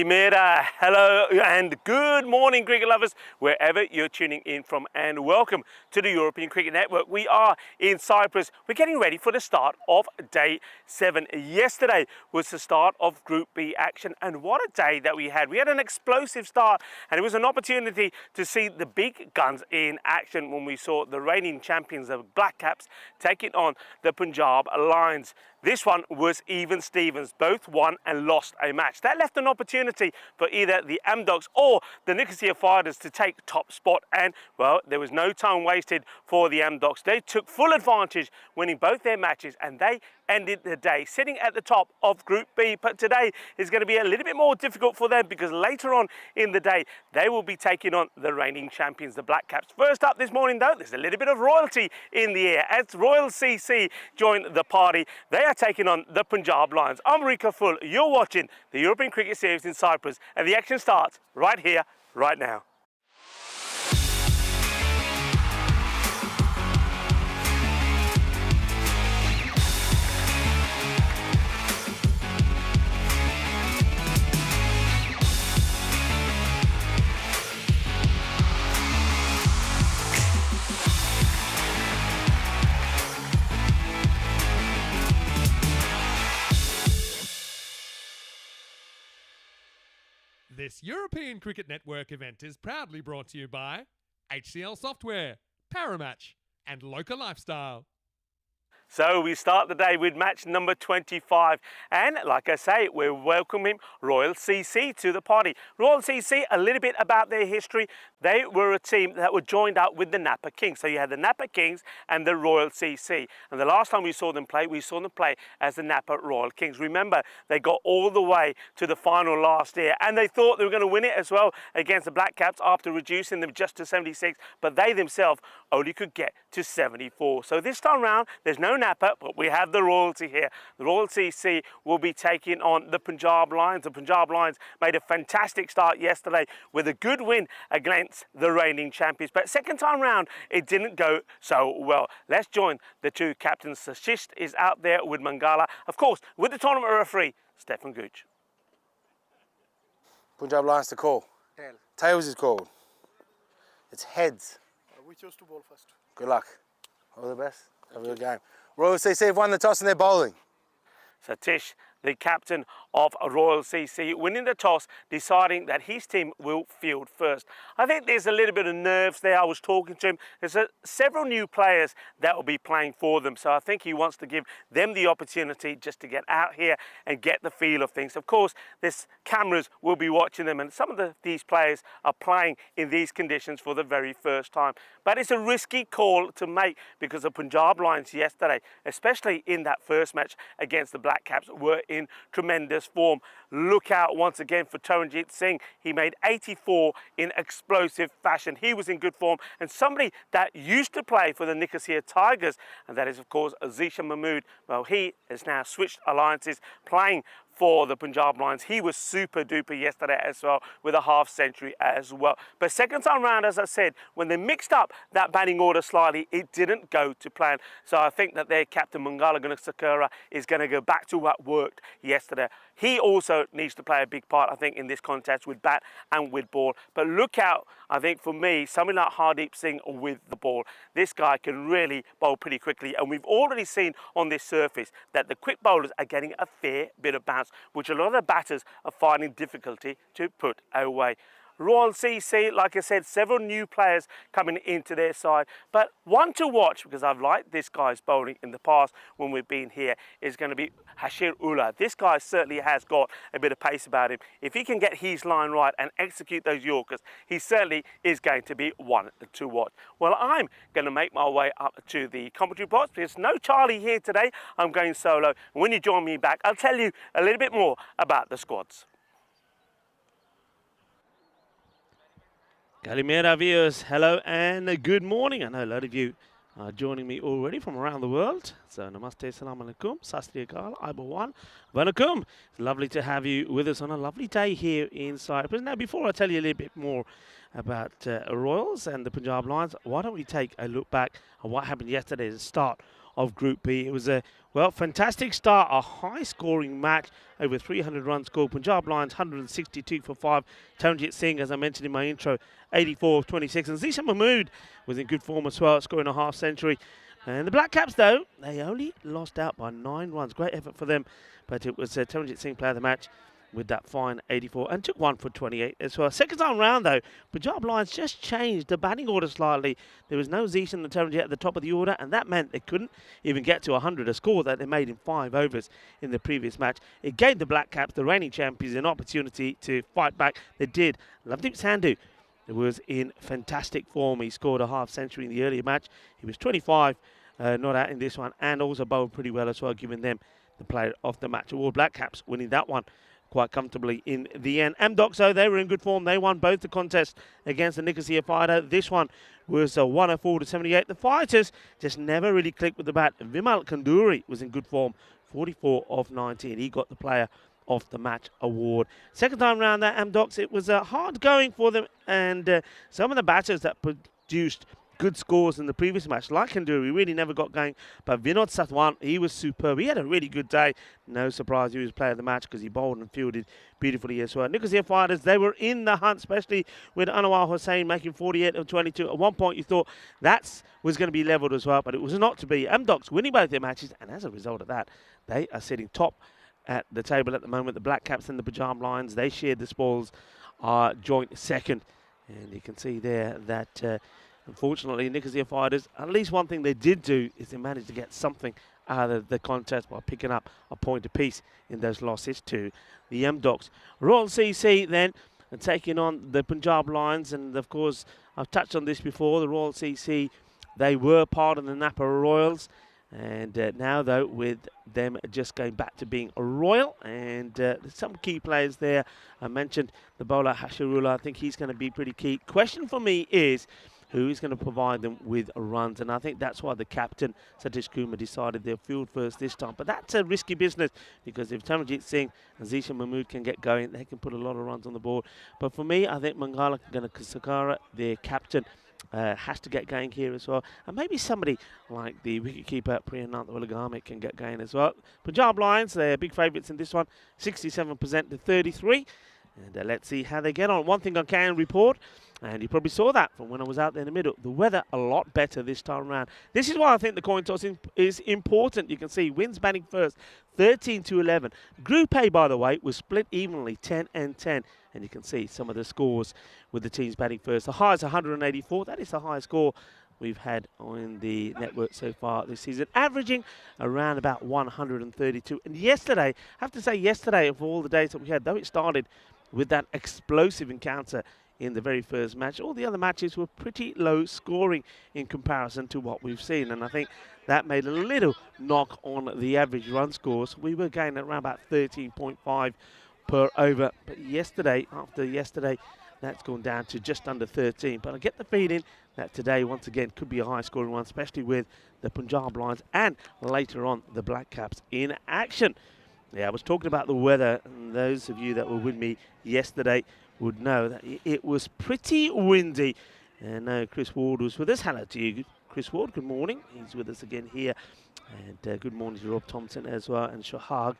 Kalimera, hello and good morning cricket lovers, wherever you're tuning in from, and welcome to the European Cricket Network. We are in Cyprus. We're getting ready for the start of day 7. Yesterday was the start of Group B action, and what a day that we had. We had an explosive start, and it was an opportunity to see the big guns in action when we saw the reigning champions, the Black Caps, taking on the Punjab Lions. This one was even Stevens. Both won and lost a match. That left an opportunity for either the Amdocs or the Nicosia Fighters to take top spot. And, well, there was no time wasted for the Amdocs. They took full advantage, winning both their matches, and they ended the day sitting at the top of Group B. But today is going to be a little bit more difficult for them because later on in the day, they will be taking on the reigning champions, the Black Caps. First up this morning, though, there's a little bit of royalty in the air as Royal CC join the party. They are taking on the Punjab Lions. I'm Rico Full. You're watching the European Cricket Series in Cyprus, and the action starts right here, right now. This European Cricket Network event is proudly brought to you by HCL Software, Paramatch, and Local Lifestyle. So we start the day with match number 25, and like I say, we're welcoming Royal CC to the party. Royal CC, a little bit about their history. They were a team that were joined up with the Napa Kings. So you had the Napa Kings and the Royal CC. And the last time we saw them play as the Napa Royal Kings. Remember, they got all the way to the final last year, and they thought they were going to win it as well against the Black Caps after reducing them just to 76, but they themselves only could get to 74. So this time round, there's no Napa, but we have the royalty here. The Royal CC will be taking on the Punjab Lions. The Punjab Lions made a fantastic start yesterday with a good win against the reigning champions. But second time round, it didn't go so well. Let's join the two captains. Sashist is out there with Mangala. Of course, with the tournament referee, Stefan Gooch. Punjab Lions to call. Tail. Tails is called. It's heads. We chose to bowl first. Good luck. All the best. Have a good game. Royal CC have won the toss and they're bowling. Satish, the captain of Royal CC, winning the toss, deciding that his team will field first. I think there's a little bit of nerves there. I was talking to him. There's several new players that will be playing for them. So I think he wants to give them the opportunity just to get out here and get the feel of things. Of course, there's cameras will be watching them, and some of these players are playing in these conditions for the very first time. But it's a risky call to make because the Punjab Lions yesterday, especially in that first match against the Black Caps, were in tremendous form. Look out once again for Taranjit Singh. He made 84 in explosive fashion. He was in good form, and somebody that used to play for the Nicosia Tigers, and that is of course Azisha Mahmood. Well, he has now switched alliances, playing for the Punjab Lions. He was super duper yesterday as well, with a half century as well. But second time round, as I said, when they mixed up that batting order slightly, it didn't go to plan. So I think that their captain Mangala Gunasakura is going to go back to what worked yesterday. He also needs to play a big part, I think, in this contest with bat and with ball. But look out, I think, for me, something like Hardeep Singh with the ball. This guy can really bowl pretty quickly, and we've already seen on this surface that the quick bowlers are getting a fair bit of bounce, which a lot of the batters are finding difficulty to put away. Royal CC, like I said, several new players coming into their side, but one to watch, because I've liked this guy's bowling in the past when we've been here, is going to be Hashir Ullah. This guy certainly has got a bit of pace about him. If he can get his line right and execute those Yorkers, he certainly is going to be one to watch. Well, I'm going to make my way up to the commentary box because no Charlie here today. I'm going solo. When you join me back, I'll tell you a little bit more about the squads. Kalimera viewers, hello and good morning. I know a lot of you are joining me already from around the world. So namaste, salam alaikum, sasri akal, aibawan, vanakum. It's lovely to have you with us on a lovely day here in Cyprus. Now, before I tell you a little bit more about Royals and the Punjab Lions, why don't we take a look back at what happened yesterday at the start of Group B. It was a, well, fantastic start, a high-scoring match, over 300 runs scored. Punjab Lions 162 for 5. Taranjit Singh, as I mentioned in my intro, 84 of 26. And Zishan Mahmood was in good form as well, scoring a half-century. And the Black Caps, though, they only lost out by 9 runs. Great effort for them, but it was Taranjit Singh player of the match with that fine 84 and took 1 for 28 as well. Second time round, though, Punjab Lions just changed the batting order slightly. There was no Zishan and Taranjit at the top of the order, and that meant they couldn't even get to 100, a score that they made in 5 overs in the previous match. It gave the Black Caps, the reigning champions, an opportunity to fight back. They did. Lovedeep Sandhu was in fantastic form. He scored a half-century in the earlier match. He was 25, not out in this one, and also bowled pretty well as well, giving them the player of the match award. Black Caps winning that one quite comfortably in the end. Amdocs, though, they were in good form. They won both the contests against the Nicosia Fighter. This one was 104 to 78. The Fighters just never really clicked with the bat. Vimal Kanduri was in good form, 44 of 19. He got the player of the match award. Second time round that Amdocs, it was hard going for them, and some of the batters that produced good scores in the previous match, like Kanduri, really never got going. But Vinod Satwan, he was superb. He had a really good day. No surprise he was player of the match because he bowled and fielded beautifully as well. Nicosia Fighters, they were in the hunt, especially with Anwar Hussain making 48 of 22. At one point you thought that was going to be levelled as well, but it was not to be. Amdocs winning both their matches, and as a result of that, they are sitting top at the table at the moment. The Black Caps and the Punjab Lions, they shared the spoils, are joint second. And you can see there that unfortunately, Nicosia Fighters, at least one thing they did do is they managed to get something out of the contest by picking up a point apiece in those losses to the Amdocs. Royal CC then taking on the Punjab Lions, and of course, I've touched on this before, the Royal CC, they were part of the Napa Royals, and now though, with them just going back to being a Royal, and some key players there. I mentioned the bowler Hasharullah. I think he's going to be pretty key. Question for me is, who is going to provide them with runs? And I think that's why the captain, Satish Kumar, decided they'll field first this time. But that's a risky business, because if Taranjit Singh and Zishan Mahmood can get going, they can put a lot of runs on the board. But for me, I think Mangala Ganakasakara, their captain, has to get going here as well. And maybe somebody like the wicketkeeper Priyanant Ulagame can get going as well. Punjab Lions, they're big favourites in this one, 67% to 33. And let's see how they get on. One thing I can report, and you probably saw that from when I was out there in the middle, the weather a lot better this time around. This is why I think the coin toss is important. You can see Winds batting first, 13 to 11. Group A, by the way, was split evenly, 10 and 10. And you can see some of the scores with the teams batting first. The high is 184. That is the highest score we've had on the network so far this season, averaging around about 132. And yesterday, I have to say yesterday, of all the days that we had, though it started with that explosive encounter in the very first match, all the other matches were pretty low scoring in comparison to what we've seen. And I think that made a little knock on the average run scores. We were gaining around about 13.5 per over. But yesterday, after yesterday, that's gone down to just under 13. But I get the feeling that today, once again, could be a high-scoring one, especially with the Punjab Lions and later on the Black Caps in action. Yeah, I was talking about the weather, and those of you that were with me yesterday would know that it was pretty windy. And Chris Ward was with us. Hello to you, Chris Ward. Good morning. He's with us again here. And good morning to Rob Thompson as well, and Shahag.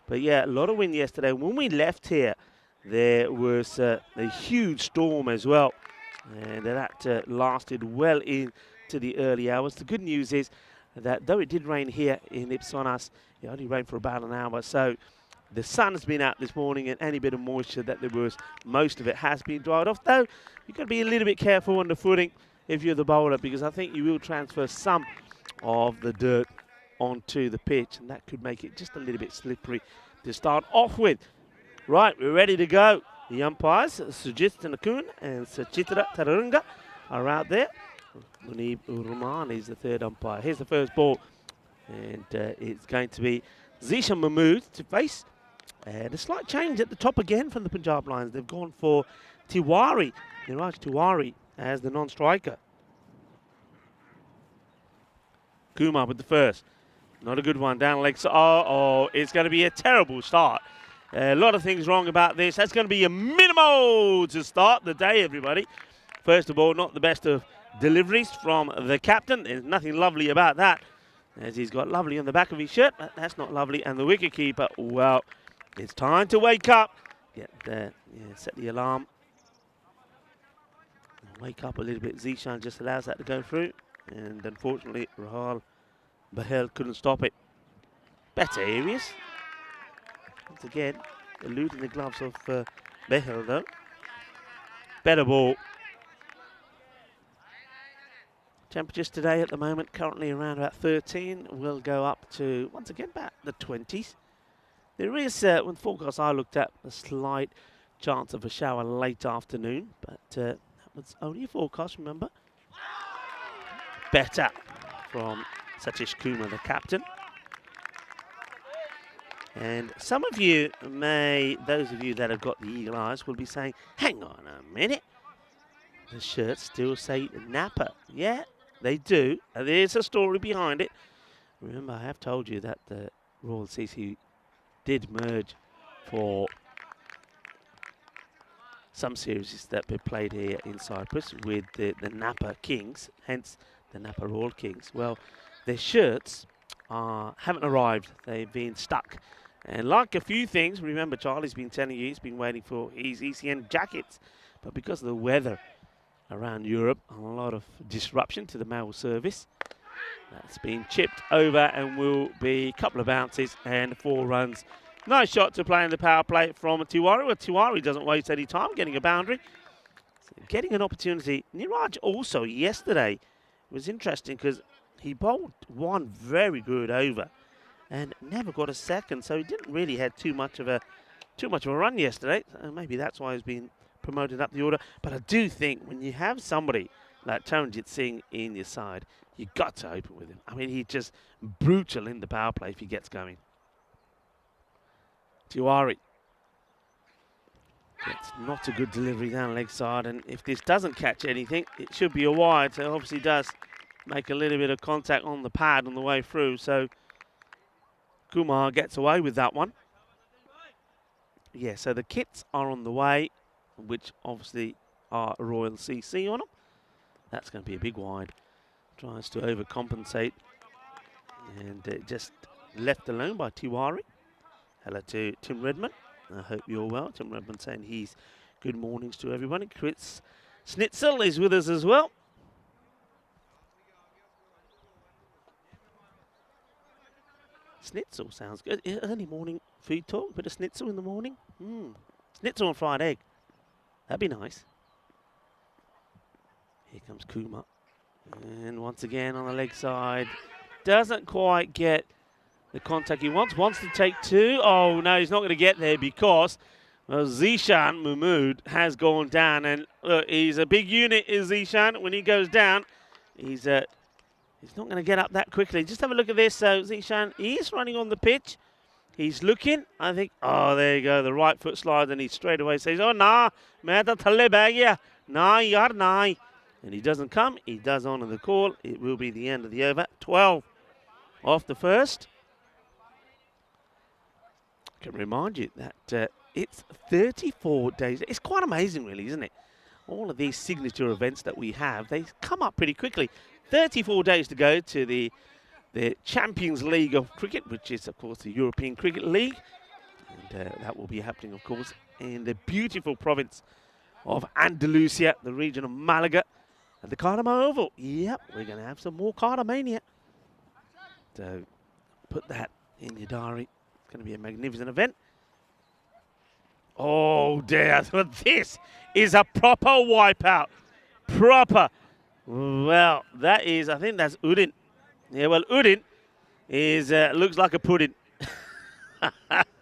But yeah, a lot of wind yesterday. When we left here, there was a huge storm as well. And that lasted well into the early hours. The good news is that though it did rain here in Ipsonas, it only rained for about an hour. So the sun has been out this morning, and any bit of moisture that there was, most of it has been dried off. Though you've got to be a little bit careful on the footing if you're the bowler, because I think you will transfer some of the dirt onto the pitch, and that could make it just a little bit slippery to start off with. Right, we're ready to go. The umpires, Sujit Tanakun and Sachitra Tarunga, are out there. Munib Rahman is the third umpire. Here's the first ball, and it's going to be Zishan Mahmood to face. And a slight change at the top again from the Punjab Lions. They've gone for Tiwari, Niraj Tiwari, as the non-striker. Kumar with the first. Not a good one, down leg. Oh, it's going to be a terrible start. A lot of things wrong about this. That's going to be a minimal to start the day, everybody. First of all, not the best of deliveries from the captain. There's nothing lovely about that. as he's got lovely on the back of his shirt, but that's not lovely. And the wicket keeper, well, it's time to wake up. Set the alarm. Wake up a little bit. Zishan just allows that to go through. And unfortunately, Rahul Bahel couldn't stop it. Better areas. Once again, eluding the gloves of Bahel though. Better ball. Temperatures today at the moment currently around about 13. Will go up to, once again, about the 20s. There is, when forecast I looked at, a slight chance of a shower late afternoon, but that was only a forecast, remember. Better from Satish Kumar, the captain. And some of you those of you that have got the eagle eyes will be saying, hang on a minute. The shirts still say Napa. Yeah, they do. And there's a story behind it. Remember, I have told you that the Royal CC did merge for some series that were played here in Cyprus with the Napa Kings, hence the Napa Royal Kings. Well, their shirts haven't arrived. They've been stuck. And like a few things, remember Charlie's been telling you he's been waiting for his ECN jackets. But because of the weather around Europe, a lot of disruption to the mail service. That's been chipped over and will be a couple of bounces and 4 runs. Nice shot to play in the power play from Tiwari. Well, Tiwari doesn't waste any time getting a boundary. So getting an opportunity. Niraj also yesterday was interesting because he bowled one very good over and never got a second. So he didn't really have too much of a run yesterday. So maybe that's why he's been promoted up the order. But I do think when you have somebody like Taranjit Singh in your side, you got to open with him. I mean, he's just brutal in the power play if he gets going. Tiwari gets not a good delivery down leg side, and if this doesn't catch anything, it should be a wide. So it obviously does make a little bit of contact on the pad on the way through. So Kumar gets away with that one. Yeah, so the kits are on the way, which obviously are Royal CC on them. That's going to be a big wide. Tries to overcompensate and just left alone by Tiwari. Hello to Tim Redmond. I hope you're well. Tim Redmond saying he's good mornings to everyone. Chris Snitzel is with us as well. Schnitzel sounds good. Early morning food talk, bit of schnitzel in the morning. Schnitzel and fried egg. That'd be nice. Here comes Kumar. And once again on the leg side. Doesn't quite get the contact he wants. Wants to take 2. Oh, no, he's not going to get there because Zishan Mahmood has gone down. And look, he's a big unit, is Zishan. When he goes down, he's not going to get up that quickly. Just have a look at this. So Zishan is running on the pitch. He's looking. I think, oh, there you go. The right foot slides and he straight away says, oh, nah, main ta thalle beh gaya. Nah, yaar, nah. And he doesn't come. He does honour the call. It will be the end of the over. 12 off the first. I can remind you that it's 34 days. It's quite amazing, really, isn't it? All of these signature events that we have, they come up pretty quickly. 34 days to go to the Champions League of Cricket, which is, of course, the European Cricket League. And that will be happening, of course, in the beautiful province of Andalusia, the region of Malaga, at the Cardamom Oval. Yep, we're going to have some more Cardamania. So put that in your diary. It's going to be a magnificent event. Oh, dear. This is a proper wipeout. Proper. Well, that is, I think that's Udin. Yeah, well, Udin is looks like a pudding.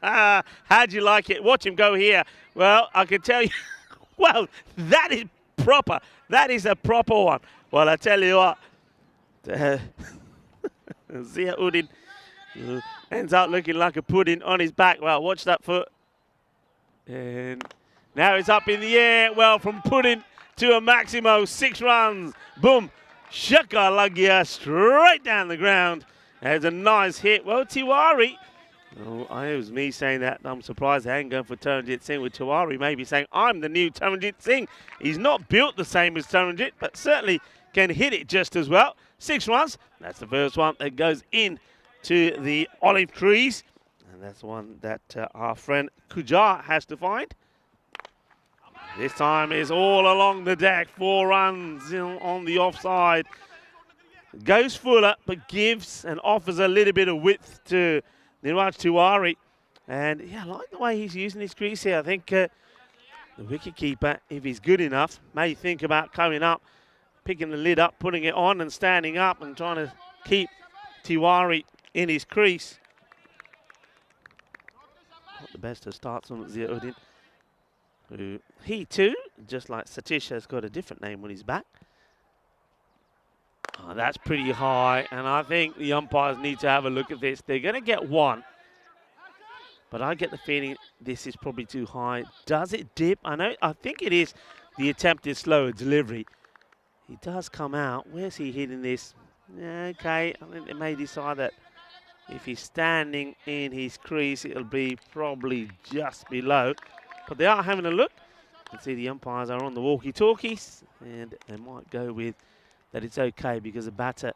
How'd you like it? Watch him go here. Well, I can tell you, well, that is proper. That is a proper one. Well, I tell you what, Zia Udin ends up looking like a pudding on his back. Well, watch that foot. And now it's up in the air. Well, from pudding to a Maximo, 6 runs. Boom. Shaka Lagia straight down the ground. There's a nice hit. Well, Tiwari Oh, it was me saying that. I'm surprised they ain't going for Taranjit Singh, with Tiwari maybe saying, I'm the new Taranjit Singh. He's not built the same as Taranjit, but certainly can hit it just as well. 6 runs. That's the first one that goes in to the olive trees. And that's the one that our friend Kujar has to find. This time is all along the deck. 4 runs on the offside. Goes fuller, but gives and offers a little bit of width to Niraj Tiwari. And yeah, I like the way he's using his crease here. I think the wicketkeeper, if he's good enough, may think about coming up, picking the lid up, putting it on and standing up and trying to keep Tiwari in his crease. Not the best of starts on Ziauddin. He too, just like Satish, has got a different name on his back. Oh, that's pretty high, and I think the umpires need to have a look at this. They're going to get 1, but I get the feeling this is probably too high. Does it dip? I think it is the attempted slower delivery. He does come out. Where's he hitting this? Okay, I think they may decide that if he's standing in his crease, it'll be probably just below. But they are having a look. You can see the umpires are on the walkie-talkies, and they might go with that it's okay because the batter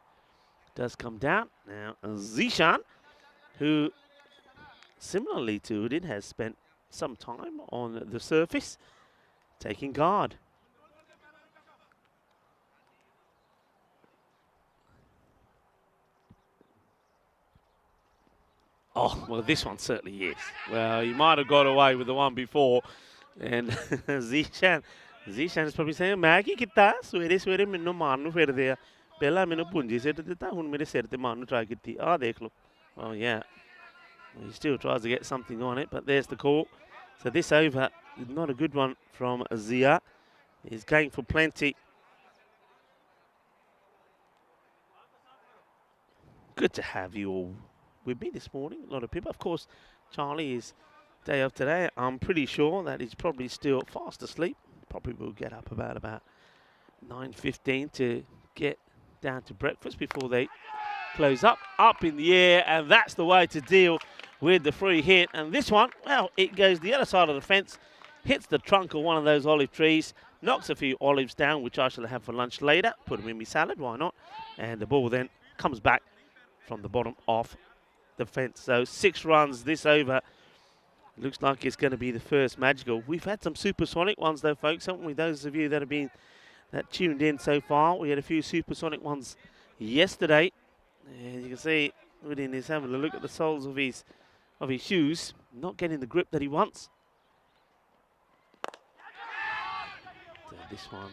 does come down. Now, Zishan, who similarly to Udin has spent some time on the surface, taking guard. Oh, well, this one certainly is. Well, you might have got away with the one before. And Zishan is probably saying, Maggie, kita swere minnu marnu firde a. Pehla minnu punji set dita, hun mere sir te marnu try kiti. Ah, dekh lo. Oh, yeah. He still tries to get something on it, but there's the call. So this over, not a good one from Zia. He's going for plenty. Good to have you all with me this morning. A lot of people. Of course, Charlie is day of today. I'm pretty sure that he's probably still fast asleep. Probably will get up about 9:15 to get down to breakfast before they close up in the air, and that's the way to deal with the free hit. And this one, well, it goes the other side of the fence, hits the trunk of one of those olive trees, knocks a few olives down, which I shall have for lunch later. Put them in my salad, why not? And the ball then comes back from the bottom of the fence. So 6 runs this over. Looks like it's going to be the first magical. We've had some supersonic ones though, folks, haven't we? Those of you that have been tuned in so far, we had a few supersonic ones yesterday. And you can see Udin is having a look at the soles of his shoes, not getting the grip that he wants. So this one,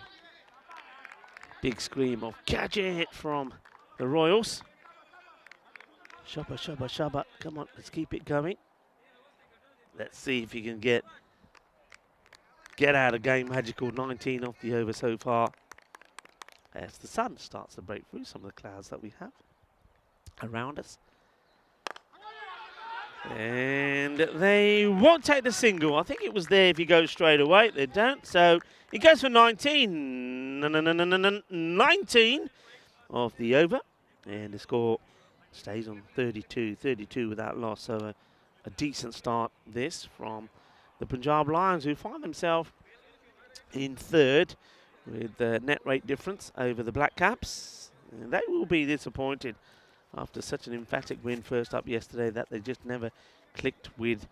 big scream of gadget from the Royals. Shabba, shabba, shabba. Come on, let's keep it going. Let's see if he can get out of game magical. 19 off the over so far. As the sun starts to break through some of the clouds that we have around us. And they won't take the single. I think it was there if he goes straight away. They don't. So he goes for 19. 19 off the over. And the score stays on 32 without loss. So a decent start this from the Punjab Lions, who find themselves in 3rd with the net rate difference over the Black Caps. And they will be disappointed after such an emphatic win first up yesterday that they just never clicked with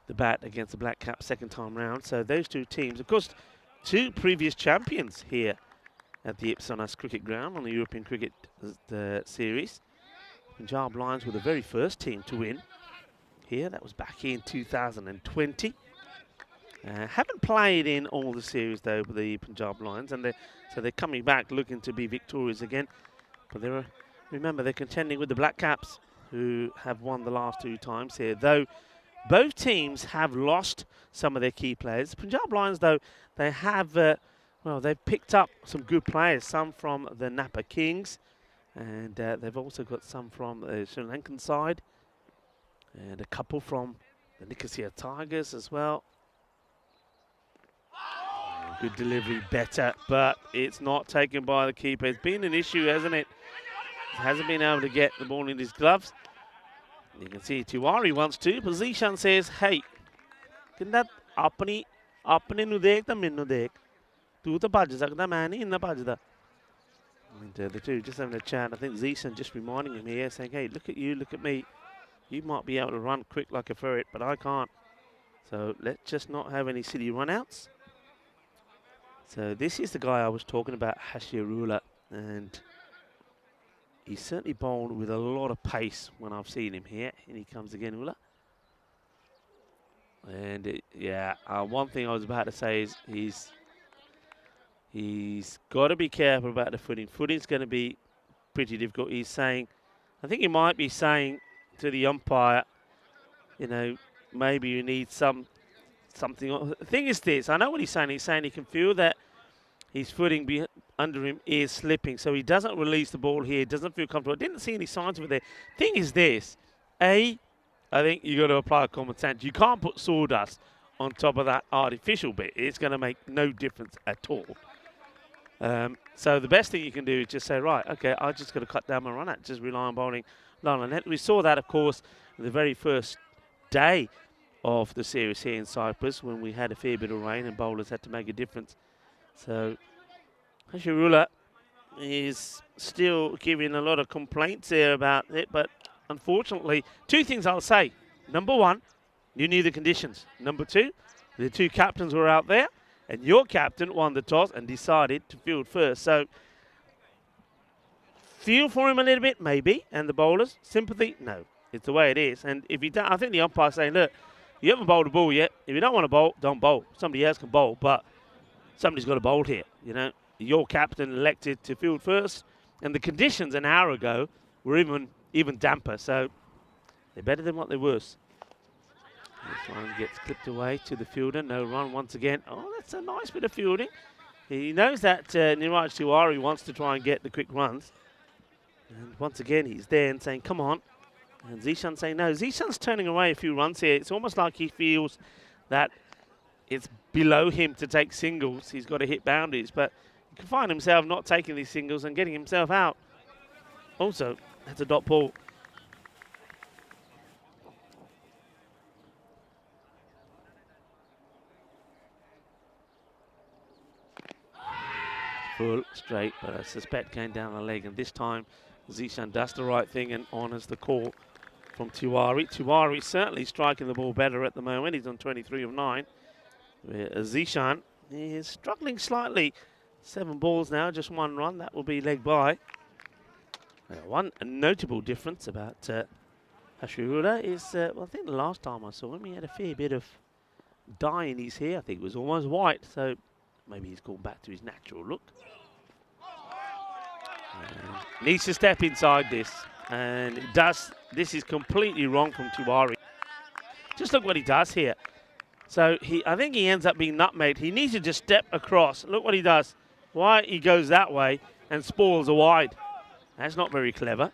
the bat against the Black Caps second time round. So those two teams, of course, 2 previous champions here at the Ipsanas Cricket Ground on the European Cricket Series. Punjab Lions were the very first team to win here. That was back in 2020. Haven't played in all the series though, the Punjab Lions, and so they're coming back looking to be victorious again. But remember, they're contending with the Black Caps, who have won the last 2 times here. Though both teams have lost some of their key players. Punjab Lions, though, they have they've picked up some good players. Some from the Napa Kings, and they've also got some from the Sri Lankan side, and a couple from the Nicosia Tigers as well. Good delivery, better, but it's not taken by the keeper. It's been an issue, hasn't it? He hasn't been able to get the ball in his gloves. You can see Tiwari wants to, but Zishan says, hey, ਕਹਿੰਦਾ ਆਪਣੇ ਨੂੰ ਦੇਖ ਤਾਂ ਮੈਨੂੰ ਦੇਖ ਤੂੰ ਤਾਂ ਭੱਜ ਸਕਦਾ ਮੈਂ ਨਹੀਂ ਇੰਨਾ ਭੱਜਦਾ. And the two just having a chat. I think Zishan just reminding him here, saying, hey, look at you, look at me. You might be able to run quick like a ferret, but I can't. So let's just not have any silly run-outs. So this is the guy I was talking about, Hashirula, and he's certainly bowled with a lot of pace when I've seen him here. And he comes again, Ula. And one thing I was about to say is he's got to be careful about the footing. Footing's going to be pretty difficult. He's saying, I think he might be saying to the umpire, you know, maybe you need something. The thing is this, I know what he's saying. He's saying he can feel that his footing under him is slipping, so he doesn't release the ball here, doesn't feel comfortable. I didn't see any signs of it there. Thing is this, I think you got to apply common sense. You can't put sawdust on top of that artificial bit. It's going to make no difference at all. So the best thing you can do is just say, right, okay, I just got to cut down my run out, just rely on bowling line on net. We saw that, of course, the very first day of the series here in Cyprus when we had a fair bit of rain and bowlers had to make a difference. So Hashirula is still giving a lot of complaints there about it, but unfortunately, two things I'll say. Number one, you knew the conditions. Number two, the two captains were out there, and your captain won the toss and decided to field first. So feel for him a little bit, maybe, and the bowlers. Sympathy, no. It's the way it is. And if you don't, I think the umpire's saying, look, you haven't bowled a ball yet. If you don't want to bowl, don't bowl. Somebody else can bowl, but somebody's got to bowl here. You know, your captain elected to field first, and the conditions an hour ago were even damper. So they're better than what they were. This one gets clipped away to the fielder. No run once again. Oh, that's a nice bit of fielding. He knows that Niraj Tiwari wants to try and get the quick runs. And once again, he's there and saying, come on. And Zishan saying no. Zishan's turning away a few runs here. It's almost like he feels that it's below him to take singles. He's got to hit boundaries, but he can find himself not taking these singles and getting himself out. Also, that's a dot ball. Full straight, but I suspect going down the leg, and this time Zishan does the right thing and honours the call from Tiwari. Tiwari certainly striking the ball better at the moment. He's on 23 of 9. Where Zishan is struggling slightly. 7 balls now, just 1 run. That will be leg by. One notable difference about Hashirula is, well, I think the last time I saw him, he had a fair bit of dye in his hair. I think it was almost white, so maybe he's gone back to his natural look. Needs to step inside this, and it does. This is completely wrong from Tiwari. Just look what he does here. So I think he ends up being nutmegged. He needs to just step across. Look what he does. Why he goes that way and spoils a wide. That's not very clever.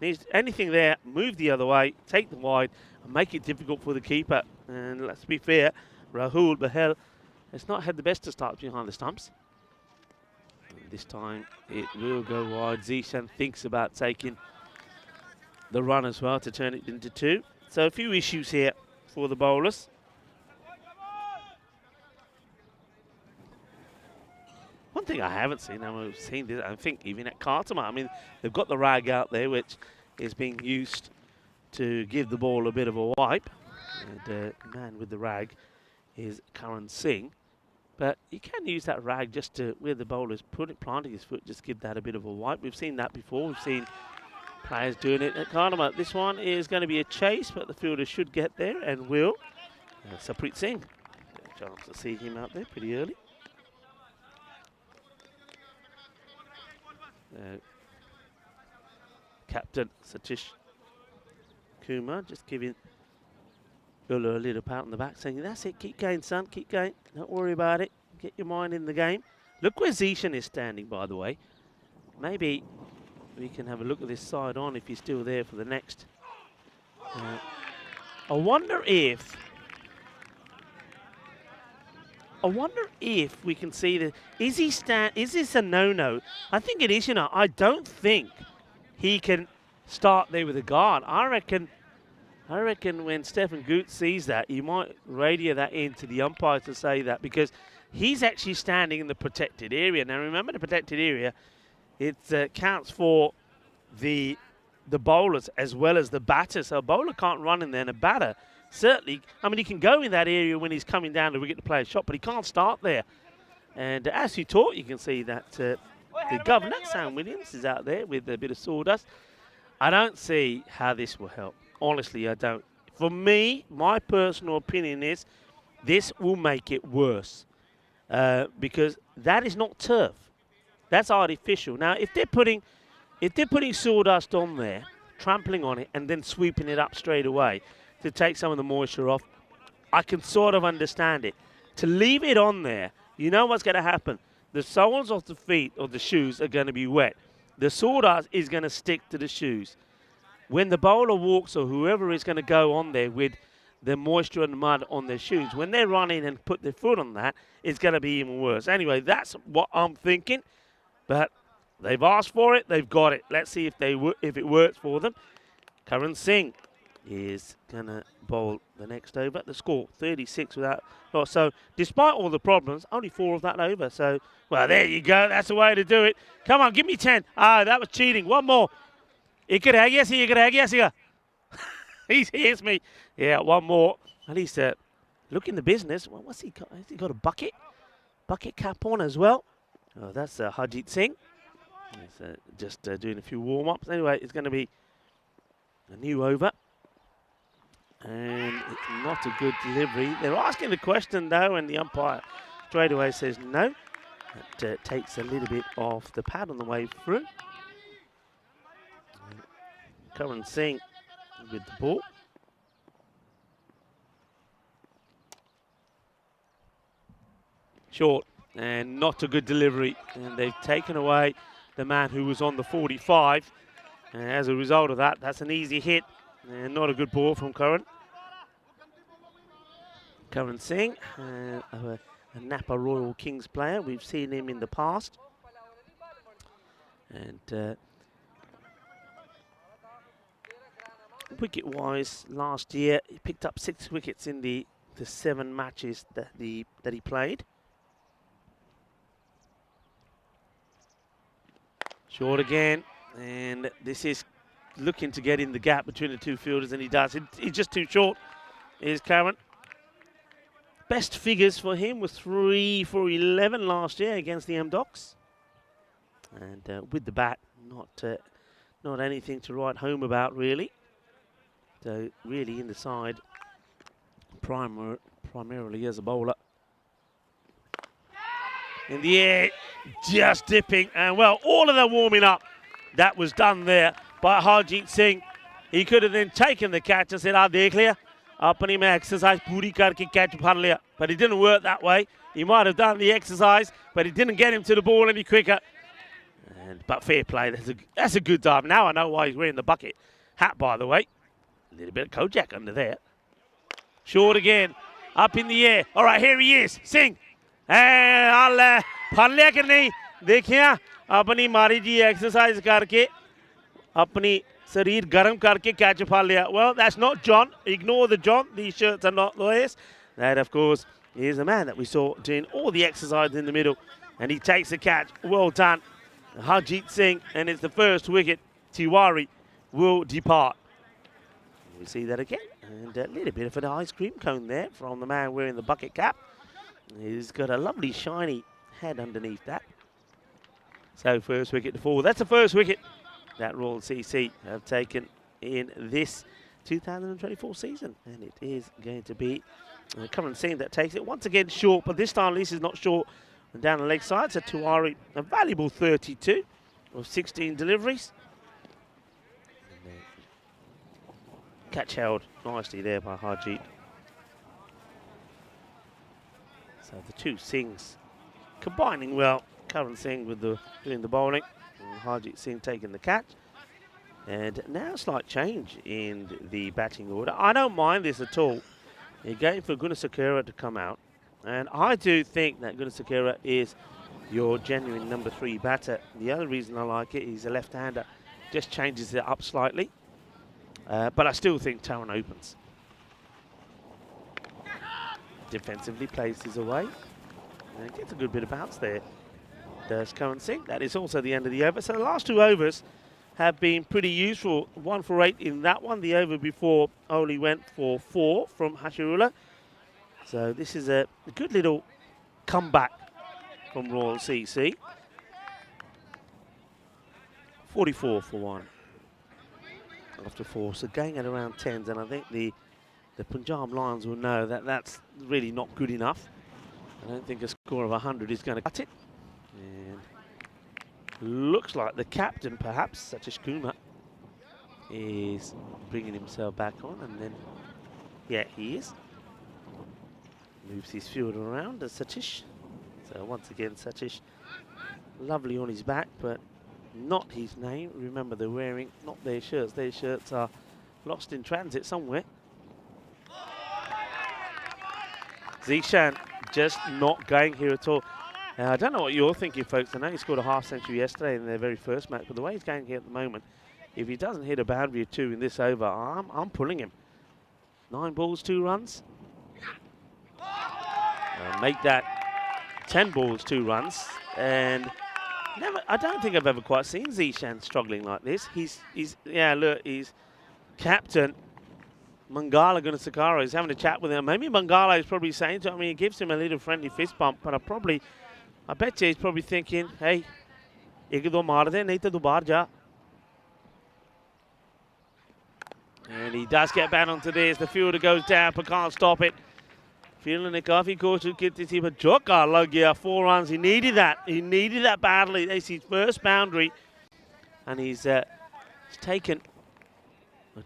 Needs anything there, move the other way, take the wide, and make it difficult for the keeper. And let's be fair, Rahul Bahel has not had the best of starts behind the stumps. This time it will go wide. Zishan thinks about taking the run as well to turn it into 2. So a few issues here for the bowlers. One thing I haven't seen, and we've seen this, I think even at Kartama, I mean, they've got the rag out there, which is being used to give the ball a bit of a wipe. And the man with the rag is Karan Singh. But you can use that rag just to, where the bowler's planting his foot, just give that a bit of a wipe. We've seen that before. We've seen players doing it at Kartama. This one is going to be a chase, but the fielder should get there and will. Saprit Singh, a chance to see him out there pretty early. Captain Satish Kumar just giving Ula a little pat on the back, saying, that's it, keep going, son, keep going. Don't worry about it. Get your mind in the game. Look where Zishan is standing, by the way. Maybe we can have a look at this side on if he's still there for the next. I wonder if we can see that. Is this a no-no? I think it is, you know. I don't think he can start there with a guard. I reckon I reckon when Stephen Goot sees that, he might radio that into the umpire to say that, because he's actually standing in the protected area. Now remember, the protected area, it counts for the bowlers as well as the batters. So a bowler can't run in there, and a batter certainly, I mean, he can go in that area when he's coming down the wicket to play a shot, but he can't start there. And as you talk, you can see that the governor, Sam Williams, is out there with a bit of sawdust. I don't see how this will help. Honestly, I don't. For me, my personal opinion is this will make it worse because that is not turf. That's artificial. Now, if they're putting sawdust on there, trampling on it, and then sweeping it up straight away to take some of the moisture off, I can sort of understand it. To leave it on there, you know what's going to happen. The soles of the feet or the shoes are going to be wet. The sawdust is going to stick to the shoes. When the bowler walks, or whoever is going to go on there with the moisture and mud on their shoes, when they're running and put their foot on that, it's going to be even worse. Anyway, that's what I'm thinking. But they've asked for it, they've got it. Let's see if it works for them. Karan Singh is going to bowl the next over. The score, 36 without loss. So despite all the problems, only 4 of that over. So, well, there you go. That's the way to do it. Come on, give me 10. Ah, that was cheating. One more. He hears me. Yeah, one more. At least look in the business. Well, what's he got? Has he got a bucket cap on as well? Oh, that's Harjeet Singh. He's just doing a few warm-ups. Anyway, it's going to be a new over. And it's not a good delivery. They're asking the question, though, and the umpire straight away says no. That takes a little bit off the pad on the way through. Karan Singh with the ball. Short, and not a good delivery. And they've taken away the man who was on the 45. And as a result of that, that's an easy hit. And not a good ball from Karan. Karan Singh, a Napa Royal Kings player. We've seen him in the past. And wicket-wise, last year he picked up 6 wickets in the 7 matches that he played. Short again, and this is looking to get in the gap between the two fielders, and he does. He's just too short, is Karan. Best figures for him was 3 for 11 last year against the Amdocs. And with the bat, not anything to write home about, really. So really in the side, primarily as a bowler. In the air, just dipping. And well, all of the warming up that was done there by Harjeet Singh. He could have then taken the catch and said, "Ah, dekh liya, apni main exercise puri karke catch phar liya." But it didn't work that way. He might have done the exercise, but it didn't get him to the ball any quicker. But fair play, that's a good dive. Now I know why he's wearing the bucket hat, by the way. A little bit of Kojak under there. Short again, up in the air. All right, here he is, Singh. And phar liya ki nahi? Dekhiya, apni mari ji exercise karke, apni sareer garam karke catch phar liya. Well, that's not John. Ignore the John. These shirts are not lawyers. That, of course, is a man that we saw doing all the exercise in the middle. And he takes the catch. Well done, Harjeet Singh. And it's the first wicket. Tiwari will depart. We see that again. And a little bit of an ice cream cone there from the man wearing the bucket cap. He's got a lovely shiny head underneath that. So first wicket to fall. That's the first wicket that Royal CC have taken in this 2024 season. And it is going to be Karan Singh that takes it. Once again short, but this time this is not short. And down the leg side, so Tiwari, a valuable 32 of 16 deliveries. Catch held nicely there by Harjeet. So the two Singhs combining well. Karan Singh with doing the bowling, and Harjeet Singh taking the catch. And now a slight change in the batting order. I don't mind this at all. You're going for Gunasakura to come out. And I do think that Gunasakura is your genuine number 3 batter. The other reason I like it, he's a left-hander. Just changes it up slightly. But I still think Taran opens. Defensively plays his away. And gets a good bit of bounce there. Does Karan Singh. That is also the end of the over. So the last 2 overs have been pretty useful. 1 for 8 in that one. The over before only went for 4 from Hashirullah. So this is a good little comeback from Royal CC. 44 for 1 after 4. So going at around 10s, and I think the Punjab Lions will know that that's really not good enough. I don't think a score of 100 is going to cut it. And looks like the captain, perhaps, Satish Kumar, is bringing himself back on. And then, yeah, he is. Moves his field around as Satish. So once again, Satish, lovely on his back, but not his name. Remember, they're wearing not their shirts. Their shirts are lost in transit somewhere. Zishan just not going here at all. I don't know what you're thinking, folks. I know he scored a half century yesterday in their very first match, but the way he's going here at the moment, if he doesn't hit a boundary or 2 in this over, I'm pulling him. 9 balls, 2 runs. Make that 10 balls, 2 runs. And I don't think I've ever quite seen Zishan struggling like this. He's captain. Mangala Gunasakara is having a chat with him. Maybe Mangala is probably saying to him, I mean, he gives him a little friendly fist bump, but I bet you he's probably thinking, hey, ek do maar de, nahi to tu bahar ja. And he does get back onto this. The fielder goes down, but can't stop it. Feeling it, kafi koshish ki thi, but chokka lag gaya. 4 runs. He needed that. He needed that badly. That's his first boundary, and he's taken.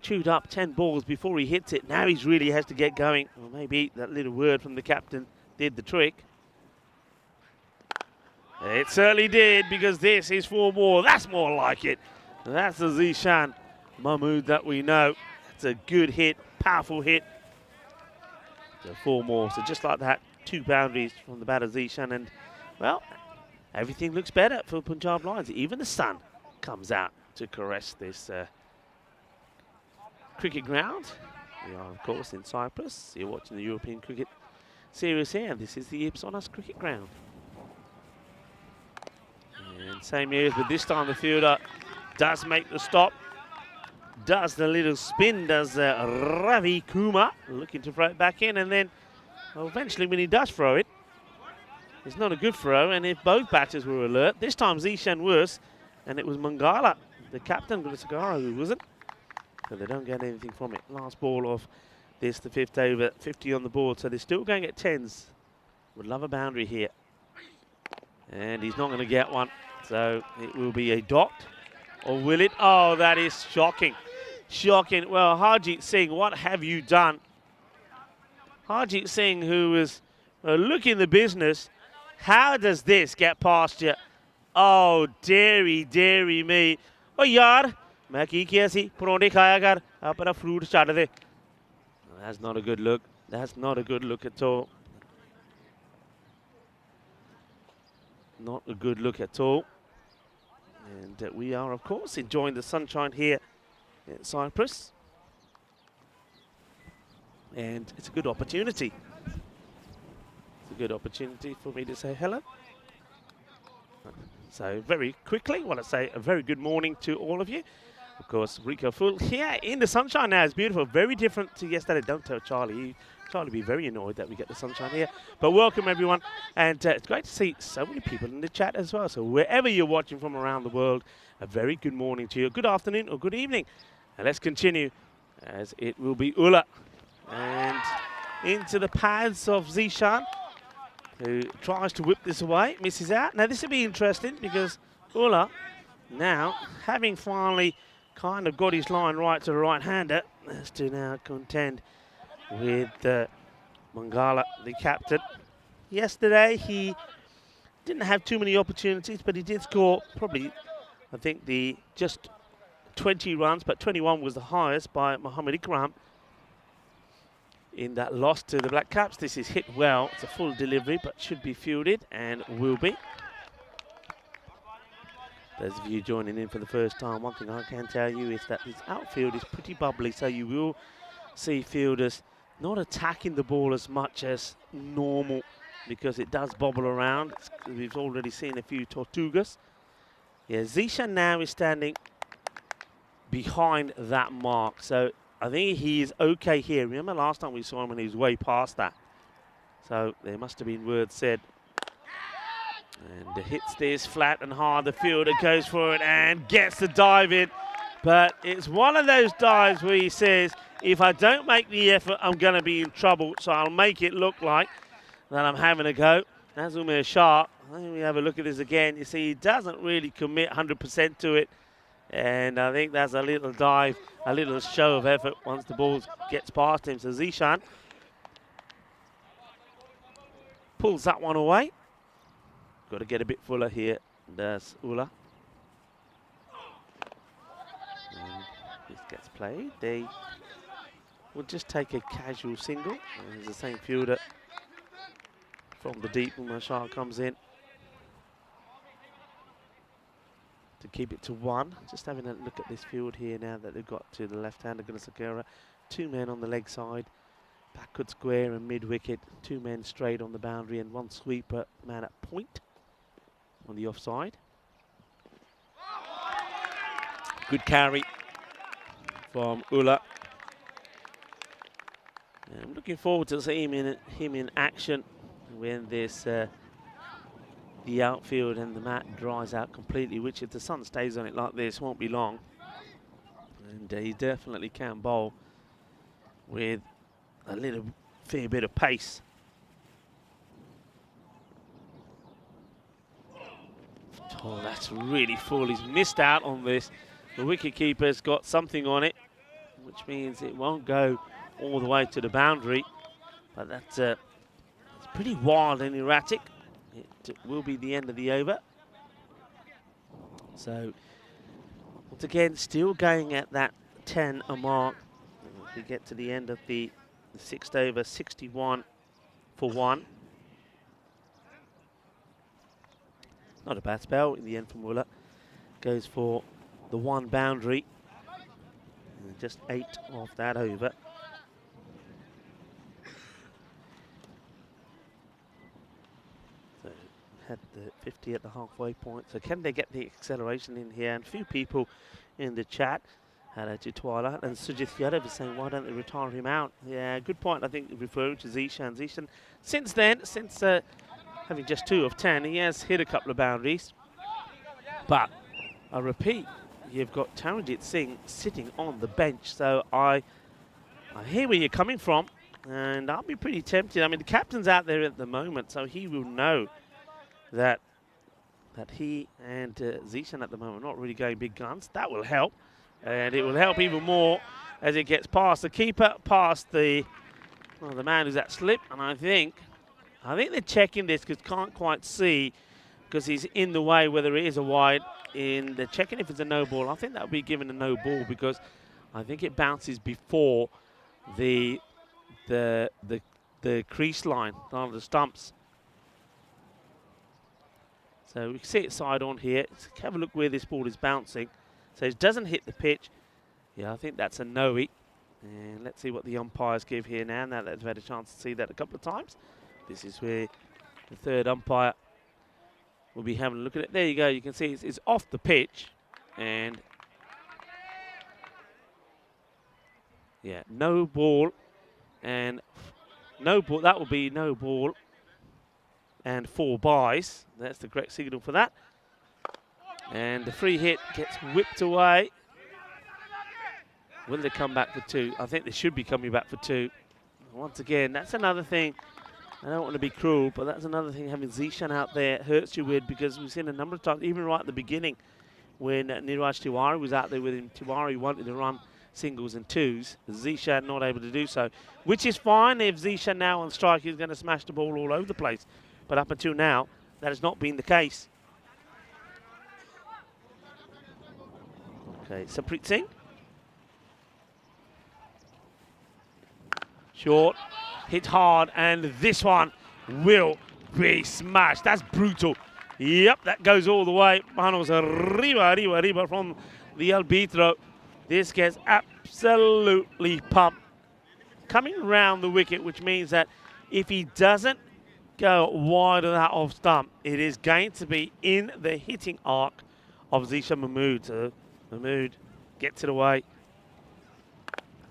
Chewed up 10 balls before he hits it. Now he really has to get going. Well, maybe that little word from the captain did the trick. It certainly did, because this is 4 more. That's more like it. That's the Zishan Mahmood that we know. It's a good hit, powerful hit. So 4 more. So just like that, 2 boundaries from the batter Zishan. And, well, everything looks better for Punjab Lions. Even the sun comes out to caress this cricket ground. We are, of course, in Cyprus. You're watching the European Cricket Series here, and this is the Ipsonas cricket ground. And same years, but this time the fielder does make the stop. Does the little spin, does Ravi Kumar, looking to throw it back in, and then, well, eventually when he does throw it, it's not a good throw, and if both batters were alert, this time Zishan was, and it was Mangala, the captain, Gunasakara, who wasn't. So they don't get anything from it. Last ball of this, the 5th over, 50 on the board. So they're still going at 10s. Would love a boundary here. And he's not going to get one. So it will be a dot. Or will it? Oh, that is shocking. Shocking. Well, Harjeet Singh, what have you done? Harjeet Singh, who was looking the business. How does this get past you? Oh, dearie me. Oh, yaar. मैं की किया सी परोंठे खाया कर अपना fruit छाड़ दे. That's not a good look. That's not a good look at all. Not a good look at all. And we are, of course, enjoying the sunshine here in Cyprus. And it's a good opportunity. It's a good opportunity for me to say hello. So very quickly, I want to say a very good morning to all of you. Of course, Rico Full here in the sunshine now. It's beautiful. Very different to yesterday. Don't tell Charlie. Charlie will be very annoyed that we get the sunshine here. But welcome, everyone. And it's great to see so many people in the chat as well. So wherever you're watching from around the world, a very good morning to you. Good afternoon or good evening. And let's continue as it will be Ula. And into the pads of Zishan, who tries to whip this away. Misses out. Now, this will be interesting because Ula, now, having finally kind of got his line right to the right-hander, has to now contend with Mangala, the captain. Yesterday, he didn't have too many opportunities, but he did score probably, I think, the just 20 runs, but 21 was the highest by Mohammad Ikram in that loss to the Black Caps. This is hit well. It's a full delivery, but should be fielded and will be. Those of you joining in for the first time, one thing I can tell you is that this outfield is pretty bubbly, so you will see fielders not attacking the ball as much as normal because it does bobble around. We've already seen a few Tortugas. Yeah, Zishan now is standing behind that mark, so I think he is okay here. Remember last time we saw him when he was way past that. So there must have been words said. And the hits this flat and hard. The fielder goes for it and gets the dive in. But it's one of those dives where he says, if I don't make the effort, I'm going to be in trouble. So I'll make it look like that I'm having a go. That's Umair Shah. I think we have a look at this again. You see, he doesn't really commit 100% to it. And I think that's a little dive, a little show of effort once the ball gets past him. So Zishan pulls that one away. Got to get a bit fuller here, does Ula. And this gets played. They will just take a casual single. There's the same fielder from the deep. Umar Shah comes in to keep it to 1. Just having a look at this field here now that they've got to the left-hander, Gunasekera. 2 men on the leg side. Backward square and mid-wicket. 2 men straight on the boundary and 1 sweeper man at point on the offside. Good carry from Ula. And I'm looking forward to seeing him in action when this the outfield and the mat dries out completely, which if the sun stays on it like this won't be long. And he definitely can bowl with a little fair bit of pace. Oh, that's really full. He's missed out on this. The wicket-keeper's got something on it, which means it won't go all the way to the boundary. But that's it's pretty wild and erratic. It will be the end of the over. So, once again, still going at that 10 a mark. We get to the end of the 6th over, 61 for 1. Not a bad spell in the end from Muller. Goes for the 1 boundary. And just 8 off that over. So had the 50 at the halfway point. So can they get the acceleration in here? And a few people in the chat. Hello to Twilight and Sujit Yadav is saying, why don't they retire him out? Yeah, good point. I think referring to Zishan. Zishan, since then, since having just 2 of 10, he has hit a couple of boundaries. But I repeat, you've got Taranjit Singh sitting on the bench. So I hear where you're coming from, and I'll be pretty tempted. I mean, the captain's out there at the moment, so he will know that he and Zishan at the moment are not really going big guns. That will help. And it will help even more as it gets past the keeper, past the man who's at slip. And I think they're checking this because can't quite see because he's in the way whether it is a wide. They're checking if it's a no ball. I think that would be given a no ball because I think it bounces before the crease line on the stumps. So we can see it side on here. Let's have a look where this ball is bouncing. So it doesn't hit the pitch. Yeah, I think that's a no-y. And let's see what the umpires give here now that they've had a chance to see that a couple of times. This is where the 3rd umpire will be having a look at it. There you go. You can see it's off the pitch. And, yeah, no ball. And no ball. That will be no ball. And 4 byes. That's the correct signal for that. And the free hit gets whipped away. Will they come back for 2? I think they should be coming back for 2. Once again, that's another thing. I don't want to be cruel, but that's another thing. Having Zishan out there hurts you with because we've seen a number of times, even right at the beginning, when Niraj Tiwari was out there with him. Tiwari wanted to run singles and 2s. Zishan not able to do so, which is fine if Zishan now on strike is going to smash the ball all over the place. But up until now, that has not been the case. Okay, Sapreet Singh. Short, hit hard, and this one will be smashed. That's brutal. Yep, that goes all the way. Manos arriba from the arbitro. This gets absolutely pumped. Coming round the wicket, which means that if he doesn't go wide of that off stump, it is going to be in the hitting arc of Zishan Mahmood. So Mahmood gets it away.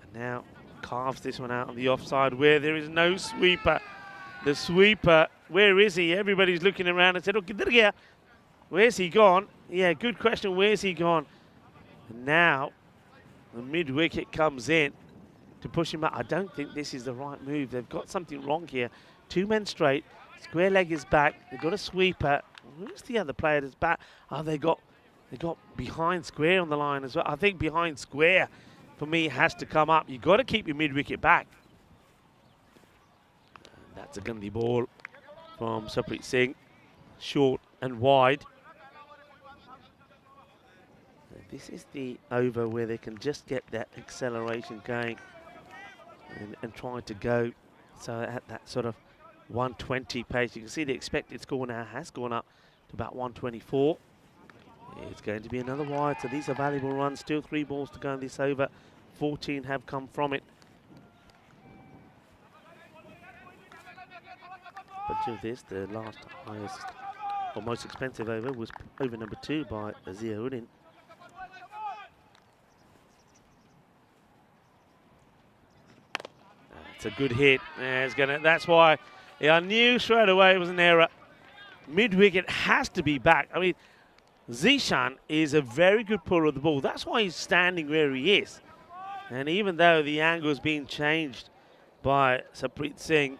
And now carves this one out on the offside where there is no sweeper. The sweeper, where is he? Everybody's looking around and said, okay, where's he gone? Yeah, good question, where's he gone? And now the mid-wicket comes in to push him out. I don't think this is the right move. They've got something wrong here. 2 men straight. Square leg is back. They've got a sweeper. Who's the other player that's back? Oh, they got behind square on the line as well. I think behind square, for me, has to come up. You've got to keep your mid-wicket back. And that's a Gandhi ball from Saprit Singh. Short and wide. This is the over where they can just get that acceleration going and try to go. So at that sort of 120 pace, you can see the expected score now has gone up to about 124. It's going to be another wide, so these are valuable runs. Still 3 balls to go in this over. 14 have come from it. But of this, the last highest or most expensive over was over number 2 by Ziauddin. It's a good hit. That's why I knew straight away it was an error. Mid-wicket has to be back. I mean, Zishan is a very good puller of the ball. That's why he's standing where he is. And even though the angle is being changed by Saprit Singh,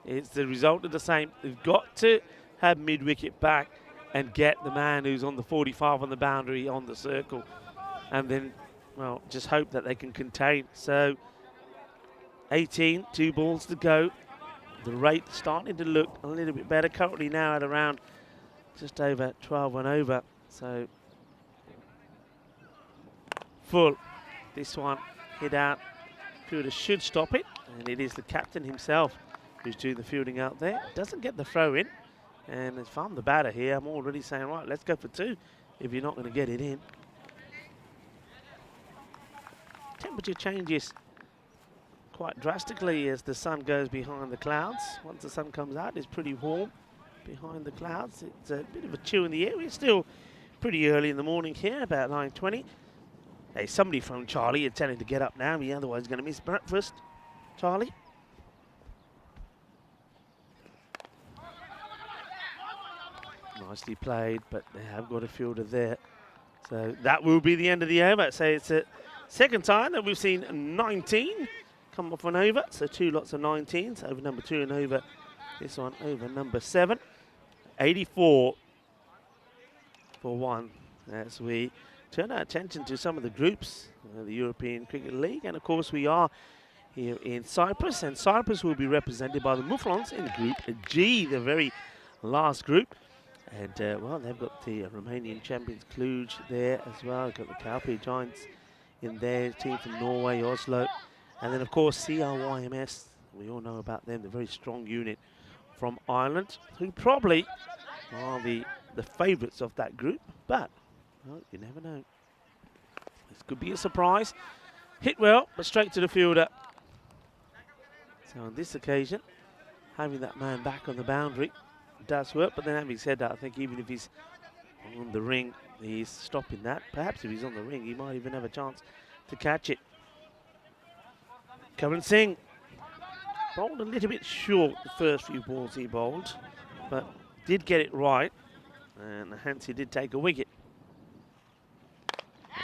it's the result of the same. They've got to have mid-wicket back and get the man who's on the 45 on the boundary on the circle. And then, well, just hope that they can contain. So, 18, 2 balls to go. The rate starting to look a little bit better. Currently now at around just over 12 and over. So, full. This one hit out. Fielder should stop it. And it is the captain himself who's doing the fielding out there. Doesn't get the throw in. And if I'm the batter here, I'm already saying, right, let's go for 2 if you're not going to get it in. Temperature changes quite drastically as the sun goes behind the clouds. Once the sun comes out, it's pretty warm behind the clouds. It's a bit of a chill in the air. We're still pretty early in the morning here, about 9:20. Hey, somebody phoned Charlie and tell him to get up now. He otherwise is going to miss breakfast. Charlie? Nicely played, but they have got a fielder there. So that will be the end of the over. So it's the second time that we've seen 19 come off an over. So 2 lots of 19s, over number 2 and over this one, over number 7. 84 for 1 as we turn our attention to some of the groups, the European Cricket League. And of course we are here in Cyprus, and Cyprus will be represented by the Mouflons in Group G, the very last group. And, well, they've got the Romanian champions Cluj there as well. They've got the Kaupi Giants in there, team from Norway, Oslo. And then, of course, CRYMS. We all know about them, the very strong unit from Ireland, who probably are the favourites of that group. But, well, you never know. This could be a surprise. Hit well, but straight to the fielder. So on this occasion, having that man back on the boundary does work, but then having said that, I think even if he's on the ring, he's stopping that. Perhaps if he's on the ring, he might even have a chance to catch it. Karan Singh bowled a little bit short the first few balls he bowled, but did get it right, and hence he did take a wicket.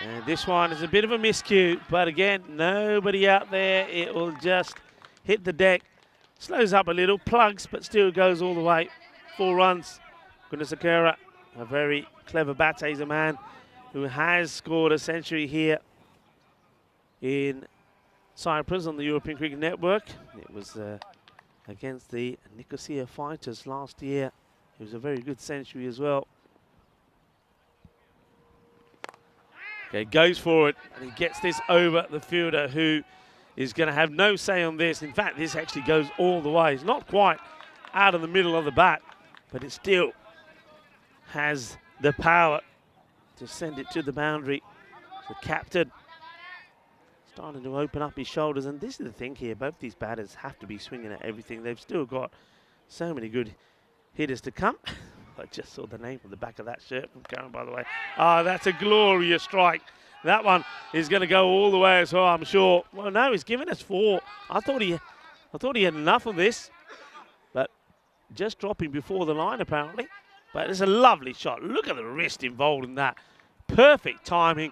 And this one is a bit of a miscue, but again, nobody out there. It will just hit the deck, slows up a little, plugs, but still goes all the way. 4 runs. Gunasakura, a very clever batter. He's a man who has scored a century here in Cyprus on the European Cricket Network. It was against the Nicosia Fighters last year. It was a very good century as well. Okay, goes for it, and he gets this over the fielder, who is going to have no say on this. In fact, this actually goes all the way. It's not quite out of the middle of the bat, but it still has the power to send it to the boundary. The captain starting to open up his shoulders, and this is the thing here, both these batters have to be swinging at everything. They've still got so many good hitters to come. I just saw the name on the back of that shirt from Karen, by the way. Oh, that's a glorious strike. That one is going to go all the way as well, I'm sure. Well, no, he's given us 4. I thought he had enough of this, but just dropping before the line apparently. But it's a lovely shot. Look at the wrist involved in that. Perfect timing.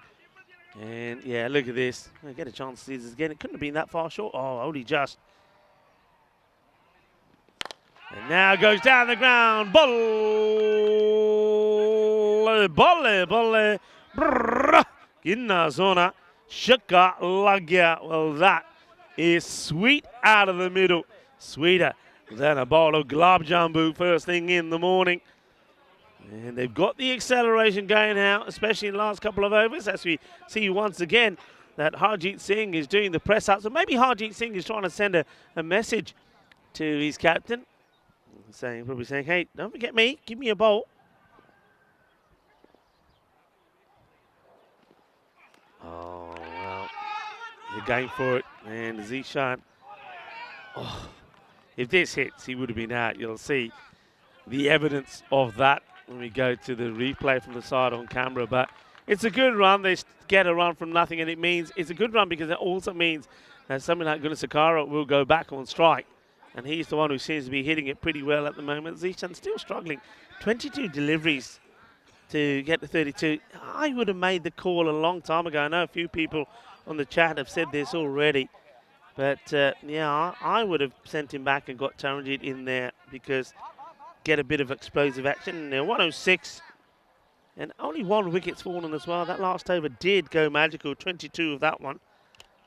And yeah, look at this. I get a chance to see this again. It couldn't have been that far short. Oh, only just. And now goes down the ground. Bolle, bolle, bolle. Brrr. Ginna zona. Shaka lagya. Well, that is sweet out of the middle. Sweeter than a bowl of gulab jambu first thing in the morning. And they've got the acceleration going now, especially in the last couple of overs, as we see once again that Harjeet Singh is doing the press up. So maybe Harjeet Singh is trying to send a message to his captain, probably saying, hey, don't forget me, give me a bowl. Oh, well, they're going for it. And Zishan, oh, if this hits, he would have been out. You'll see the evidence of that when we go to the replay from the side on camera. But it's a good run. They get a run from nothing, and it means it's a good run because it also means that something like Gunasakara will go back on strike. And he's the one who seems to be hitting it pretty well at the moment. Zishan's still struggling. 22 deliveries to get to 32. I would have made the call a long time ago. I know a few people on the chat have said this already. But, yeah, I would have sent him back and got Taranjit in there because get a bit of explosive action. Now 106. And only 1 wicket's fallen as well. That last over did go magical. 22 of that one.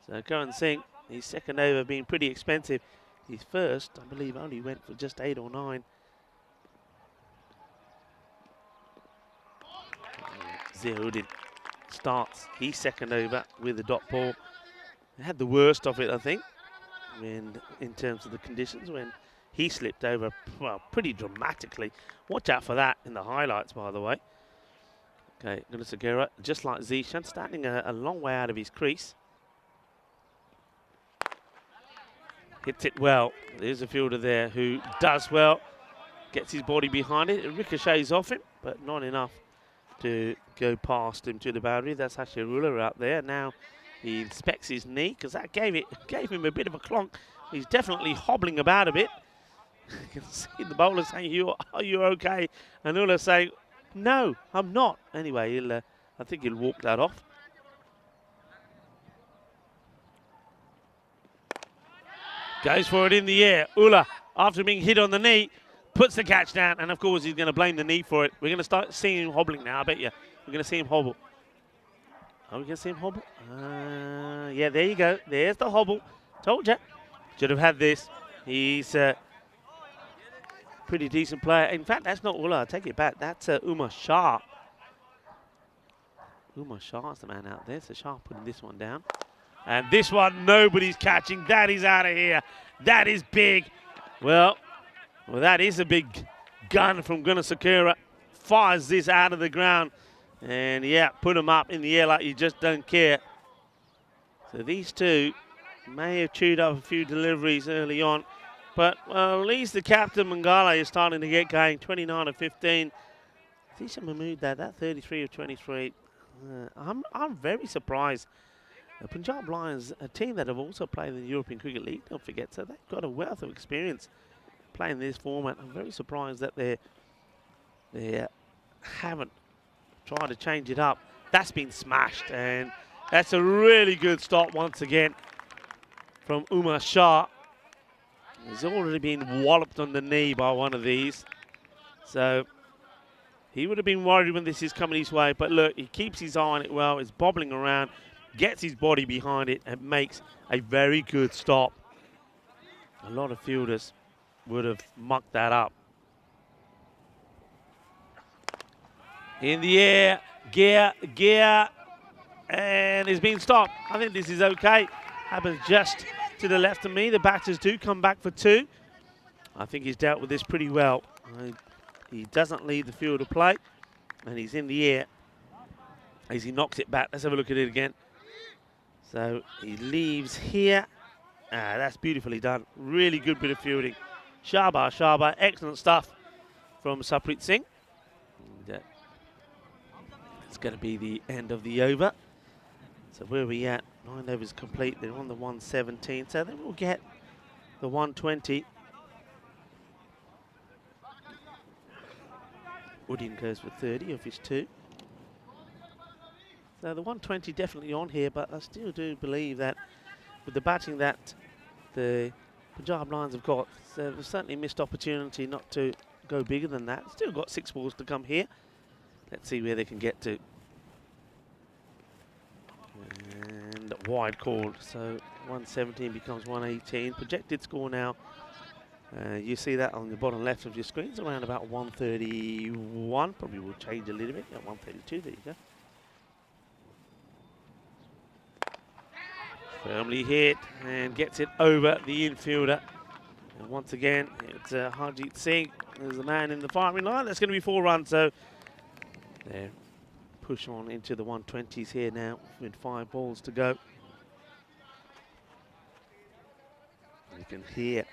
So Karan Singh, his second over being pretty expensive. His first, I believe, only went for just 8 or 9. Zahudin starts his second over with the dot ball. They had the worst of it, I think, in terms of the conditions when he slipped over, well, pretty dramatically. Watch out for that in the highlights, by the way. Okay, Gunasakara, just like Zishan, standing a long way out of his crease. Hits it well. There's a fielder there who does well. Gets his body behind it. It ricochets off him, but not enough to go past him to the boundary. That's actually a ruler out there. Now he inspects his knee because that gave him a bit of a clonk. He's definitely hobbling about a bit. You can see the bowler saying, are you okay? And Ula saying, no, I'm not. Anyway, I think he'll walk that off. Goes for it in the air. Ula, after being hit on the knee, puts the catch down, and of course he's going to blame the knee for it. We're going to start seeing him hobbling now, I bet you. We're going to see him hobble. Are we going to see him hobble? Yeah, there you go. There's the hobble. Told you. Should have had this. He's a pretty decent player. In fact, that's not Ula. I take it back. That's Umar Shah. Umar Shah's the man out there. So Shah putting this one down. And this one, nobody's catching. That is out of here. That is big. Well, that is a big gun from Gunasakura. Fires this out of the ground. And, yeah, put them up in the air like you just don't care. So these two may have chewed up a few deliveries early on. But, well, at least the captain, Mangala, is starting to get going. 29 of 15. Tisha Mahmood, that 33 of 23. I'm very surprised. The Punjab Lions, a team that have also played in the European Cricket League, don't forget, so they've got a wealth of experience playing this format. I'm very surprised that they haven't tried to change it up. That's been smashed, and that's a really good stop once again from Umar Shah. He's already been walloped on the knee by one of these, so he would have been worried when this is coming his way. But look, he keeps his eye on it well. He's bobbling around, gets his body behind it, and makes a very good stop. A lot of fielders would have mucked that up. In the air, gear, and he's been stopped. I think this is okay. Happens just to the left of me. The batters do come back for 2. I think he's dealt with this pretty well. He doesn't leave the field of play. And he's in the air as he knocks it back. Let's have a look at it again. So he leaves here. That's beautifully done. Really good bit of fielding. Shaba, excellent stuff from Saprit Singh. And, it's going to be the end of the over. So where are we at? 9 overs complete. They're on the 117. So then we'll get the 120. Woodin goes for 30 of his 2. So the 120 definitely on here, but I still do believe that with the batting that the Punjab Lions have got, so there's certainly a missed opportunity not to go bigger than that. Still got 6 balls to come here. Let's see where they can get to. And wide called, so 117 becomes 118. Projected score now, you see that on the bottom left of your screen. It's around about 131. Probably will change a little bit. Yeah, 132, there you go. Firmly hit and gets it over the infielder. And once again, it's Harjeet Singh. There's the man in the firing line. That's going to be 4 runs. So there, push on into the 120s here now with 5 balls to go. You can hear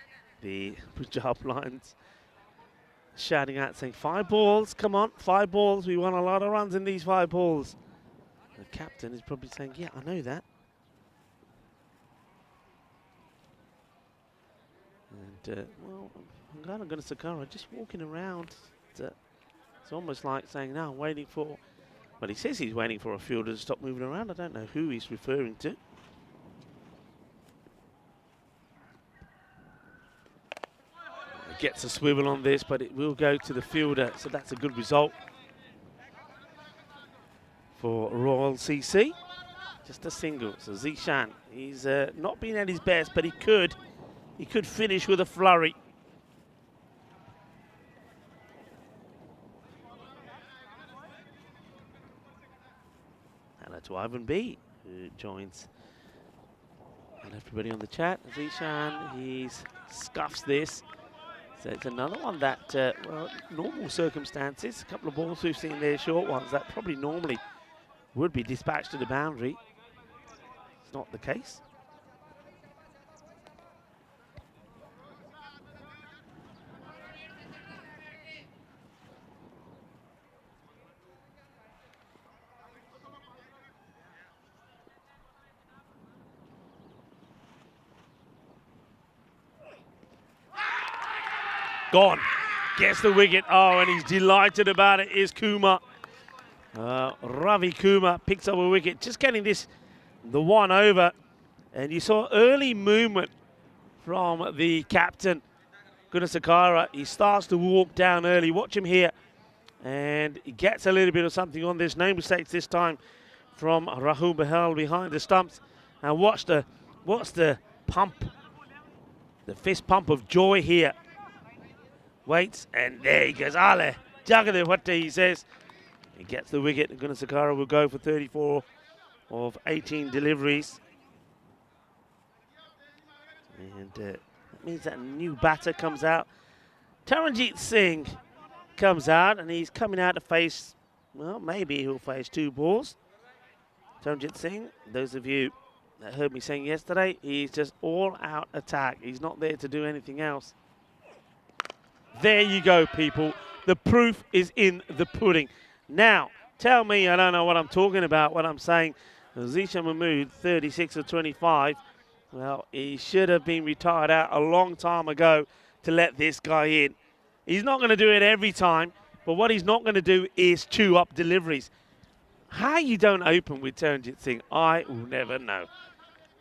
the Punjab Lions shouting out, saying, 5 balls, come on, 5 balls. We want a lot of runs in these 5 balls. The captain is probably saying, yeah, I know that. And, well, I'm going to Sakara, just walking around. It's almost like saying, no, I'm waiting for... Well, he says he's waiting for a fielder to stop moving around. I don't know who he's referring to. He gets a swivel on this, but it will go to the fielder. So that's a good result for Royal CC. Just a single. So Zishan, he's not been at his best, but he could finish with a flurry. Hello to Ivan B, who joins and everybody on the chat. Zishan, he scuffs this. So it's another one that, well, normal circumstances, a couple of balls we've seen there, short ones, that probably normally would be dispatched to the boundary. It's not the case. Gone. Gets the wicket. Oh, and he's delighted about it, is Kumar. Ravi Kumar picks up a wicket. Just getting this, the 1 over. And you saw early movement from the captain, Gunasakara. He starts to walk down early. Watch him here. And he gets a little bit of something on this. No mistakes this time from Rahul Bahal behind the stumps. And watch the pump, the fist pump of joy here. Waits, and there he goes. Ale, Jagade Watte, he says. He gets the wicket, and Gunasakara will go for 34 of 18 deliveries. And that means that a new batter comes out. Taranjit Singh comes out, and he's coming out to face, well, maybe he'll face 2 balls. Taranjit Singh, those of you that heard me saying yesterday, he's just all-out attack. He's not there to do anything else. There you go, people. The proof is in the pudding. Now, tell me I don't know what I'm talking about, what I'm saying. Zishan Mahmood, 36 of 25. Well, he should have been retired out a long time ago to let this guy in. He's not going to do it every time, but what he's not going to do is chew up deliveries. How you don't open with Taranjit Singh, I will never know.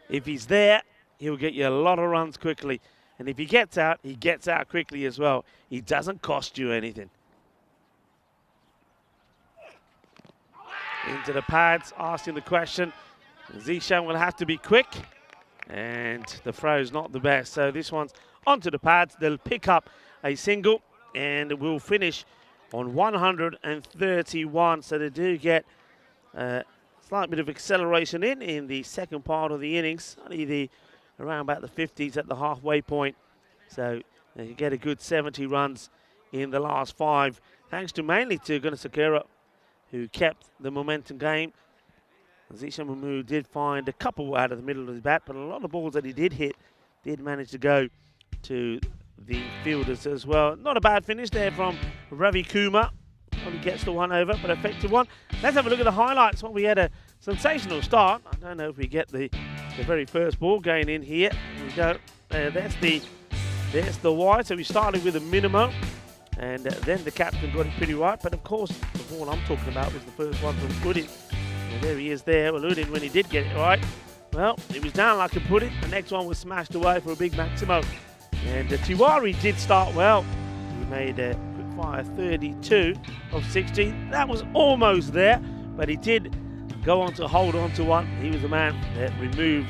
If he's there, he'll get you a lot of runs quickly. And if he gets out quickly as well. He doesn't cost you anything. Into the pads, asking the question. Zishan will have to be quick. And the throw's not the best. So this one's onto the pads. They'll pick up a single. And we'll finish on 131. So they do get a slight bit of acceleration in the second part of the innings. Only around about the 50s at the halfway point. So you get a good 70 runs in the last 5, thanks to mainly to Gunasakara who kept the momentum game. Zishan Mahmood did find a couple out of the middle of the bat, but a lot of balls that he did hit did manage to go to the fielders as well. Not a bad finish there from Ravi Kumar. Probably gets the one over, but effective one. Let's have a look at the highlights. Well, we had a sensational start. I don't know if we get the very first ball going in here. Here we go. There's the wide. So we started with a minimum, and then the captain got it pretty right. But of course, the ball I'm talking about was the first one from Udin. And there he is there. Well, Udin, when he did get it right, well, it was down like a pudding. The next one was smashed away for a big maximo. And Tiwari did start well. He made a quick fire 32 of 60. That was almost there, but he did go on to hold on to one. He was the man that removed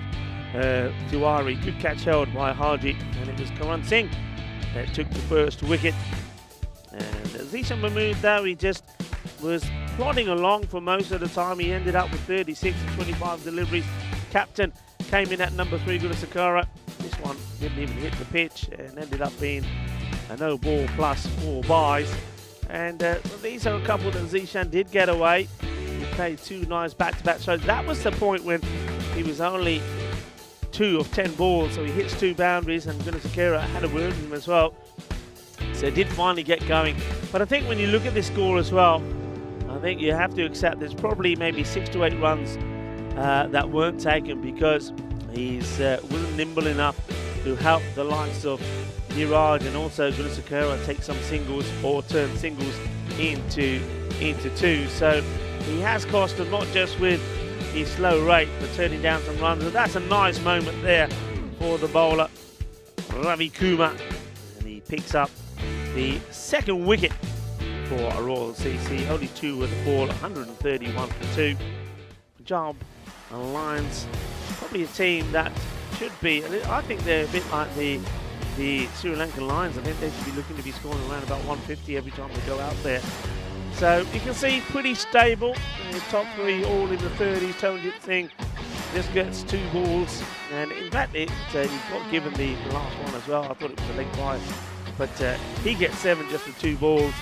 Tiwari. Good catch held by Haji, and it was Karan Singh that took the first wicket. And Zishan Mahmood, though, he just was plodding along for most of the time. He ended up with 36 and 25 deliveries. Captain came in at number 3, Gulasakara. This one didn't even hit the pitch and ended up being a no ball plus 4 byes. And these are a couple that Zishan did get away. He played 2 nice back-to-back shots. That was the point when he was only 2 of 10 balls, so he hits 2 boundaries, and Gulasakara had a word with him as well. So it did finally get going. But I think when you look at this score as well, I think you have to accept there's probably maybe 6 to 8 runs that weren't taken because he's wasn't nimble enough to help the likes of Niraj and also Gulasakara take some singles or turn singles into 2. So he has cost them not just with his slow rate but turning down some runs. And that's a nice moment there for the bowler Ravi Kumar, and he picks up the second wicket for Royal CC. Only 2 with the ball, 131 for 2. Punjab Lions, probably a team that should be, I think they're a bit like the Sri Lankan Lions. I think they should be looking to be scoring around about 150 every time they go out there. So you can see pretty stable. The top 3 all in the 30s. Taranjit Singh just gets 2 balls, and in fact he got given the last one as well. I thought it was a leg bye, but he gets 7 just for 2 balls.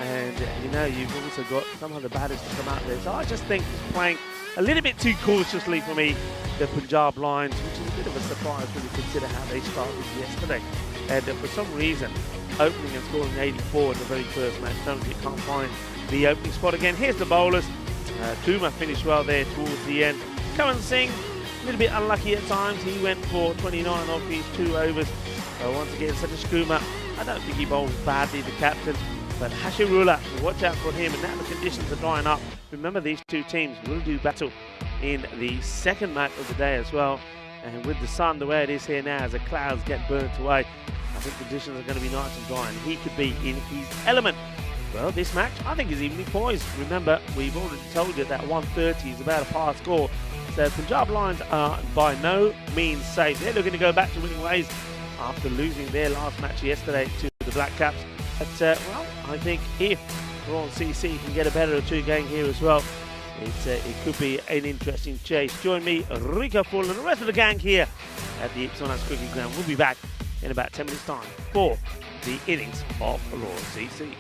And you know, you've also got some of the batters to come out there. So I just think he's playing a little bit too cautiously for me, the Punjab Lions, which is a bit of a surprise when you consider how they started yesterday. And for some reason, opening and scoring 84 in the very first match, Taranjit can't find the opening spot again. Here's the bowlers. Kumar finished well there towards the end. Karan Singh, a little bit unlucky at times. He went for 29 off his 2 overs. Once again, Satish Kumar, I don't think he bowled badly, the captain. But Hashirullah, watch out for him, and now the conditions are drying up. Remember, these 2 teams will do battle in the second match of the day as well. And with the sun the way it is here now, as the clouds get burnt away, I think conditions are going to be nice and dry, and he could be in his element. Well, this match, I think, is evenly poised. Remember, we've already told you that 130 is about a par score. So Punjab Lions are by no means safe. They're looking to go back to winning ways after losing their last match yesterday to the Black Caps. But, well, I think if Royal CC can get a better or 2 going here as well, it could be an interesting chase. Join me, Rika Full, and the rest of the gang here at the Ipswich Cricket Ground. We'll be back in about 10 minutes' time for the innings of Royal CC.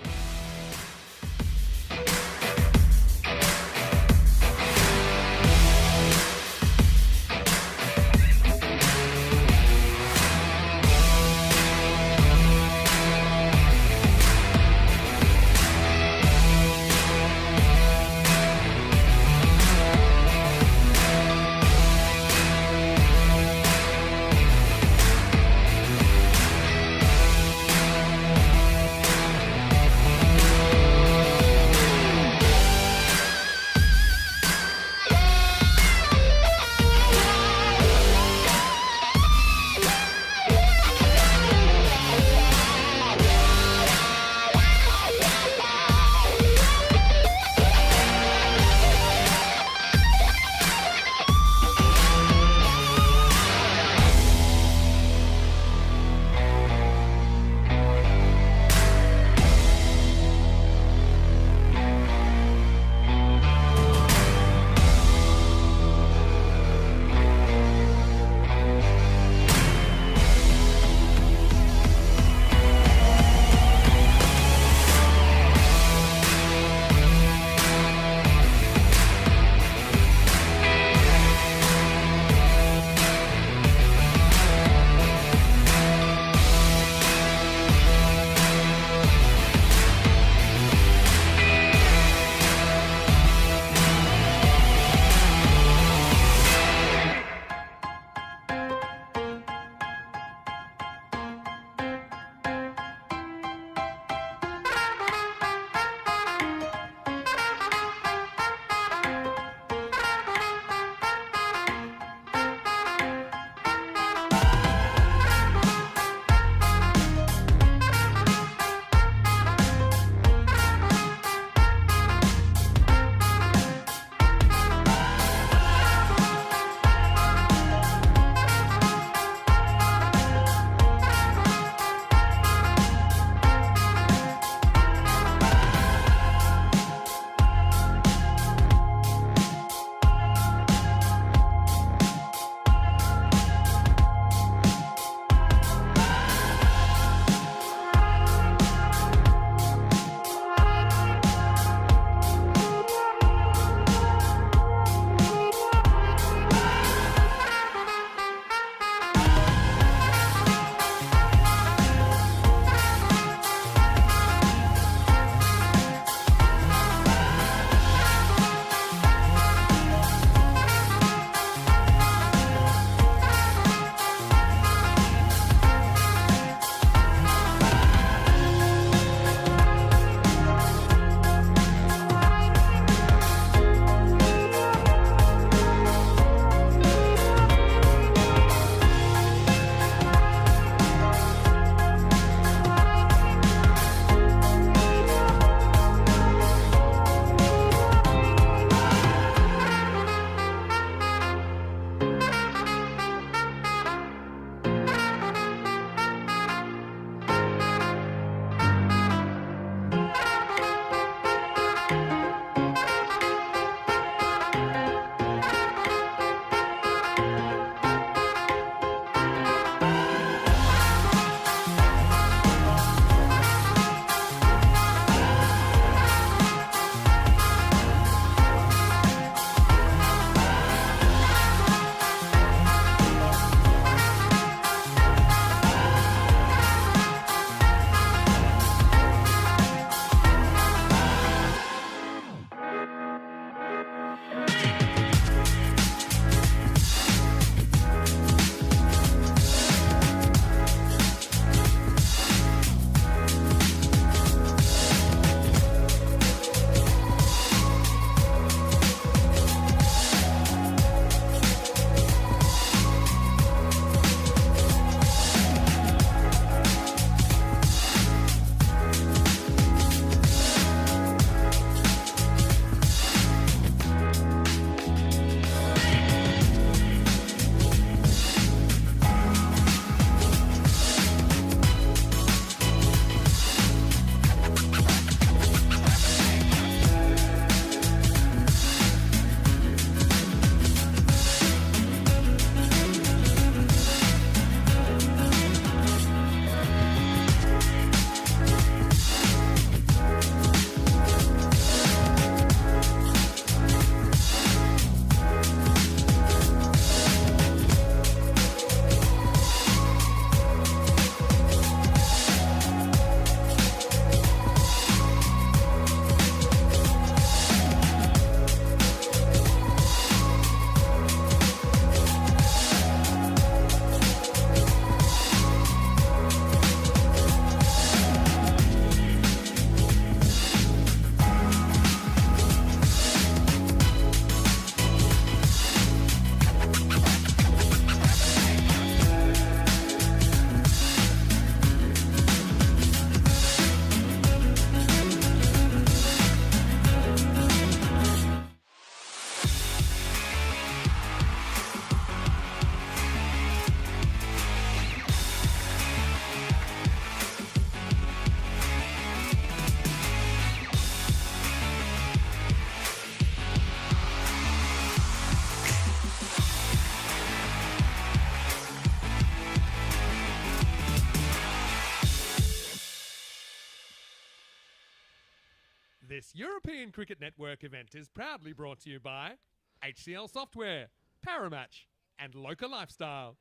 This European Cricket Network event is proudly brought to you by HCL Software, Paramatch, and Local Lifestyle.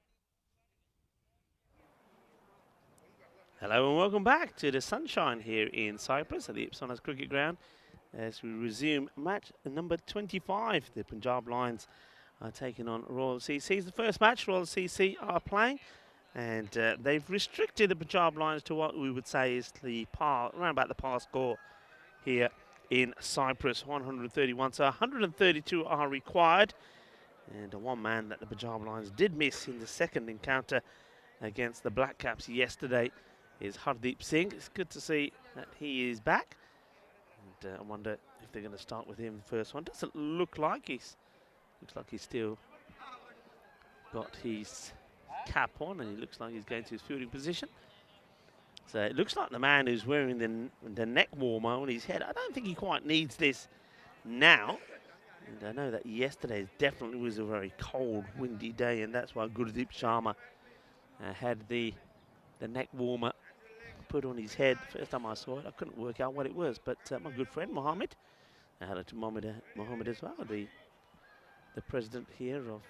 Hello and welcome back to the sunshine here in Cyprus at the Ipsonas Cricket Ground as we resume match number 25. The Punjab Lions are taking on Royal CC. It's the first match Royal CC are playing, and they've restricted the Punjab Lions to what we would say is the around about the par score here in Cyprus, 131. So 132 are required, and one man that the Punjab Lions did miss in the second encounter against the Black Caps yesterday is Hardeep Singh. It's good to see that he is back, and I wonder if they're going to start with him the first one. Doesn't look like he's still got his cap on, and he looks like he's going to his fielding position. So it looks like the man who's wearing the neck warmer on his head, I don't think he quite needs this now. And I know that yesterday definitely was a very cold, windy day, and that's why Gurdeep Sharma had the neck warmer put on his head. First time I saw it, I couldn't work out what it was, but my good friend Mohammed, hello to Mohammed as well, the president here of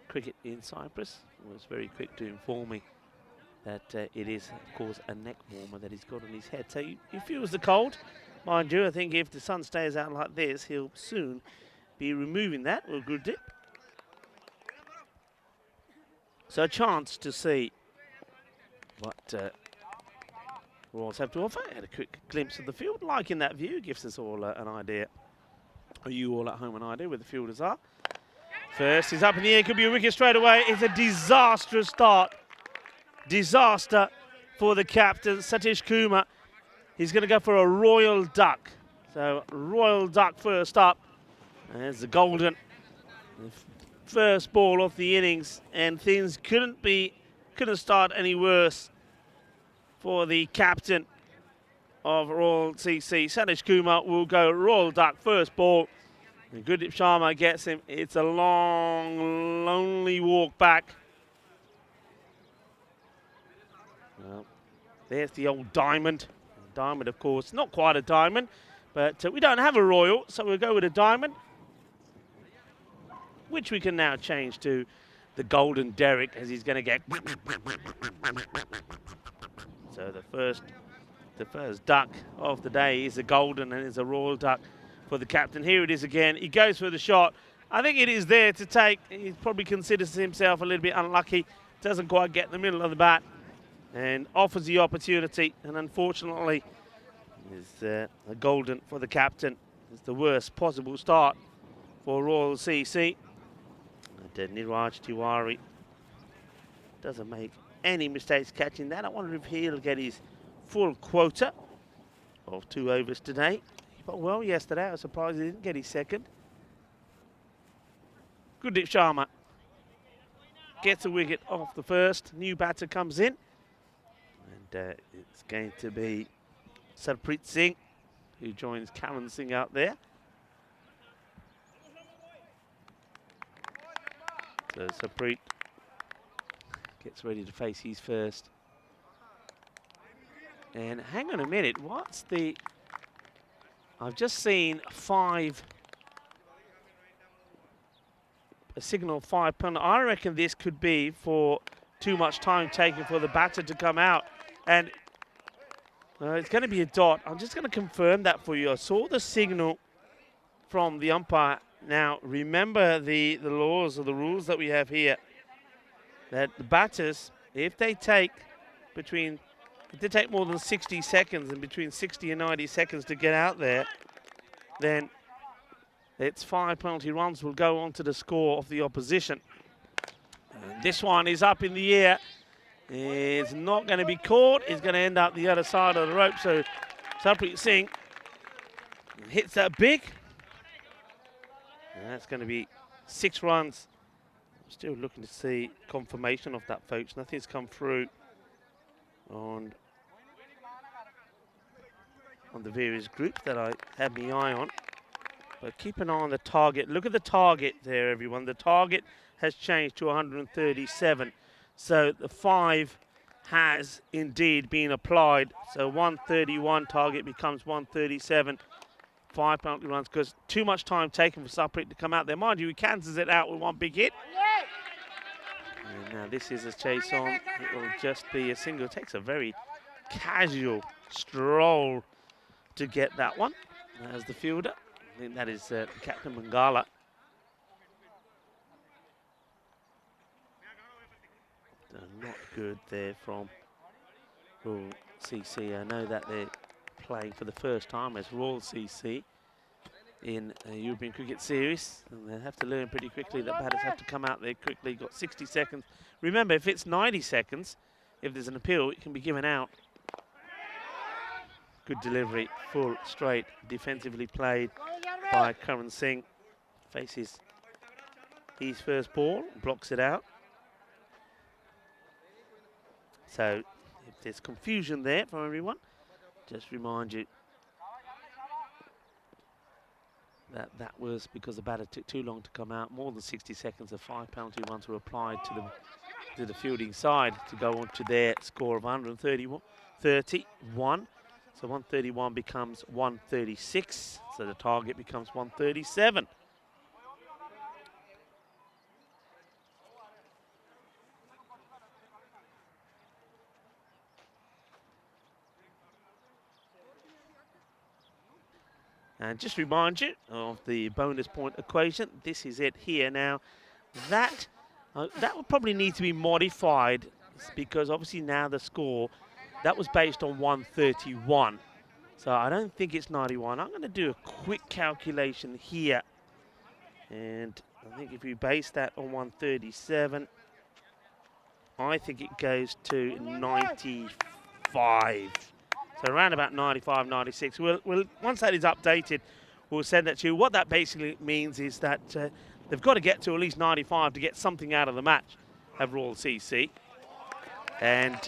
cricket in Cyprus, was very quick to inform me that it is, of course, a neck warmer that he's got on his head. So he feels the cold. Mind you, I think if the sun stays out like this, he'll soon be removing that. Well, good dip. So a chance to see what Royals have to offer. Had a quick glimpse of the field. Liking that view, gives us all an idea, or you all at home an idea where the fielders are. First, he's up in the air, could be a wicket straight away. It's a disastrous start. Disaster for the captain, Satish Kumar. He's going to go for a royal duck. So, royal duck first up. There's the golden. The first ball off the innings, and things couldn't start any worse for the captain of Royal CC. Satish Kumar will go royal duck first ball. And Gurdeep Sharma gets him. It's a long, lonely walk back. Well, there's the old diamond. Diamond, of course, not quite a diamond, but we don't have a royal, so we'll go with a diamond, which we can now change to the golden derrick, as he's going to get. So the first duck of the day is a golden, and it's a royal duck for the captain. Here it is again. He goes for the shot. I think it is there to take. He probably considers himself a little bit unlucky. Doesn't quite get in the middle of the bat and offers the opportunity. And unfortunately, is a golden for the captain. It's the worst possible start for Royal CC. And Niraj Tiwari doesn't make any mistakes catching that. I wonder if he'll get his full quota of 2 overs today. He got well yesterday. I was surprised he didn't get his second. Gurdeep Sharma gets a wicket off the first. New batter comes in. And it's going to be Sarpreet Singh, who joins Karan Singh out there. So Sarpreet gets ready to face his first. And hang on a minute, what's the... I've just seen a signal 5 punter. I reckon this could be for too much time taken for the batter to come out. And it's going to be a dot. I'm just going to confirm that for you. I saw the signal from the umpire. Now, remember the laws or the rules that we have here, that the batters, if they take more than 60 seconds, and between 60 and 90 seconds to get out there, then it's 5 penalty runs will go on to the score of the opposition. And this one is up in the air. It's not going to be caught. It's going to end up the other side of the rope. So Sarpreet Singh hits that big. And that's going to be 6 runs. I'm still looking to see confirmation of that, folks. Nothing's come through on the various groups that I have my eye on. But keep an eye on the target. Look at the target there, everyone. The target has changed to 137. So the 5 has indeed been applied. So 131 target becomes 137. 5 penalty runs because too much time taken for Cyprus to come out there. Mind you, he cancels it out with one big hit. And now this is a chase on. It will just be a single. It takes a very casual stroll to get that one as the fielder. I think that is Captain Mangala. Not good there from Royal CC. I know that they're playing for the first time as Royal CC in a European Cricket Series, and they have to learn pretty quickly that batters have to come out there quickly. Got 60 seconds. Remember, if it's 90 seconds, if there's an appeal, it can be given out. Good delivery, full, straight, defensively played by Karan Singh. Faces his first ball, blocks it out. So, if there's confusion there for everyone, just remind you that that was because the batter took too long to come out. More than 60 seconds of 5 penalty runs were applied to the fielding side to go on to their score of 131. So 131 becomes 136. So the target becomes 137. And just remind you of the bonus point equation. This is it here now. That would probably need to be modified because obviously now the score, that was based on 131. So I don't think it's 91. I'm going to do a quick calculation here. And I think if we base that on 137, I think it goes to 95. So around about 95, 96. We'll once that is updated, we'll send that to you. What that basically means is that they've got to get to at least 95 to get something out of the match of Royal CC. And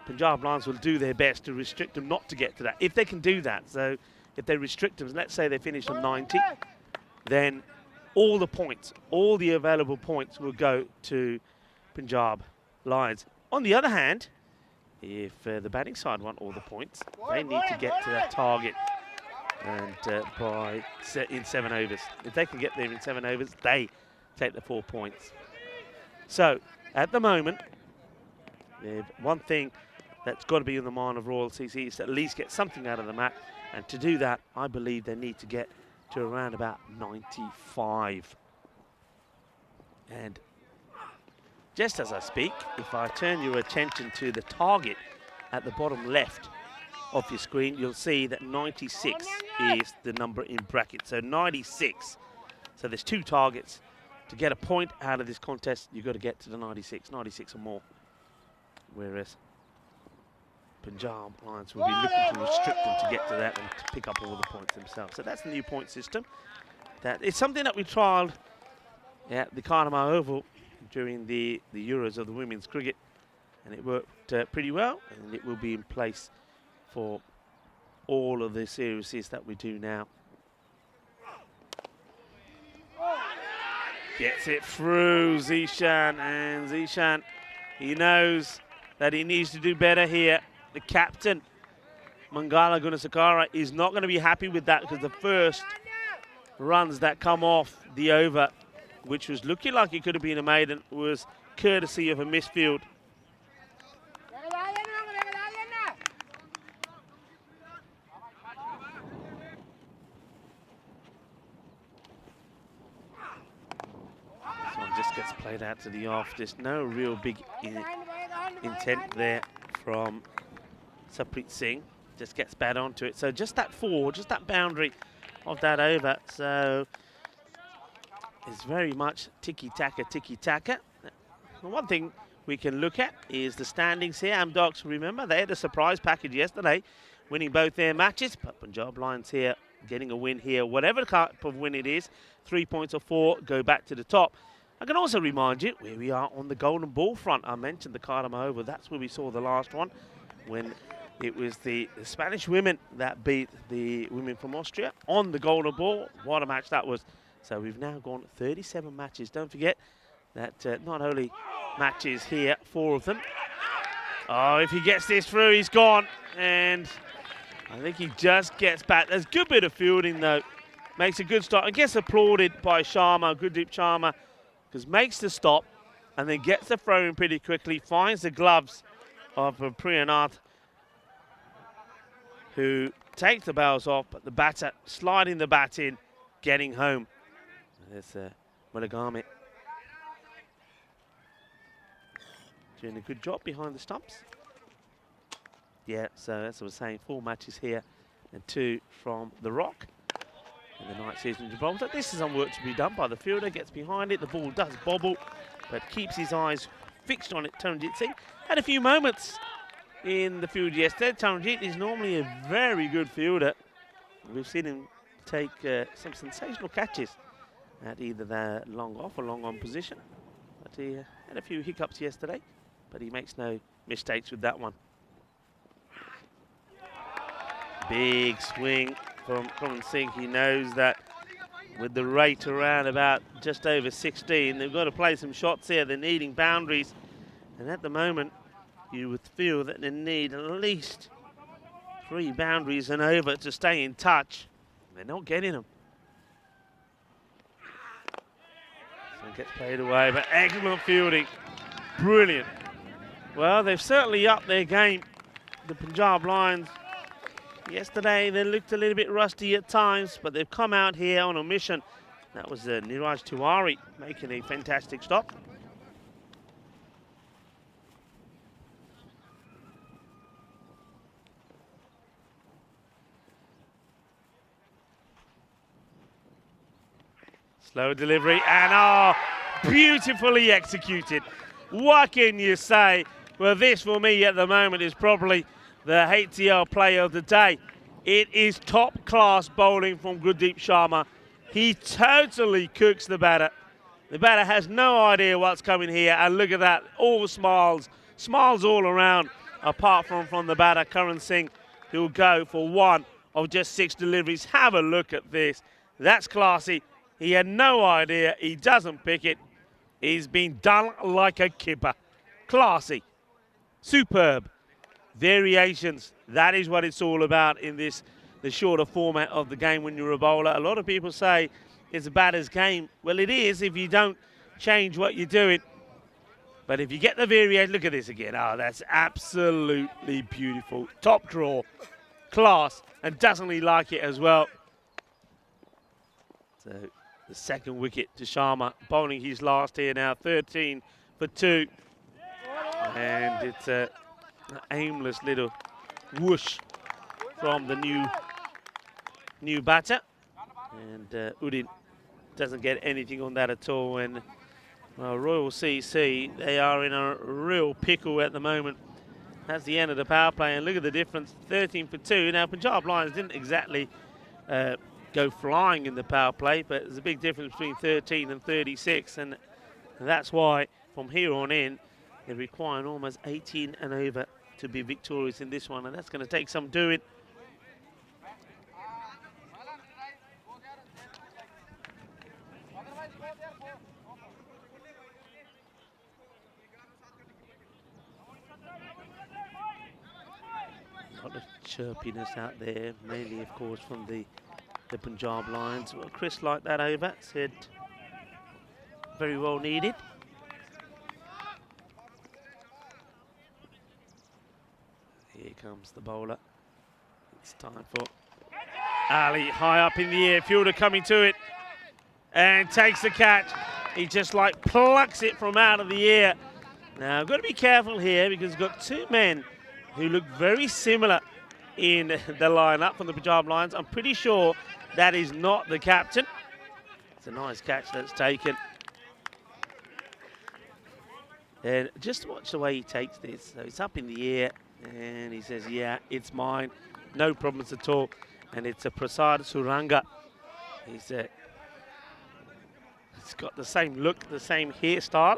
Punjab Lions will do their best to restrict them not to get to that, if they can do that. So if they restrict them, let's say they finish on 90, then all the points, all the available points will go to Punjab Lions. On the other hand, if the batting side want all the points, they need to get to that target and in 7 overs. If they can get there in 7 overs, they take the 4 points. So at the moment, one thing that's got to be in the mind of Royal CC is to at least get something out of the match, and to do that, I believe they need to get to around about 95. And just as I speak, if I turn your attention to the target at the bottom left of your screen, you'll see that 96 is the number in brackets. So 96. So there's 2 targets. To get a point out of this contest, you've got to get to the 96 or more. Whereas Punjab Lions will be looking to restrict them to get to that and to pick up all the points themselves. So that's the new point system. That it's something that we trialled at the Cardamom Oval during the Euros of the women's cricket, and it worked pretty well, and it will be in place for all of the series that we do now. Gets it through Zishan, and Zishan, he knows that he needs to do better here. The captain, Mangala Gunasakara, is not going to be happy with that because the first runs that come off the over, which was looking like it could have been a maiden, was courtesy of a misfield. This one just gets played out to the off. There's no real big intent there from Saprit Singh. Just gets bad onto it. So just that 4, just that boundary of that over. So it's very much tiki-taka, tiki-taka. One thing we can look at is the standings here. Amdocs, remember, they had a surprise package yesterday, winning both their matches. But Punjab Lions here, getting a win here. Whatever type of win it is, 3 points or 4, go back to the top. I can also remind you where we are on the golden ball front. I mentioned the Cardamom Oval. That's where we saw the last one, when it was the Spanish women that beat the women from Austria on the golden ball. What a match that was. So we've now gone 37 matches. Don't forget that not only matches here, 4 of them. Oh, if he gets this through, he's gone. And I think he just gets back. There's a good bit of fielding, though. Makes a good start and gets applauded by Sharma, Gurdeep Sharma, because makes the stop and then gets the throw in pretty quickly, finds the gloves of Priyanath, who takes the bails off, but the batter sliding the bat in, getting home. There's Mulagame doing a good job behind the stumps. Yeah, so as I was saying, 4 matches here and 2 from the Rock in the night season involved. This is some work to be done by the fielder, gets behind it, the ball does bobble, but keeps his eyes fixed on it. Taranjit Singh had a few moments in the field yesterday. Taranjit is normally a very good fielder. We've seen him take some sensational catches at either the long off or long on position. But he had a few hiccups yesterday, but he makes no mistakes with that one. Big swing from Karan Singh. He knows that with the rate around about just over 16, they've got to play some shots here. They're needing boundaries. And at the moment, you would feel that they need at least 3 boundaries and over to stay in touch. They're not getting them. So it gets played away, but excellent fielding. Brilliant. Well, they've certainly upped their game, the Punjab Lions. Yesterday, they looked a little bit rusty at times, but they've come out here on a mission. That was Niraj Tiwari making a fantastic stop. Slow delivery, and beautifully executed. What can you say? Well, this for me at the moment is probably the HCL player of the day. It is top-class bowling from Gurdeep Sharma. He totally cooks the batter. The batter has no idea what's coming here, and look at that, all the smiles all around, apart from the batter, Karan Singh, who'll go for 1 of just 6 deliveries. Have a look at this. That's classy. He had no idea. He doesn't pick it. He's been done like a kipper. Classy. Superb. Variations. That is what it's all about in the shorter format of the game when you're a bowler. A lot of people say it's a batter's game. Well, it is if you don't change what you're doing. But if you get the variation, look at this again. Oh, that's absolutely beautiful. Top draw. Class. And doesn't he like it as well? So the second wicket to Sharma, bowling his last here now, 13 for 2. And it's an aimless little whoosh from the new batter. And Udin doesn't get anything on that at all. And Royal CC, they are in a real pickle at the moment. That's the end of the power play. And look at the difference, 13 for 2. Now, Punjab Lions didn't exactly go flying in the power play, but there's a big difference between 13 and 36, and that's why from here on in they require almost 18 and over to be victorious in this one, and that's going to take some doing. A lot of chirpiness out there, mainly of course from the Punjab Lions. Well, Chris liked that over, said very well needed. Here comes the bowler. It's time for Ali, high up in the air, fielder coming to it and takes the catch. He just like plucks it from out of the air. Now I've got to be careful here because we've got 2 men who look very similar in the lineup from the Punjab Lions. I'm pretty sure that is not the captain. It's a nice catch that's taken. And just watch the way he takes this. So it's up in the air and he says, yeah, it's mine. No problems at all. And it's a Prasad Suranga. He's got the same look, the same hairstyle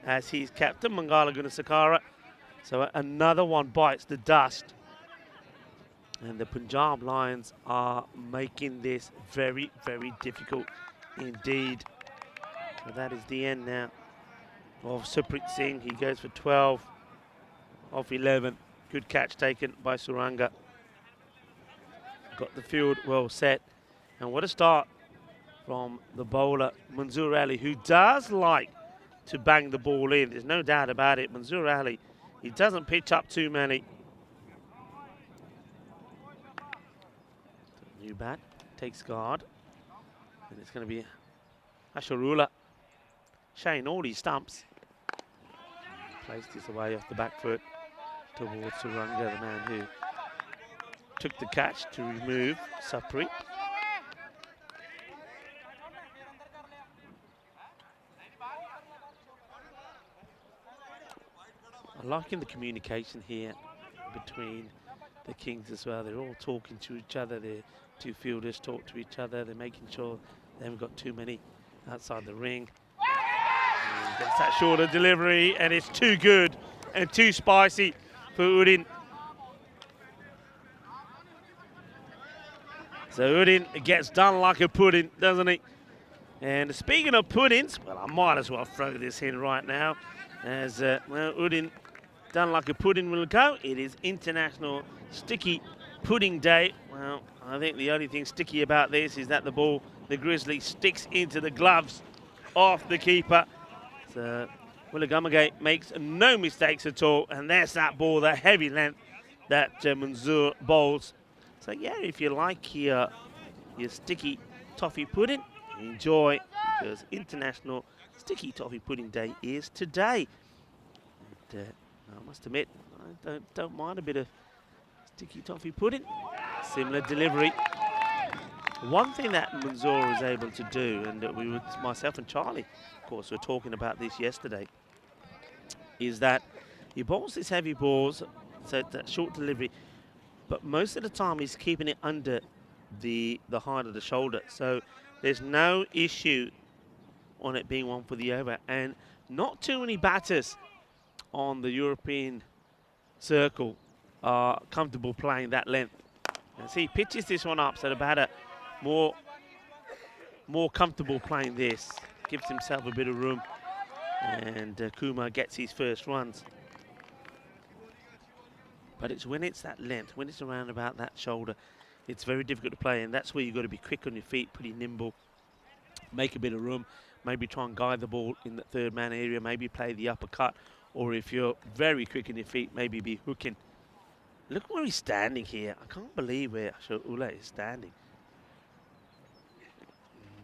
as his captain, Mangala Gunasakara. So another one bites the dust. And the Punjab Lions are making this very, very difficult indeed. So that is the end now of Suprit Singh. He goes for 12 off 11. Good catch taken by Suranga. Got the field well set. And what a start from the bowler, Manzoor Ali, who does like to bang the ball in. There's no doubt about it. Manzoor Ali, he doesn't pitch up too many. New bat, takes guard. And it's going to be Asharullah. Shane all his stumps. Placed this away off the back foot towards Suranga, the man who took the catch to remove Suprit. I'm liking the communication here between the Kings as well. They're all talking to each other. The two fielders talk to each other. They're making sure they haven't got too many outside the ring. And gets that shorter delivery, and it's too good and too spicy for Udin. So Udin gets done like a pudding, doesn't he? And speaking of puddings, well, I might as well throw this in right now. As well, Udin done like a pudding will go. It is International Sticky Pudding Day. Well, I think the only thing sticky about this is that the ball, the Grizzly, sticks into the gloves of the keeper. So Willagamagay makes no mistakes at all. And there's that ball, that heavy length that Manzoor bowls. So yeah, if you like your sticky toffee pudding, enjoy, because International Sticky Toffee Pudding Day is today. And, I must admit, I don't mind a bit of sticky toffee pudding. Similar delivery. One thing that Manzoor is able to do, and myself and Charlie, of course, were talking about this yesterday, is that he bowls these heavy balls, so that short delivery, but most of the time he's keeping it under the height of the shoulder. So there's no issue on it being one for the over, and not too many batters on the European circle are comfortable playing that length. And see, he pitches this one up, so the batter more comfortable playing this, gives himself a bit of room, and Kumar gets his first runs. But it's when it's that length, when it's around about that shoulder, it's very difficult to play, and that's where you've got to be quick on your feet, pretty nimble, make a bit of room, maybe try and guide the ball in the third man area, maybe play the uppercut, or if you're very quick on your feet, maybe be hooking. Look where he's standing here. I can't believe where Asharullah is standing.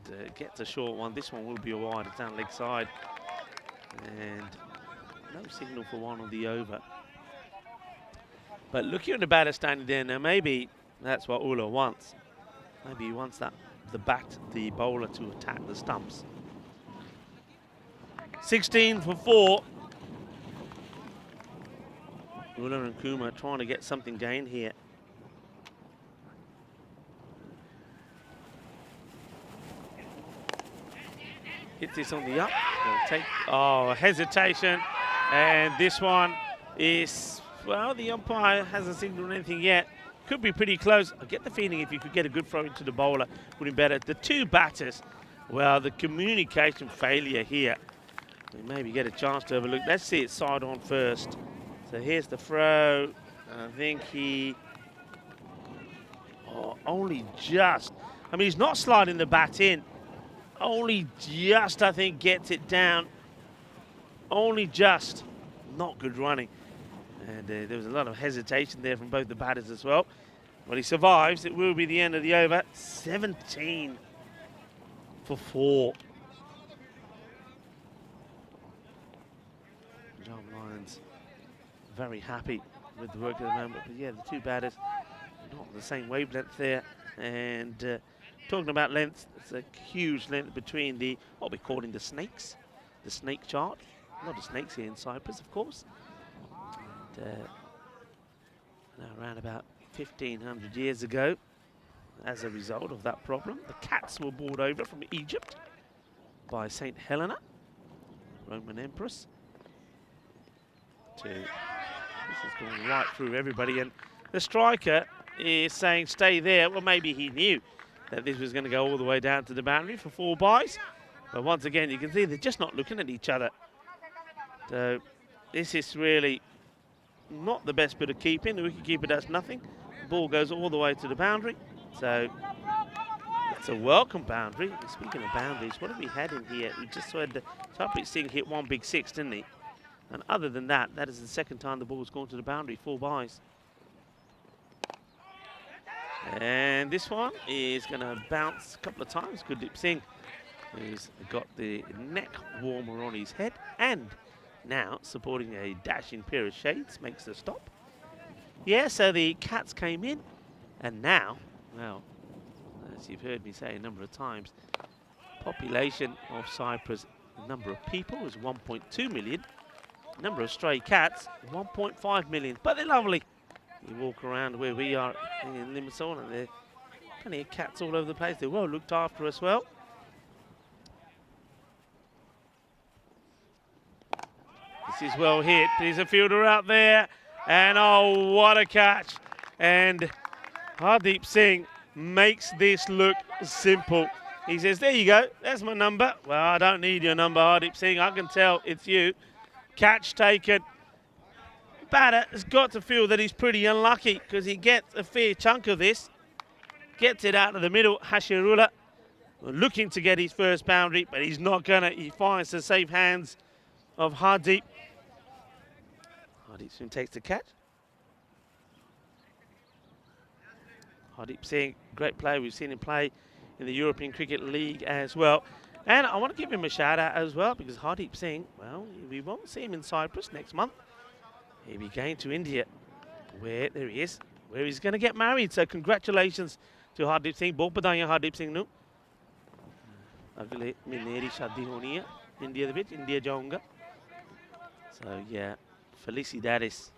And gets a short one. This one will be a wide, it's down leg side. And no signal for one on the over. But looking at the batter standing there, now maybe that's what Ula wants. Maybe he wants the bowler to attack the stumps. 16 for 4. Ula and Kumar trying to get something gained here. Hits this on the up. Hesitation. And this one is, well, the umpire hasn't signaled anything yet. Could be pretty close. I get the feeling if you could get a good throw into the bowler, would be better. The two batters, well, the communication failure here. We maybe get a chance to overlook. Let's see it side on first. So here's the throw. I think he only just, I mean, he's not sliding the bat in. Only just, I think, gets it down. Only just. Not good running. And there was a lot of hesitation there from both the batters as well. But he survives. It will be the end of the over. 17 for 4. Punjab Lions very happy with the work at the moment. But yeah, the two batters not on the same wavelength there. And talking about length, it's a huge length between what we're calling the snakes, the snake chart. A lot of snakes here in Cyprus, of course. Around about 1,500 years ago, as a result of that problem, the cats were brought over from Egypt by St. Helena, Roman Empress. This is going right through everybody, and the striker is saying stay there. Well, maybe he knew that this was going to go all the way down to the boundary for 4 byes. But once again, you can see they're just not looking at each other. So this is really not the best bit of keeping. The wicketkeeper does nothing. The ball goes all the way to the boundary. So it's a welcome boundary. And speaking of boundaries, what have we had in here? We just saw the Cyprus Singh hit one big six, didn't he? And other than that, that is the second time the ball's gone to the boundary, 4 byes. And this one is going to bounce a couple of times. Gurdeep Singh, who's got the neck warmer on his head and now supporting a dashing pair of shades, makes the stop. Yeah, so the Cats came in, and now, well, as you've heard me say a number of times, population of Cyprus, the number of people is 1.2 million. Number of stray cats, 1.5 million. But they're lovely. You walk around where we are in Limassol, and there are plenty of cats all over the place. They're well looked after as well. This is well hit. There's a fielder out there. And oh, what a catch. And Hardeep Singh makes this look simple. He says, there you go. That's my number. Well, I don't need your number, Hardeep Singh. I can tell it's you. Catch taken. Batter has got to feel that he's pretty unlucky because he gets a fair chunk of this. Gets it out of the middle. Hashirullah looking to get his first boundary, but he's not going to. He finds the safe hands of Hardeep. Hardeep Singh takes the catch. Hardeep Singh, great player. We've seen him play in the European Cricket League as well. And I want to give him a shout out as well because Hardeep Singh, well, we won't see him in Cyprus next month. He'll be going to India, where there he is, where he's going to get married. So congratulations to Hardeep Singh. बहुत बधाइयां Hardeep Singh ਨੂੰ अगले महीने शादी होनी है India ਦੇ ਵਿੱਚ इंडिया जाऊंगा. So yeah, felicidades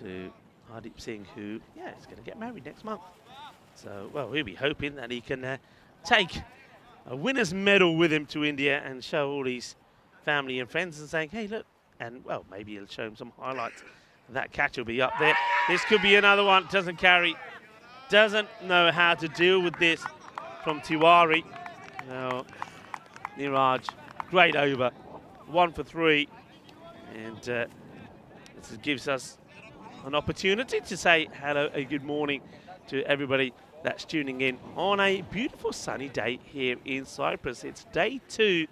to Hardeep Singh, who is going to get married next month. So well, we'll be hoping that he can take a winner's medal with him to India and show all his family and friends and saying, hey, look. And, well, maybe he'll show him some highlights. That catch will be up there. This could be another one. Doesn't carry. Doesn't know how to deal with this from Tiwari. Well, Niraj, great over. 1 for 3. And this gives us an opportunity to say hello, a good morning to everybody that's tuning in on a beautiful sunny day here in Cyprus. It's day 2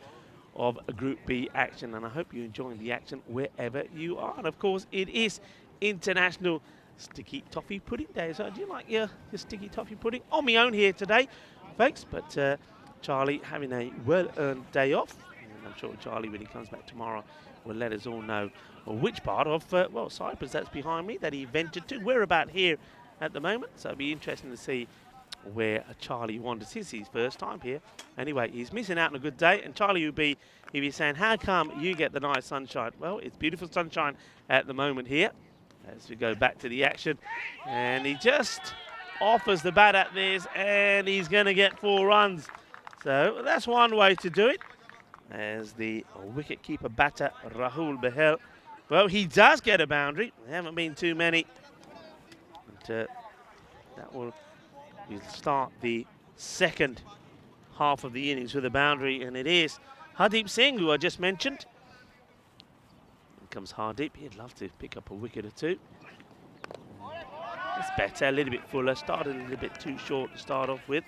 of a Group B action, and I hope you're enjoying the action wherever you are. And of course, it is International Sticky Toffee Pudding Day. So do you like your sticky toffee pudding? On my own here today, folks, but Charlie having a well-earned day off. And I'm sure Charlie, when he comes back tomorrow, will let us all know which part of, well, Cyprus that's behind me that he ventured to. We're about here at the moment, so it'll be interesting to see where Charlie wanders. This is his first time here. Anyway, he's missing out on a good day, and Charlie will be, he'll be saying, how come you get the nice sunshine? Well, it's beautiful sunshine at the moment here as we go back to the action. And he just offers the bat at this, and he's going to get 4 runs. So that's one way to do it. As the wicket-keeper batter, Rahul Behel, well, he does get a boundary. There haven't been too many. But that will we'll start the second half of the innings with a boundary, and it is Hardeep Singh, who I just mentioned. Here comes Hardeep. He'd love to pick up a wicket or 2. It's better, a little bit fuller. Started a little bit too short to start off with.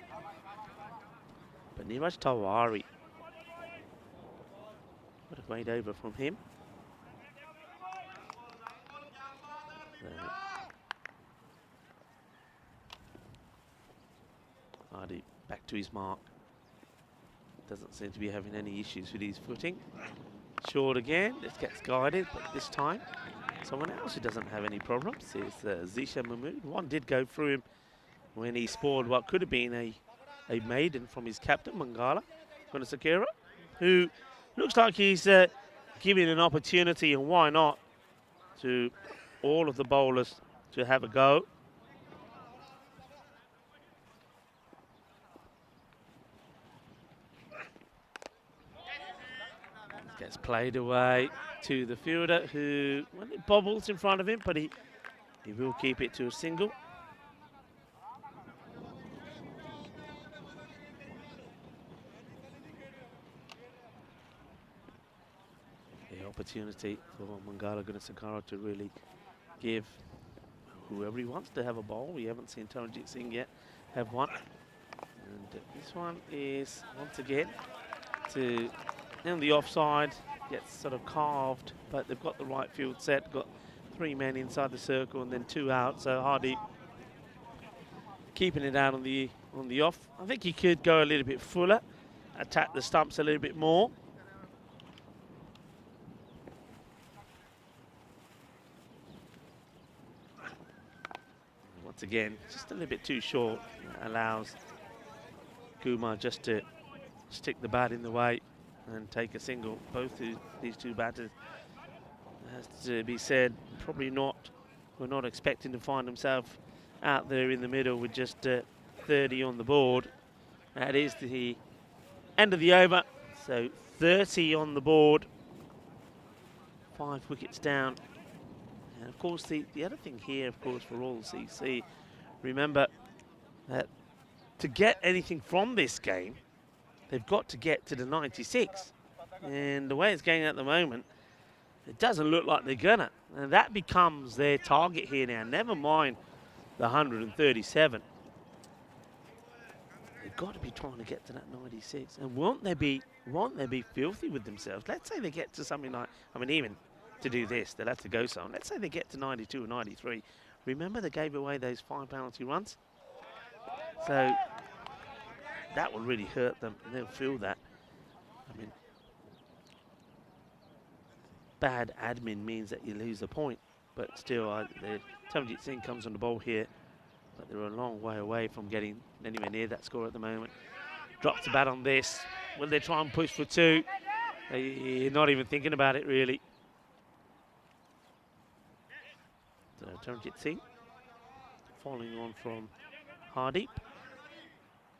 But Niraj Tiwari, what a great over from him. So, Hardeep back to his mark. Doesn't seem to be having any issues with his footing. Short again, this gets guided, but this time someone else who doesn't have any problems is Zisha Mahmood. One did go through him when he spoiled what could have been a maiden from his captain, Mangala Gunasakira, who looks like he's giving an opportunity, and why not, to all of the bowlers to have a go. Gets played away to the fielder, who, well, it bobbles in front of him, but he will keep it to a single. The opportunity for Mangala Gunasakara to really give whoever he wants to have a bowl. We haven't seen Taranjit Singh yet have one. And this one is, once again, to in the offside, gets sort of carved, but they've got the right field set, got 3 men inside the circle and then 2 out, so Hardy keeping it out on the off. I think he could go a little bit fuller, attack the stumps a little bit more. Once again, just a little bit too short. Allows Kumar just to stick the bat in the way and take a single. Both these two batters, has to be said, probably were not expecting to find himself out there in the middle with just 30 on the board. That is the end of the over. So 30 on the board, 5 wickets down. And of course, the other thing here, of course, for Royal CC, remember that to get anything from this game, they've got to get to the 96. And the way it's going at the moment, it doesn't look like they're gonna. And that becomes their target here now, never mind the 137. They've got to be trying to get to that 96. And won't they be filthy with themselves? Let's say they get to something like, I mean, even to do this, they'll have to go some. Let's say they get to 92 or 93. Remember they gave away those 5 penalty runs? So that will really hurt them, and they'll feel that. I mean, bad admin means that you lose a point, but still, Taranjit Singh comes on the ball here, but they're a long way away from getting anywhere near that score at the moment. Drops the bat on this. Will they try and push for 2? You're not even thinking about it, really. So Taranjit Singh following on from Hardeep.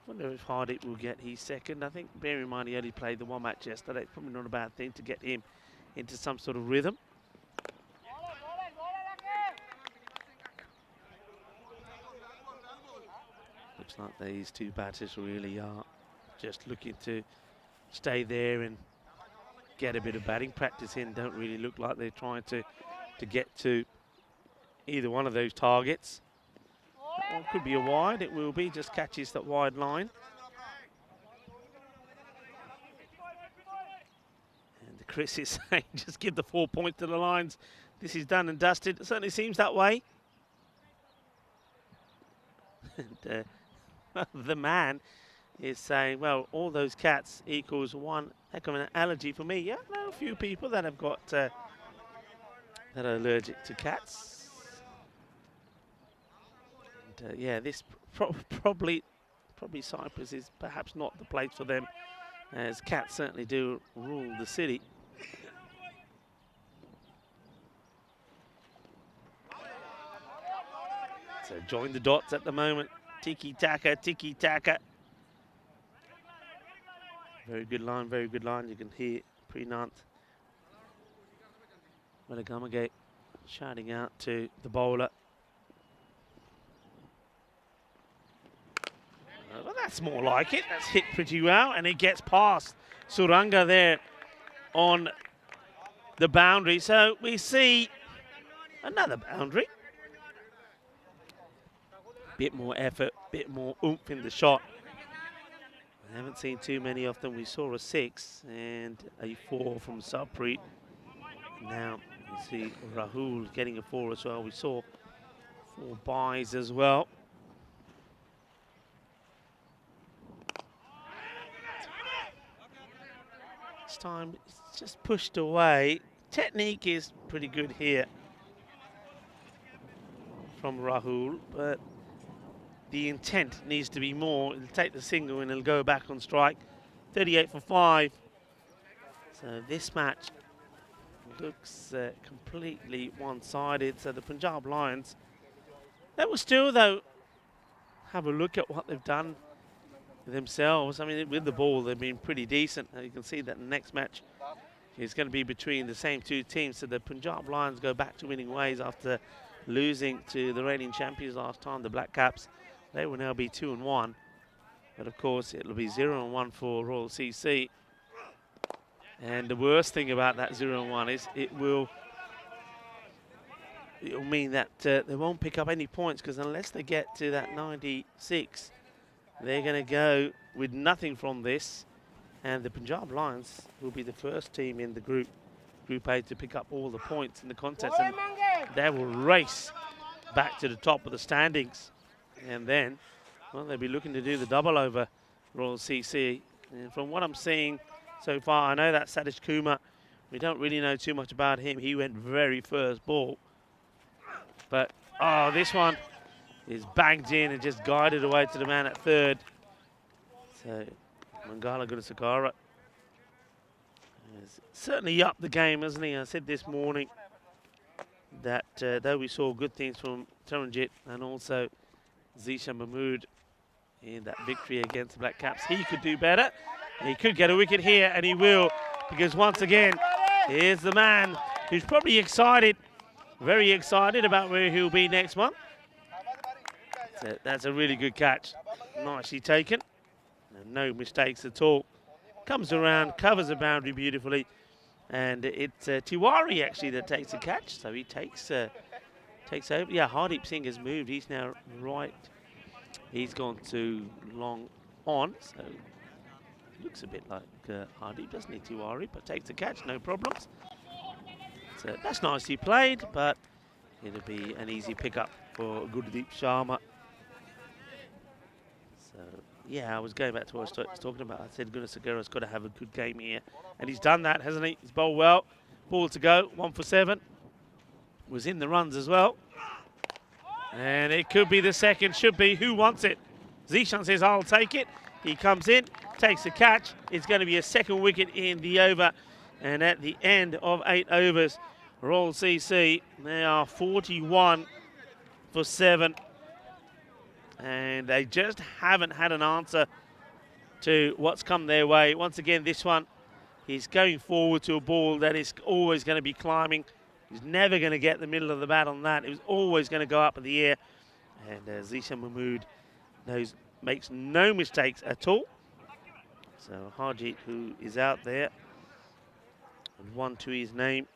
Wonder if Hardeep will get his second. I think, bear in mind, he only played the 1 match yesterday. It's probably not a bad thing to get him into some sort of rhythm. Looks like these 2 batters really are just looking to stay there and get a bit of batting practice in. Don't really look like they're trying to get to either one of those targets. That one could be a wide. It will be, just catches that wide line. And Chris is saying, just give the 4 points to the Lions. This is done and dusted. It certainly seems that way. And the man is saying, well, all those cats equals 1 heck of an allergy for me. Yeah, I know a few people that have got that are allergic to cats. And, yeah, this probably Cyprus is perhaps not the place for them, as cats certainly do rule the city. So join the dots at the moment. Tiki-taka, tiki-taka. Very good line, very good line. You can hear Preenant Madagamagate shouting out to the bowler. Well, that's more like it. That's hit pretty well, and it gets past Suranga there on the boundary. So we see another boundary. Bit more effort, bit more oomph in the shot. I haven't seen too many of them. We saw a 6 and a 4 from Sabpreet. Now you see Rahul getting a 4 as well. We saw 4 byes as well. This time it's just pushed away. Technique is pretty good here from Rahul, but the intent needs to be more. He'll take the single and he'll go back on strike. 38 for 5. So this match looks completely one-sided. So the Punjab Lions, they will still, though, have a look at what they've done themselves. I mean, with the ball, they've been pretty decent. You can see that the next match is going to be between the same 2 teams. So the Punjab Lions go back to winning ways after losing to the reigning champions last time, the Black Caps. They will now be 2-1. But of course, it'll be 0-1 for Royal CC. And the worst thing about that 0-1 is it'll mean that they won't pick up any points, because unless they get to that 96, they're going to go with nothing from this. And the Punjab Lions will be the first team in the Group A, to pick up all the points in the contest. And they will race back to the top of the standings. And then, well, they'll be looking to do the double over Royal CC. And from what I'm seeing so far, I know that Satish Kumar, we don't really know too much about him. He went very first ball. But, oh, this one is banked in and just guided away to the man at third. So, Mangala Gunasakara has certainly upped the game, hasn't he? I said this morning that though we saw good things from Taranjit and also Zishan Mahmood in that victory against the Black Caps, he could do better. He could get a wicket here, and he will, because once again, here's the man who's probably excited, very excited about where he'll be next month. So that's a really good catch. Nicely taken. No mistakes at all. Comes around, covers the boundary beautifully, and it's Tiwari actually that takes the catch. So he takes over. Yeah, Hardeep Singh has moved. He's now right. He's gone to long on. So looks a bit like Hardeep, doesn't he, Tiwari? But takes the catch, no problems. So that's nicely played, but it'll be an easy pickup for Gurdeep Sharma. So. Yeah, I was going back to what I was talking about. I said Gunasakara's got to have a good game here. And he's done that, hasn't he? He's bowled well. Ball to go, 1 for 7. Was in the runs as well. And it could be the second, should be. Who wants it? Zishan says, I'll take it. He comes in, takes the catch. It's going to be a second wicket in the over. And at the end of 8 overs, Royal CC, they are 41 for 7. And they just haven't had an answer to what's come their way. Once again, this one, he's going forward to a ball that is always going to be climbing. He's never going to get the middle of the bat on that. It was always going to go up in the air. And Zishan Mahmood makes no mistakes at all. So Harjeet, who is out there, and 1 to his name,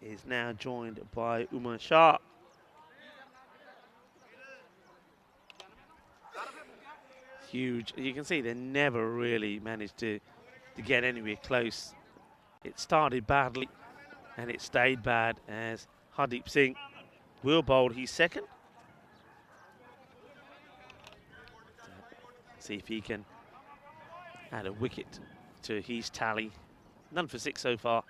is now joined by Umar Shah. Huge. You can see they never really managed to get anywhere close. It started badly and it stayed bad, as Hardeep Singh will bowl his second. See if he can add a wicket to his tally. None for 6 so far.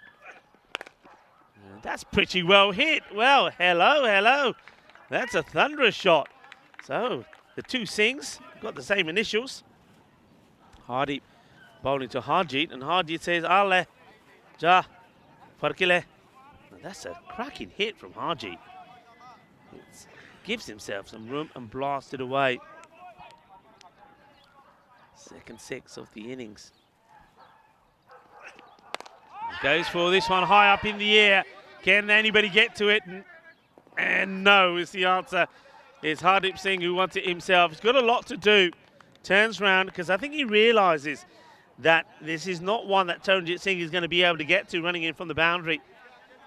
And that's pretty well hit. Well, hello. That's a thunderous shot. So the two Singhs got the same initials. Hardeep bowling to Harjeet, and Harjeet says, Ale, ja, farkile. That's a cracking hit from Harjeet. It gives himself some room and blasted away. Second 6 of the innings. Goes for this one high up in the air. Can anybody get to it? And no is the answer. It's Hardeep Singh who wants it himself. He's got a lot to do. Turns round, because I think he realises that this is not one that Taranjit Singh is going to be able to get to running in from the boundary.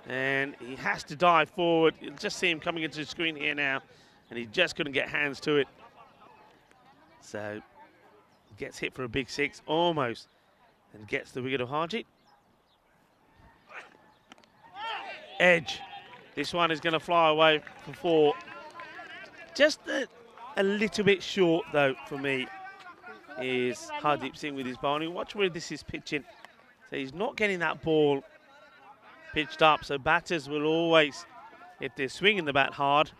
And he has to dive forward. You'll just see him coming into the screen here now. And he just couldn't get hands to it. So gets hit for a big 6, almost. And gets the wicket of Harjeet. Edge. This one is going to fly away for 4. Just a little bit short, though, for me, is Hardeep Singh with his bowling. Watch where this is pitching. So he's not getting that ball pitched up. So batters will always, if they're swinging the bat hard,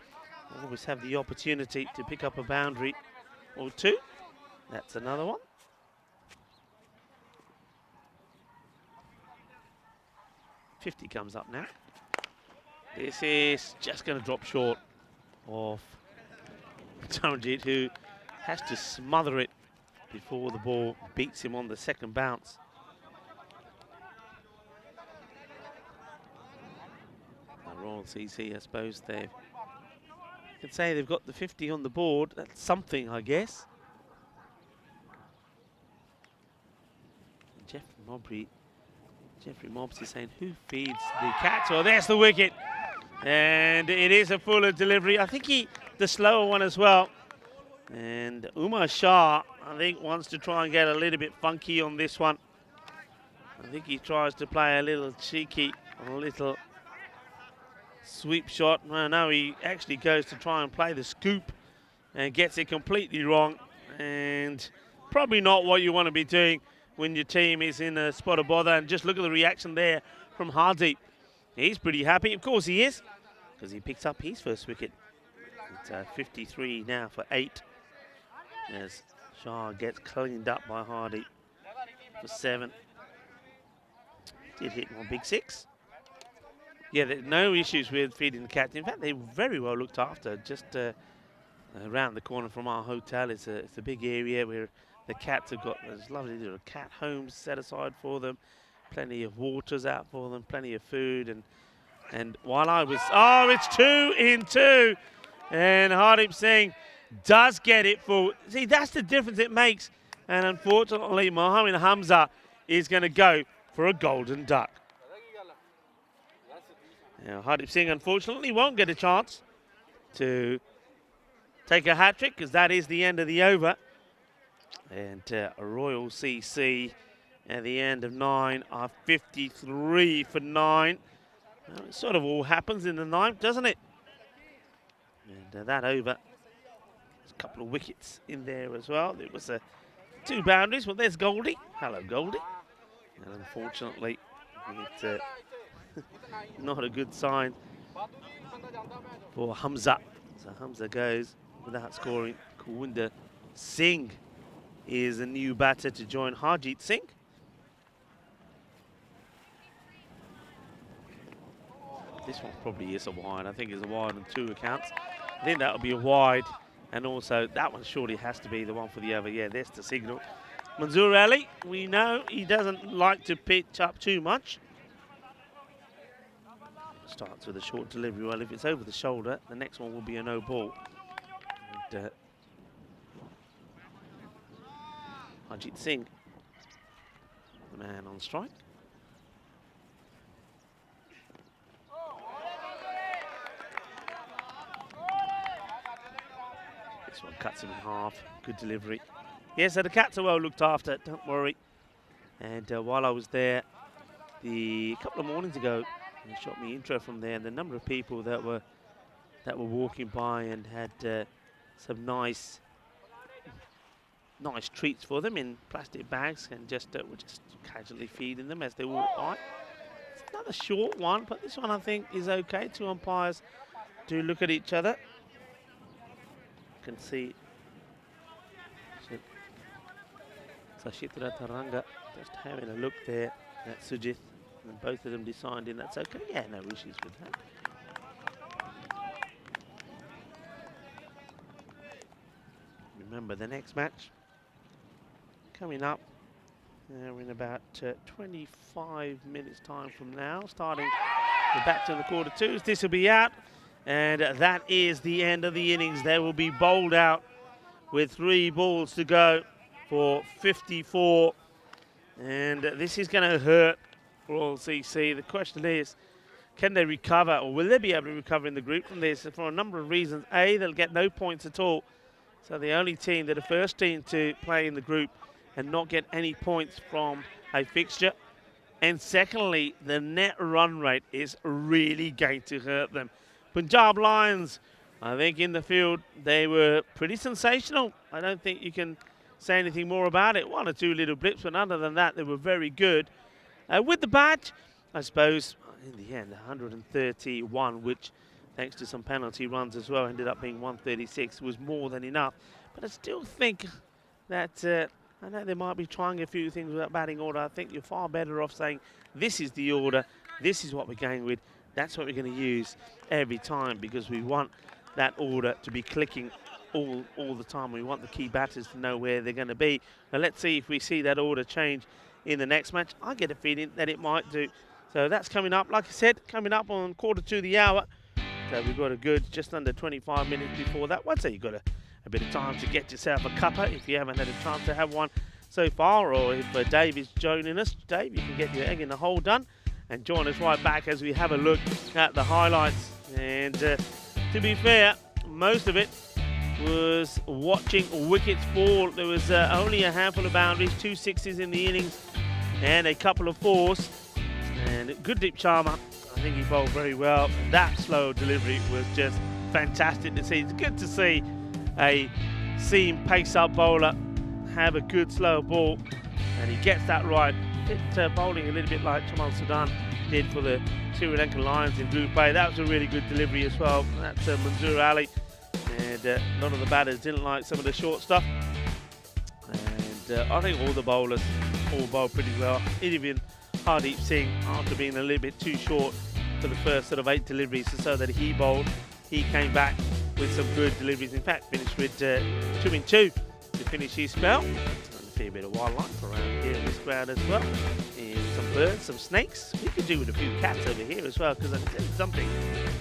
always have the opportunity to pick up a boundary or 2. That's another one. .50 comes up now. This is just going to drop short of Taranjit, who has to smother it before the ball beats him on the second bounce. Royal CC, I suppose you can say they've got the 50 on the board. That's something, I guess. Jeff Mowbray Jeffrey Mobsey saying, who feeds the Cats? Well, there's the wicket. And it is a fuller delivery. I think the slower one as well. And Umar Shah, I think, wants to try and get a little bit funky on this one. I think he tries to play a little cheeky, a little sweep shot. No, he actually goes to try and play the scoop and gets it completely wrong. And probably not what you want to be doing when your team is in a spot of bother. And just look at the reaction there from Hardeep. He's pretty happy. Of course he is, because he picks up his first wicket. It's 53 now for 8. As Shah gets cleaned up by Hardeep for 7. Did hit one big 6. Yeah, there's no issues with feeding the Cats. In fact, they were very well looked after. Just around the corner from our hotel, it's a big area where the Cats have got those lovely little cat homes set aside for them. Plenty of waters out for them, plenty of food. And while I was... Oh, it's 2 in 2. And Hardeep Singh does get it full. See, that's the difference it makes. And unfortunately, Mohammed Hamza is going to go for a golden duck. Now, Hardeep Singh, unfortunately, won't get a chance to take a hat-trick, because that is the end of the over. And Royal CC at the end of 9 are 53 for 9. Well, it sort of all happens in the 9th, doesn't it? And that over, there's a couple of wickets in there as well. There was 2 boundaries. Well, there's Goldie. Hello, Goldie. And unfortunately, it's not a good sign for Hamza. So Hamza goes without scoring. Kawinder Singh is a new batter to join Harjeet Singh. This one probably is a wide. I think it's a wide on 2 accounts. I think that'll be a wide. And also, that one surely has to be the one for the over. Yeah, there's the signal. Manzoor Ali, we know he doesn't like to pitch up too much. Starts with a short delivery. Well, if it's over the shoulder, the next one will be a no ball. And, Harjeet Singh, the man on strike. This one cuts him in half. Good delivery. Yeah, so the Cats are well looked after, don't worry. And while I was there a couple of mornings ago, they shot me intro from there, and the number of people that were walking by and had some nice treats for them in plastic bags, and were just casually feeding them as they walk by. It's another short one, but this one I think is okay. 2 umpires do look at each other. You can see Sashitra Taranga just having a look there at Sujith, and both of them deciding that's okay. Yeah, no issues with that. Remember, the next match coming up in about 25 minutes time from now, starting the back to the quarter 2s. This will be out, and that is the end of the innings. They will be bowled out with 3 balls to go for 54, and this is going to hurt Royal CC. The question is, can they recover, or will they be able to recover in the group from this? For a number of reasons. A, they'll get no points at all, so the only team, they're the first team to play in the group and not get any points from a fixture. And secondly, the net run rate is really going to hurt them. Punjab Lions, I think in the field, they were pretty sensational. I don't think you can say anything more about it. 1 or 2 little blips, but other than that, they were very good. With the badge, I suppose, in the end, 131, which, thanks to some penalty runs as well, ended up being 136, was more than enough. But I still think that, I know they might be trying a few things with that batting order. I think you're far better off saying, this is the order, this is what we're going with, that's what we're going to use every time, because we want that order to be clicking all the time. We want the key batters to know where they're going to be. Now let's see if we see that order change in the next match. I get a feeling that it might do. So that's coming up, like I said, coming up on quarter to the hour. So we've got a good just under 25 minutes before that. Once you've got a bit of time to get yourself a cuppa if you haven't had a chance to have one so far, or if Dave is joining us. Dave, you can get your egg in the hole done and join us right back as we have a look at the highlights. And to be fair, most of it was watching wickets fall. There was only a handful of boundaries, 2 sixes in the innings and a couple of fours. And Gurdeep Sharma, I think he bowled very well. That slow delivery was just fantastic to see. It's good to see a seam pace-up bowler have a good slow ball, and he gets that right. Bowling a little bit like Tamal Sudan did for the Sri Lankan Lions in Blue Bay. That was a really good delivery as well. That's Manzoor Ali, and none of the batters didn't like some of the short stuff. And I think all the bowlers all bowled pretty well. Even Hardeep Singh, after being a little bit too short for the first sort of 8 deliveries or so that he bowled, he came back with some good deliveries. In fact, finished with 2 in 2 to finish his spell. And a fair bit of wildlife around here in this ground as well. And some birds, some snakes. We could do with a few cats over here as well, because I can tell you something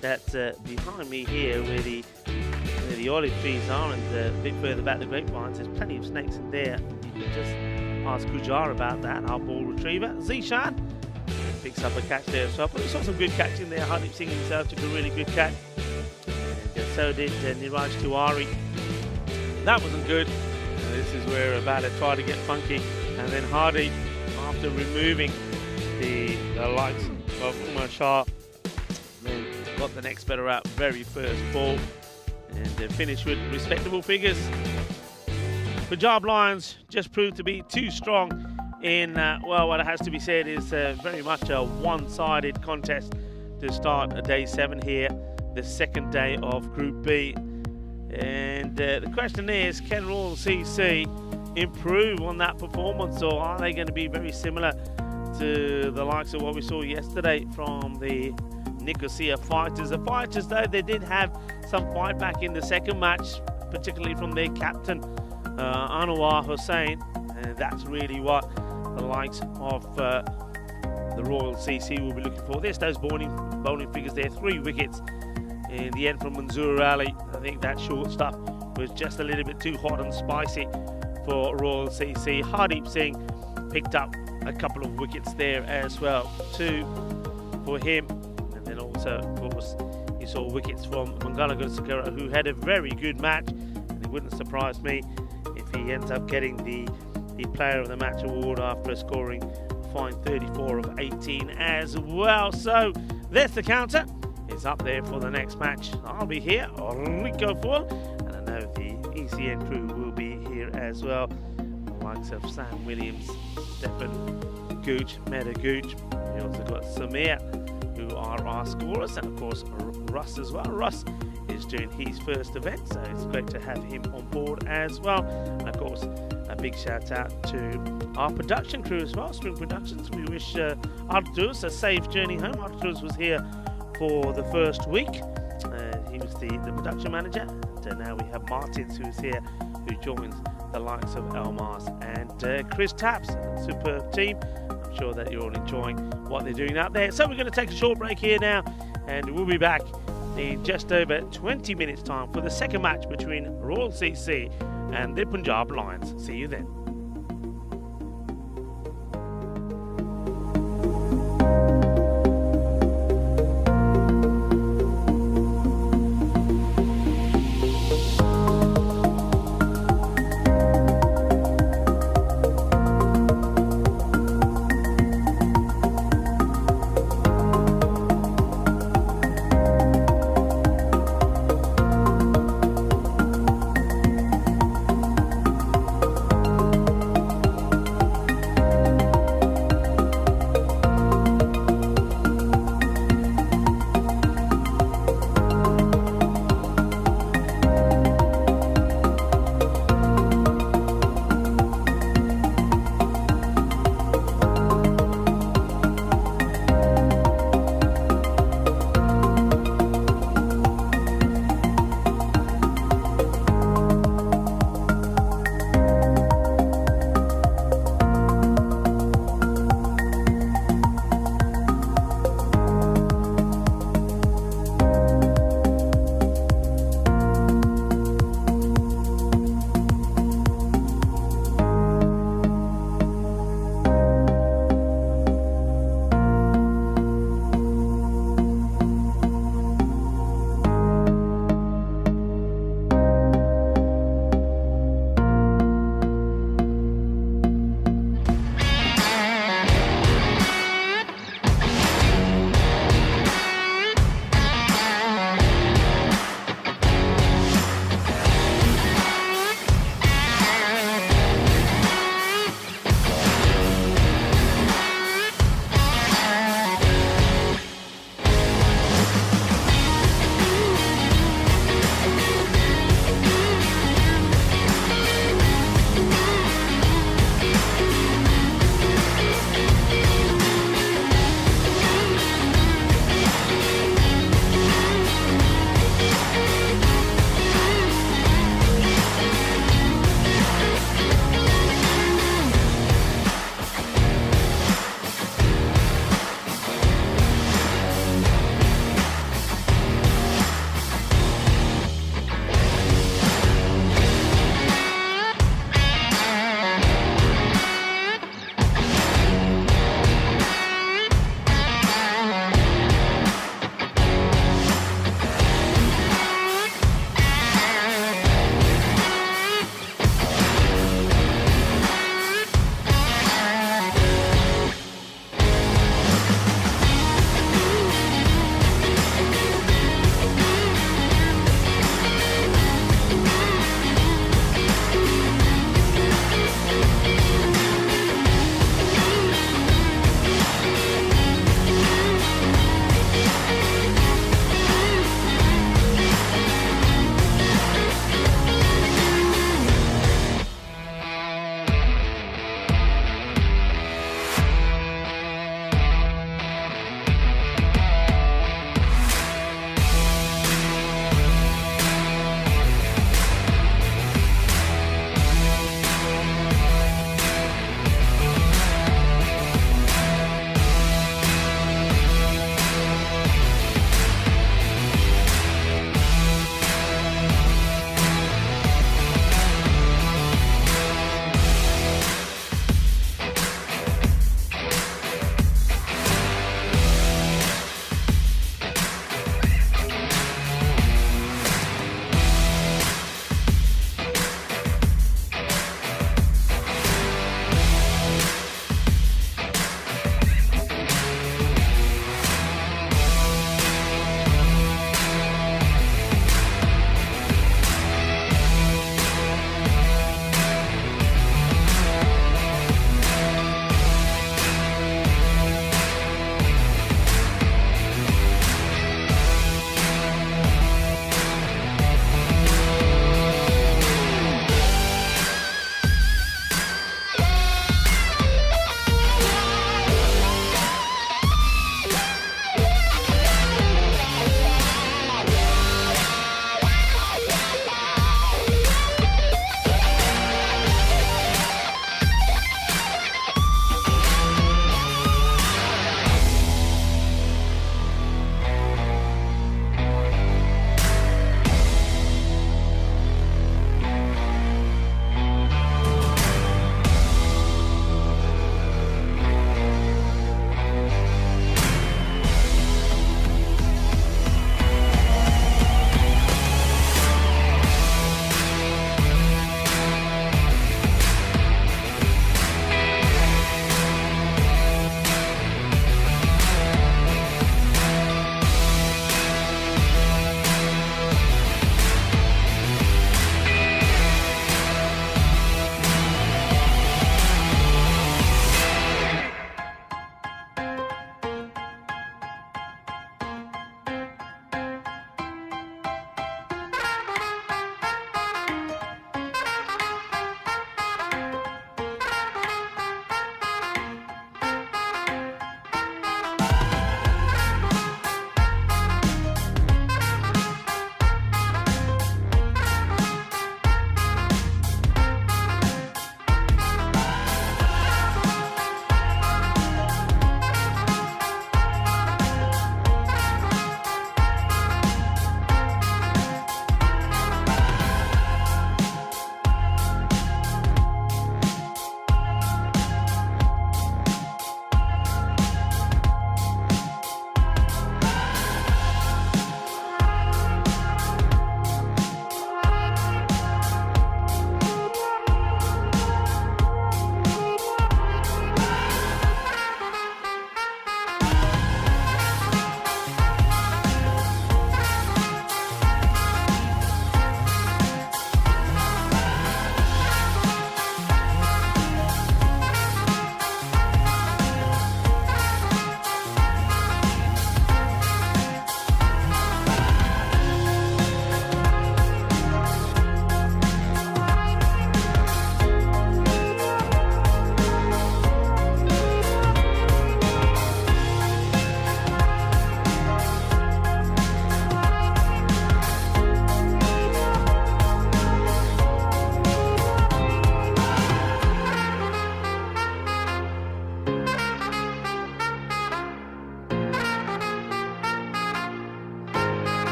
that behind me here, where the olive trees are, and a bit further back the grapevines, there's plenty of snakes in there. You can just ask Kujar about that, our ball retriever. Zishan picks up a catch there as well. But we saw some good catching there. Hardeep Singh himself took a really good catch. And so did Niraj Tiwari. That wasn't good. This is where a batter tried to get funky. And then Hardeep, after removing the likes of Umar Shah, then got the next batter out very first ball. And finished with respectable figures. Punjab Lions just proved to be too strong in, well, what has to be said is very much a one-sided contest to start day 7 here, the second day of Group B. And the question is, can Royal CC improve on that performance, or are they going to be very similar to the likes of what we saw yesterday from the Nicosia Fighters? The Fighters, though, they did have some fight back in the second match, particularly from their captain, Anwar Hussain, and that's really what the likes of the Royal CC will be looking for. There's those bowling figures there, 3 wickets in the end from Manzoor Ali. I think that short stuff was just a little bit too hot and spicy for Royal CC. Hardeep Singh picked up a couple of wickets there as well, 2 for him. And then also, of course, you saw wickets from Mangala Gunasekera, who had a very good match. And it wouldn't surprise me if he ends up getting the Player of the Match award after scoring a fine 34 of 18 as well. So there's the counter. It's up there for the next match. I'll be here, Rico Full, and I know the ECN crew will be here as well. The likes of Sam Williams, Stefan Gooch, Meta Gooch. We also got Samir, who are our scorers, and of course Russ as well. Russ is doing his first event, so it's great to have him on board as well. And of course, a big shout out to our production crew as well, Spring Productions. We wish Arturus a safe journey home. Arturus was here for the first week. He was the production manager. And now we have Martins, who's here, who joins the likes of Elmas and Chris Taps. Superb team. I'm sure that you're all enjoying what they're doing out there. So we're going to take a short break here now, and we'll be back in just over 20 minutes time for the second match between Royal CC and the Punjab Lions. See you then.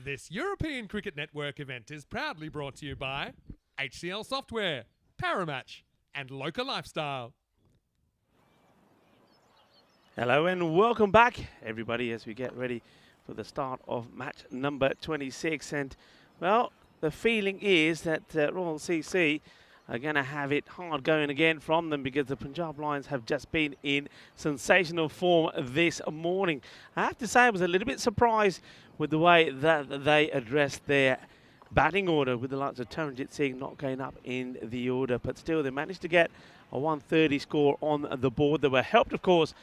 This European Cricket Network event is proudly brought to you by HCL Software, Paramatch, and Local Lifestyle. Hello and welcome back, everybody, as we get ready for the start of match number 26. And, well, the feeling is that Royal CC are going to have it hard going again from them, because the Punjab Lions have just been in sensational form this morning. I have to say I was a little bit surprised with the way that they addressed their batting order, with the likes of Taranjit Singh not going up in the order. But still, they managed to get a 130 score on the board. They were helped, of course,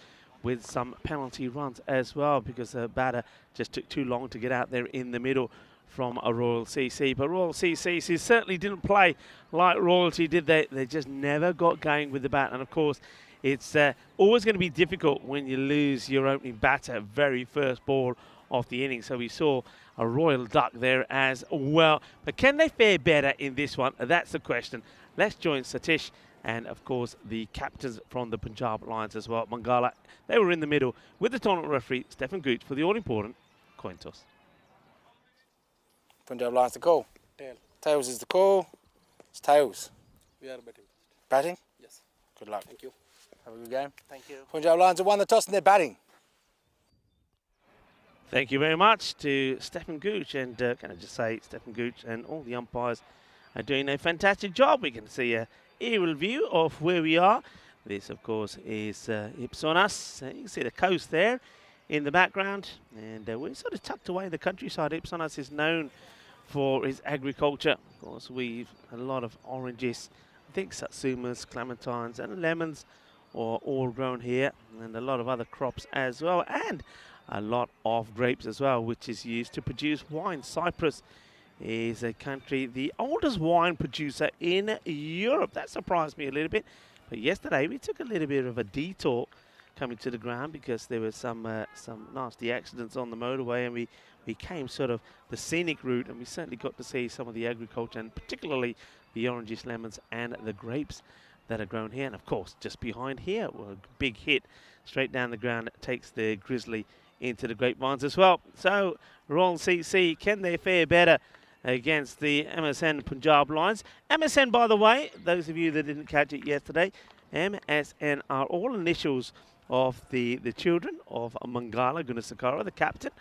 with some penalty runs as well, because the batter just took too long to get out there in the middle from a Royal CC. But Royal CC certainly didn't play like royalty, did they? They just never got going with the bat. And of course, it's always going to be difficult when you lose your opening batter very first ball of the inning. So we saw a royal duck there as well. But can they fare better in this one? That's the question. Let's join Satish and, of course, the captains from the Punjab Lions as well. Mangala, they were in the middle with the tournament referee, Stephen Gooch, for the all-important coin toss. Punjab Lions the call. Tail. Tails is the call. It's tails. We are batting. Batting? Yes. Good luck. Thank you. Have a good game. Thank you. Punjab Lions have won the toss and they're batting. Thank you very much to Stephen Gooch. And can I just say, Stephen Gooch and all the umpires are doing a fantastic job. We can see a aerial view of where we are. This, of course, is Ipsonas. You can see the coast there in the background. And we're sort of tucked away in the countryside. Ipsonas is known for his agriculture. Of course, we've a lot of oranges. I think satsumas, clementines and lemons are all grown here, and a lot of other crops as well, and a lot of grapes as well, which is used to produce wine. Cyprus is a country, the oldest wine producer in Europe. That surprised me a little bit. But yesterday we took a little bit of a detour coming to the ground because there were some nasty accidents on the motorway, and we came sort of the scenic route, and we certainly got to see some of the agriculture, and particularly the oranges, lemons and the grapes that are grown here. And of course, just behind here, well, a big hit straight down the ground takes the grizzly into the grapevines as well. So Royal CC, can they fare better against the MSN Punjab Lions? MSN, by the way, those of you that didn't catch it yesterday, MSN are all initials of the children of Mangala Gunasakara, the captain.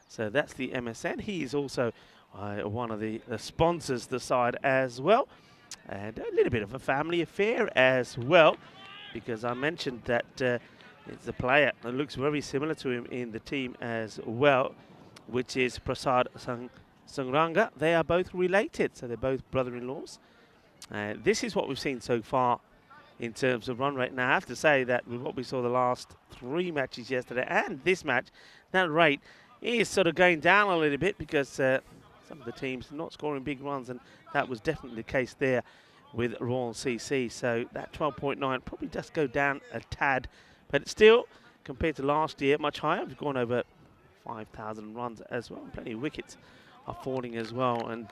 So that's the MSN. He is also one of the sponsors the side as well. And a little bit of a family affair as well, because I mentioned that it's a player that looks very similar to him in the team as well, which is Prasad Sangranga. They are both related, so they're both brother-in-laws. This is what we've seen so far in terms of run rate. Now, I have to say that with what we saw the last 3 matches yesterday and this match, that rate is sort of going down a little bit because some of the teams are not scoring big runs, and that was definitely the case there with Royal CC. So that 12.9 probably does go down a tad, but it's still, compared to last year, much higher. We've gone over 5,000 runs as well. Plenty of wickets are falling as well. And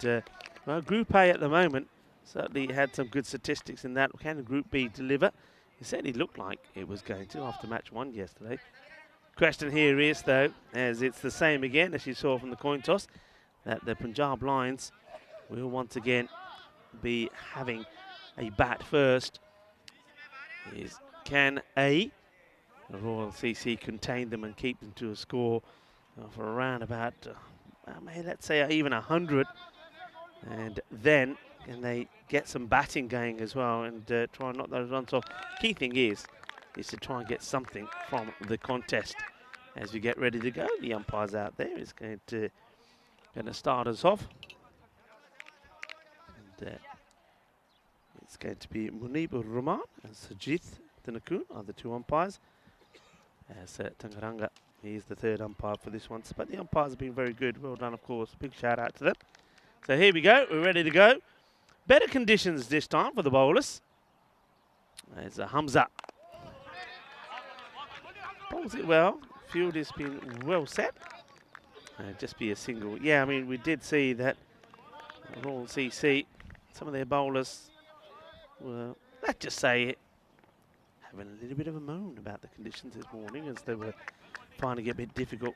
well, Group A at the moment certainly had some good statistics in that. Can Group B deliver? It certainly looked like it was going to after match 1 yesterday. Question here is, though, as it's the same again as you saw from the coin toss, that the Punjab Lions will once again be having a bat first. Can the Royal CC contain them and keep them to a score for around about, let's say even 100, and then can they get some batting going as well and try and knock those runs off? Key thing is to try and get something from the contest as we get ready to go. The umpire's out there is going to start us off. And it's going to be Munib Rahman and Sajith Tanakun are the 2 umpires. As Tangaranga is the 3rd umpire for this one. But the umpires have been very good. Well done, of course. Big shout out to them. So here we go. We're ready to go. Better conditions this time for the bowlers. There's a Hamza. Bowls it well. Field has been well set. Just be a single. Yeah, I mean, we did see that Royal CC, some of their bowlers were, let's just say it, having a little bit of a moan about the conditions this morning as they were finding it a bit difficult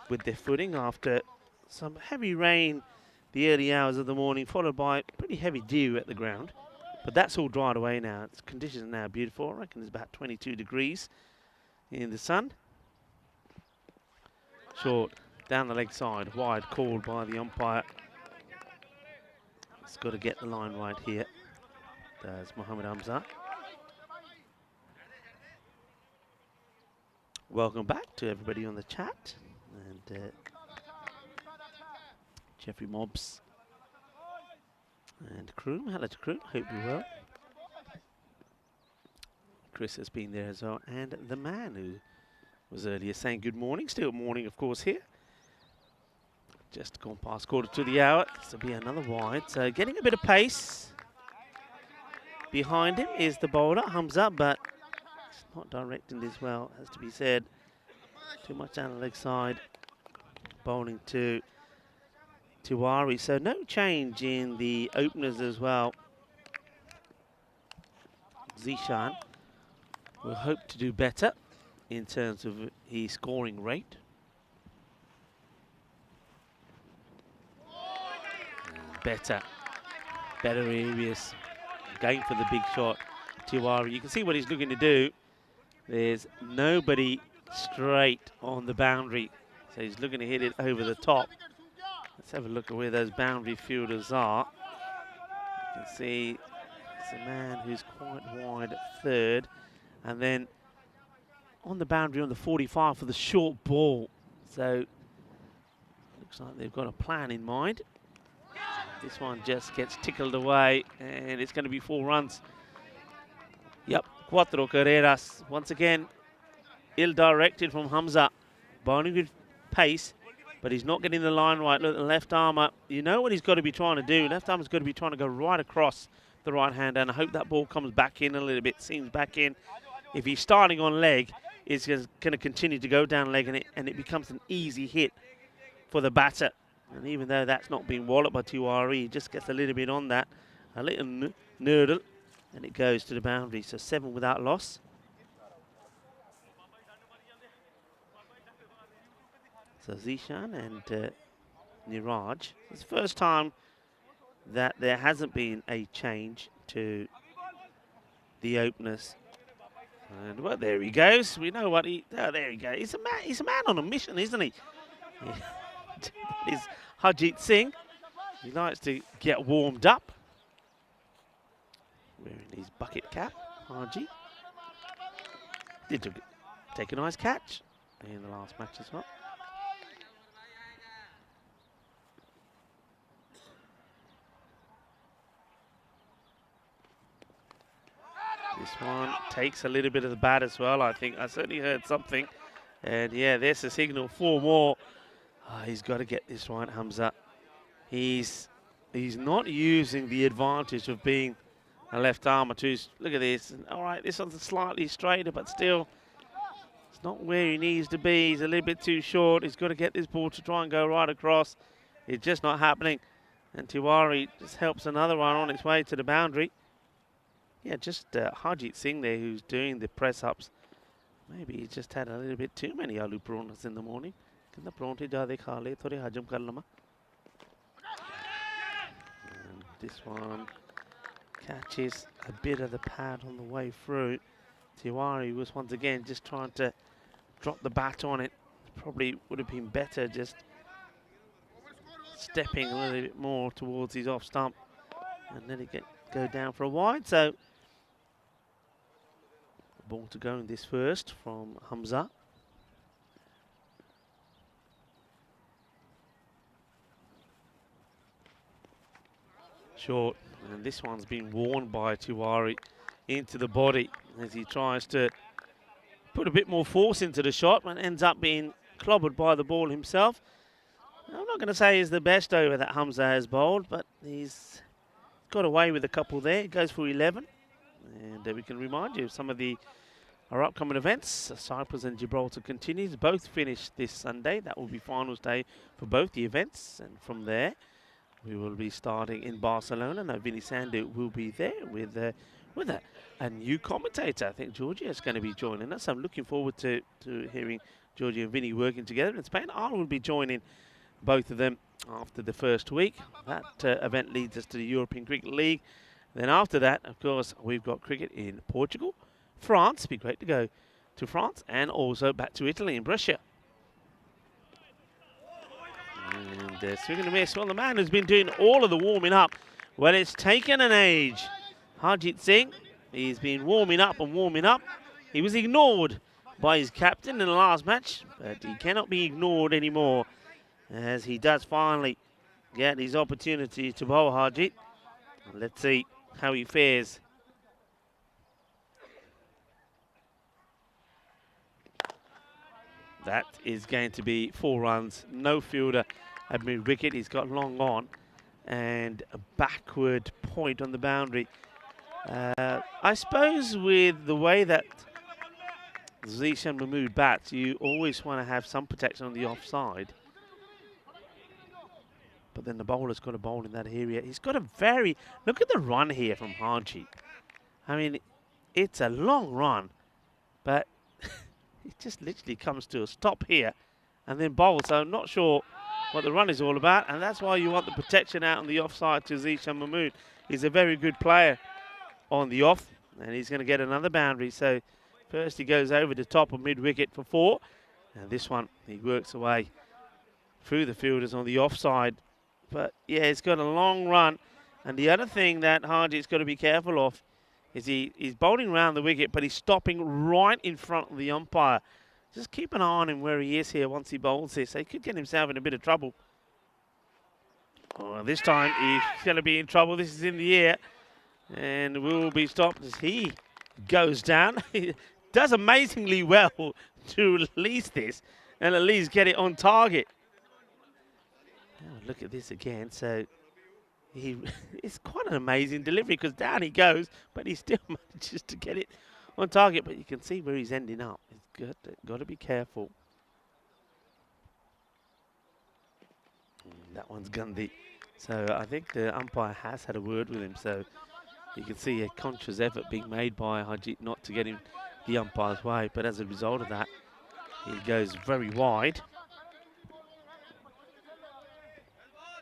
with their footing after some heavy rain the early hours of the morning, followed by pretty heavy dew at the ground. But that's all dried away now. Its conditions are now beautiful. I reckon it's about 22 degrees in the sun. Short, down the leg side, wide, called by the umpire. It's got to get the line right here. Does Mohammed Hamza. Welcome back to everybody on the chat. And Jeffrey Mobbs and Kroom. Hello to Kroom. Hope you're well. Chris has been there as well. And the man who was earlier saying good morning. Still morning, of course, here. Just gone past 1/4 to this will be another wide. So getting a bit of pace. Behind him is the bowler, Hamza, but it's not directing this well, has to be said. Too much down the leg side. Bowling to Tiwari. So no change in the openers as well. Zishan will hope to do better in terms of his scoring rate. Better areas, going for the big shot. Tiwari, you can see what he's looking to do. There's nobody straight on the boundary, so he's looking to hit it over the top. Let's have a look at where those boundary fielders are. You can see it's a man who's quite wide at 3rd, and then on the boundary on the 45 for the short ball. So looks like they've got a plan in mind. This one just gets tickled away, and it's going to be 4 runs. Yep, cuatro carreras. Once again, ill-directed from Hamza. Bowling with pace, but he's not getting the line right. Look, the left armer, you know what he's got to be trying to do. Left armer's got to be trying to go right across the right hand, and I hope that ball comes back in a little bit, seams back in. If he's starting on leg, it's going to continue to go down leg, and it becomes an easy hit for the batter. And even though that's not being walloped by Tiwari, he just gets a little bit on that, a little nurdle, and it goes to the boundary. So 7 without loss. So Zishan and Niraj. It's the first time that there hasn't been a change to the openers. And well, there he goes. We know what he. Oh, there he goes. He's a man on a mission, isn't he? Yeah. Is Harjeet Singh. He likes to get warmed up. Wearing his bucket cap, Harjeet. Did take a nice catch in the last match as well. This one takes a little bit of the bat as well, I think. I certainly heard something. And yeah, there's a signal, 4 more. Oh, he's got to get this right, Hamza. He's not using the advantage of being a left armer too. Look at this. All right, this one's slightly straighter, but still, it's not where he needs to be. He's a little bit too short. He's got to get this ball to try and go right across. It's just not happening. And Tiwari just helps another one on its way to the boundary. Yeah, just Harjeet Singh there, who's doing the press-ups. Maybe he just had a little bit too many aloo paranthas in the morning. And this one catches a bit of the pad on the way through. Tiwari was once again just trying to drop the bat on it. Probably would have been better just stepping a little bit more towards his off stump and let it go down for a wide. So ball to go in this first from Hamza. Short, and this one's been worn by Tiwari into the body as he tries to put a bit more force into the shot and ends up being clobbered by the ball himself. I'm not going to say he's the best over that Hamza has bowled, but he's got away with a couple there. It goes for 11. And we can remind you of some of our upcoming events. Cyprus and Gibraltar continues. Both finish this Sunday. That will be finals day for both the events. And from there, we will be starting in Barcelona. Now, Vinny Sandu will be there with a new commentator. I think Georgia is going to be joining us. I'm looking forward to hearing Georgia and Vinny working together in Spain. I will be joining both of them after the first week. That event leads us to the European Cricket League. Then after that, of course, we've got cricket in Portugal, France. It'd be great to go to France, and also back to Italy in Brescia. And swing and a miss. Well, the man who's been doing all of the warming up, well, it's taken an age. Harjeet Singh, he's been warming up and warming up. He was ignored by his captain in the last match, but he cannot be ignored anymore as he does finally get his opportunity to bowl Harjeet. Let's see how he fares. That is going to be 4 runs. No fielder at mid-wicket. He's got long on and a backward point on the boundary. I suppose with the way that Zishan Mahmood bats, you always want to have some protection on the offside. But then the bowler's got to bowl in that area. He's got a look at the run here from Harjeet. I mean, it's a long run, but it just literally comes to a stop here and then bowls. So I'm not sure what the run is all about, and that's why you want the protection out on the offside to Zishan Mahmood. He's a very good player on the off, and he's going to get another boundary. So first he goes over the top of mid-wicket for 4, and this one he works away through the fielders on the offside. But yeah, it's got a long run, and the other thing that Harjeet's got to be careful of is he's bowling around the wicket, but he's stopping right in front of the umpire. Just keep an eye on him where he is here once he bowls this. So he could get himself in a bit of trouble. Oh, this time he's going to be in trouble. This is in the air and will be stopped as he goes down. He does amazingly well to release this and at least get it on target. Oh, look at this again. So it's quite an amazing delivery because down he goes, but he still manages to get it on target. But you can see where he's ending up. It's got to be careful. That one's Gandhi. So I think the umpire has had a word with him. So you can see a conscious effort being made by Hajit not to get in the umpire's way. But as a result of that, he goes very wide.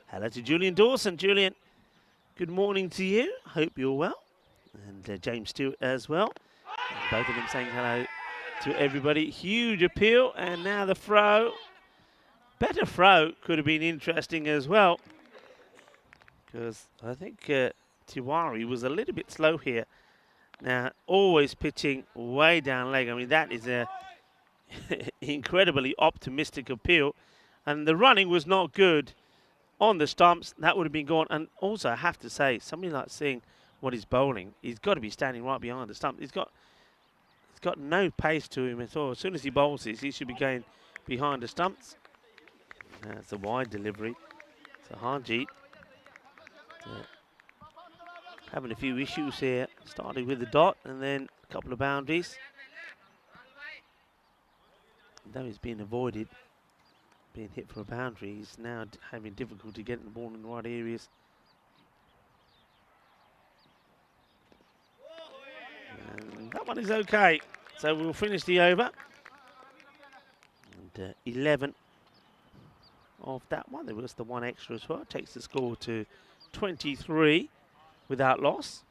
Hello to Julian Dawson. Julian, good morning to you. Hope you're well. And James Stewart as well. And both of them saying hello to everybody. Huge appeal. And now the throw. Better throw could have been interesting as well. Because I think Tiwari was a little bit slow here. Now, always pitching way down leg. I mean, that is a incredibly optimistic appeal. And the running was not good on the stumps. That would have been gone. And also, I have to say, somebody like seeing what he's bowling, he's got to be standing right behind the stump. He's got no pace to him at all. As soon as he bowls this, he should be going behind the stumps. That's a wide delivery. So Harjeet having a few issues here. Starting with the dot and then a couple of boundaries. Though he's been avoided, being hit for a boundary, he's now having difficulty getting the ball in the right areas. And that one is okay. So we'll finish the over. And 11 of that one. There was the one extra as well. Takes the score to 23 without loss.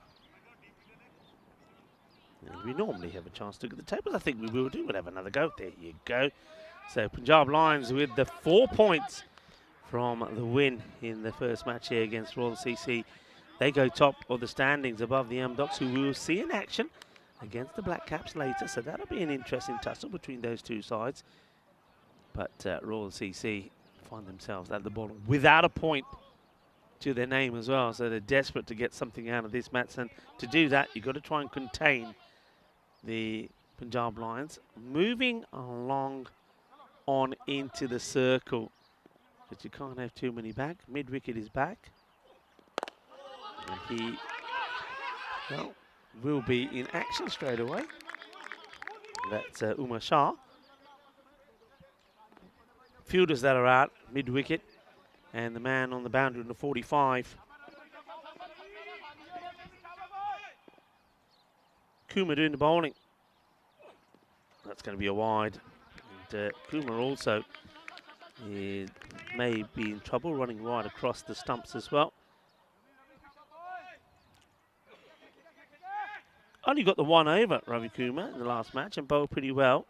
And we normally have a chance to look at the tables. I think we will do. We'll have another go. There you go. So Punjab Lions with the 4 points from the win in the first match here against Royal CC. They go top of the standings above the Amdocs, who we will see in action against the Black Caps later. So that'll be an interesting tussle between those two sides. But Royal CC find themselves at the bottom without a point to their name as well. So they're desperate to get something out of this match. And to do that, you've got to try and contain the Punjab Lions. Moving along on into the circle. But you can't have too many back. Mid-wicket is back. And he will be in action straight away. That's Umar Shah. Fielders that are out, mid-wicket. And the man on the boundary in the 45. Kumar doing the bowling. That's going to be a wide. And Kumar also may be in trouble running right across the stumps as well. Only got the one over, Ravi Kumar, in the last match and bowled pretty well.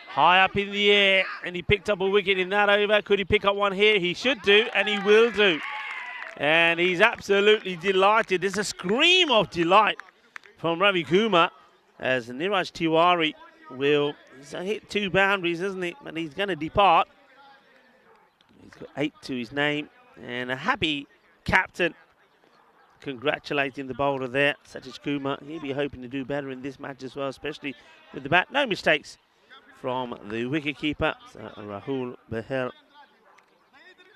High up in the air, and he picked up a wicket in that over. Could he pick up one here? He should do, and he will do. And he's absolutely delighted. There's a scream of delight from Ravi Kumar as Niraj Tiwari he's hit 2 boundaries, isn't he? And he's going to depart. He's got 8 to his name, and a happy captain congratulating the bowler there, Satish Kumar. He'll be hoping to do better in this match as well, especially with the bat. No mistakes from the wicketkeeper. So Rahul Behel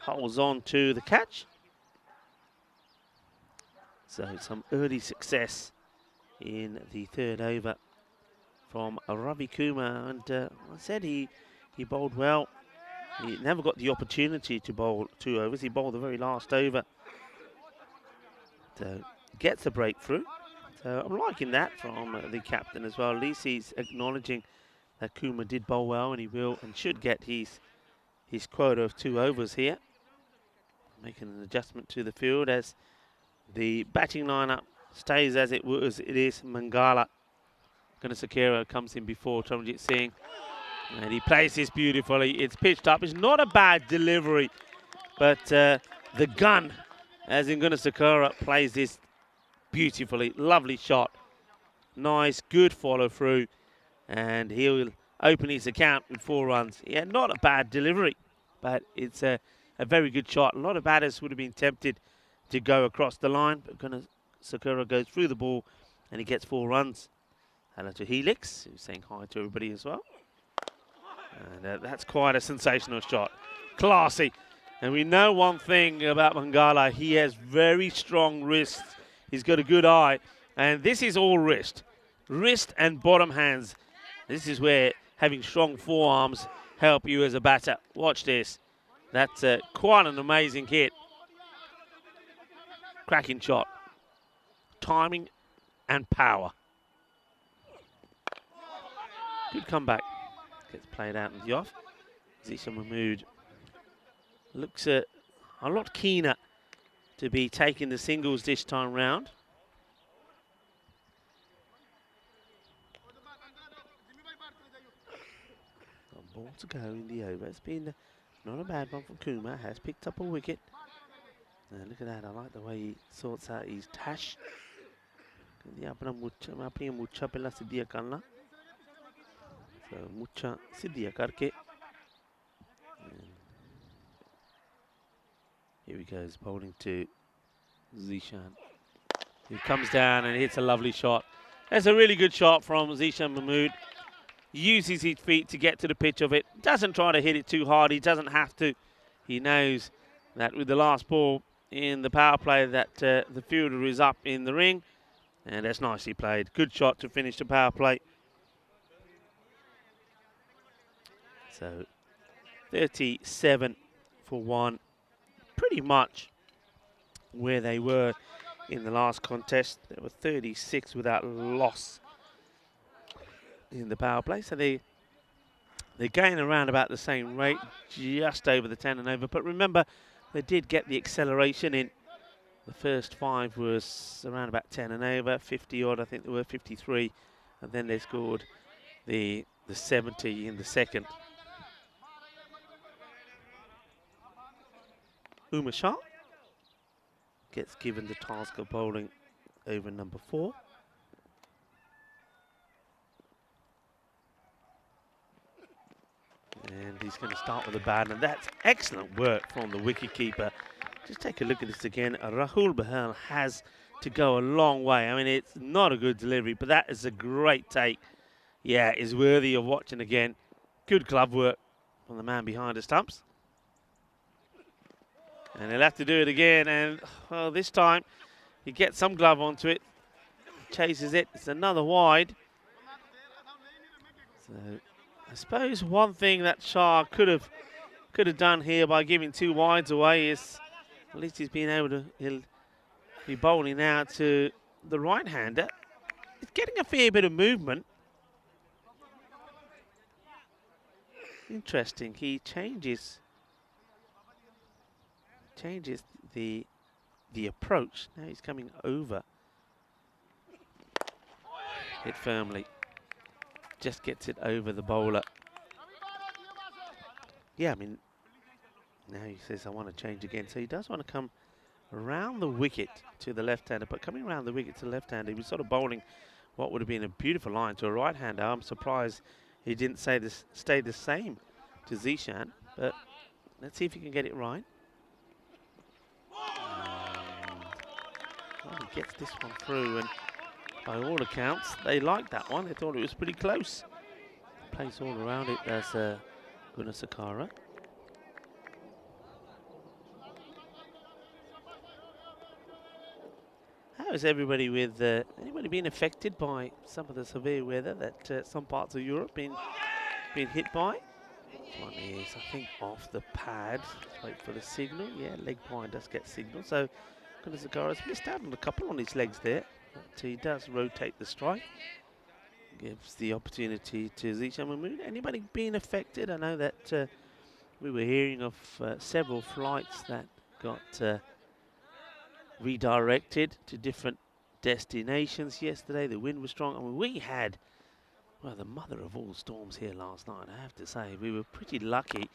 holds on to the catch. So some early success in the 3rd over from Ravi Kumar. And I said he bowled well. He never got the opportunity to bowl 2 overs. He bowled the very last over. So gets a breakthrough. So I'm liking that from the captain as well. At least he's acknowledging that Kumar did bowl well, and he will and should get his quota of 2 overs here. Making an adjustment to the field as the batting lineup stays as it was. It is Mangala. Gunasakera comes in before Taranjit Singh. And he plays this beautifully. It's pitched up. It's not a bad delivery, but the gun, as in Gunasakera, plays this beautifully. Lovely shot. Nice, good follow through. And he'll open his account with 4 runs. Yeah, not a bad delivery, but it's a very good shot. A lot of batters would have been tempted to go across the line, but Sakura goes through the ball and he gets 4 runs. Hello to Helix, who's saying hi to everybody as well. And that's quite a sensational shot. Classy. And we know one thing about Mangala. He has very strong wrists. He's got a good eye. And this is all wrist. Wrist and bottom hands. This is where having strong forearms help you as a batter. Watch this. That's quite an amazing hit. Cracking shot. Timing and power. Good comeback. Gets played out in the off. Zishan Mahmood looks a lot keener to be taking the singles this time round. A ball to go in the over. It's been not a bad one from Kumar. Has picked up a wicket. Look at that. I like the way he sorts out his tash. So mucha sidhiya karke. Here he goes, bowling to Zishan. He comes down and hits a lovely shot. That's a really good shot from Zishan Mahmood. Uses his feet to get to the pitch of it. Doesn't try to hit it too hard. He doesn't have to. He knows that with the last ball in the power play that the fielder is up in the ring. And that's nicely played. Good shot to finish the power play. So 37 for 1. Pretty much where they were in the last contest. There were 36 without loss in the power play. So they're going around about the same rate, just over the 10 and over. But remember, they did get the acceleration in. The first 5 was around about 10 and over, 50 odd, I think there were 53. And then they scored the 70 in the second. Umar Shah gets given the task of bowling over number 4. And he's going to start with a bat, and that's excellent work from the wicketkeeper. Just take a look at this again. Rahul Bahal has to go a long way. I mean, it's not a good delivery, but that is a great take. Yeah, is worthy of watching again. Good glove work from the man behind the stumps. And he'll have to do it again, and well, this time he gets some glove onto it. Chases it. It's another wide. So I suppose one thing that Shah could have done here by giving 2 wides away is at least he'll be bowling now to the right-hander. He's getting a fair bit of movement. Interesting. He changes the approach. Now he's coming over. Hit firmly. Just gets it over the bowler. Yeah, I mean, now he says, I want to change again. So he does want to come around the wicket to the left-hander, but coming around the wicket to the left-hander, he was sort of bowling what would have been a beautiful line to a right-hander. I'm surprised he didn't stay the same to Zishan, but let's see if he can get it right. Well, he gets this one through, and by all accounts, they liked that one. They thought it was pretty close. Place all around it. That's Gunasakara. How is everybody with anybody been affected by some of the severe weather that some parts of Europe been hit by? This one is, I think, off the pad. Let's wait for the signal. Yeah, leg point does get signal. So Gunasakara's missed out on a couple on his legs there. But he does rotate the strike. Gives the opportunity to Zishan Mahmood. Anybody being affected? I know that we were hearing of several flights that got redirected to different destinations yesterday. The wind was strong. I mean, we had, well, the mother of all storms here last night, I have to say. We were pretty lucky,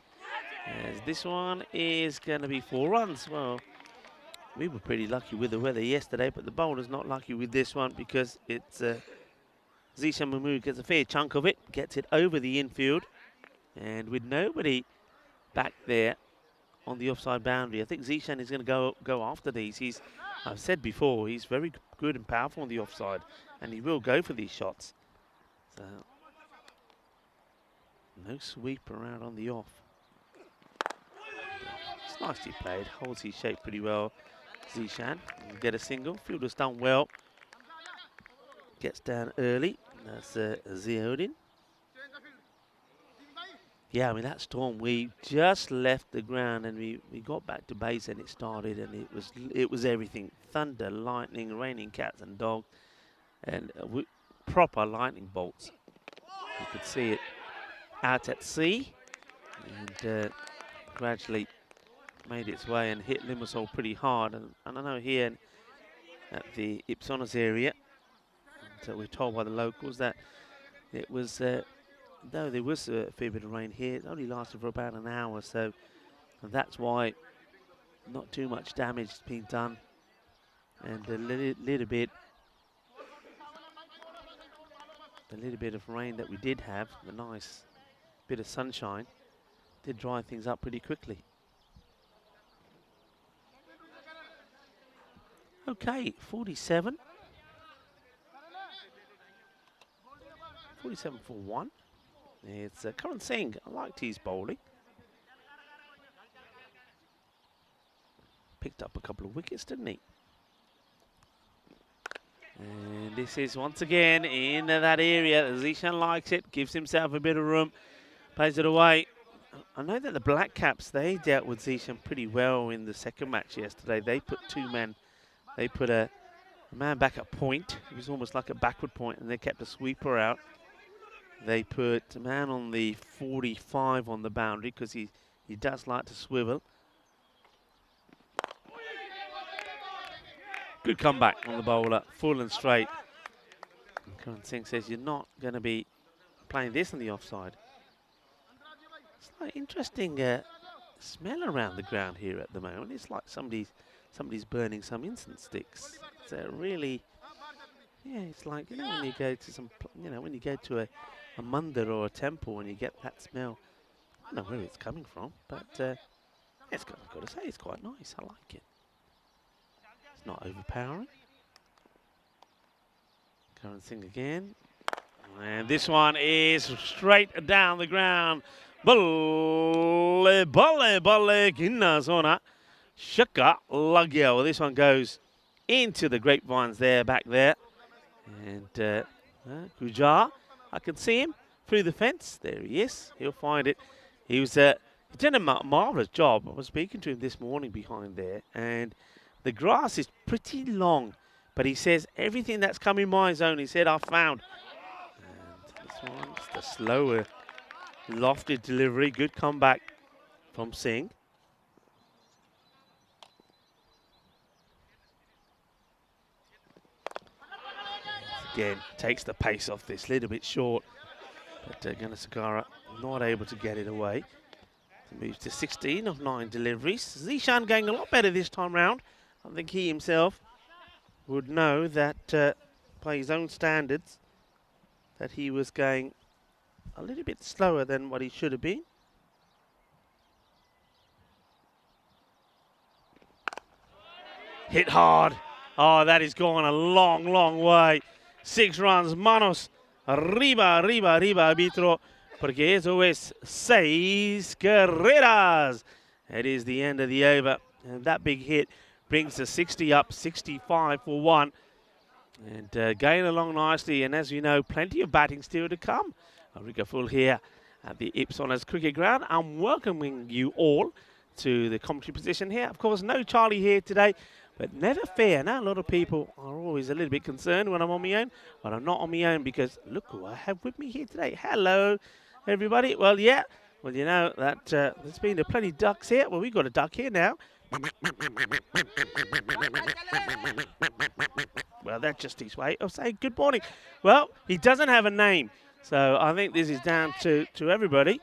as this one is going to be 4 runs. Well, we were pretty lucky with the weather yesterday, but the bowler's not lucky with this one because it's Zishan Mahmood gets a fair chunk of it, gets it over the infield, and with nobody back there on the offside boundary, I think Zishan is going to go after these. I've said before, he's very good and powerful on the offside, and he will go for these shots. So, no sweeper out on the off. It's nicely played, holds his shape pretty well. Zishan will get a single. Fielder's done well. Gets down early. That's Ziodin. Yeah, I mean, that storm, we just left the ground and we got back to base and it started, and it was everything. Thunder, lightning, raining cats and dogs, and proper lightning bolts. You could see it out at sea, and gradually made its way and hit Limassol pretty hard. And I know here at the Ipsonos area, and we're told by the locals that it was, though there was a fair bit of rain here, it only lasted for about an hour, so that's why not too much damage has been done. And a little bit of rain that we did have, a nice bit of sunshine, did dry things up pretty quickly. Okay, 47 for 1. It's Karan Singh. I liked his bowling. Picked up a couple of wickets, didn't he? And this is once again in that area. Zishan likes it, gives himself a bit of room, plays it away. I know that the Black Caps, they dealt with Zishan pretty well in the second match yesterday. They put two men. They put a man back at point. It was almost like a backward point, and they kept a sweeper out. They put a man on the 45 on the boundary because he does like to swivel. Good comeback on the bowler, full and straight. And Karan Singh says, you're not going to be playing this on the offside. It's like interesting smell around the ground here at the moment. It's like somebody's burning some incense sticks. It's really, yeah, it's like, you know, when you go to some, when you go to a mandir or a temple and you get that smell. I don't know where it's coming from, but I've got to say, it's quite nice. I like it. It's not overpowering. Karan Singh again. And this one is straight down the ground. Balle, balle, balle, ginna zona. Shaka lagya. Well, this one goes into the grapevines there, back there. And Gujar, I can see him through the fence. There he is. He'll find it. He was he did a marvellous job. I was speaking to him this morning behind there, and the grass is pretty long. But he says everything that's come in my zone, he said, I found. And this one's the slower, lofted delivery. Good comeback from Singh. Again, takes the pace off this, little bit short. But Ganasagara not able to get it away. Moves to 16 of 9 deliveries. Zishan going a lot better this time round. I think he himself would know that by his own standards that he was going a little bit slower than what he should have been. Hit hard. Oh, that is going a long, long way. 6 runs, manos. Arriba, arriba, arriba, arbitro. Porque eso es 6 carreras. It is the end of the over. And that big hit brings the 60 up, 65 for 1. And going along nicely. And as you know, plenty of batting still to come. Riga Full here at the Ipsonos Cricket Ground. I'm welcoming you all to the commentary position here. Of course, no Charlie here today. But never fear. Now, a lot of people are always a little bit concerned when I'm on my own. But I'm not on my own because look who I have with me here today. Hello, everybody. Well, yeah. Well, you know that there's been plenty of ducks here. Well, we've got a duck here now. Well, that's just his way of saying good morning. Well, he doesn't have a name. So I think this is down to everybody,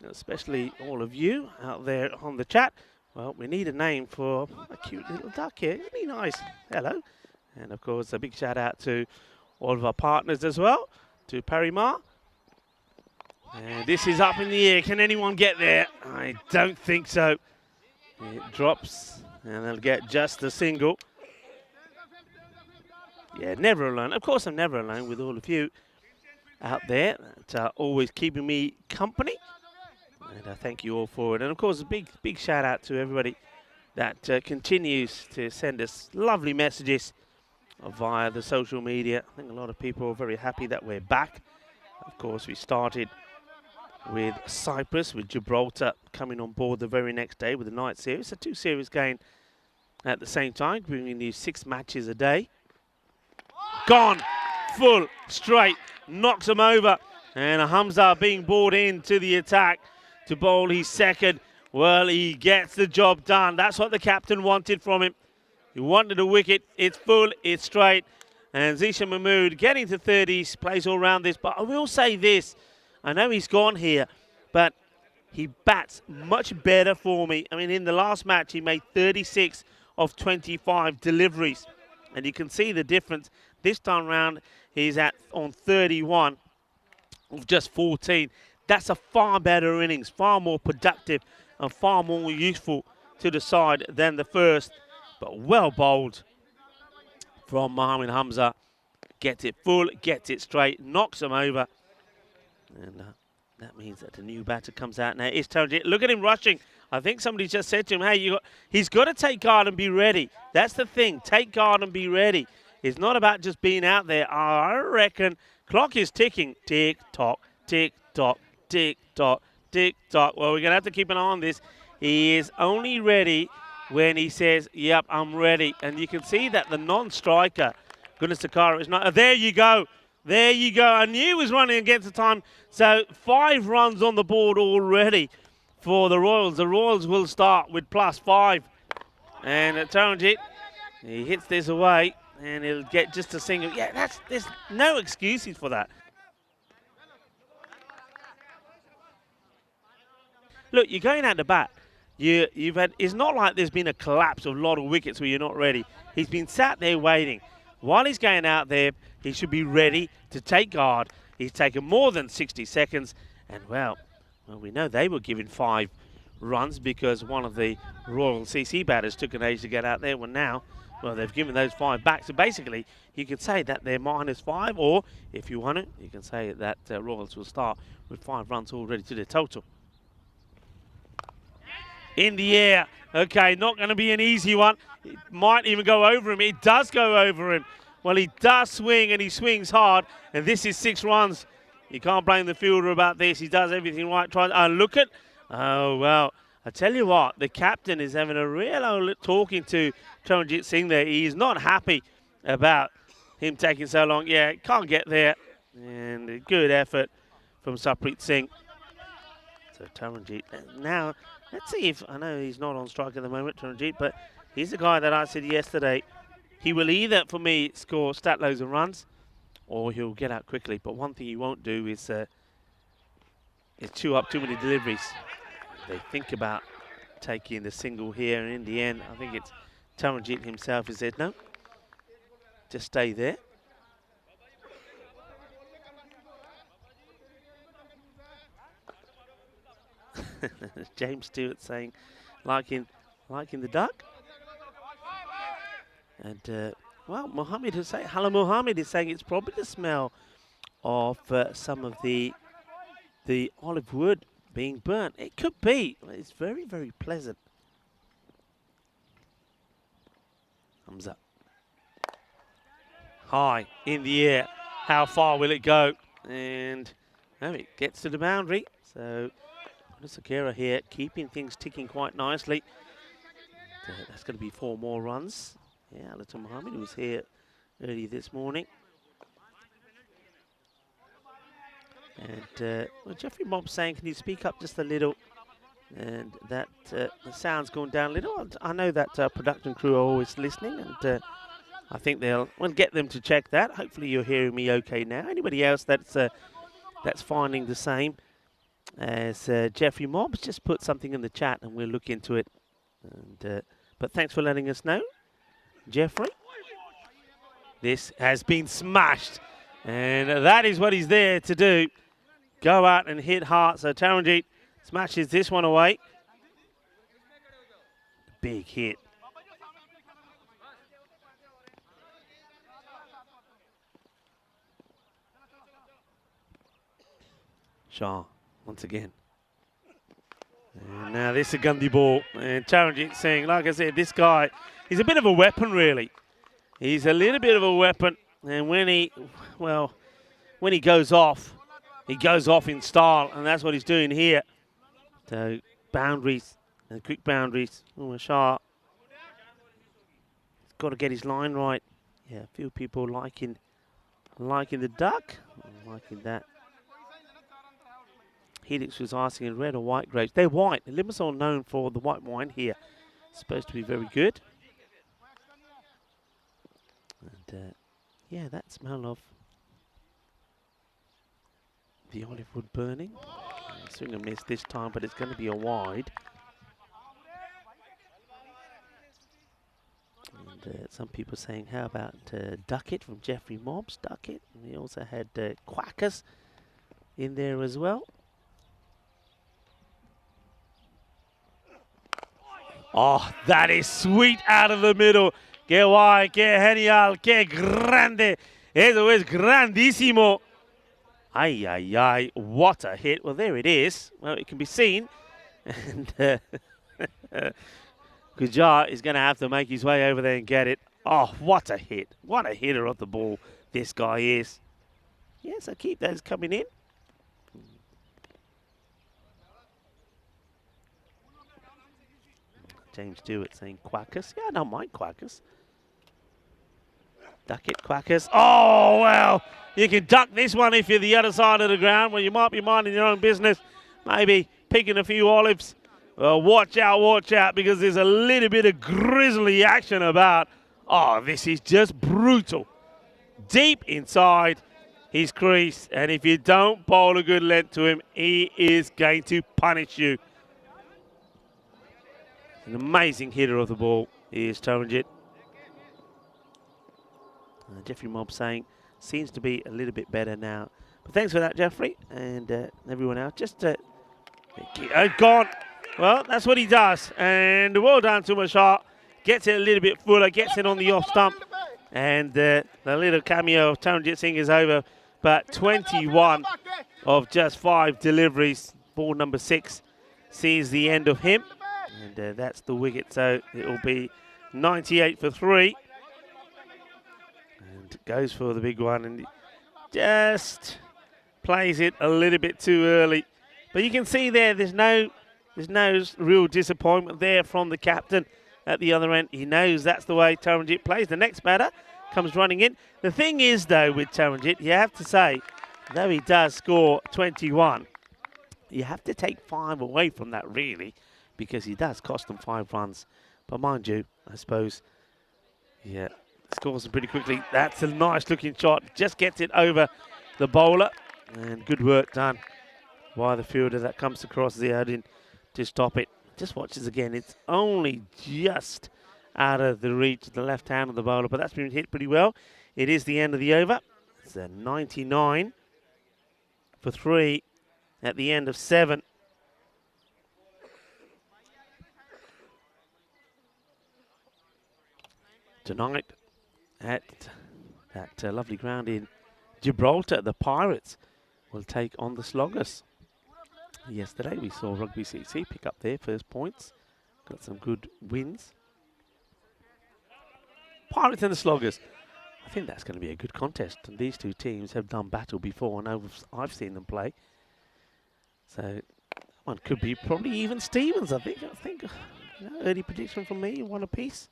especially all of you out there on the chat. Well, we need a name for a cute little duck here. Isn't he nice? Hello. And, of course, a big shout-out to all of our partners as well. to Parimar. And this is up in the air. Can anyone get there? I don't think so. It drops, and they'll get just a single. Yeah, never alone. Of course, I'm never alone with all of you out there that are always keeping me company. And I thank you all for it. And of course, a big shout out to everybody that continues to send us lovely messages via the social media. I think a lot of people are very happy that we're back. Of course, we started with Cyprus, with Gibraltar coming on board the very next day with the night series. A 2 series game at the same time, bringing you 6 matches a day. Gone, full, straight, knocks them over. And Hamza being brought into the attack to bowl his second. Well, he gets the job done. That's what the captain wanted from him. He wanted a wicket. It's full, it's straight. And Zishan Mahmood getting to 30s, plays all round this. But I will say this. I know he's gone here, but he bats much better for me. I mean, in the last match, he made 36 of 25 deliveries. And you can see the difference. This time round, he's on 31 of just 14. That's a far better innings, far more productive and far more useful to the side than the first. But well bowled from Mohamed Hamza. Gets it full, gets it straight, knocks him over. And that means that the new batter comes out now. It's Taranjit. Look at him rushing. I think somebody just said to him, hey, he's got to take guard and be ready. That's the thing. Take guard and be ready. It's not about just being out there. I reckon clock is ticking. Tick, tock, tick, tock, tick, tock, tick, tock. Well, we're going to have to keep an eye on this. He is only ready when he says, yep, I'm ready. And you can see that the non-striker, Gunasakara, is not. There you go. There you go. I knew he was running against the time. So 5 runs on the board already for the Royals. The Royals will start with +5. And Taranjit, he hits this away and he'll get just a single. Yeah, there's no excuses for that. Look, you're going out to bat. You've had. It's not like there's been a collapse of a lot of wickets where you're not ready. He's been sat there waiting. While he's going out there, he should be ready to take guard. He's taken more than 60 seconds. And, well, we know they were given 5 runs because one of the Royal CC batters took an age to get out there. Well, now, they've given those 5 back. So, basically, you can say that they're -5. Or, if you want it, you can say that Royals will start with 5 runs already to the total. In the air. Okay, not going to be an easy one. It might even go over him. It does go over him. Well, he does swing, and he swings hard. And this is 6 runs. You can't blame the fielder about this. He does everything right. Look at. Oh, well, I tell you what. The captain is having a real old talking to Taranjit Singh there. He is not happy about him taking so long. Yeah, can't get there. And a good effort from Sarpreet Singh. So Taranjit now. Let's see if, I know he's not on strike at the moment, Taranjit, but he's the guy that I said yesterday, he will either, for me, score stat loads of runs, or he'll get out quickly. But one thing he won't do is chew up too many deliveries. They think about taking the single here, and in the end, I think it's Taranjit himself who said, no, just stay there. James Stewart saying, liking the duck. And, well, Mohammed is saying, hello, Mohammed is saying it's probably the smell of some of the olive wood being burnt. It could be. It's very, very pleasant. Thumbs up. High in the air. How far will it go? And it gets to the boundary. So Sakira here, keeping things ticking quite nicely. That's going to be 4 more runs. Yeah, Alatul Mohammed was here early this morning. And well, Jeffrey Mobb saying, can you speak up just a little? And that the sound's gone down a little. I know that production crew are always listening, and I think we'll get them to check that. Hopefully you're hearing me okay now. Anybody else that's finding the same as Jeffrey Mobbs, just put something in the chat and we'll look into it. And but thanks for letting us know, Jeffrey. This has been smashed. And that is what he's there to do. Go out and hit hard. So Taranjeet smashes this one away. Big hit. Shah once again. And now this is a Gandhi ball. And Taranjeet Singh, like I said, this guy, he's a bit of a weapon, really. He's a little bit of a weapon. And when he goes off in style. And that's what he's doing here. So boundaries and quick boundaries. Oh, Shah. He's got to get his line right. Yeah, a few people liking the duck. Liking that. Helix was asking red or white grapes. They're white. The Limassol known for the white wine here. Supposed to be very good. And yeah, that smell of the olive wood burning. Swing and miss this time, but it's going to be a wide. And some people saying, how about Duckett from Jeffrey Mobbs? Duckett. And we also had Quackers in there as well. Oh, that is sweet out of the middle. Que guay, que genial, que grande. Eso es grandísimo. Ay, ay, ay, what a hit. Well, there it is. Well, it can be seen. And Gujar is going to have to make his way over there and get it. Oh, what a hit. What a hitter of the ball this guy is. Yeah, so keep those coming in. James Stewart saying Quackers. Yeah, I don't mind Quackers. Duck it, Quackers. Oh, well, you can duck this one if you're the other side of the ground. Well, you might be minding your own business, maybe picking a few olives. Well, watch out, because there's a little bit of grizzly action about. Oh, this is just brutal. Deep inside his crease, and if you don't bowl a good length to him, he is going to punish you. An amazing hitter of the ball is Taranjeet. Jeffrey Mobb saying, seems to be a little bit better now. But thanks for that, Jeffrey, and everyone else. Just gone. Well, that's what he does. And well done to Mashar. Gets it a little bit fuller, gets it on the off stump. And the little cameo of Taranjeet Singh is over. But 21 of just 5 deliveries. Ball number 6 sees the end of him. And that's the wicket, so it will be 98 for 3. And goes for the big one and just plays it a little bit too early. But you can see there's no real disappointment there from the captain at the other end. He knows that's the way Taranjeet plays. The next batter comes running in. The thing is, though, with Taranjeet, you have to say, though he does score 21, you have to take 5 away from that, really, because he does cost them 5 runs. But mind you, I suppose, yeah, scores them pretty quickly. That's a nice looking shot. Just gets it over the bowler. And good work done by the fielder that comes across the Odin to stop it. Just watch this again. It's only just out of the reach of the left hand of the bowler, but that's been hit pretty well. It is the end of the over. It's a 99 for 3 at the end of 7. Tonight at that lovely ground in Gibraltar, the Pirates will take on the Sloggers. Yesterday we saw Rugby CC pick up their first points. Got some good wins. Pirates and the Sloggers. I think that's going to be a good contest. And these two teams have done battle before, and I've seen them play. So one could be probably even Stevens, I think. You know, early prediction from me, 1 apiece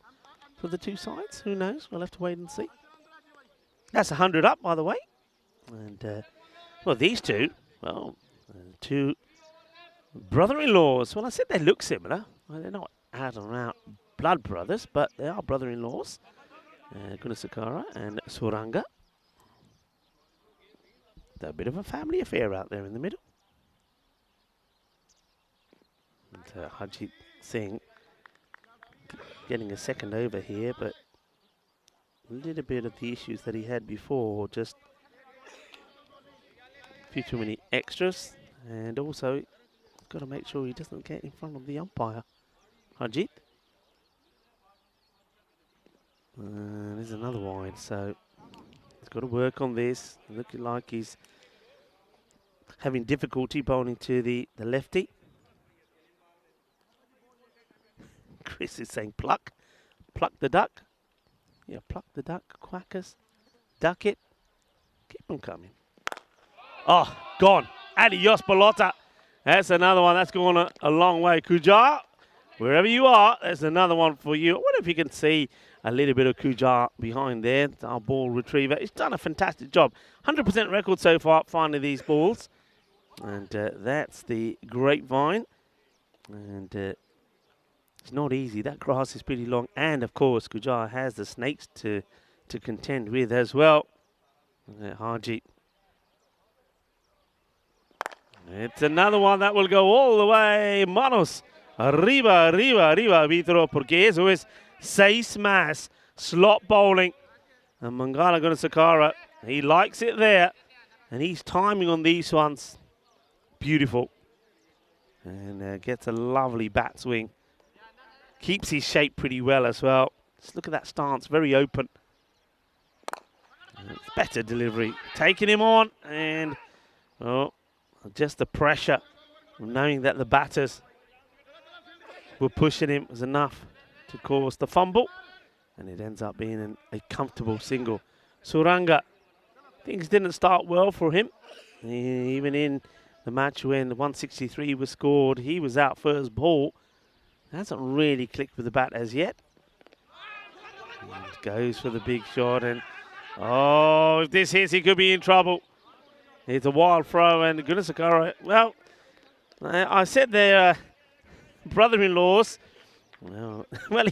for the two sides. Who knows? We'll have to wait and see. That's 100 up, by the way. And, well, these two, well, two brother-in-laws. Well, I said they look similar. Well, they're not out and out blood brothers, but they are brother-in-laws. Gunasakara and Suranga. They're a bit of a family affair out there in the middle. And Harjit Singh getting a second over here, but a little bit of the issues that he had before just few too many extras, and also got to make sure he doesn't get in front of the umpire, Harjeet. There's another wide, so he's got to work on this. Looking like he's having difficulty bowling to the lefty. Chris is saying pluck the duck. Yeah, pluck the duck, quackers, duck it, keep them coming. Oh, gone. Adios, Balota. That's another one. That's gone a long way. Kujar, wherever you are, there's another one for you. I wonder if you can see a little bit of Kujar behind there, our ball retriever. He's done a fantastic job. 100% record so far finding these balls. And that's the grapevine. And it's not easy. That grass is pretty long. And, of course, Kujar has the snakes to contend with as well. Harjeet. It's another one that will go all the way. Manos. Arriba, arriba, arriba, Vitro. Porque eso es 6 más. Slot bowling. And Mangala Gunasakara, he likes it there. And he's timing on these ones. Beautiful. And gets a lovely bat swing. Keeps his shape pretty well as well. Just look at that stance, very open. It's better delivery. Taking him on, and just the pressure of knowing that the batters were pushing him was enough to cause the fumble. And it ends up being a comfortable single. Suranga, things didn't start well for him. Even in the match when the 163 was scored, he was out first ball. Hasn't really clicked with the bat as yet. And goes for the big shot, and if this hits, he could be in trouble. It's a wild throw, and Gunasakara, well, I said they're brother-in-laws. Well,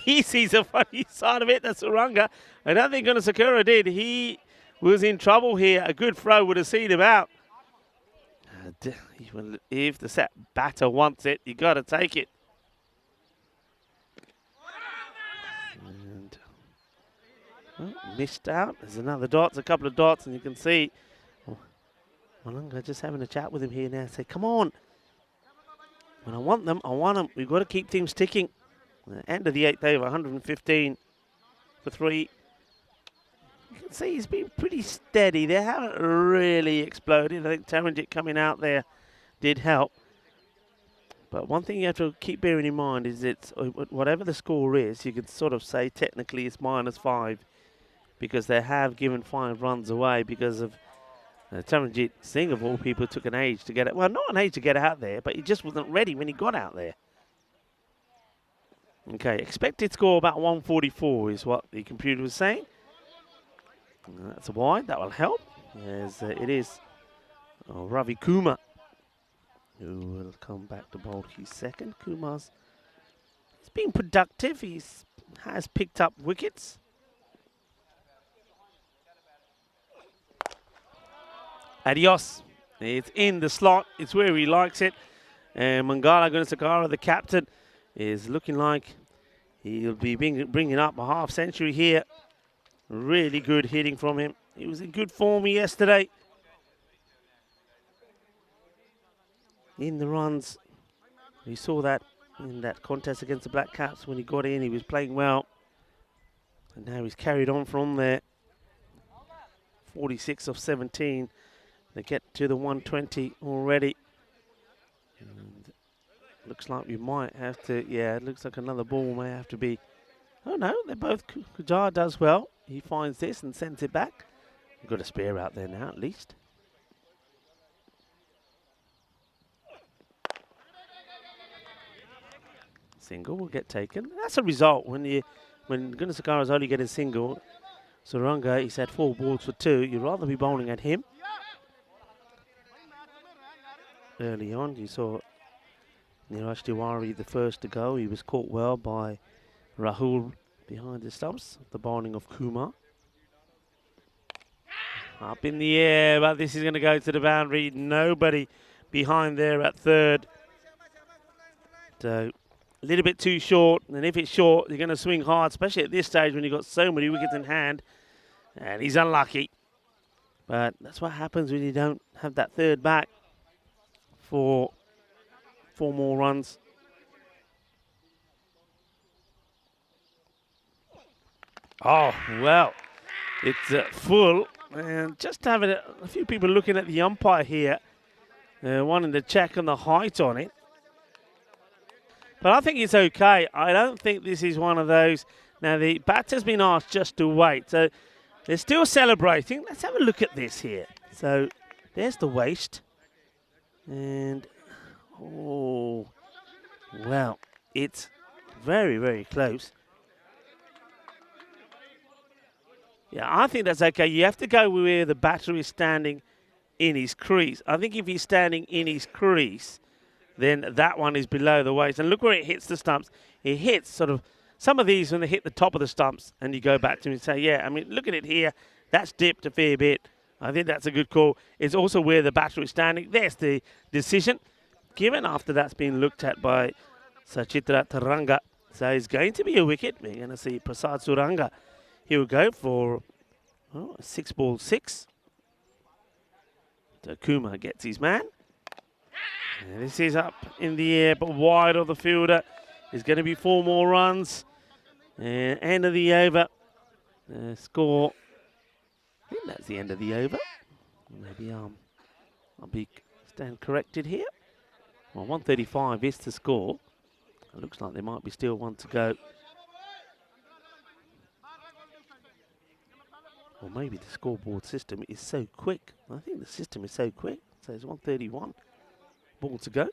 he sees a funny side of it, that's Suranga. I don't think Gunasakara did. He was in trouble here. A good throw would have seen him out. If the set batter wants it, you got to take it. Missed out. There's another dot, a couple of dots, and you can see Malanga just having a chat with him here now. Say, come on. When I want them, I want them. We've got to keep things ticking. End of the 8th over, 115 for 3. You can see he's been pretty steady. They haven't really exploded. I think Taranjit coming out there did help. But one thing you have to keep bearing in mind is it's whatever the score is, you can sort of say technically it's -5. Because they have given 5 runs away because of Taranjit Singh, of all people, took an age to get it. Well, not an age to get out there, but he just wasn't ready when he got out there. Okay, expected score about 144 is what the computer was saying. And that's a wide, that will help. As it is Ravi Kumar, who will come back to bowl his second. He's been productive, has picked up wickets. Adios. It's in the slot. It's where he likes it. And Mangala Gunasakara, the captain, is looking like he'll be bringing up a half century here. Really good hitting from him. He was in good form yesterday. In the runs, we saw that in that contest against the Black Caps when he got in. He was playing well. And now he's carried on from there. 46 of 17. They get to the 120 already. And looks like we might have to, yeah, it looks like another ball may have to be. Oh no, they're both, Kujar does well. He finds this and sends it back. We've got a spare out there now at least. Single will get taken. That's a result when Gunasakara is only getting single. Suranga, he's had 4 balls for 2. You'd rather be bowling at him. Early on, you saw Niraj Tiwari the first to go. He was caught well by Rahul behind the stumps. The bowling of Kumar. Up in the air, but this is going to go to the boundary. Nobody behind there at third. So a little bit too short, and if it's short, you're going to swing hard, especially at this stage when you've got so many wickets in hand. And he's unlucky. But that's what happens when you don't have that third back for 4 more runs. Oh, well, it's full. And just having a few people looking at the umpire here, wanting to check on the height on it. But I think it's okay. I don't think this is one of those. Now, the batter's been asked just to wait. So they're still celebrating. Let's have a look at this here. So there's the waist. And, oh, well, it's very, very close. Yeah, I think that's okay. You have to go where the batter is standing in his crease. I think if he's standing in his crease, then that one is below the waist. And look where it hits the stumps. It hits sort of some of these when they hit the top of the stumps, and you go back to him and say, yeah, I mean, look at it here. That's dipped a fair bit. I think that's a good call. It's also where the batter is standing. There's the decision given after that's been looked at by Sachitra Taranga. So it's going to be a wicket. We're going to see Prasad Suranga. He will go for a 6-ball-6. So Kumar gets his man. And this is up in the air, but wide of the fielder. There's going to be 4 more runs. And end of the over. Score. I think that's the end of the over. Maybe I'll stand corrected here. Well, 135 is the score. It looks like there might be still one to go. Or maybe the scoreboard system is so quick. I think the system is so quick. So it's 131. Ball to go.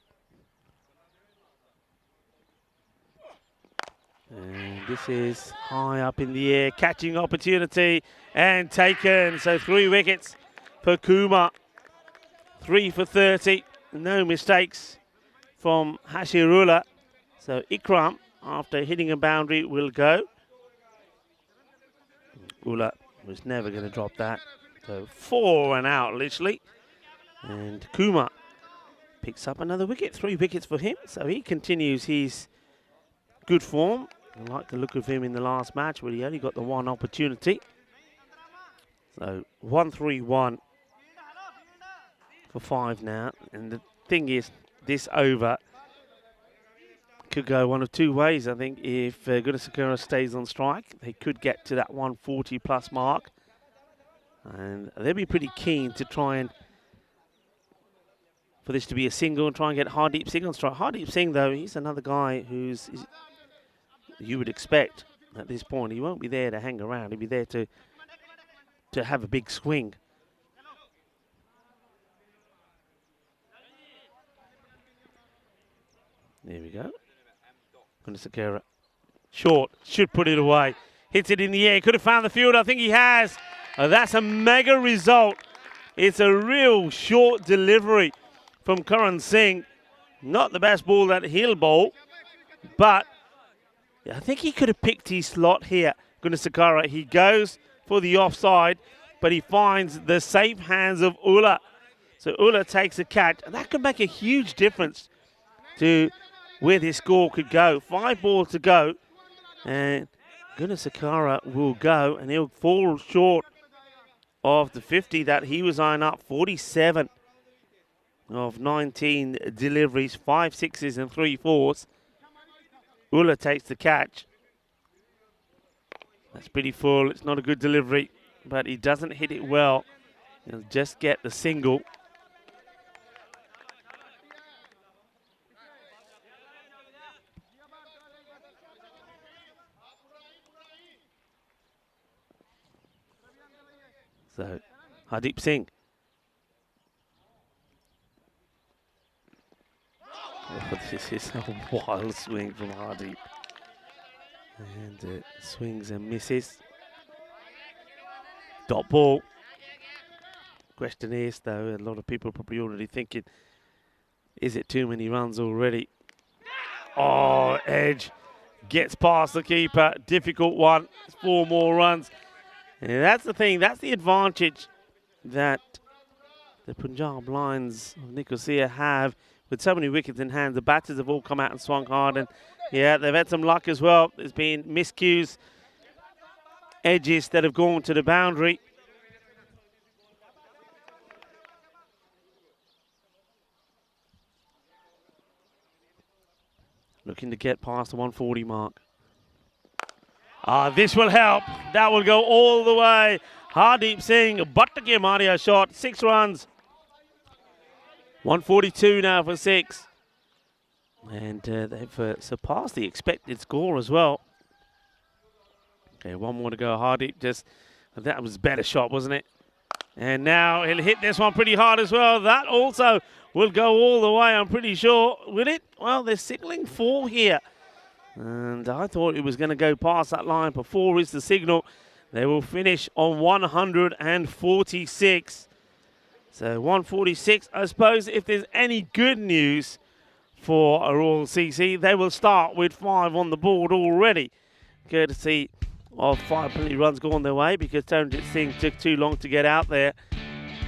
And this is high up in the air. Catching opportunity and taken. So 3 wickets for Kumar. 3 for 30. No mistakes from Hashirullah. So Ikram, after hitting a boundary, will go. Ullah was never going to drop that. So 4 and out, literally. And Kumar picks up another wicket. 3 wickets for him. So he continues his good form. I like the look of him in the last match where he only got the 1 opportunity. So 131 for 5 now. And the thing is, this over could go one of 2 ways. I think if Gunasakura stays on strike, they could get to that 140 plus mark. And they'll be pretty keen to try and, for this to be a single and try and get Hardeep Singh on strike. Hardeep Singh, though, he's another guy who's, you would expect at this point, he won't be there to hang around. He'll be there to have a big swing. There we go. Gunasakura. Short. Should put it away. Hits it in the air. Could have found the field. I think he has. That's a mega result. It's a real short delivery from Karan Singh. Not the best ball that he'll bowl. But I think he could have picked his slot here. Gunasakura. He goes for the offside. But he finds the safe hands of Ullah. So Ullah takes a catch. And that could make a huge difference to where this score could go. 5 balls to go. And Gunasakura will go. And he'll fall short of the 50 that he was eyeing up. 47 of 19 deliveries. 5 sixes and 3 fours. Ullah takes the catch. That's pretty full. It's not a good delivery. But he doesn't hit it well. He'll just get the single. So, Hardeep Singh. Oh, this is a wild swing from Hardeep. And swings and misses. Dot ball. Question is, though, a lot of people are probably already thinking, is it too many runs already? Oh, edge. Gets past the keeper. Difficult one. It's 4 more runs. And that's the thing. That's the advantage that the Punjab Lions of Nicosia have with so many wickets in hand. The batters have all come out and swung hard. And, yeah, they've had some luck as well. There's been miscues. Edges that have gone to the boundary. looking to get past the 140 mark. This will help. That will go all the way. Hardeep Singh, but the Maria shot, 6 runs. 142 now for 6. And they've surpassed the expected score as well. Okay, 1 more to go. Hardeep that was a better shot, wasn't it? And now he'll hit this one pretty hard as well. That also will go all the way, I'm pretty sure. Will it? Well, they're signaling 4 here. And I thought it was going to go past that line, but 4 is the signal. They will finish on 146. So 146, I suppose if there's any good news for Royal CC, they will start with 5 on the board already. Courtesy of 5 penalty runs gone their way because Taranjit Singh took too long to get out there.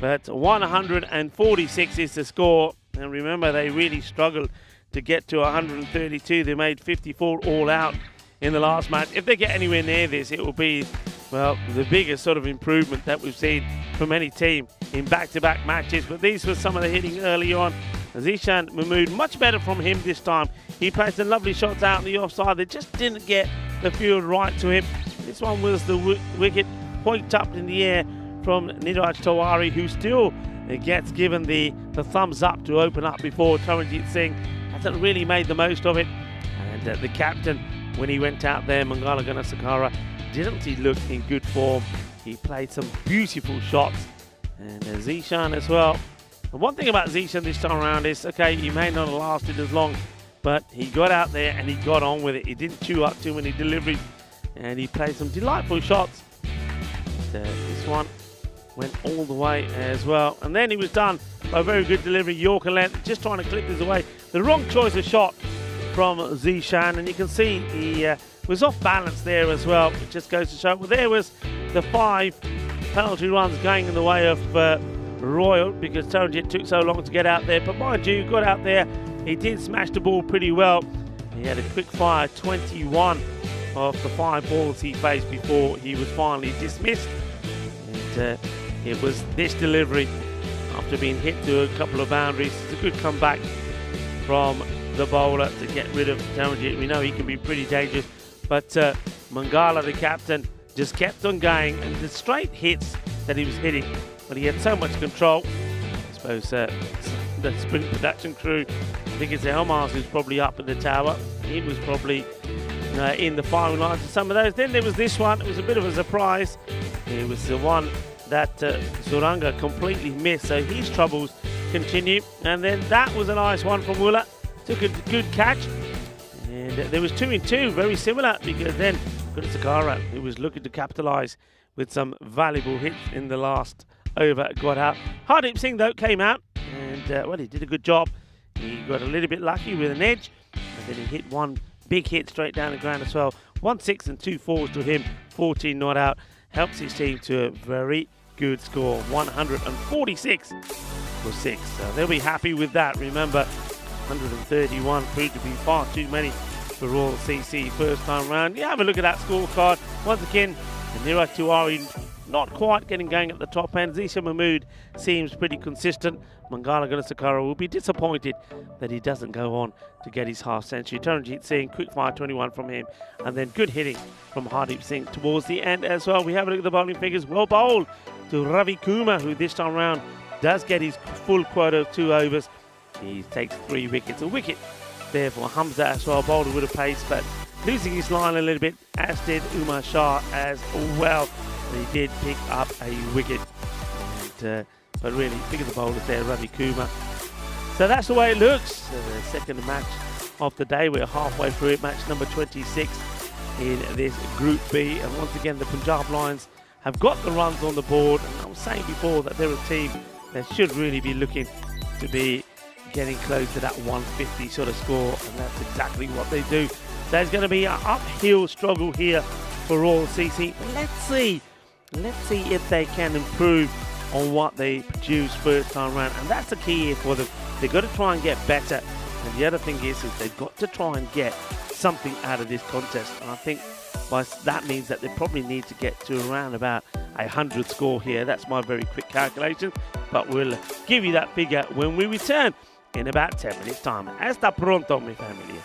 But 146 is the score. And remember, they really struggled to get to 132. They made 54 all out in the last match. If they get anywhere near this, it will be, well, the biggest sort of improvement that we've seen from any team in back-to-back matches. But these were some of the hitting early on. Zishan Mahmood, much better from him this time. He played some lovely shots out the offside. They just didn't get the field right to him. This one was the wicket point up in the air from Niraj Tawari, who still gets given the thumbs up to open up before Taranjit Singh hasn't really made the most of it. And the captain, when he went out there, Mangala Gunasakara, didn't he look in good form? He played some beautiful shots. And Zishan as well. And one thing about Zishan this time around is, okay, he may not have lasted as long, but he got out there and he got on with it. He didn't chew up too many deliveries, and he played some delightful shots. This one went all the way as well. And then he was done by a very good delivery, Yorker length, just trying to clip this away. The wrong choice of shot from Zishan, and you can see he was off balance there as well. It just goes to show. Well, there was the 5 penalty runs going in the way of Royal because Taranjit took so long to get out there. But mind you, got out there, he did smash the ball pretty well. He had a quick fire 21 of the 5 balls he faced before he was finally dismissed. And it was this delivery after being hit to a couple of boundaries. It's a good comeback from the bowler to get rid of Taranjit. We know he can be pretty dangerous, but Mangala, the captain, just kept on going, and the straight hits that he was hitting, but he had so much control. I suppose the sprint production crew, I think it's Elmas who's probably up in the tower. He was probably in the firing line for some of those. Then there was this one. It was a bit of a surprise. It was the one that Suranga completely missed, so his troubles continue. And then that was a nice one from Wooler. Took a good catch. And there was 2 in 2, very similar, because then Sakara, who was looking to capitalise with some valuable hits in the last over, got out. Hardeep Singh, though, came out, and well, he did a good job. He got a little bit lucky with an edge, and then he hit one big hit straight down the ground as well. 1 6 and 2 4s to him, 14 not out. Helps his team to a very good score, 146 for 6. So they'll be happy with that. Remember, 131 proved to be far too many for Royal CC first time round. Yeah, have a look at that scorecard. Once again, Niraj Tiwari not quite getting going at the top end. Zishan Mahmood seems pretty consistent. Mangala Gunasakara will be disappointed that he doesn't go on to get his half century. Taranjit Singh, quick fire 21 from him, and then good hitting from Hardeep Singh towards the end as well. We have a look at the bowling figures. Well bowled to Ravi Kumar, who this time round does get his full quota of 2 overs. He takes 3 wickets. A wicket there for Hamza as well, bowled with a pace, but losing his line a little bit, as did Umar Shah as well. He did pick up a wicket. And, but really, big of the bowlers there, Ravi Kumar. So that's the way it looks. The second match of the day. We're halfway through it, match number 26 in this Group B. And once again, the Punjab Lions have got the runs on the board. And I was saying before that they're a team that should really be looking to be getting close to that 150 sort of score. And that's exactly what they do. There's going to be an uphill struggle here for Royal CC. Let's see if they can improve on what they produced first time round, and that's the key here for them. They've got to try and get better, and the other thing is they've got to try and get something out of this contest. And I think that means that they probably need to get to around about 100 score here. That's my very quick calculation, but we'll give you that figure when we return in about 10 minutes time. Hasta pronto, mi familia.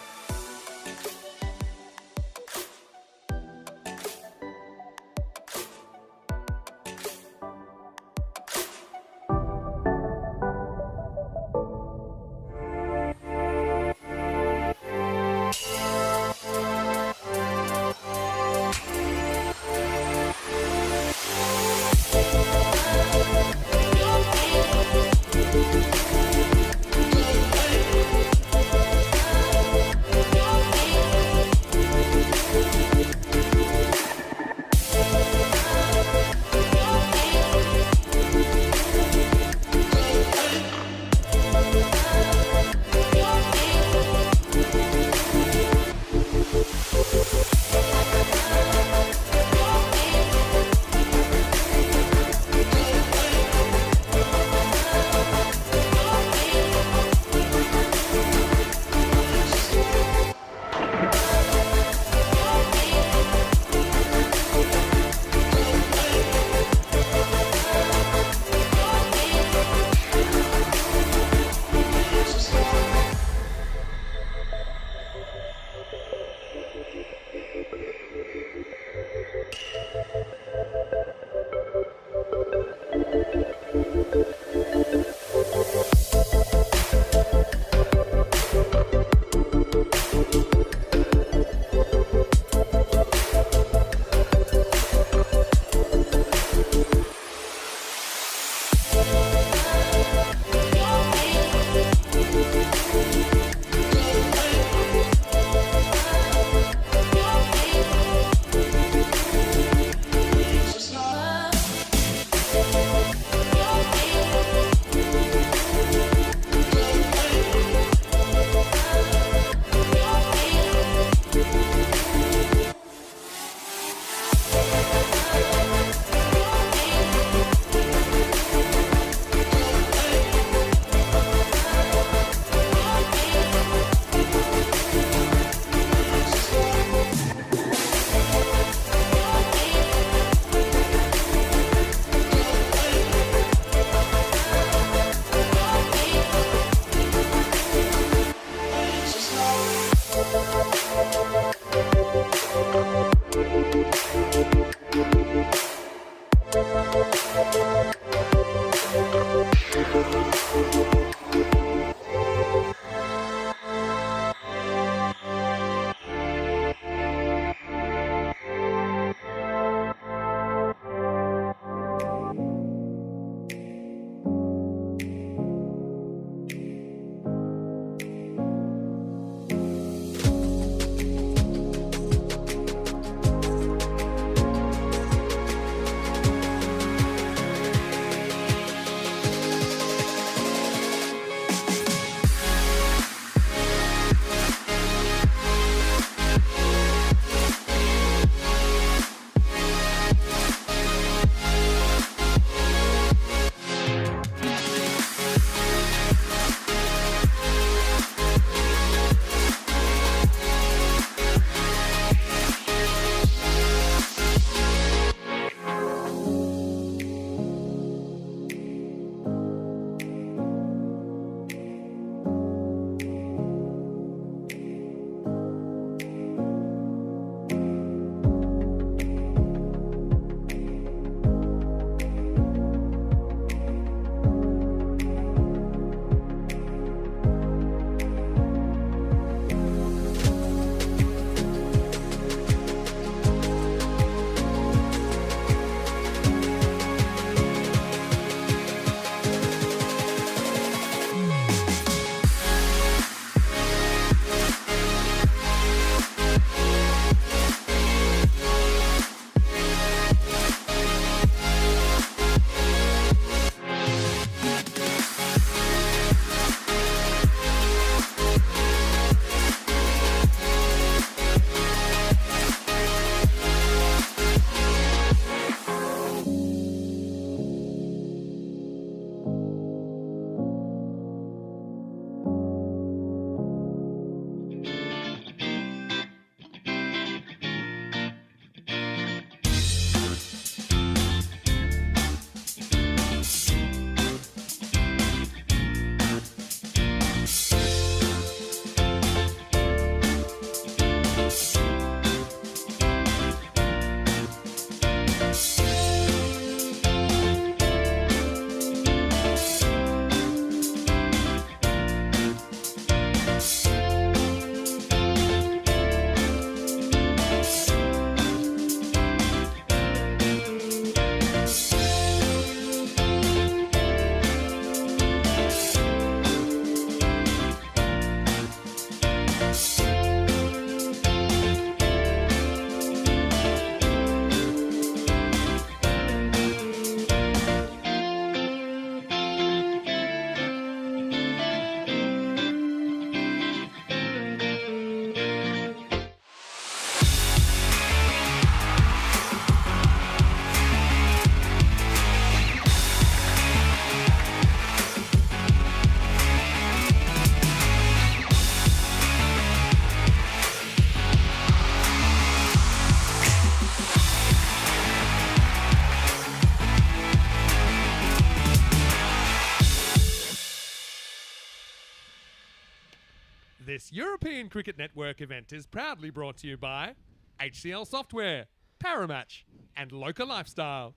This European Cricket Network event is proudly brought to you by HCL Software, Paramatch, and Local Lifestyle.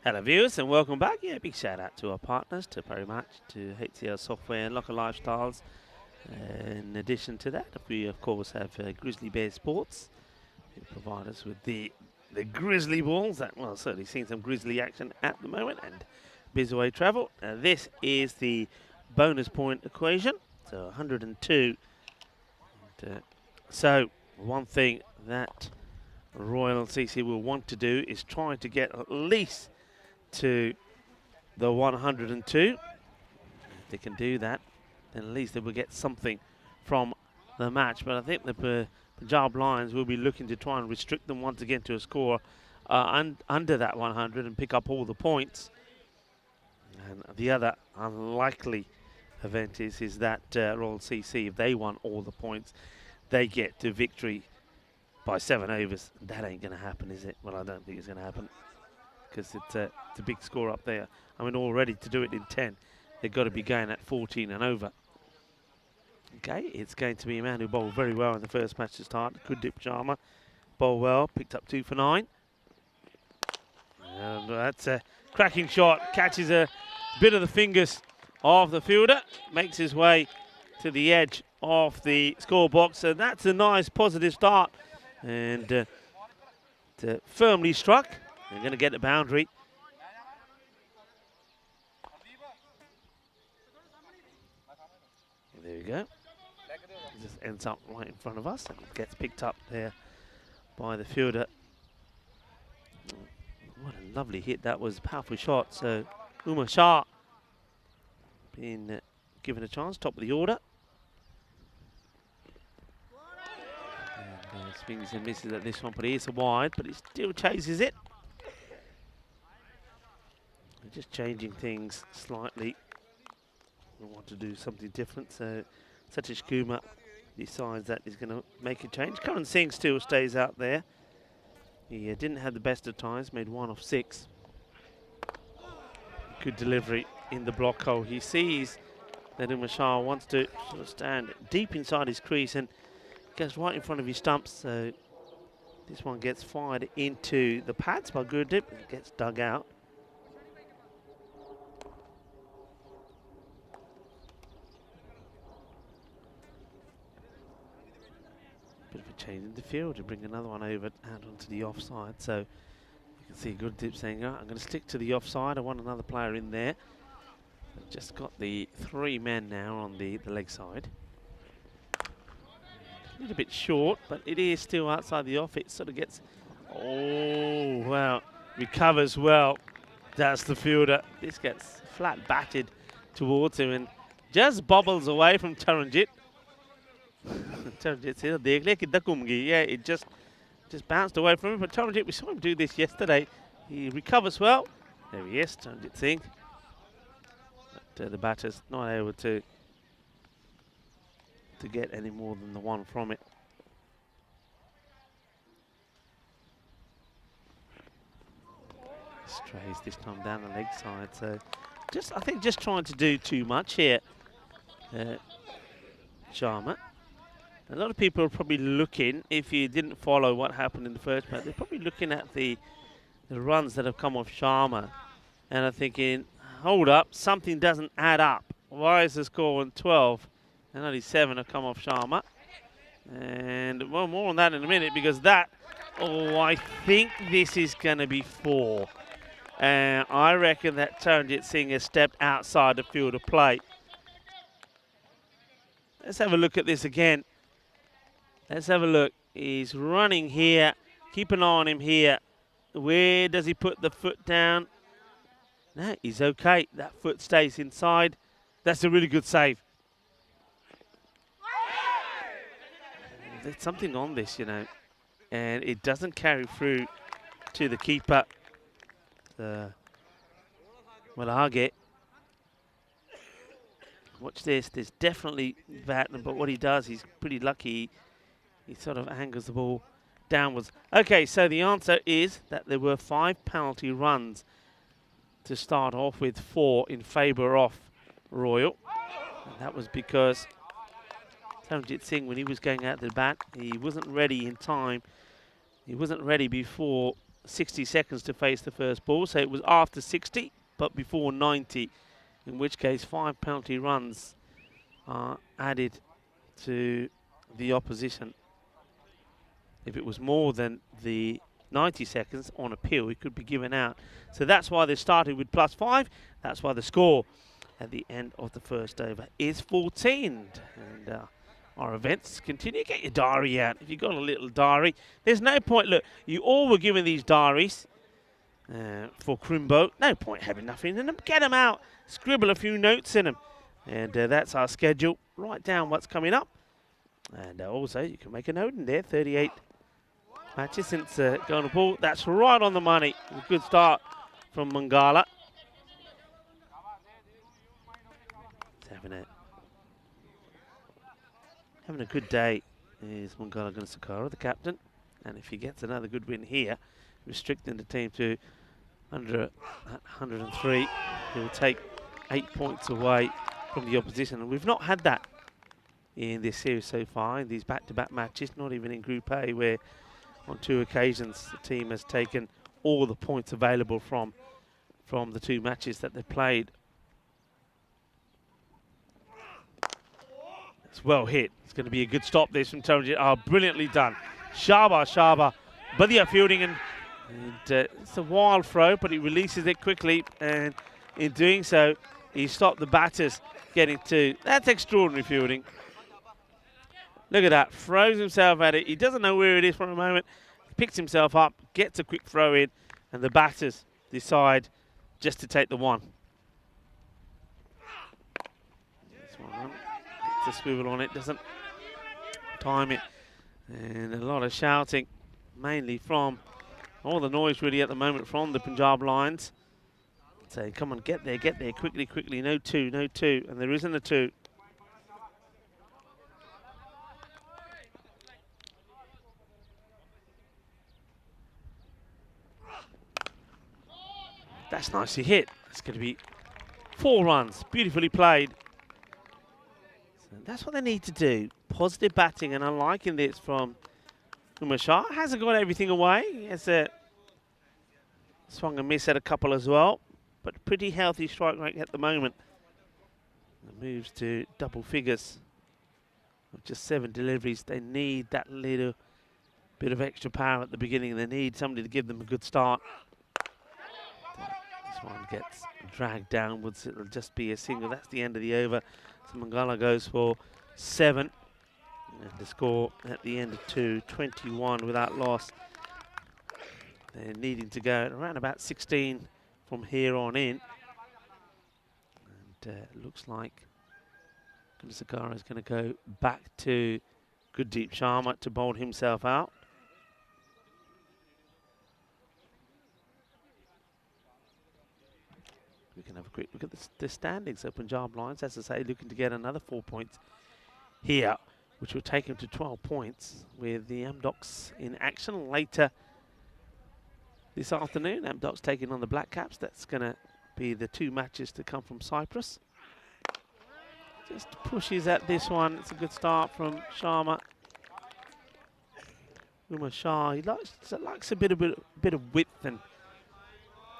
Hello viewers and welcome back. Yeah, big shout out to our partners, to Paramatch, to HCL Software and Local Lifestyles. In addition to that, we of course have Grizzly Bear Sports, who provide us with the grizzly balls that, well, certainly seen some grizzly action at the moment, and Bizaway Travel. This is the bonus point equation, so 102. And, so one thing that Royal CC will want to do is try to get at least to the 102. If they can do that, then at least they will get something from the match. But I think the Punjab Lions will be looking to try and restrict them once again to a score under that 100 and pick up all the points. And the other unlikely event is that Royal CC, if they won all the points, they get to victory by 7 overs. That ain't going to happen, is it? Well, I don't think it's going to happen, because it's a big score up there. I mean, already to do it in 10, they've got to be going at 14 and over. Okay, it's going to be a man who bowled very well in the first match to start. Gurdeep Sharma bowled well, picked up 2 for 9. And that's a cracking shot, catches a bit of the fingers of the fielder, makes his way to the edge of the score box. So that's a nice positive start, and firmly struck. They're going to get the boundary. There we go. It just ends up right in front of us and gets picked up there by the fielder. What a lovely hit that was, powerful shot. So Umar Shah being given a chance, top of the order. And swings and misses at this one, but it is a wide, but it still chases it. Just changing things slightly. We want to do something different, so Satish Kumar decides that he's going to make a change. Karan Singh still stays out there. He didn't have the best of times, made 1 of 6. Good delivery in the block hole. He sees that Umar Shah wants to sort of stand deep inside his crease and goes right in front of his stumps. So this one gets fired into the pads by Gurdeep and gets dug out. Bit of a change in the field to bring another one over out onto the offside. So you can see Gurdeep saying, oh, I'm going to stick to the offside. I want another player in there. I've just got the 3 men now on the leg side. A little bit short, but it is still outside the off. It sort of gets, oh, wow, recovers well. That's the fielder. This gets flat batted towards him and just bobbles away from Taranjit. Taranjit said, "Dekh le kidhar ghum gayi." Yeah, it just bounced away from him. But Taranjit, we saw him do this yesterday. He recovers well. There he is, Taranjit Singh. But the batter's not able to get any more than the 1 from it. Strays this time down the leg side. So I think just trying to do too much here, Sharma. A lot of people are probably looking, if you didn't follow what happened in the first match, they're probably looking at the runs that have come off Sharma and are thinking, hold up, something doesn't add up. Why is the score on 12 and only 7 have come off Sharma? And well, more on that in a minute, because that, oh, I think this is going to be 4. And I reckon that Taranjit Singh has stepped outside the field of play. Let's have a look at this again. Let's have a look. He's running here. Keep an eye on him here. Where does he put the foot down? No, he's okay. That foot stays inside. That's a really good save. There's something on this, you know, and it doesn't carry through to the keeper. Malage. Watch this. There's definitely that, but what he does, he's pretty lucky. He sort of angles the ball downwards. Okay, so the answer is that there were 5 penalty runs to start off with, 4 in favour of Royal. And that was because Taranjit Singh, when he was going out to the bat, he wasn't ready in time. He wasn't ready before 60 seconds to face the first ball, so it was after 60, but before 90, in which case 5 penalty runs are added to the opposition. If it was more than the 90 seconds on appeal, it could be given out. So that's why they started with +5. That's why the score at the end of the first over is 14. And our events continue. Get your diary out. If you've got a little diary, there's no point. Look, you all were given these diaries for Crimbo. No point having nothing in them. Get them out. Scribble a few notes in them. And that's our schedule. Write down what's coming up. And also, you can make a note in there. 38 matches since going to ball. That's right on the money. A good start from Mangala. Having a good day is Mangala Gunasekara, the captain. And if he gets another good win here, restricting the team to under 103, he will take 8 points away from the opposition. And we've not had that in this series so far, in these back-to-back matches, not even in Group A, where on 2 occasions the team has taken all the points available from the 2 matches that they've played. It's well hit. It's going to be a good stop this from Taranjit. Oh, brilliantly done. Shaba. Badia fielding, and it's a wild throw, but he releases it quickly, and in doing so, he stopped the batters getting 2. That's extraordinary fielding. Look at that. Throws himself at it. He doesn't know where it is for a moment. Picks himself up, gets a quick throw in, and the batters decide just to take the 1. The swivel on it, doesn't time it, and a lot of shouting, mainly from all the noise really at the moment from the Punjab lines, saying come on, get there quickly, no 2, and there isn't a 2. That's nicely hit. It's going to be 4 runs, beautifully played. That's what they need to do. Positive batting, and I'm liking this from Umar Shah. Hasn't got everything away. He has swung and miss at a couple as well, but pretty healthy strike rate at the moment. It moves to double figures with just 7 deliveries. They need that little bit of extra power at the beginning. They need somebody to give them a good start. This one gets dragged downwards. It'll just be a single. That's the end of the over. So Mangala goes for 7. And the score at the end of 2, 21 without loss. They're needing to go around about 16 from here on in. And it looks like Gunasekara is going to go back to Gurdeep Sharma to bowl himself out. We can have a quick look at the standings. So Punjab Lions, as I say, looking to get another 4 points here, which will take him to 12 points with the Amdocs in action later this afternoon. Amdocs taking on the Black Caps. That's going to be the 2 matches to come from Cyprus. Just pushes at this one. It's a good start from Sharma. Umar Shah, he likes a bit of width and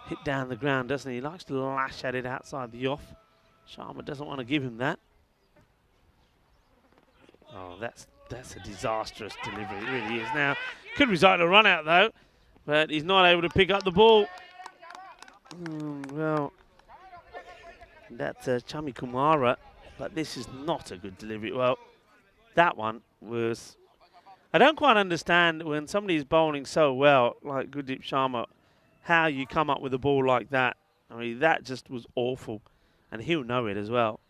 hit down the ground, doesn't he? He likes to lash at it outside the off. Sharma doesn't want to give him that. Oh, that's a disastrous delivery. It really is. Now, could result in a run out though, but he's not able to pick up the ball. Well, that's Chami Kumara, but this is not a good delivery. Well, that one was... I don't quite understand when somebody's bowling so well, like Gurdeep Sharma, how you come up with a ball like that. I mean, that just was awful, and he'll know it as well.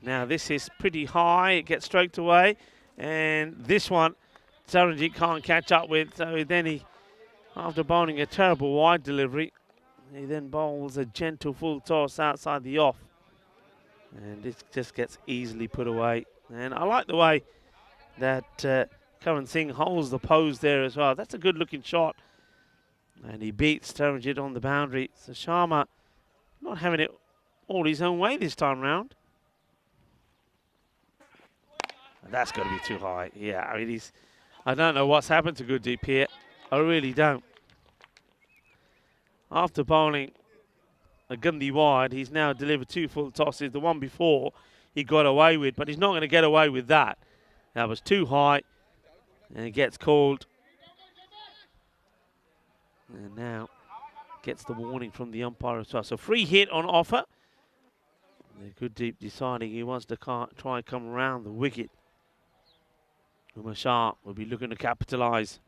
Now this is pretty high, it gets stroked away, and this one Taranjit can't catch up with, so then he, after bowling a terrible wide delivery, he then bowls a gentle full toss outside the off, and it just gets easily put away. And I like the way that Karan Singh holds the pose there as well. That's a good looking shot. And he beats Taranjit on the boundary. So Sharma not having it all his own way this time round. That's got to be too high. Yeah, I mean, I don't know what's happened to Gurdeep here. I really don't. After bowling a Gandhi wide, he's now delivered 2 full tosses. The one before he got away with, but he's not going to get away with that. That was too high, and it gets called. And now gets the warning from the umpire as well. So free hit on offer. Gurdeep deciding he wants to try and come around the wicket. Umar Shah will be looking to capitalise.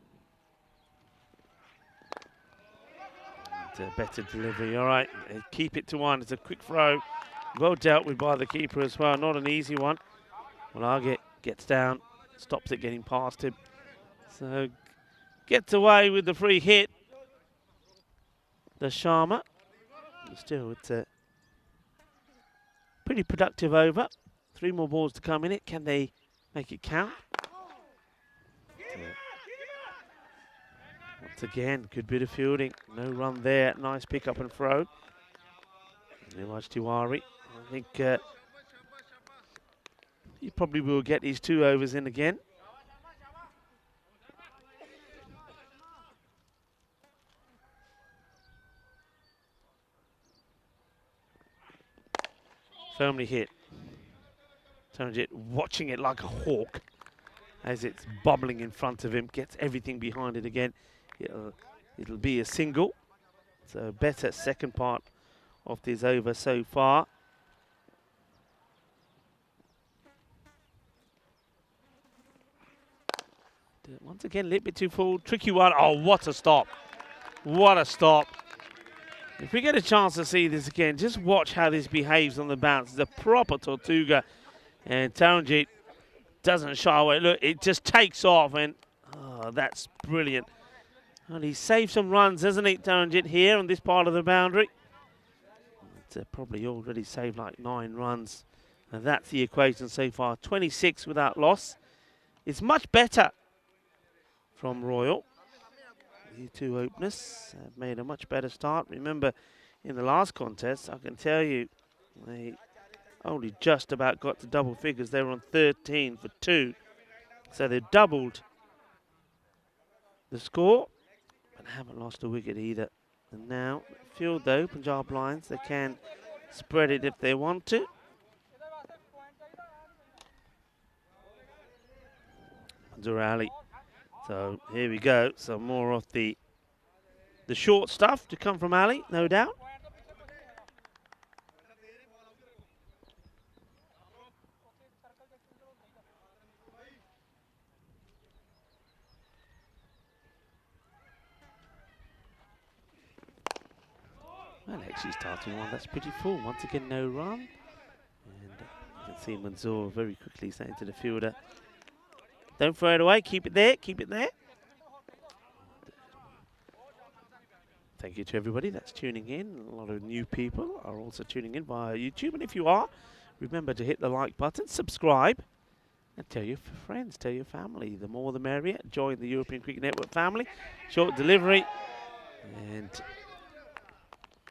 Better delivery. All right, keep it to 1. It's a quick throw. Well dealt with by the keeper as well. Not an easy one. Well, gets down, stops it getting past him. So gets away with the free hit. The Sharma. Still, it's a pretty productive over. 3 more balls to come in it. Can they make it count? Once again, good bit of fielding. No run there. Nice pick up and throw. Niraj Tiwari. I think he probably will get his 2 overs in again. Firmly hit. Taranjit watching it like a hawk as it's bubbling in front of him. Gets everything behind it again. It'll be a single. So better second part of this over so far. Once again, a little bit too full. Tricky one. Oh, what a stop. What a stop. If we get a chance to see this again, just watch how this behaves on the bounce. It's a proper Tortuga. And Taranjit doesn't shy away. Look, it just takes off. And oh, that's brilliant. Well, he saved some runs, hasn't he, Taranjit, here on this part of the boundary? It's probably already saved like 9 runs. And that's the equation so far. 26 without loss. It's much better from Royal. The 2 openers have made a much better start. Remember, in the last contest, I can tell you, they only just about got to double figures. They were on 13 for 2. So they've doubled the score, but haven't lost a wicket either. And now, field though, Punjab Lions, they can spread it if they want to. Durali. So here we go. Some more of the short stuff to come from Ali, no doubt. Well, actually starting one that's pretty full. Once again, no run. And you can see Manzoor very quickly saying to the fielder, don't throw it away, keep it there, keep it there. Thank you to everybody that's tuning in. A lot of new people are also tuning in via YouTube. And if you are, remember to hit the like button, subscribe, and tell your friends, tell your family. The more the merrier. Join the European Cricket Network family. Short delivery. And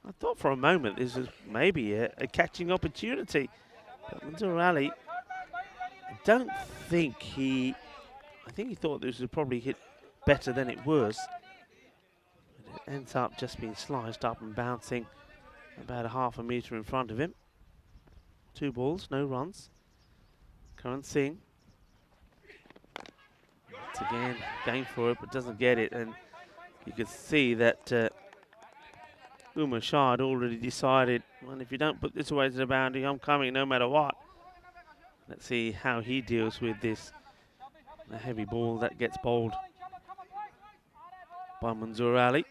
I thought for a moment this was maybe a catching opportunity. But Manzoor Ali, I don't think I think he thought this would probably hit better than it was. But it ends up just being sliced up and bouncing about a ½ metre in front of him. 2 balls, no runs. Karan Singh. Once again, going for it, but doesn't get it. And you can see that Umar Shah had already decided, well, if you don't put this away to the boundary, I'm coming no matter what. Let's see how he deals with this. A heavy ball that gets bowled by Manzoor Ali.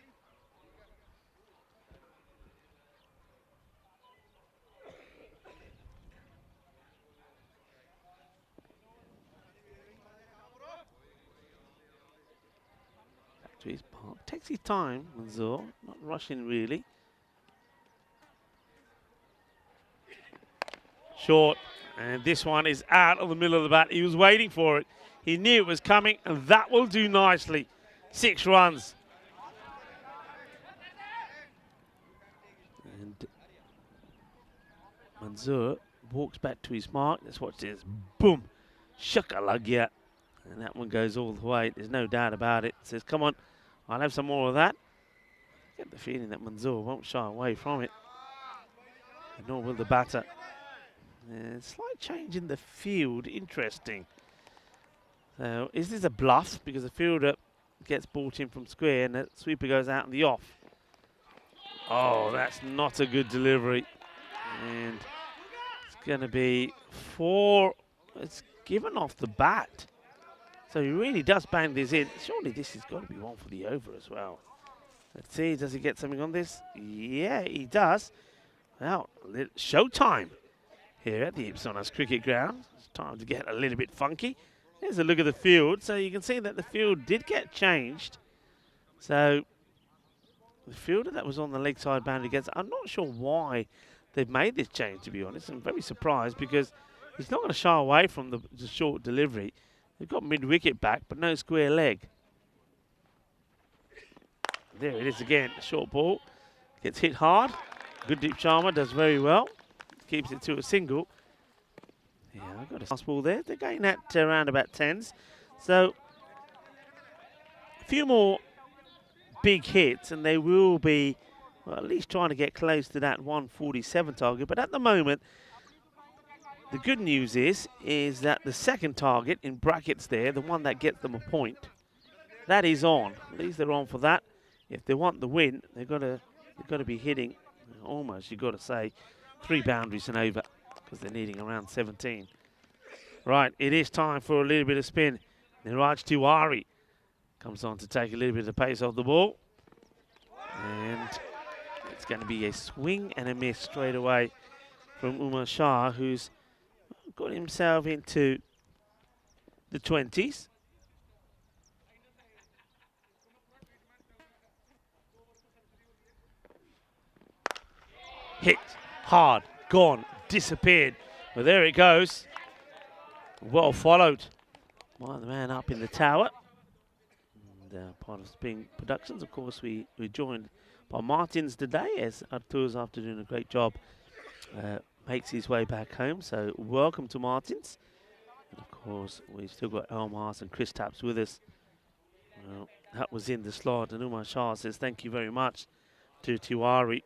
Back to his park. Takes his time, Manzoor, not rushing really. Short, and this one is out of the middle of the bat. He was waiting for it. He knew it was coming, and that will do nicely. 6 runs. And Manzoor walks back to his mark. Let's watch this. Boom. Shakalagya. And that one goes all the way. There's no doubt about it. Says, come on, I'll have some more of that. Get the feeling that Manzoor won't shy away from it. And nor will the batter. Slight change in the field. Interesting. So is this a bluff? Because the fielder gets brought in from square and the sweeper goes out in the off. Oh, that's not a good delivery. And it's going to be 4. It's given off the bat. So he really does bang this in. Surely this has got to be one for the over as well. Let's see, does he get something on this? Yeah, he does. Well, showtime here at the Ipsonas Cricket Ground. It's time to get a little bit funky. Here's a look at the field. So you can see that the field did get changed. So the fielder that was on the leg side boundary gets, I'm not sure why they've made this change, to be honest. I'm very surprised because he's not going to shy away from the short delivery. They've got mid-wicket back, but no square leg. There it is again. Short ball. Gets hit hard. Gurdeep Sharma does very well. Keeps it to a single. Yeah, I've got a fast ball there. They're going at around about 10s. So, a few more big hits, and they will be well, at least trying to get close to that 147 target. But at the moment, the good news is that the second target in brackets there, the one that gets them a point, that is on. At least they're on for that. If they want the win, they've got to be hitting almost, you've got to say, 3 boundaries and over because they're needing around 17. Right, it is time for a little bit of spin. Niraj Tiwari comes on to take a little bit of the pace off the ball. And it's going to be a swing and a miss straight away from Umar Shah, who's got himself into the 20s. Hit, hard, gone, disappeared. Well, there it goes. Well followed by the man up in the tower. And part of Spring Productions, of course, we're joined by Martins today, as Artur's, after doing a great job, makes his way back home. So welcome to Martins. And of course, we've still got Elmars and Chris Tapps with us. Well, that was in the slot, and Umar Shah says thank you very much to Tiwari.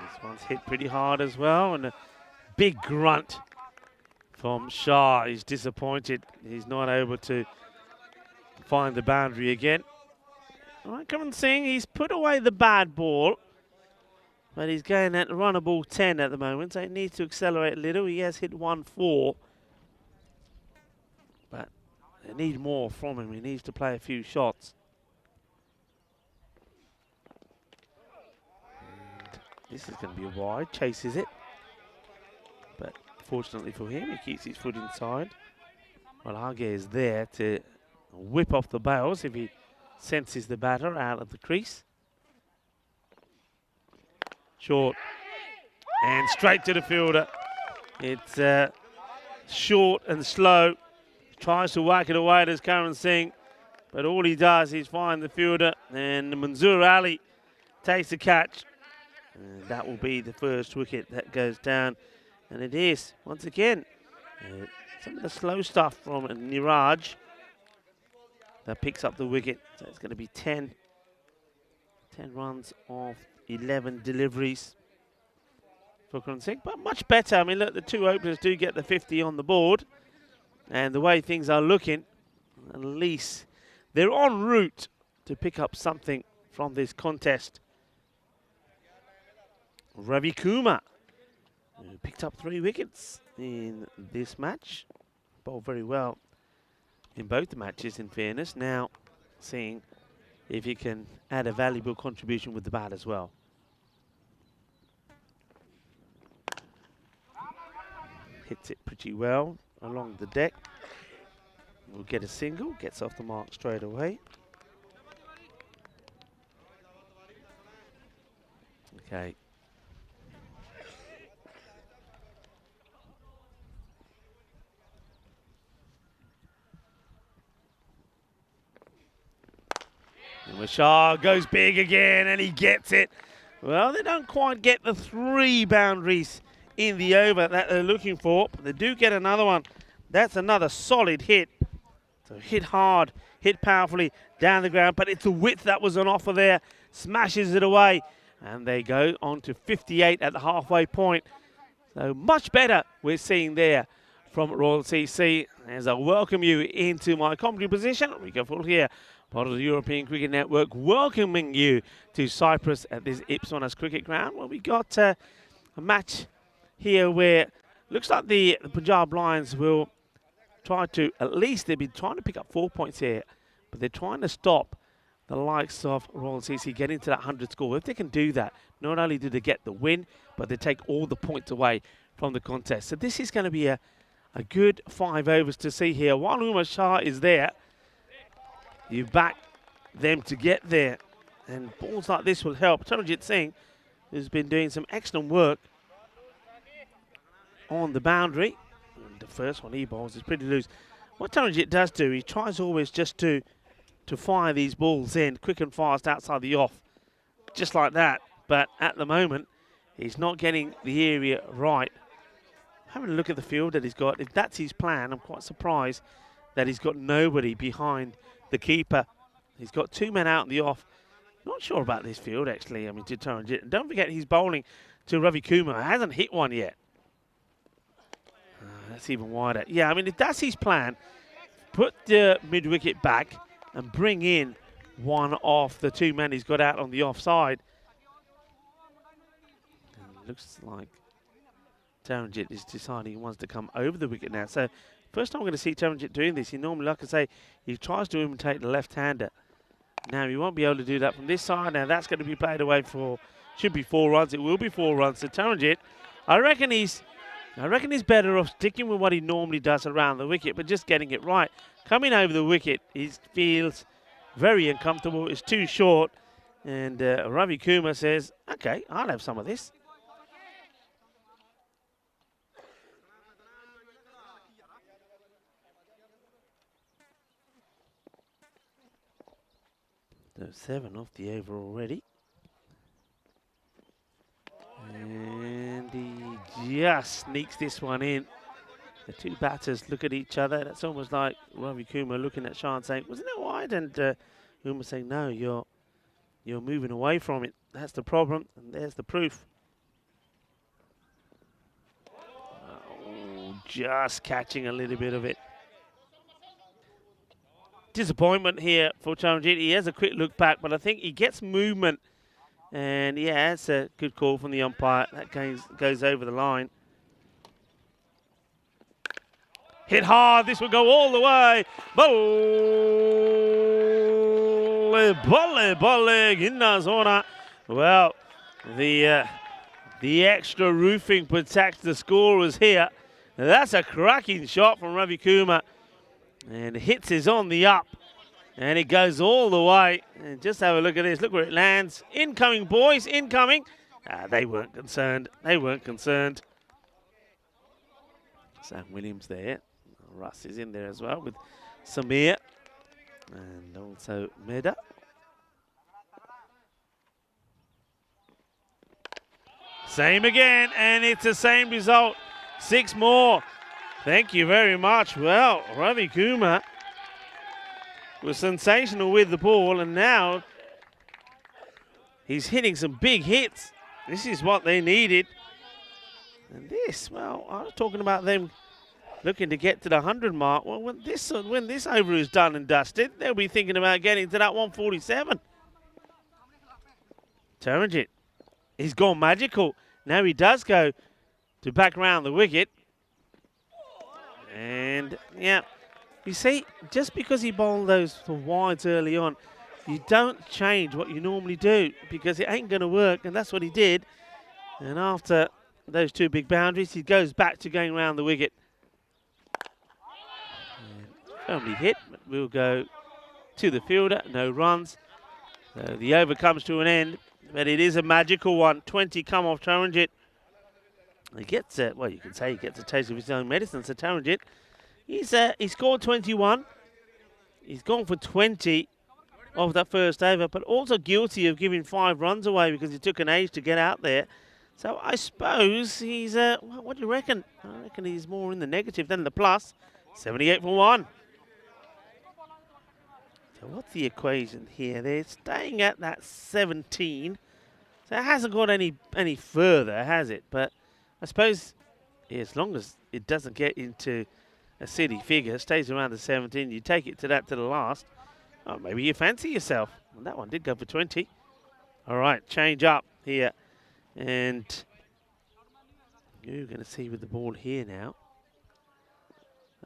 This one's hit pretty hard as well, and a big grunt from Shah. He's disappointed. He's not able to find the boundary again. All right, come and sing. He's put away the bad ball, but he's going at runnable 10 at the moment, so he needs to accelerate a little. He has hit 1-4, but they need more from him. He needs to play a few shots. And this is going to be a wide. Chases it, but fortunately for him, he keeps his foot inside. Well, Hage is there to whip off the bails if he senses the batter out of the crease. Short and straight to the fielder. It's short and slow. Tries to whack it away to Karan Singh, but all he does is find the fielder, and Manzoor Ali takes the catch. And that will be the first wicket that goes down. And it is, once again, some of the slow stuff from Niraj that picks up the wicket. So it's going to be 10 runs off 11 deliveries for Karan Singh. But much better. I mean, look, the 2 openers do get the 50 on the board. And the way things are looking, at least they're en route to pick up something from this contest. Ravi Kumar, who picked up 3 wickets in this match. Bowled very well in both the matches, in fairness. Now seeing if he can add a valuable contribution with the bat as well. Hits it pretty well along the deck. Will get a single, gets off the mark straight away. Okay. Shah goes big again and he gets it. Well, they don't quite get the 3 boundaries in the over that they're looking for. But they do get another one. That's another solid hit. So hit hard, hit powerfully down the ground, but it's the width that was on offer there. Smashes it away. And they go on to 58 at the halfway point. So much better we're seeing there from Royal CC. As I welcome you into my commentary position, we go full here. Part of the European Cricket Network, welcoming you to Cyprus at this Ipswich cricket ground. Well, we got a match here where looks like the Punjab Lions will try to, at least they've been trying to pick up 4 points here, but they're trying to stop the likes of Royal CC getting to that 100 score. If they can do that, not only do they get the win, but they take all the points away from the contest. So this is going to be a good 5 overs to see here. While Umar Shah is there, you back them to get there. And balls like this will help. Taranjit Singh has been doing some excellent work on the boundary. And the first one he bowls is pretty loose. What Taranjit does do, he tries always just to fire these balls in quick and fast outside the off. Just like that. But at the moment, he's not getting the area right. Having a look at the field that he's got, if that's his plan, I'm quite surprised that he's got nobody behind the keeper. He's got 2 men out in the off. Not sure about this field, actually. I mean, to Taranjit. And don't forget, he's bowling to Ravi Kumar. Hasn't hit one yet. That's even wider. Yeah, I mean, if that's his plan, put the mid-wicket back and bring in one of the 2 men he's got out on the offside. And looks like Taranjit is deciding he wants to come over the wicket now. So first time I'm going to see Taranjit doing this. He normally, like I say, he tries to imitate the left-hander. Now he won't be able to do that from this side. Now that's going to be played away for, should be 4 runs. It will be 4 runs. So Taranjit, I reckon he's better off sticking with what he normally does around the wicket, but just getting it right. Coming over the wicket, he feels very uncomfortable. It's too short. And Ravi Kumar says, okay, I'll have some of this. So 7 off the over already. And he just sneaks this one in. The 2 batters look at each other. That's almost like Ravi Kumar looking at Sean saying, wasn't it wide? And Kumar saying, no, you're moving away from it. That's the problem. And there's the proof. Oh, just catching a little bit of it. Disappointment here for Taranjit. He has a quick look back, but I think he gets movement. And yeah, it's a good call from the umpire. That goes over the line. Hit hard. This will go all the way. Bolle, in the zona. Well, the extra roofing protects the scorers here. That's a cracking shot from Ravi Kumar. And hits is on the up. And it goes all the way. And just have a look at this. Look where it lands. Incoming, boys. Incoming. They weren't concerned. They weren't concerned. Sam Williams there. Russ is in there as well with Samir. And also Meda. Same again. And it's the same result. 6 more. Thank you very much. Well, Ravi Kumar was sensational with the ball, and now he's hitting some big hits. This is what they needed. And this, well, I was talking about them looking to get to the 100 mark. Well, when this over is done and dusted, they'll be thinking about getting to that 147. Taranjit, he's gone magical. Now he does go to back round the wicket. And, yeah, you see, just because he bowled those for wides early on, you don't change what you normally do because it ain't going to work, and that's what he did. And after those 2 big boundaries, he goes back to going around the wicket. Firmly hit, but we'll go to the fielder, no runs. So the over comes to an end, but it is a magical one. 20 come off Taranjit. He gets, well, you can say he gets a taste of his own medicine. So Taranjit, he scored 21. He's gone for 20. of that first over, but also guilty of giving 5 runs away because he took an age to get out there. So I suppose he's, what do you reckon? I reckon he's more in the negative than the plus. 78 for 1. So what's the equation here? They're staying at that 17. So it hasn't got any further, has it? But I suppose as long as it doesn't get into a city figure, stays around the 17, you take it to the last. Oh, maybe you fancy yourself. Well, that one did go for 20. All right, change up here. And you're going to see with the ball here now.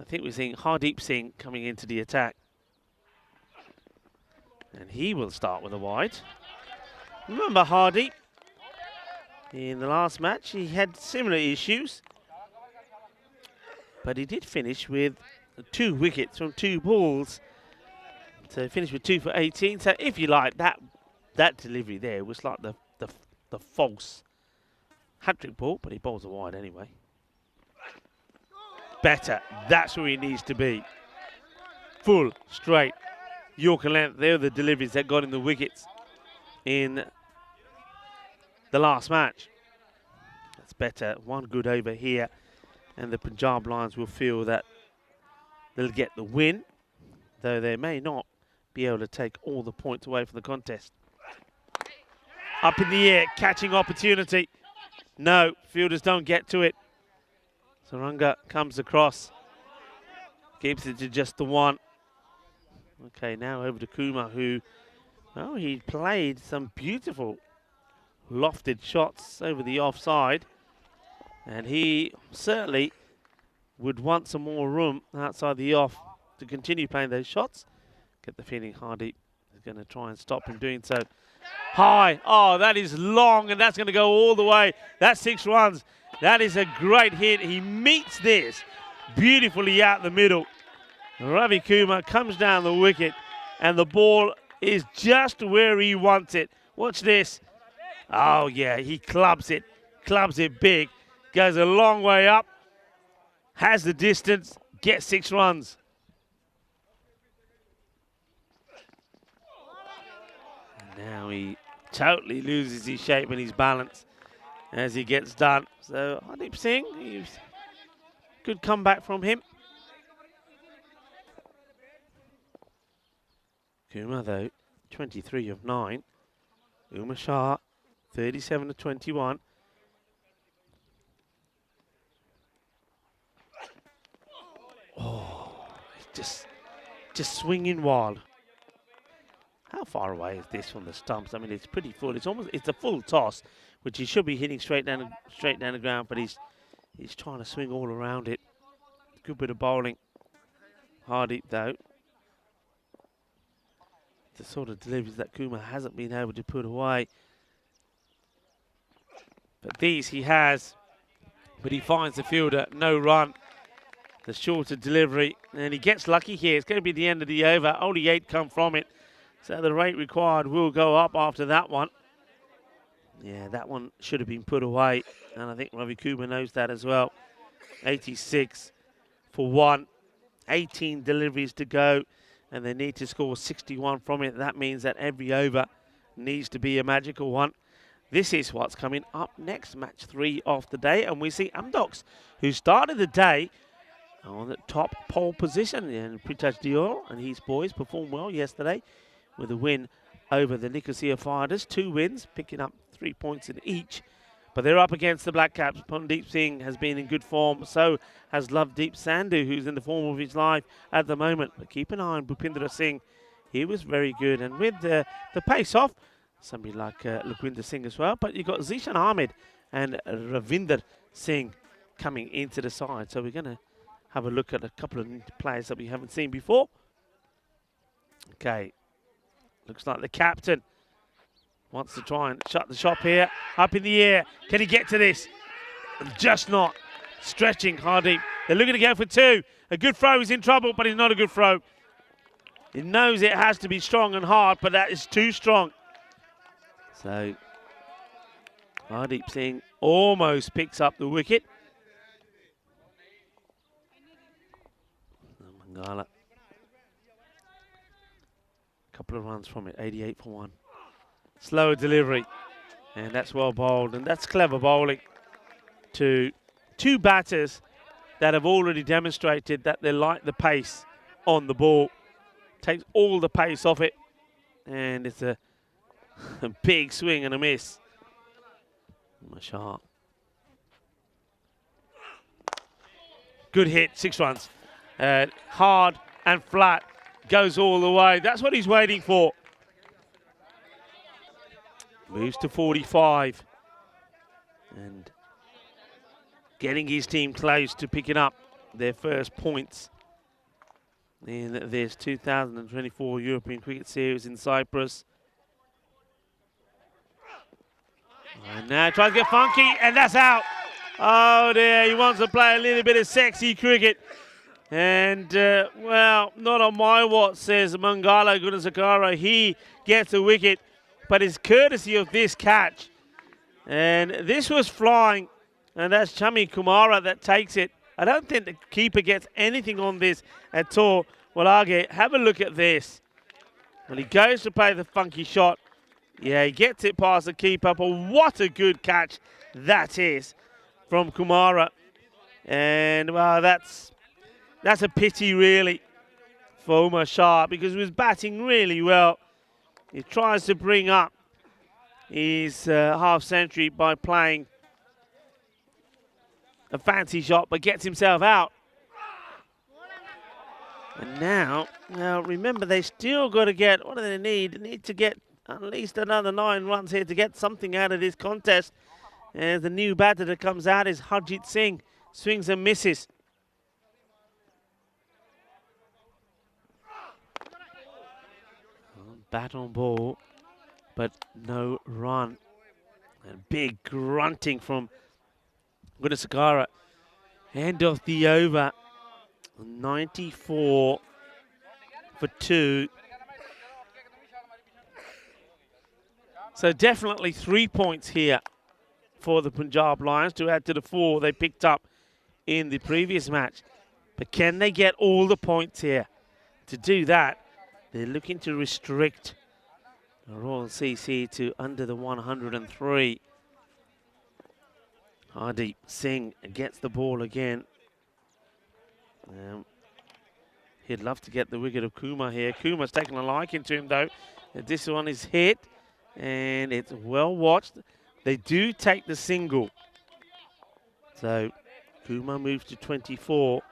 I think we're seeing Hardeep Singh coming into the attack. And he will start with a wide. Remember Hardeep? In the last match, he had similar issues. But he did finish with 2 wickets from 2 balls. So he finished with 2 for 18. So if you like, that delivery there was like the false hat-trick ball, but he bowls a wide anyway. Better. That's where he needs to be. Full, straight, Yorker length. They're the deliveries that got in the wickets in the last match. That's better. 1 good over here. And the Punjab Lions will feel that they'll get the win, though they may not be able to take all the points away from the contest. Up in the air, catching opportunity. No, fielders don't get to it. Saranga comes across. Keeps it to just the 1. Okay, now over to Kumar, who, well, he played some beautiful lofted shots over the offside. And he certainly would want some more room outside the off to continue playing those shots. Get the feeling Hardeep is going to try and stop him doing so. High. Oh, that is long, and that's going to go all the way. That's 6 runs. That is a great hit. He meets this beautifully out the middle. Ravi Kumar comes down the wicket, and the ball is just where he wants it. Watch this. Oh, yeah, he clubs it big. Goes a long way up, has the distance, gets 6 runs. And now he totally loses his shape and his balance as he gets done. So Hardeep Singh, good comeback from him. Kumar though, 23 of 9. Umar Shah, 37 of 21. Oh, just swinging wild. How far away is this from the stumps? I mean, it's pretty full. It's a full toss, which he should be hitting straight down the ground, but he's trying to swing all around it. Good bit of bowling. Hardeep though. The sort of deliveries that Kumar hasn't been able to put away. But these he has. But he finds the fielder, no run. The shorter delivery, and he gets lucky here. It's going to be the end of the over. Only 8 come from it. So the rate required will go up after that one. Yeah, that one should have been put away. And I think Ravi Kumar knows that as well. 86 for 1. 18 deliveries to go. And they need to score 61 from it. That means that every over needs to be a magical one. This is what's coming up next, match 3 of the day. And we see Amdocs, who started the day on the top pole position. And Pritash Dior and his boys performed well yesterday with a win over the Nicosia Fighters. 2 wins, picking up 3 points in each. But they're up against the Black Caps. Pundeep Singh has been in good form. So has Lovedeep Sandhu, who's in the form of his life at the moment. But keep an eye on Bhupindra Singh. He was very good. And with the pace off, somebody like Lukwinder Singh as well. But you've got Zishan Ahmed and Ravinder Singh coming into the side. So we're going to have a look at a couple of players that we haven't seen before. Okay. Looks like the captain wants to try and shut the shop here. Up in the air. Can he get to this? Just not. Stretching Hardeep. They're looking to go for 2. A good throw. He's in trouble, but he's not a good throw. He knows it has to be strong and hard, but that is too strong. So Hardeep Singh almost picks up the wicket. Mangala. couple of runs from it, 88 for 1. Slower delivery, and that's well bowled, and that's clever bowling to two batters that have already demonstrated that they like the pace on the ball. Takes all the pace off it, and it's a big swing and a miss. Mashar. Good hit, 6 runs. Hard and flat, goes all the way. That's what he's waiting for. Moves to 45. And getting his team close to picking up their first points in this 2024 European Cricket Series in Cyprus. And now tries to get funky, and that's out. Oh dear, he wants to play a little bit of sexy cricket. And, well, not on my watch, says Mangala Gunasakara. He gets a wicket, but it's courtesy of this catch. And this was flying, and that's Chami Kumara that takes it. I don't think the keeper gets anything on this at all. Well, Age, have a look at this. Well, he goes to play the funky shot. Yeah, he gets it past the keeper, but what a good catch that is from Kumara. And, well, that's a pity, really, for Umar Shah, because he was batting really well. He tries to bring up his half-century by playing a fancy shot, but gets himself out. And now, remember, they still got to get, what do they need? They need to get at least another 9 runs here to get something out of this contest. And the new batter that comes out is Harjit Singh. Swings and misses. Bat on ball, but no run. And big grunting from Gunasakara. End of the over. 94 for 2. So definitely 3 points here for the Punjab Lions to add to the 4 they picked up in the previous match. But can they get all the points here? To do that, they're looking to restrict the Royal CC to under the 103. Hardeep Singh gets the ball again. He'd love to get the wicket of Kumar here. Kumar's taken a liking to him, though. This one is hit, and it's well watched. They do take the single. So Kumar moves to 24.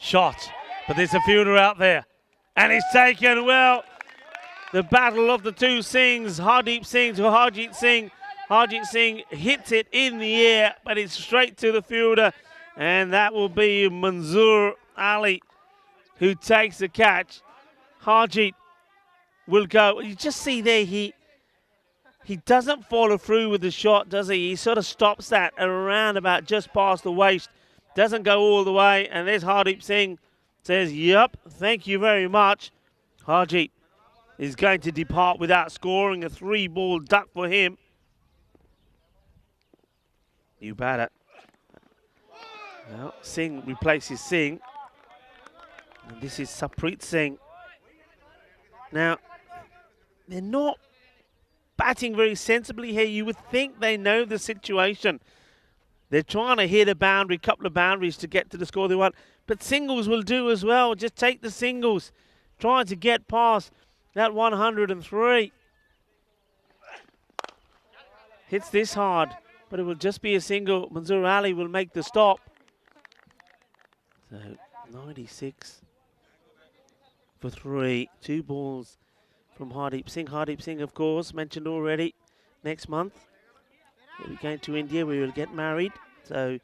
Shot, but there's a fielder out there, and he's taken, well, the battle of the two Singhs, Hardeep Singh to Harjit Singh. Harjit Singh hits it in the air, but it's straight to the fielder, and that will be Manzoor Ali who takes the catch. Harjit will go. You just see there, he doesn't follow through with the shot, does he? He sort of stops that around about just past the waist. Doesn't go all the way, and there's Hardeep Singh. Says, yep, thank you very much. Harjit is going to depart without scoring. A 3-ball duck for him. New batter. Well, Singh replaces Singh. And this is Sapreet Singh. Now, they're not batting very sensibly here. You would think they know the situation. They're trying to hit a boundary, couple of boundaries to get to the score they want. But singles will do as well. Just take the singles. Trying to get past that 103. Hits this hard, but it will just be a single. Manzoor Ali will make the stop. So 96 for 3. 2 balls from Hardeep Singh. Hardeep Singh, of course, mentioned already, next month. We're going to India, we will get married. So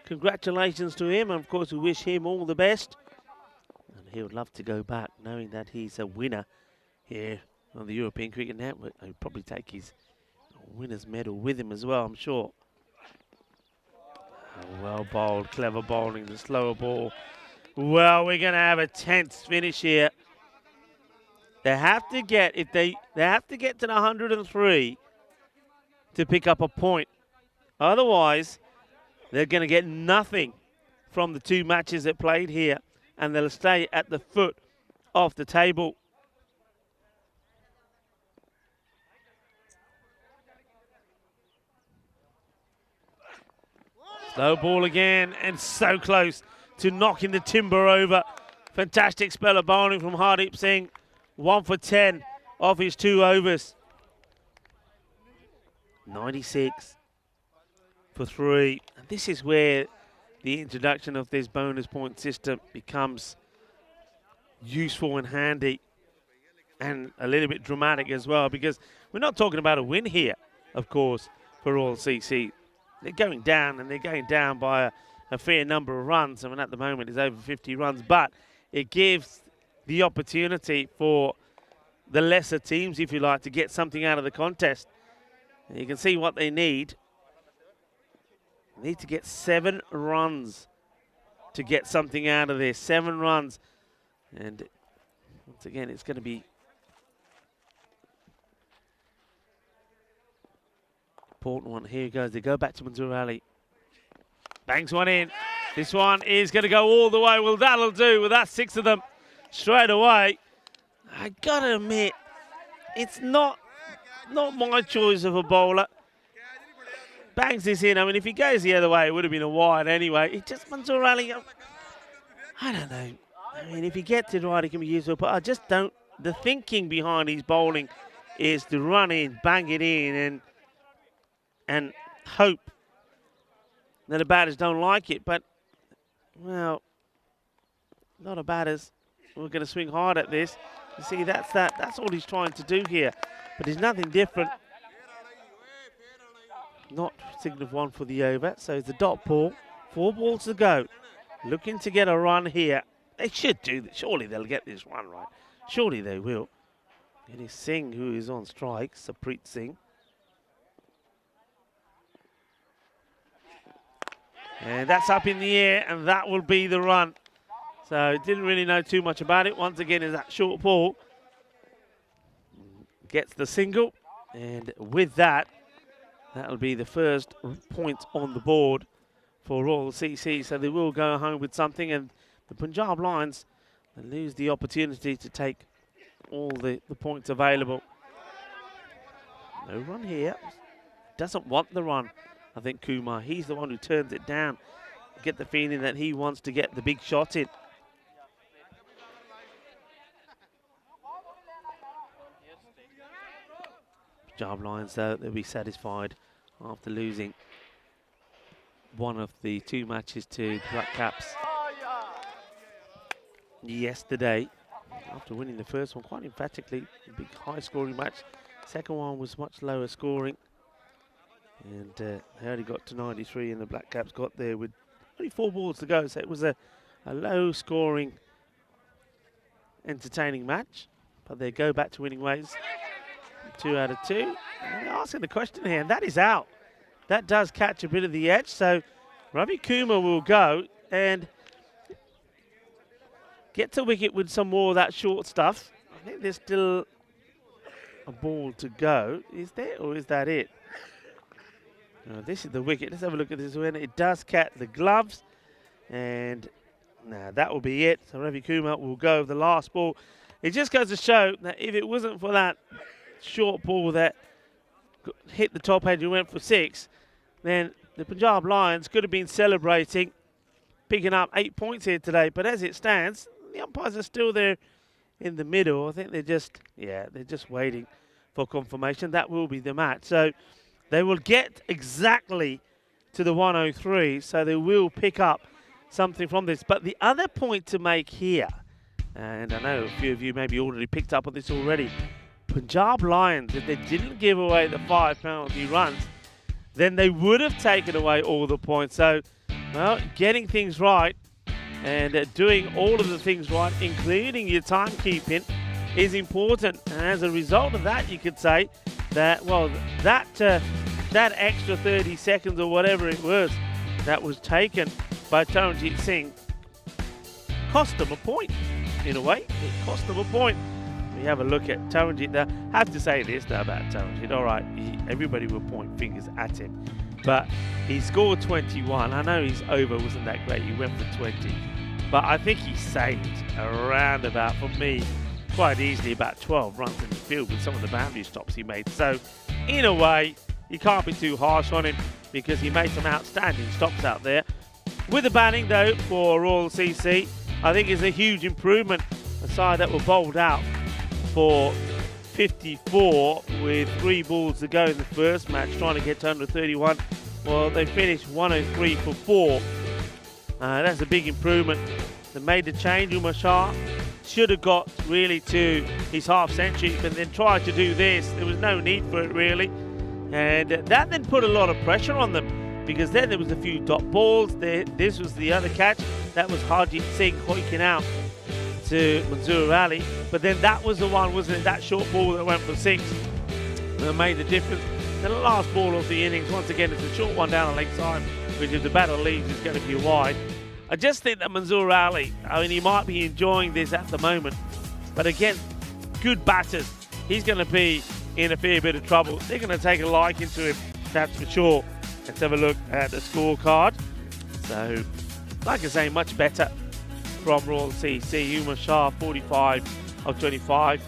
congratulations to him, and of course we wish him all the best. And he would love to go back, knowing that he's a winner here on the European Cricket Network. He'll probably take his winner's medal with him as well, I'm sure. Well bowled, clever bowling, the slower ball Well, we're going to have a tense finish here. They have to get, they have to get to the 103 to pick up a point. Otherwise, they're going to get nothing from the 2 matches that played here, and they'll stay at the foot of the table. Slow ball again, and so close to knocking the timber over. Fantastic spell of bowling from Hardeep Singh. 1 for 10 off his 2 overs. 96 for 3. And this is where the introduction of this bonus point system becomes useful and handy, and a little bit dramatic as well, because we're not talking about a win here, of course, for Royal CC. They're going down, and they're going down by a fair number of runs. I mean, at the moment it's over 50 runs, but it gives the opportunity for the lesser teams, if you like, to get something out of the contest. And you can see what they need. They need to get 7 runs to get something out of this. 7 runs. And once again, it's going to be important one. Here goes. They go back to Mansoor Ali. Bangs one in. This one is going to go all the way. Well, that'll do. Well, that's 6 of them straight away. I got to admit, it's not my choice of a bowler. Bangs this in. I mean, if he goes the other way, it would have been a wide anyway. It just, Mansoor Ali, I don't know. I mean, if he gets it right, it can be useful. But I just don't. The thinking behind his bowling is to run in, bang it in, and hope that the batters don't like it. But, well, a lot of batters were going to swing hard at this. You see, that's all he's trying to do here. But there's nothing different. Not signal 1 for the over. So it's a dot ball. 4 balls to go. Looking to get a run here. They should do this. Surely they'll get this one right. Surely they will. It is Singh who is on strike. Sapreet Singh. And that's up in the air, and that will be the run. So didn't really know too much about it. Once again, is that short ball. Gets the single. And with that, that'll be the first point on the board for Royal CC. So they will go home with something, and the Punjab Lions lose the opportunity to take all the points available. No run here. Doesn't want the run, I think, Kumar. He's the one who turns it down. Get the feeling that he wants to get the big shot in. Punjab Lions, though, they'll be satisfied after losing one of the 2 matches to the Black Caps yesterday. After winning the first one quite emphatically, a big high-scoring match. Second one was much lower scoring. And they only got to 93, and the Black Caps got there with only 4 balls to go. So it was a low-scoring, entertaining match. But they go back to winning ways. 2 out of 2. And they're asking the question here, and that is out. That does catch a bit of the edge. So Ravi Kumar will go and get to wicket with some more of that short stuff. I think there's still a ball to go. Is there, or is that it? This is the wicket. Let's have a look at this one. It does catch the gloves. And now that will be it. So Ravi Kumar will go with the last ball. It just goes to show that if it wasn't for that short ball that hit the top edge and went for 6, then the Punjab Lions could have been celebrating, picking up 8 points here today. But as it stands, the umpires are still there in the middle. I think they're just waiting for confirmation. That will be the match. So they will get exactly to the 103, so they will pick up something from this. But the other point to make here, and I know a few of you maybe already picked up on this already, Punjab Lions, if they didn't give away the 5 penalty runs, then they would have taken away all the points. So, well, getting things right and doing all of the things right, including your timekeeping, is important. And as a result of that, you could say that, well, that extra 30 seconds or whatever it was that was taken by Taranjit Singh cost them a point. In a way, it cost them a point. We have a look at Taranjit there. I have to say this though about Taranjit. All right, everybody will point fingers at him, but he scored 21. I know his over wasn't that great. He went for 20, but I think he saved around about, for me, quite easily about 12 runs in the field with some of the boundary stops he made. So, in a way, you can't be too harsh on him because he made some outstanding stops out there. With the batting though for Royal CC, I think it's a huge improvement. A side that were bowled out for 54 with 3 balls to go in the first match, trying to get to 131. Well, they finished 103 for 4. That's a big improvement. They made the change. Umar Shah should have got really to his half century, but then tried to do this. There was no need for it really. And that then put a lot of pressure on them, because then there was a few dot balls. This was the other catch. That was Harjit Singh hoiking out to Manzoor Ali. But then that was the one, wasn't it? That short ball that went for 6 that made the difference. Then the last ball of the innings, once again, it's a short one down the leg side, which if the batter leaves is going to be wide. I just think that Manzoor Ali, I mean, he might be enjoying this at the moment, but again, good batters, he's going to be in a fair bit of trouble. They're going to take a liking to him, that's for sure. Let's have a look at the scorecard. So, like I say, much better from Royal CC. Umar Shah, 45 of 25.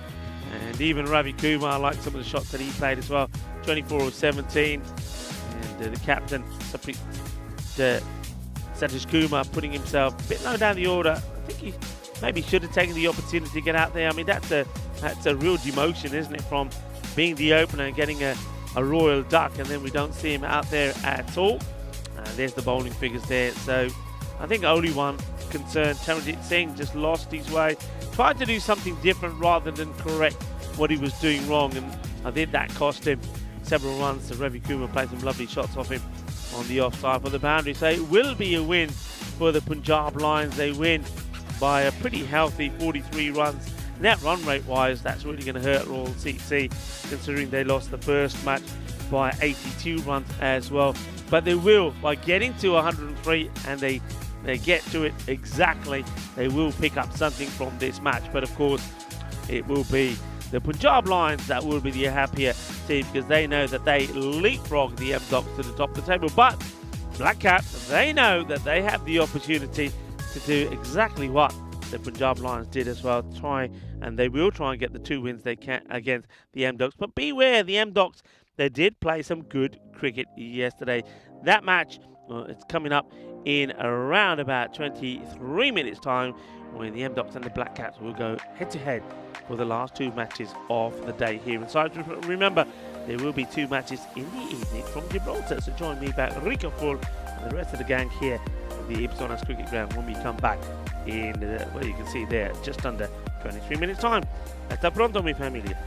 And even Ravi Kumar, I like some of the shots that he played as well. 24 of 17. And the captain, Satish Kumar, putting himself a bit low down the order. I think he maybe should have taken the opportunity to get out there. I mean, that's a real demotion, isn't it? From being the opener and getting a royal duck, and then we don't see him out there at all. There's the bowling figures there. So I think only one concern, Taranjit Singh just lost his way, tried to do something different rather than correct what he was doing wrong, and I think that cost him several runs. So Ravi Kumar played some lovely shots off him on the offside for the boundary. So it will be a win for the Punjab Lions. They win by a pretty healthy 43 runs. Net run rate wise, that's really going to hurt Royal CC, considering they lost the first match by 82 runs as well. But they will, by getting to 103, and they get to it exactly, they will pick up something from this match. But of course, it will be the Punjab Lions that will be the happier team, because they know that they leapfrog the Amdocs to the top of the table. But Black Cap, they know that they have the opportunity to do exactly what the Punjab Lions did as well. And they will try and get the 2 wins they can against the Amdocs. But beware, the Amdocs, they did play some good cricket yesterday. That match, it's coming up in around about 23 minutes time, when the Amdocs and the Black Caps will go head to head for the last 2 matches of the day here in Cyprus. Remember, there will be 2 matches in the evening from Gibraltar. So join me back, Rico Full, and the rest of the gang here at the Ibsonas Cricket Ground when we come back in, well, you can see there, just under 23 minutes time. Hasta pronto, mi familia.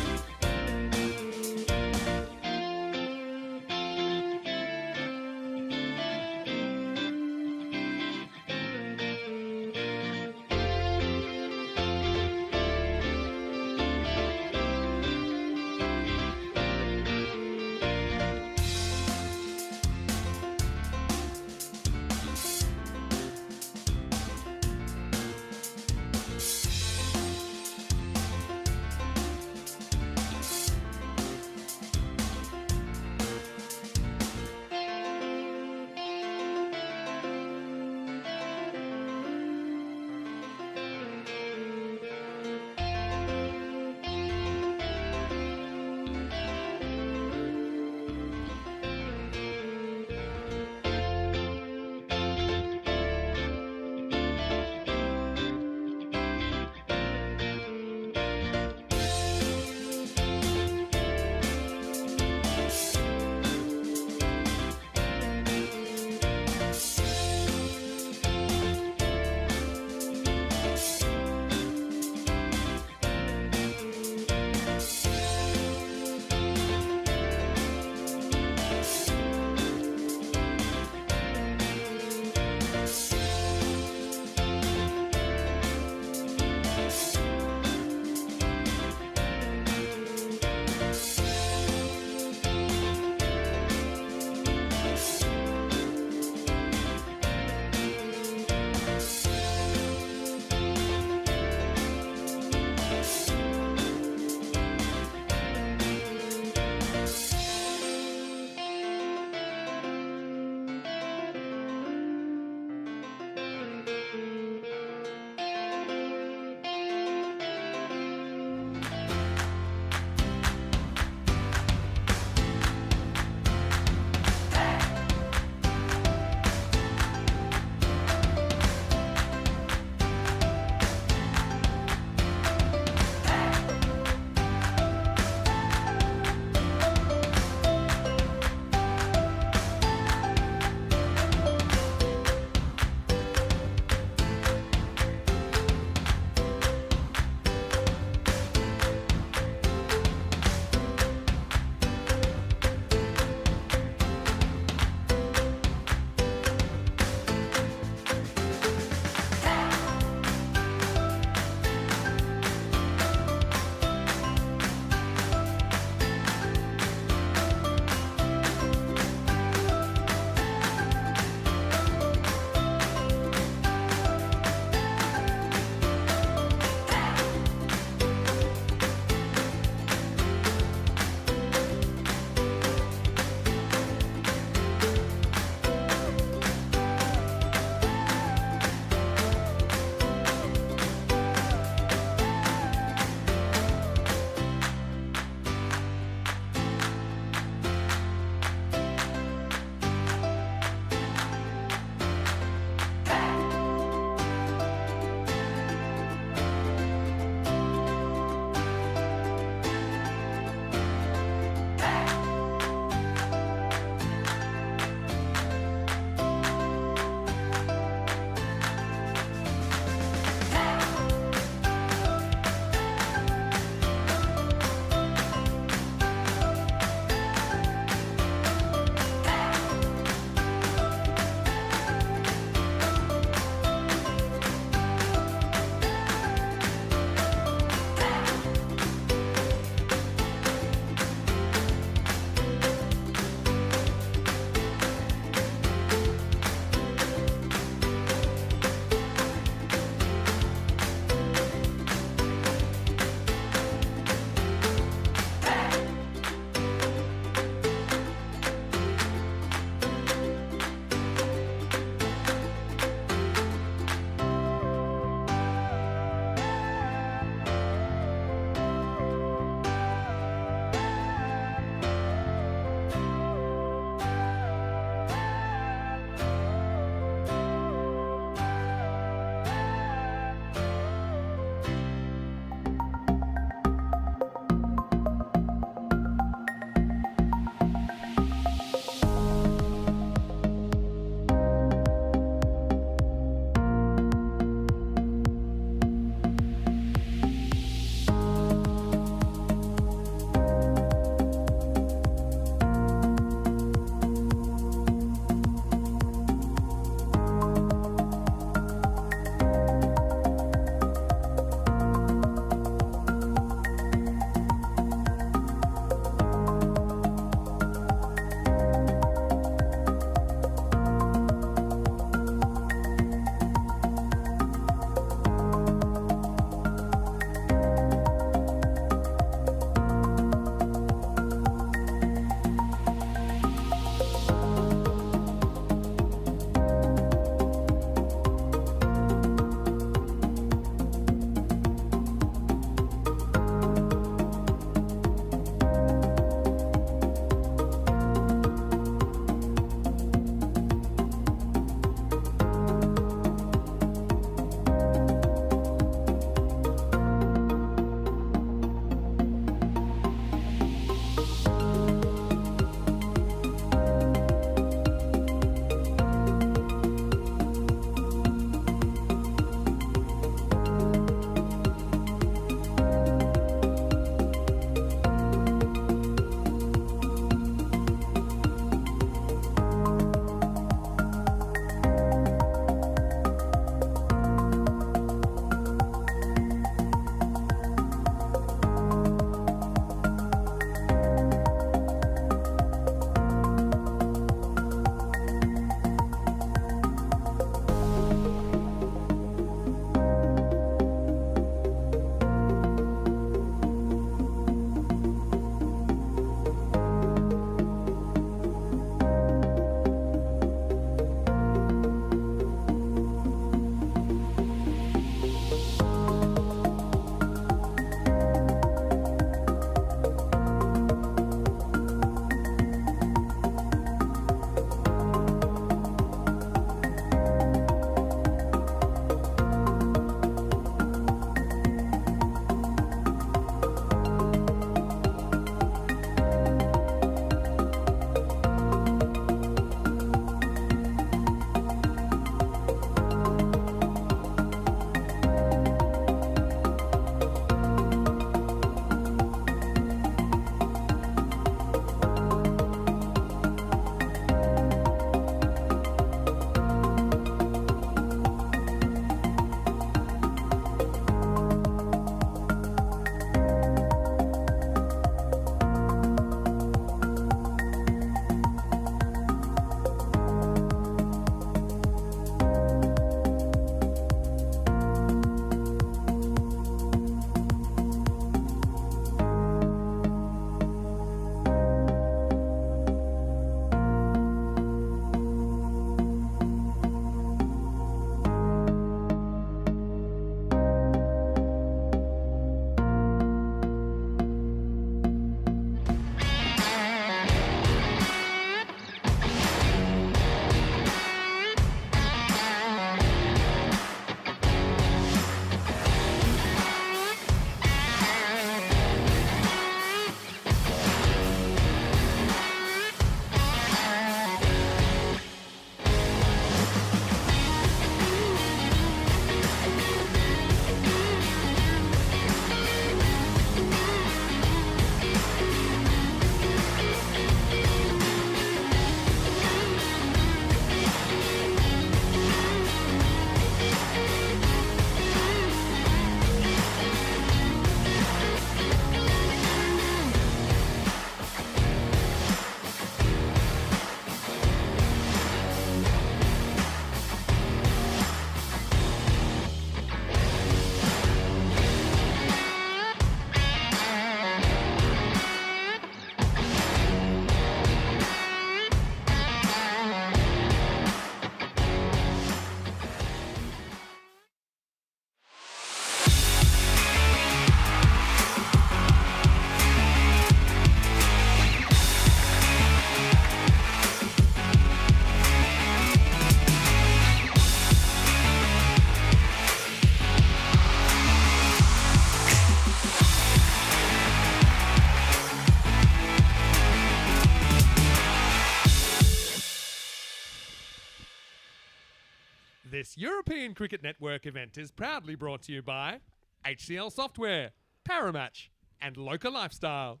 This European Cricket Network event is proudly brought to you by HCL Software, Paramatch, and Local Lifestyle.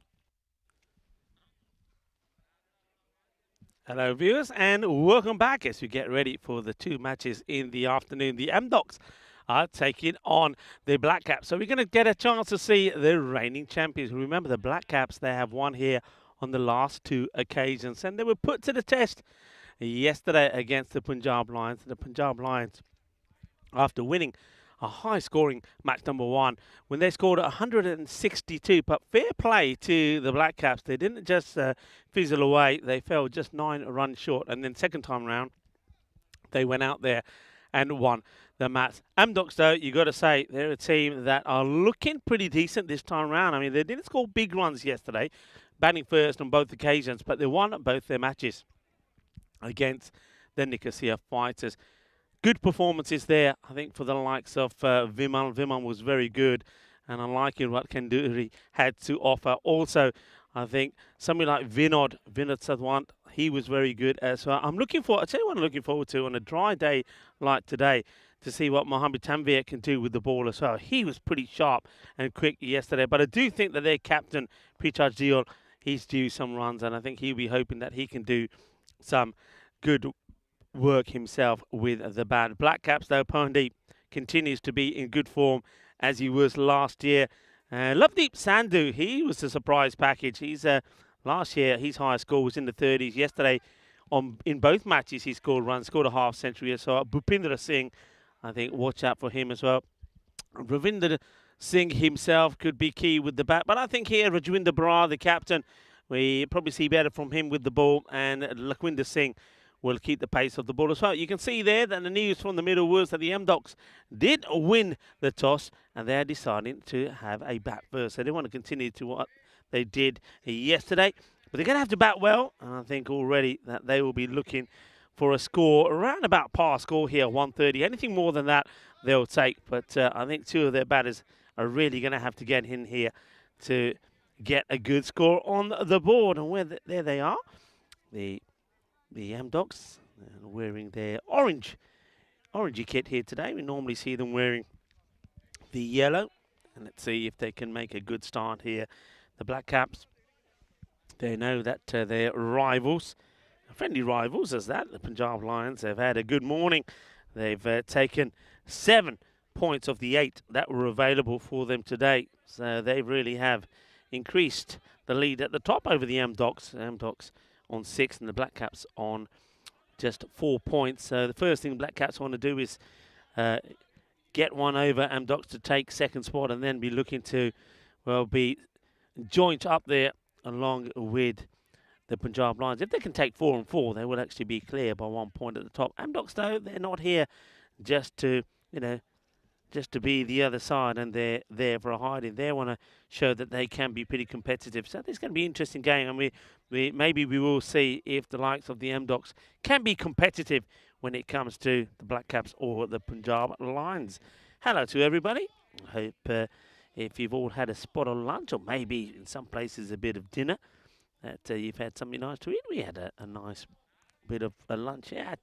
Hello viewers and welcome back as we get ready for the two matches in the afternoon. The Amdocs are taking on the Black Caps. So we're going to get a chance to see the reigning champions. Remember the Black Caps, they have won here on the last two occasions and they were put to the test yesterday against the Punjab Lions. The Punjab Lions, after winning a high-scoring match number one, when they scored 162. But fair play to the Black Caps. They didn't just fizzle away. They fell just 9 runs short. And then second time round, they went out there and won the match. Amdocs, though, you got to say, they're a team that are looking pretty decent this time round. I mean, they didn't score big runs yesterday, batting first on both occasions, but they won both their matches against the Nicosia Fighters. Good performances there, I think, for the likes of Vimal. Vimal was very good, and I'm liking what Kanduri had to offer. Also, I think somebody like Vinod Sadwant, he was very good as well. I'll tell you what I'm looking forward to on a dry day like today, to see what Mohamed Tanvir can do with the ball as well. He was pretty sharp and quick yesterday, but I do think that their captain, Prithaj Deol, he's due some runs, and I think he'll be hoping that he can do some good work himself with the bat. Black Caps, though, Pandey continues to be in good form as he was last year. Lovedeep Sandhu, he was a surprise package. He's last year his highest score was in the 30s. Yesterday, in both matches, he scored runs, scored a half century. So Bhupindra Singh, I think, watch out for him as well. Ravinder Singh himself could be key with the bat, but I think here Rajwinder Brar, the captain, we probably see better from him with the ball, and Lakhwinder Singh will keep the pace of the ball as well. You can see there that the news from the middle was that the Amdocs did win the toss and they're deciding to have a bat first. So they want to continue to what they did yesterday, but they're going to have to bat well, and I think already that they will be looking for a score around about par score here, 130. Anything more than that, they'll take. But I think two of their batters are really going to have to get in here to get a good score on the board. And there they are, the Amdocs, wearing their orangey kit here today. We normally see them wearing the yellow. And let's see if they can make a good start here. The Black Caps, they know that their rivals, friendly rivals as that, the Punjab Lions, have had a good morning. They've taken 7 points of the 8 that were available for them today. So they really have increased the lead at the top over the Amdocs. Amdocs on 6 and the Black Caps on just 4 points. So the first thing the Black Caps want to do is get one over Amdocs to take second spot, and then be looking to, well, be joint up there along with the Punjab Lions. If they can take 4 and 4, they will actually be clear by 1 point at the top. Amdocs, though, they're not here just to, just to be the other side, and they're there for a hiding. They want to show that they can be pretty competitive. So this is going to be an interesting game, and maybe we will see if the likes of the Amdocs can be competitive when it comes to the Black Caps or the Punjab Lions. Hello to everybody. I hope if you've all had a spot on lunch, or maybe in some places a bit of dinner, that you've had something nice to eat. We had a nice bit of a lunch. Yeah,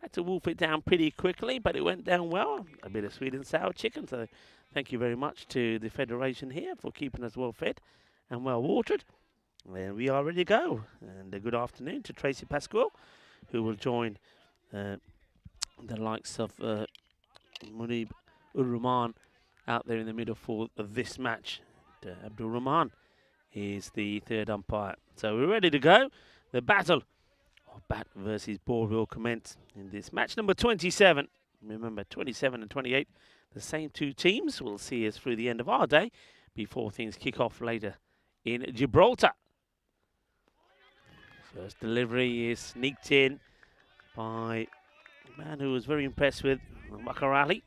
had to wolf it down pretty quickly, but it went down well. A bit of sweet and sour chicken. So thank you very much to the Federation here for keeping us well fed and well watered. And we are ready to go. And a good afternoon to Tracy Pasquale, who will join the likes of Munib Ur-Rahman out there in the middle for this match. Abdul Rahman is the third umpire. So we're ready to go. The battle of bat versus ball will commence in this match number 27. Remember, 27 and 28, the same two teams will see us through the end of our day before things kick off later in Gibraltar. First delivery is sneaked in by a man who was very impressed with Makar Ali.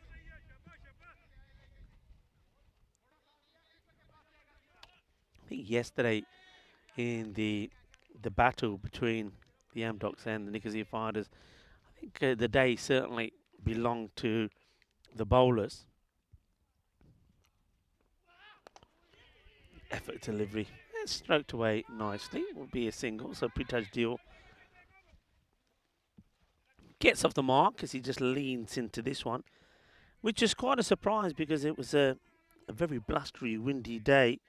I think yesterday in the battle between the Amdocs and the Nicosia Fighters, I think the day certainly belonged to the bowlers. Effort delivery, stroked away nicely, will be a single. So Prithaj Deol Gets off the mark as he just leans into this one, which is quite a surprise because it was a very blustery, windy day.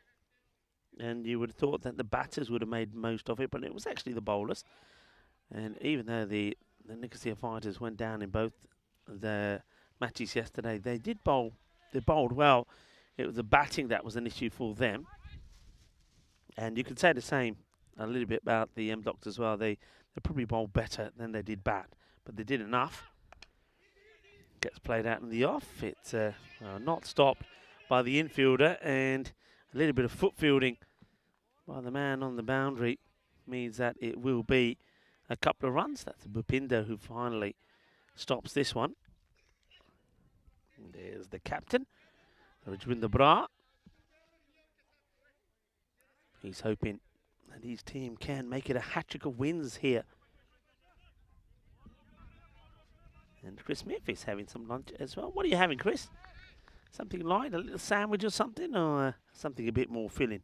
And you would have thought that the batters would have made most of it, but it was actually the bowlers. And even though the Nicosia Fighters went down in both the matches yesterday, they did bowl. They bowled well. It was the batting that was an issue for them. And you could say the same a little bit about the Amdocs as well. They probably bowled better than they did bat, but they did enough. Gets played out in the off. It's not stopped by the infielder, and a little bit of foot fielding by the man on the boundary means that it will be a couple of runs. That's Bupinder who finally stops this one. And there's the captain, Rajwinder Brar. He's hoping that his team can make it a hat-trick of wins here. And Chris Smith is having some lunch as well. What are you having, Chris? Something light, a little sandwich or something, or something a bit more filling?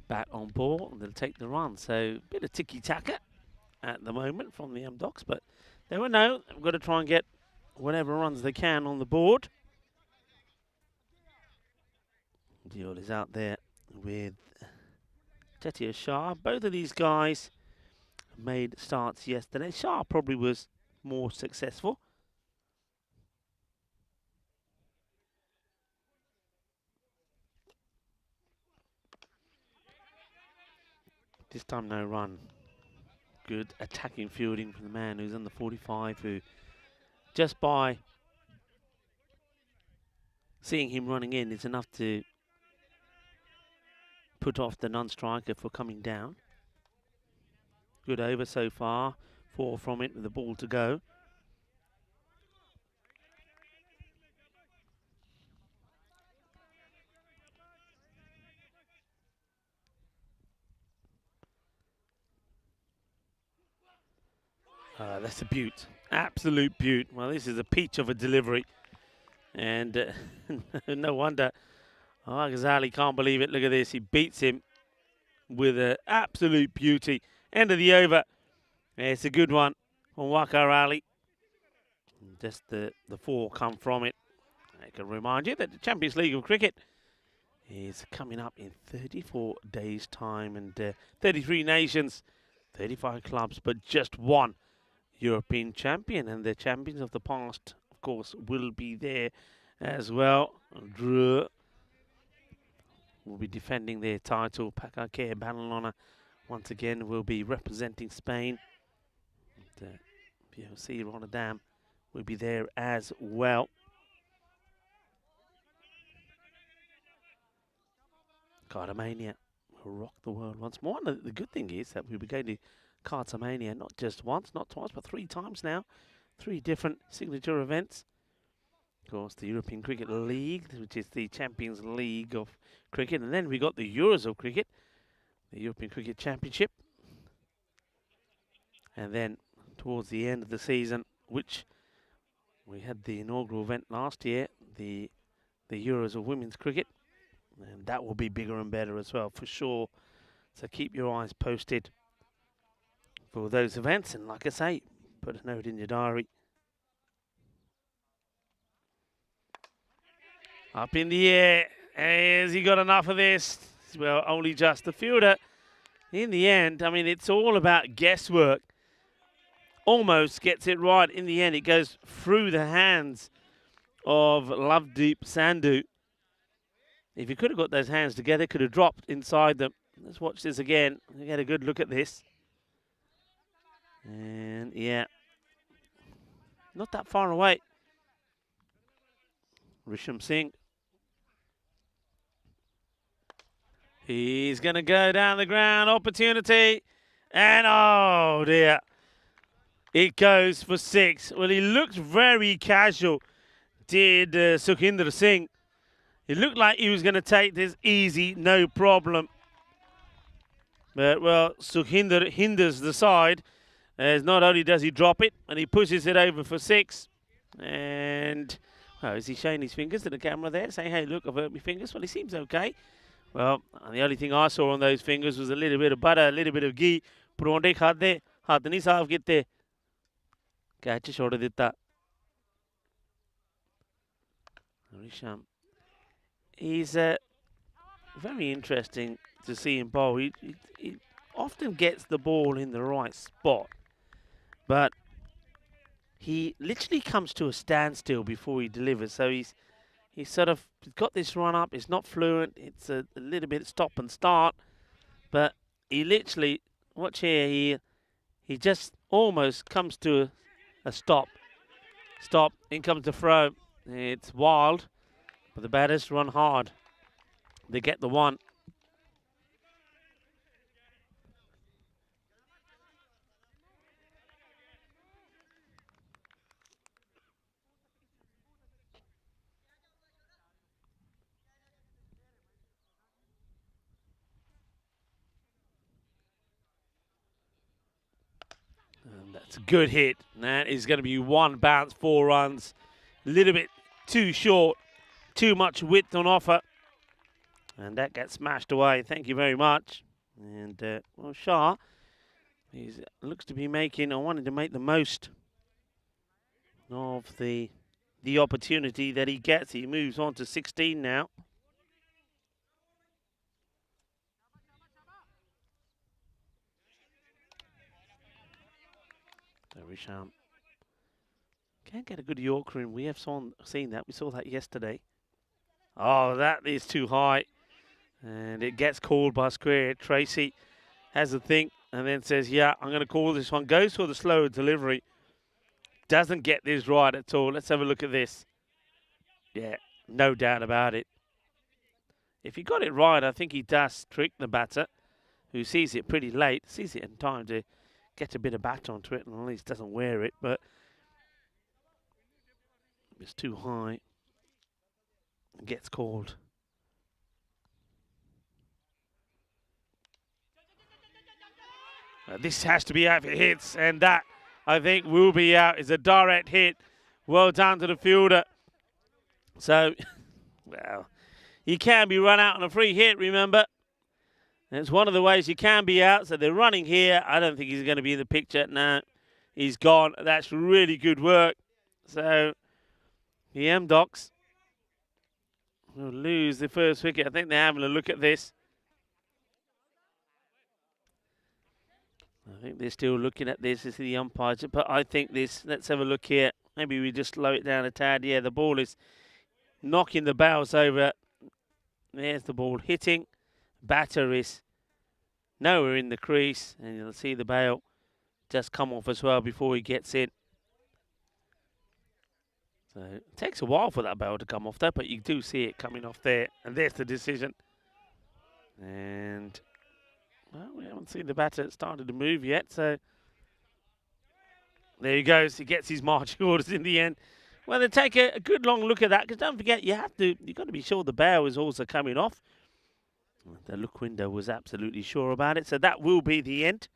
Bat on ball, and they'll take the run. So, a bit of tiki-taka at the moment from the Amdocs, but they will know they've got to try and get whatever runs they can on the board. Deal is out there with Tetia Shah. Both of these guys made starts yesterday. Shah probably was more successful. This time no run. Good attacking fielding from the man who's on the 45, who just by seeing him running in is enough to put off the non-striker for coming down. Good over so far. 4 from it with the ball to go. That's a beaut. Absolute beaut. Well, this is a peach of a delivery. And no wonder Al-Ghazali can't believe it. Look at this. He beats him with an absolute beauty. End of the over. It's a good one from Wakar Ali. Just the 4 come from it. I can remind you that the Champions League of Cricket is coming up in 34 days' time, and 33 nations, 35 clubs, but just one European champion. And the champions of the past, of course, will be there as well. Will be defending their title. Pakake Banalona once again will be representing Spain. And, PLC Rotterdam will be there as well. Cardamania will rock the world once more. And the good thing is that we'll be going to Cardamania not just once, not twice, but 3 times now. 3 different signature events. Of course, the European Cricket League, which is the Champions League of Cricket. And then we got the Euros of Cricket, the European Cricket Championship. And then towards the end of the season, which we had the inaugural event last year, the Euros of Women's Cricket. And that will be bigger and better as well, for sure. So keep your eyes posted for those events. And like I say, put a note in your diary. Up in the air. Has he got enough of this? Well, only just the fielder. In the end, I mean, it's all about guesswork. Almost gets it right. In the end, it goes through the hands of Lovedeep Sandhu. If he could have got those hands together, could have dropped inside them. Let's watch this again. Get a good look at this. And yeah, not that far away. Risham Singh. He's going to go down the ground. Opportunity. And oh dear. It goes for 6. Well, he looked very casual, did Sukhinder Singh. It looked like he was going to take this easy, no problem. But, well, Sukhinder hinders the side, as not only does he drop it, and he pushes it over for 6. And, well, is he showing his fingers to the camera there, saying, hey, look, I've hurt my fingers? Well, he seems okay. Well, the only thing I saw on those fingers was a little bit of butter, a little bit of ghee. Pronde khade, hath nahi saaf kitte. Catch chhod ditta. Risham. He's very interesting to see him bowl. He often gets the ball in the right spot, but he literally comes to a standstill before he delivers. So he's sort of got this run up. It's not fluent. It's a little bit stop and start, but he literally, watch here, he just almost comes to a stop. Stop. In comes the throw. It's wild, but the batters run hard. They get the one. And that's a good hit. That is going to be one bounce, 4 runs. A little bit too short. Too much width on offer. And that gets smashed away. Thank you very much. And, well, Shah, he looks to be making, or wanting to make the most of the opportunity that he gets. He moves on to 16 now. So Risham can't get a good Yorker in. We have seen that. We saw that yesterday. Oh, that is too high. And it gets called by square. Tracy has a think and then says, yeah, I'm going to call this one. Goes for the slow delivery. Doesn't get this right at all. Let's have a look at this. Yeah, no doubt about it. If he got it right, I think he does trick the batter, who sees it pretty late, sees it in time to get a bit of bat onto it, and at least doesn't wear it, but it's too high. It gets called. This has to be out if it hits, and that, I think, will be out. It's a direct hit. Well done to the fielder. So, well, you can be run out on a free hit, remember. And it's one of the ways you can be out. So they're running here. I don't think he's going to be in the picture. No, he's gone. That's really good work. So, the Amdocs will lose the first wicket. I think they're having a look at this. I think they're still looking at this as the umpires, but I think this, let's have a look here. Maybe we just slow it down a tad. Yeah, the ball is knocking the bails over. There's the ball hitting. Batter is nowhere in the crease, and you'll see the bail just come off as well before he gets in. So it takes a while for that bail to come off there, but you do see it coming off there, and there's the decision. And well, we haven't seen the batter started to move yet, so there he goes. He gets his marching orders in the end. Well, they take a good long look at that, because don't forget, you've got to be sure the bail is also coming off. The look window was absolutely sure about it, so that will be the end.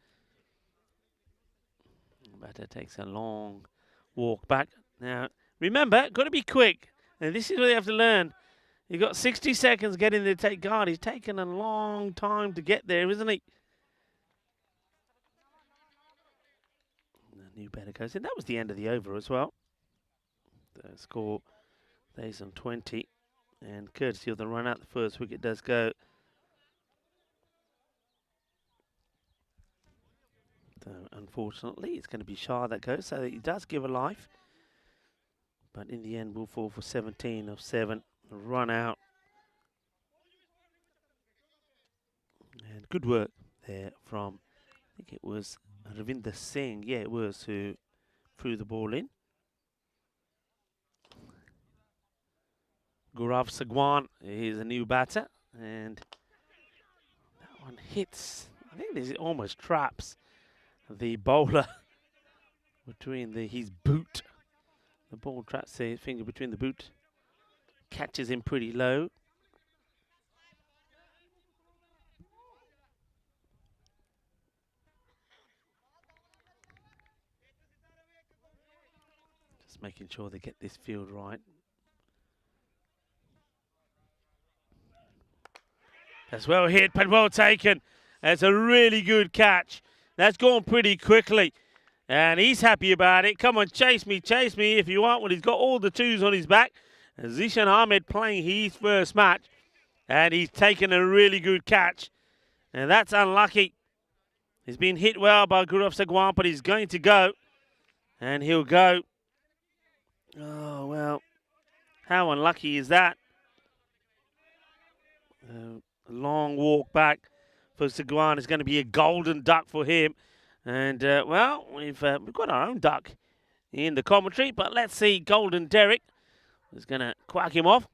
The batter takes a long walk back. Now, remember, got to be quick. And this is what you have to learn. You've got 60 seconds getting there to take guard. He's taken a long time to get there, isn't he? The new batter goes in. That was the end of the over as well. The score stays on 20. And courtesy of the run out, the first wicket does go. So unfortunately, it's going to be Shah that goes, so he does give a life. But in the end, we'll fall for 17 of 7. Run out. And good work there from, I think it was Ravinder Singh. Yeah, it was, who threw the ball in. Gaurav Sagwan is a new batter. And that one hits, I think this almost traps the bowler between his boot. The ball traps his finger between the boot. Catches him pretty low. Just making sure they get this field right. That's well hit, but well taken. That's a really good catch. That's gone pretty quickly. And he's happy about it. Come on, chase me if you want. Well, he's got all the twos on his back. And Zishan Ahmed playing his first match. And he's taken a really good catch. And that's unlucky. He's been hit well by Gaurav Sagwan, but he's going to go. And he'll go. Oh, well, how unlucky is that? A long walk back for Sagwan is going to be a golden duck for him. And, well, we've got our own duck in the commentary, but let's see Golden Derek is going to quack him off.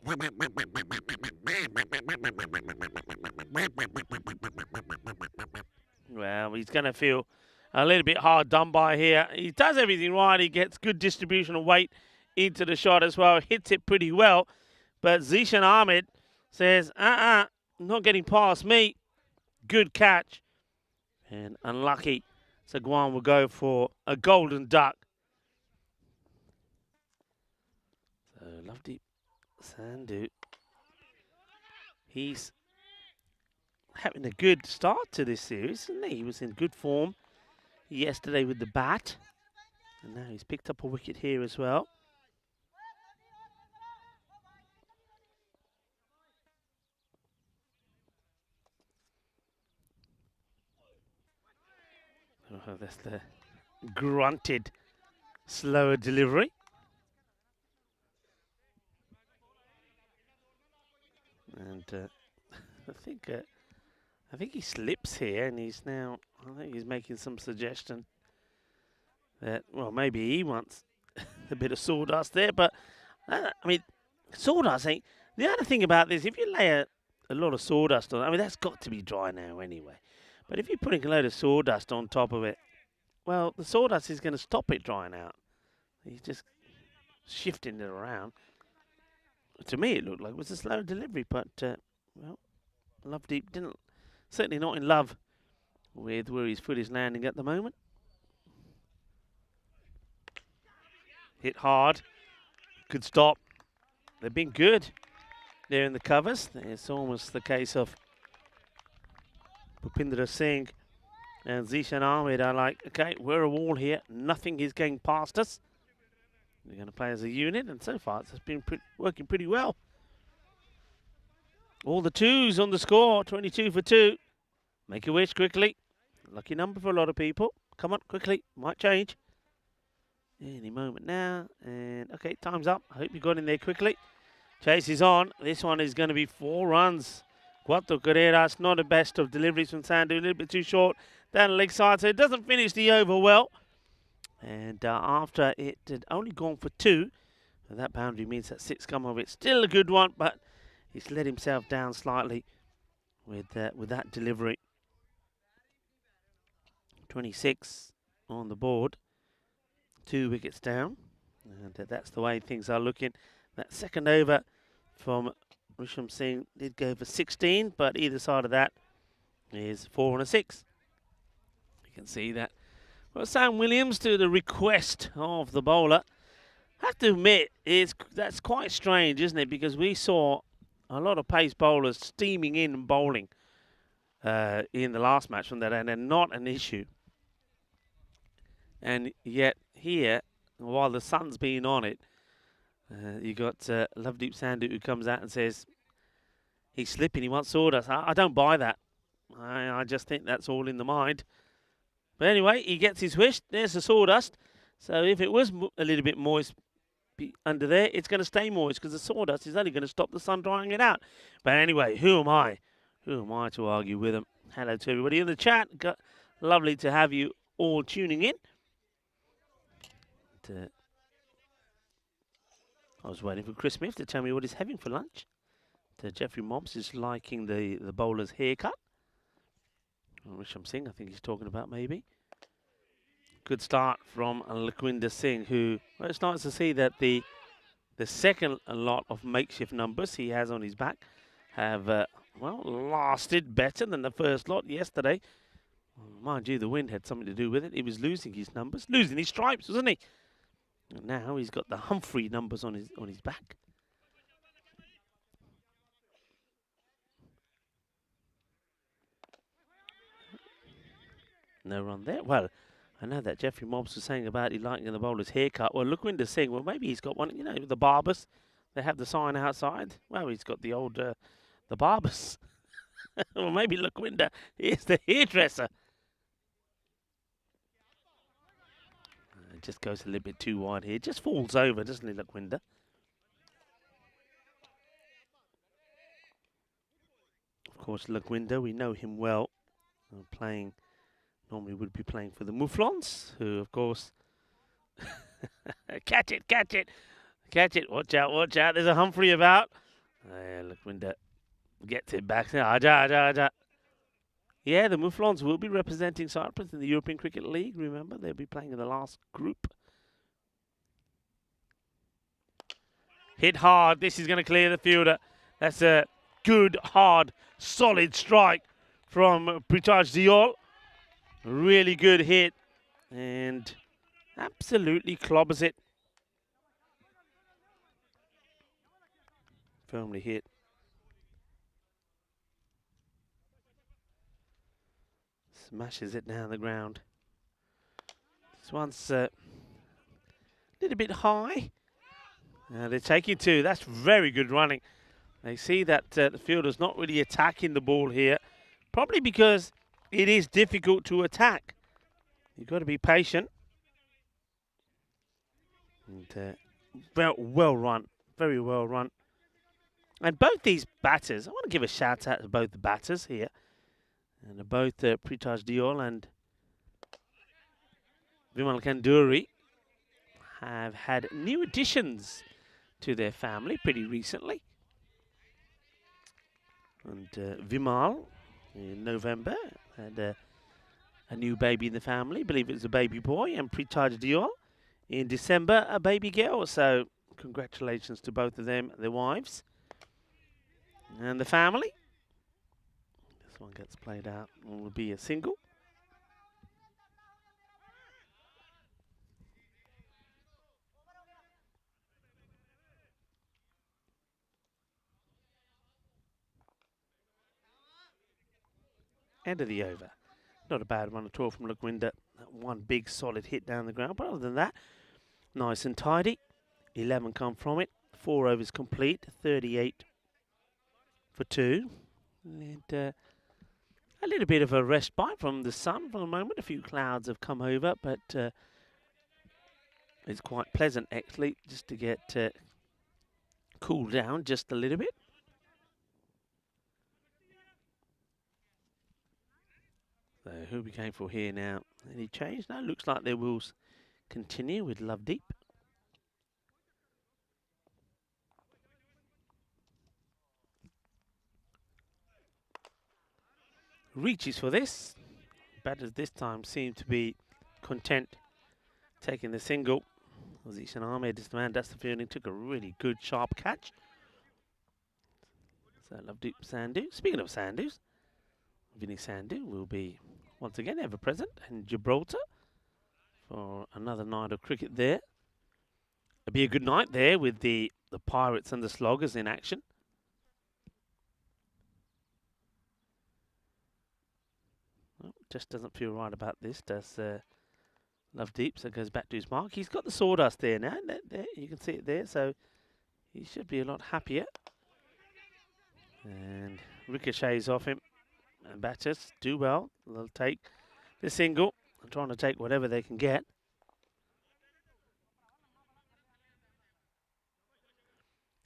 Well, he's going to feel a little bit hard done by here. He does everything right. He gets good distribution of weight into the shot as well. Hits it pretty well. But Zishan Ahmed says, not getting past me. Good catch. And unlucky. Sagwan will go for a golden duck. So Lovedeep Sandhu. He's having a good start to this series, isn't he? He was in good form yesterday with the bat. And now he's picked up a wicket here as well. Oh, that's the grunted slower delivery. And I think he slips here, and I think he's making some suggestion that, well, maybe he wants a bit of sawdust there. But I mean, sawdust ain't. The other thing about this, if you lay a lot of sawdust on, I mean, that's got to be dry now anyway. But if you're putting a load of sawdust on top of it, well, the sawdust is going to stop it drying out. He's just shifting it around. To me, it looked like it was a slow delivery, but, well, Lovedeep certainly not in love with where his foot is landing at the moment. Hit hard. Good stop. They've been good there in the covers. It's almost the case of Bhupindra Singh and Zishan Ahmed are like, okay, we're a wall here. Nothing is going past us. We're going to play as a unit, and so far it's been working pretty well. All the twos on the score, 22 for 2. Make a wish quickly. Lucky number for a lot of people. Come on, quickly. Might change. Any moment now. And, okay, time's up. I hope you got in there quickly. Chase is on. This one is going to be 4 runs. Cuatro Carreras, not the best of deliveries from Sandhu. A little bit too short down the leg side, so it doesn't finish the over well. And after it had only gone for 2, and that boundary means that 6 come of it. Still a good one, but he's let himself down slightly with that delivery. 26 on the board. 2 wickets down. And that's the way things are looking. That second over from Risham Singh did go for 16, but either side of that is 4 and a 6. You can see that. Well, Sam Williams, to the request of the bowler. I have to admit, that's quite strange, isn't it? Because we saw a lot of pace bowlers steaming in and bowling in the last match from that, and they're not an issue. And yet here, while the sun's been on it, you got Lovedeep Sandhu who comes out and says he's slipping, he wants sawdust. I don't buy that. I just think that's all in the mind. But anyway, he gets his wish. There's the sawdust. So if it was a little bit moist under there, it's going to stay moist because the sawdust is only going to stop the sun drying it out. But anyway, who am I? Who am I to argue with him? Hello to everybody in the chat. Lovely to have you all tuning in. I was waiting for Chris Smith to tell me what he's having for lunch. Jeffrey Mobbs is liking the bowler's haircut. Risham Singh, I think he's talking about maybe. Good start from Lakwinder Singh, who, well, it's nice to see that the second lot of makeshift numbers he has on his back have, well, lasted better than the first lot yesterday. Mind you, the wind had something to do with it. He was losing his numbers, losing his stripes, wasn't he? And now he's got the Humphrey numbers on his back. No run there. Well, I know that Jeffrey Mobbs was saying about he liking the bowler's haircut. Well, Lukwinder saying, well, maybe he's got one, you know, the barbers. They have the sign outside. Well, he's got the old, the barbers. Well, maybe Lukwinder is the hairdresser. It just goes a little bit too wide here. Just falls over, doesn't it, Lukwinder? Of course, Lukwinder, we know him well. Playing, normally would be playing for the Mouflons, who, of course, catch it, catch it, catch it. Watch out, watch out. There's a Humphrey about. Lukwinder gets it back. Yeah, the Mouflons will be representing Cyprus in the European Cricket League. Remember, they'll be playing in the last group. Hit hard. This is going to clear the fielder. That's a good, hard, solid strike from Prithaj Diol. Really good hit. And absolutely clobbers it. Firmly hit. Smashes it down the ground. This one's a little bit high. They're taking two. That's very good running. They see that the fielder's not really attacking the ball here. Probably because it is difficult to attack. You've got to be patient. And well run. Very well run. And both these batters, I want to give a shout out to both the batters here. And both Prithaj Diol and Vimal Kanduri have had new additions to their family pretty recently. And Vimal, in November, had a new baby in the family. I believe it was a baby boy. And Prithaj Diol, in December, a baby girl. So congratulations to both of them, their wives, and the family. This one gets played out and will be a single. End of the over. Not a bad one at all from Lukwinder. One big solid hit down the ground. But other than that, nice and tidy. 11 come from it. 4 overs complete. 38 for 2. And a little bit of a respite from the sun for the moment. A few clouds have come over, but it's quite pleasant actually just to get cooled down just a little bit. So who are we going for here now? Any change? No, looks like they will continue with Lovedeep. Reaches for this. Batters this time seem to be content taking the single. Zishan Ahmed is the man. That's the fielding. Took a really good sharp catch. So Lovedeep Sandhu. Speaking of Sandhus, Vinny Sandhu will be once again ever present in Gibraltar for another night of cricket there. It'll be a good night there with the Pirates and the Sloggers in action. Well, just doesn't feel right about this, does Lovedeep. So it goes back to his mark. He's got the sawdust there now. There, you can see it there. So he should be a lot happier. And ricochets off him. And batters do well. They'll take the single. I'm trying to take whatever they can get.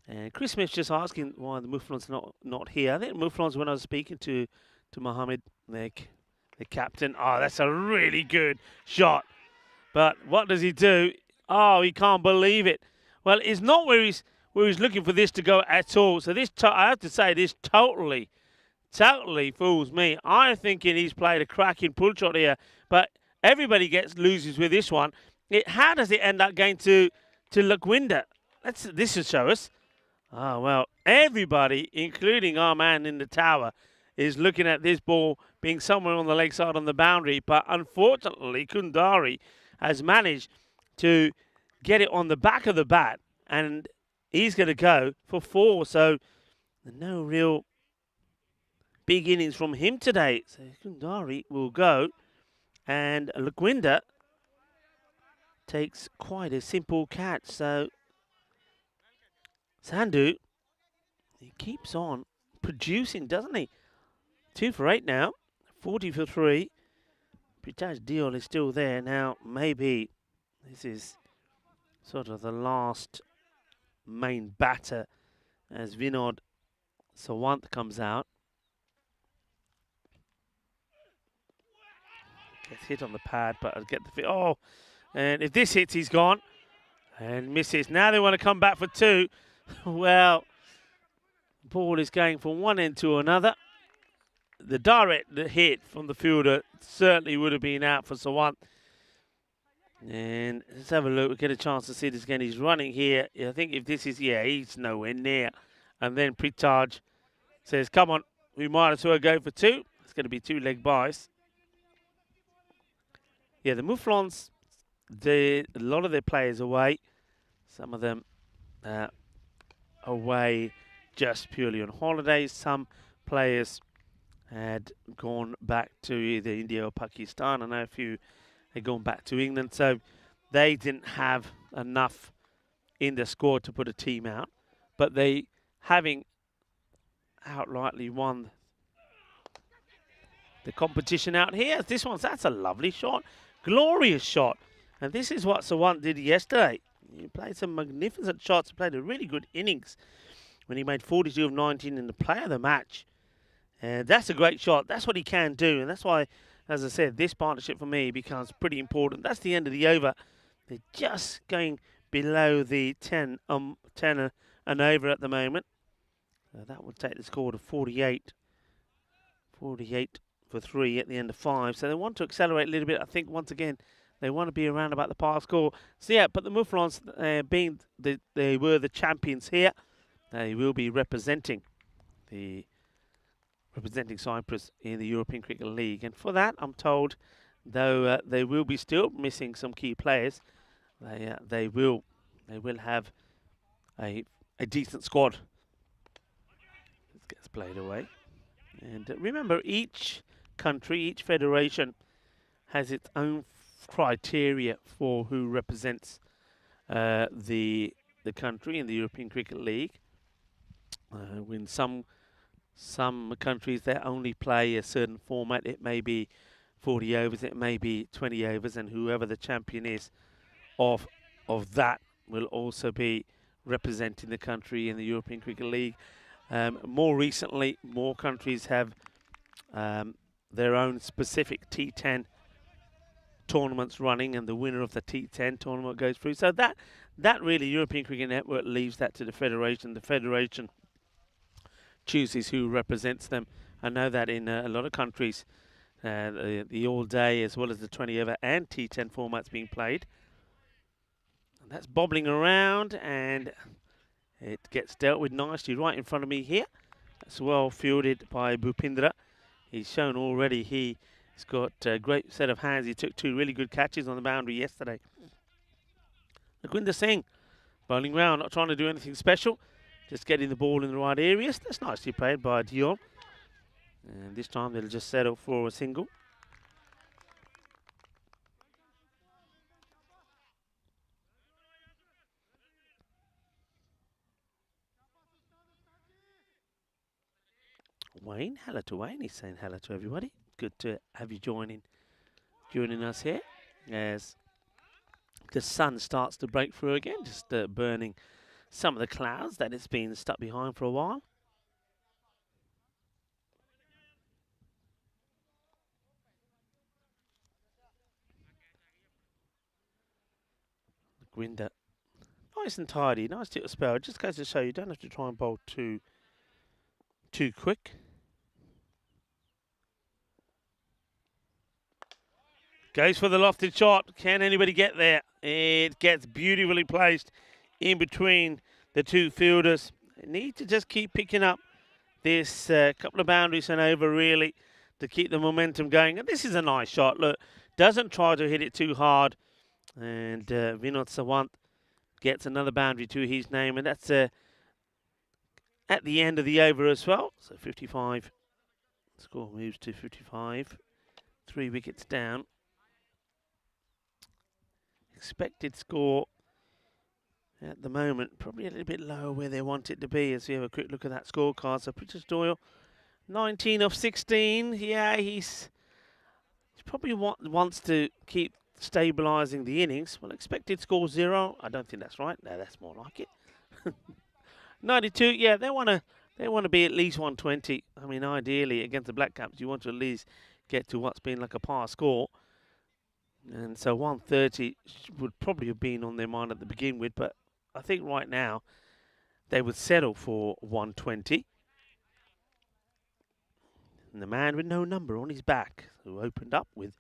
And Chris Smith's just asking why the Mouflons not here. I think Mouflons, when I was speaking to Mohammed, the captain. Oh, that's a really good shot. But what does he do? Oh, he can't believe it. Well, it's not where he's looking for this to go at all. So this, I have to say, this totally fools me. I'm thinking he's played a cracking pull shot here, but everybody loses with this one. How does it end up going to Lukwinder? This should show us. Oh, well, everybody, including our man in the tower, is looking at this ball being somewhere on the leg side on the boundary, but unfortunately Kundari has managed to get it on the back of the bat, and he's going to go for 4. So no real big innings from him today. So Kundari will go And Lagwinda takes quite a simple catch. So Sandhu, he keeps on producing, doesn't he? 2 for 8 now, 40 for 3. Pritash Diol is still there. Now, maybe this is sort of the last main batter as Vinod Sawant comes out. Gets hit on the pad, but I'll get the fit. Oh, and if this hits, he's gone. And misses. Now they want to come back for 2. Well, ball is going from one end to another. The direct hit from the fielder certainly would have been out for Sawant. And let's have a look. We get a chance to see this again. He's running here. I think if this is, he's nowhere near. And then Pritaj says, come on, we might as well go for 2. It's going to be 2 leg byes. Yeah, the Mouflons, a lot of their players away. Some of them away just purely on holidays. Some players had gone back to either India or Pakistan. I know a few had gone back to England, so they didn't have enough in the squad to put a team out. But they, having outrightly won the competition out here, that's a lovely shot, glorious shot. And this is what Sawant did yesterday. He played some magnificent shots, he played a really good innings when he made 42 of 19 in the player of the match. And that's a great shot. That's what he can do. And that's why, as I said, this partnership for me becomes pretty important. That's the end of the over. They're just going below the 10 and over at the moment. That would take the score to 48. 48 for 3 at the end of 5. So they want to accelerate a little bit. I think, once again, they want to be around about the par score. So, yeah, but the Mouflons, being they were the champions here, they will be representing Cyprus in the European Cricket League. And for that, I'm told, though they will be still missing some key players, they will have a decent squad. This gets played away. And remember, each country, each federation has its own criteria for who represents the country in the European Cricket League. When some countries, they only play a certain format. It may be 40 overs, it may be 20 overs, and whoever the champion is of that will also be representing the country in the European Cricket League. More recently, more countries have their own specific T10 tournaments running, and the winner of the T10 tournament goes through. So that really, European Cricket Network leaves that to the federation. The federation chooses who represents them. I know that in a lot of countries, the all-day as well as the 20-over and T10 formats being played. And that's bobbling around, and it gets dealt with nicely right in front of me here. That's well fielded by Bhupindra. He's shown already he's got a great set of hands. He took 2 really good catches on the boundary yesterday. Lagwinda Singh bowling round, not trying to do anything special, just getting the ball in the right areas. That's nicely played by Dion. And this time they'll just settle for a single. Wayne, hello to Wayne. He's saying hello to everybody. Good to have you joining us here as the sun starts to break through again, just burning some of the clouds that it's been stuck behind for a while. Grinda, nice and tidy, nice little spell. It just goes to show you don't have to try and bowl too quick. Goes for the lofted shot. Can anybody get there? It gets beautifully placed in between the 2 fielders. They need to just keep picking up this couple of boundaries and over, really, to keep the momentum going. And this is a nice shot. Look, doesn't try to hit it too hard. And Vinod Sawant gets another boundary to his name. And that's at the end of the over as well. So 55. Score moves to 55. 3 wickets down. Expected score at the moment, probably a little bit lower where they want it to be as we have a quick look at that scorecard. So British Doyle, 19 of 16. Yeah, he probably wants to keep stabilising the innings. Well, expected score 0. I don't think that's right. No, that's more like it. 92. Yeah, they want to be at least 120. I mean, ideally against the Black Caps, you want to at least get to what's been like a par score. And so 130 would probably have been on their mind at the begin with, but I think right now they would settle for 120. And the man with no number on his back, who opened up with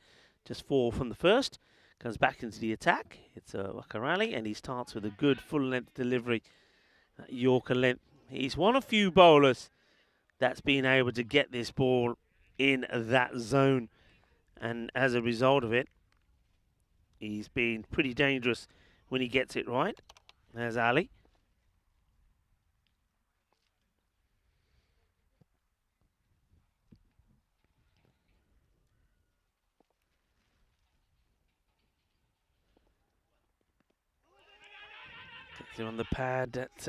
just 4 from the first, comes back into the attack. It's a Wakarali, and he starts with a good full-length delivery, Yorker length. He's one of few bowlers that's been able to get this ball in that zone, and as a result of it, he's been pretty dangerous when he gets it right. There's Ali. Gets him on the pad. That's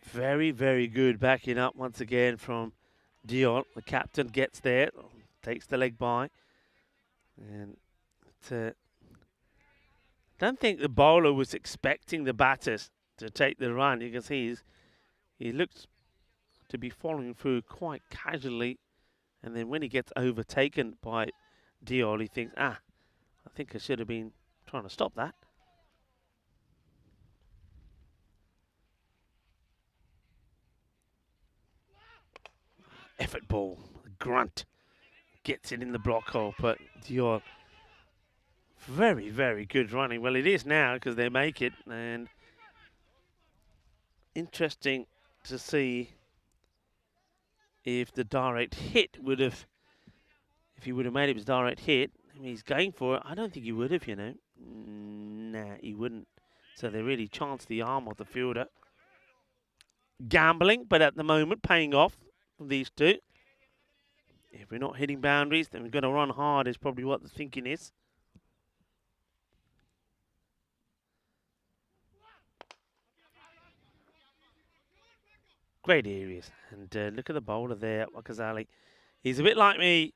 very, very good backing up once again from Dion. The captain gets there, takes the leg by. And don't think the bowler was expecting the batters to take the run. You can see he looks to be following through quite casually, and then when he gets overtaken by Diol, he thinks, I think I should have been trying to stop that. Effort ball, grunt, gets it in the block hole, but Diol, very, very good running. Well, it is now because they make it, and interesting to see if the direct hit would have, if he would have made it his direct hit. I mean, he's going for it. I don't think he would have, you know. Nah, he wouldn't. So they really chanced the arm of the fielder. Gambling, but at the moment paying off from these two. If we're not hitting boundaries, then we've got to run hard is probably what the thinking is. Great areas. And look at the bowler there, Wakazali. He's a bit like me.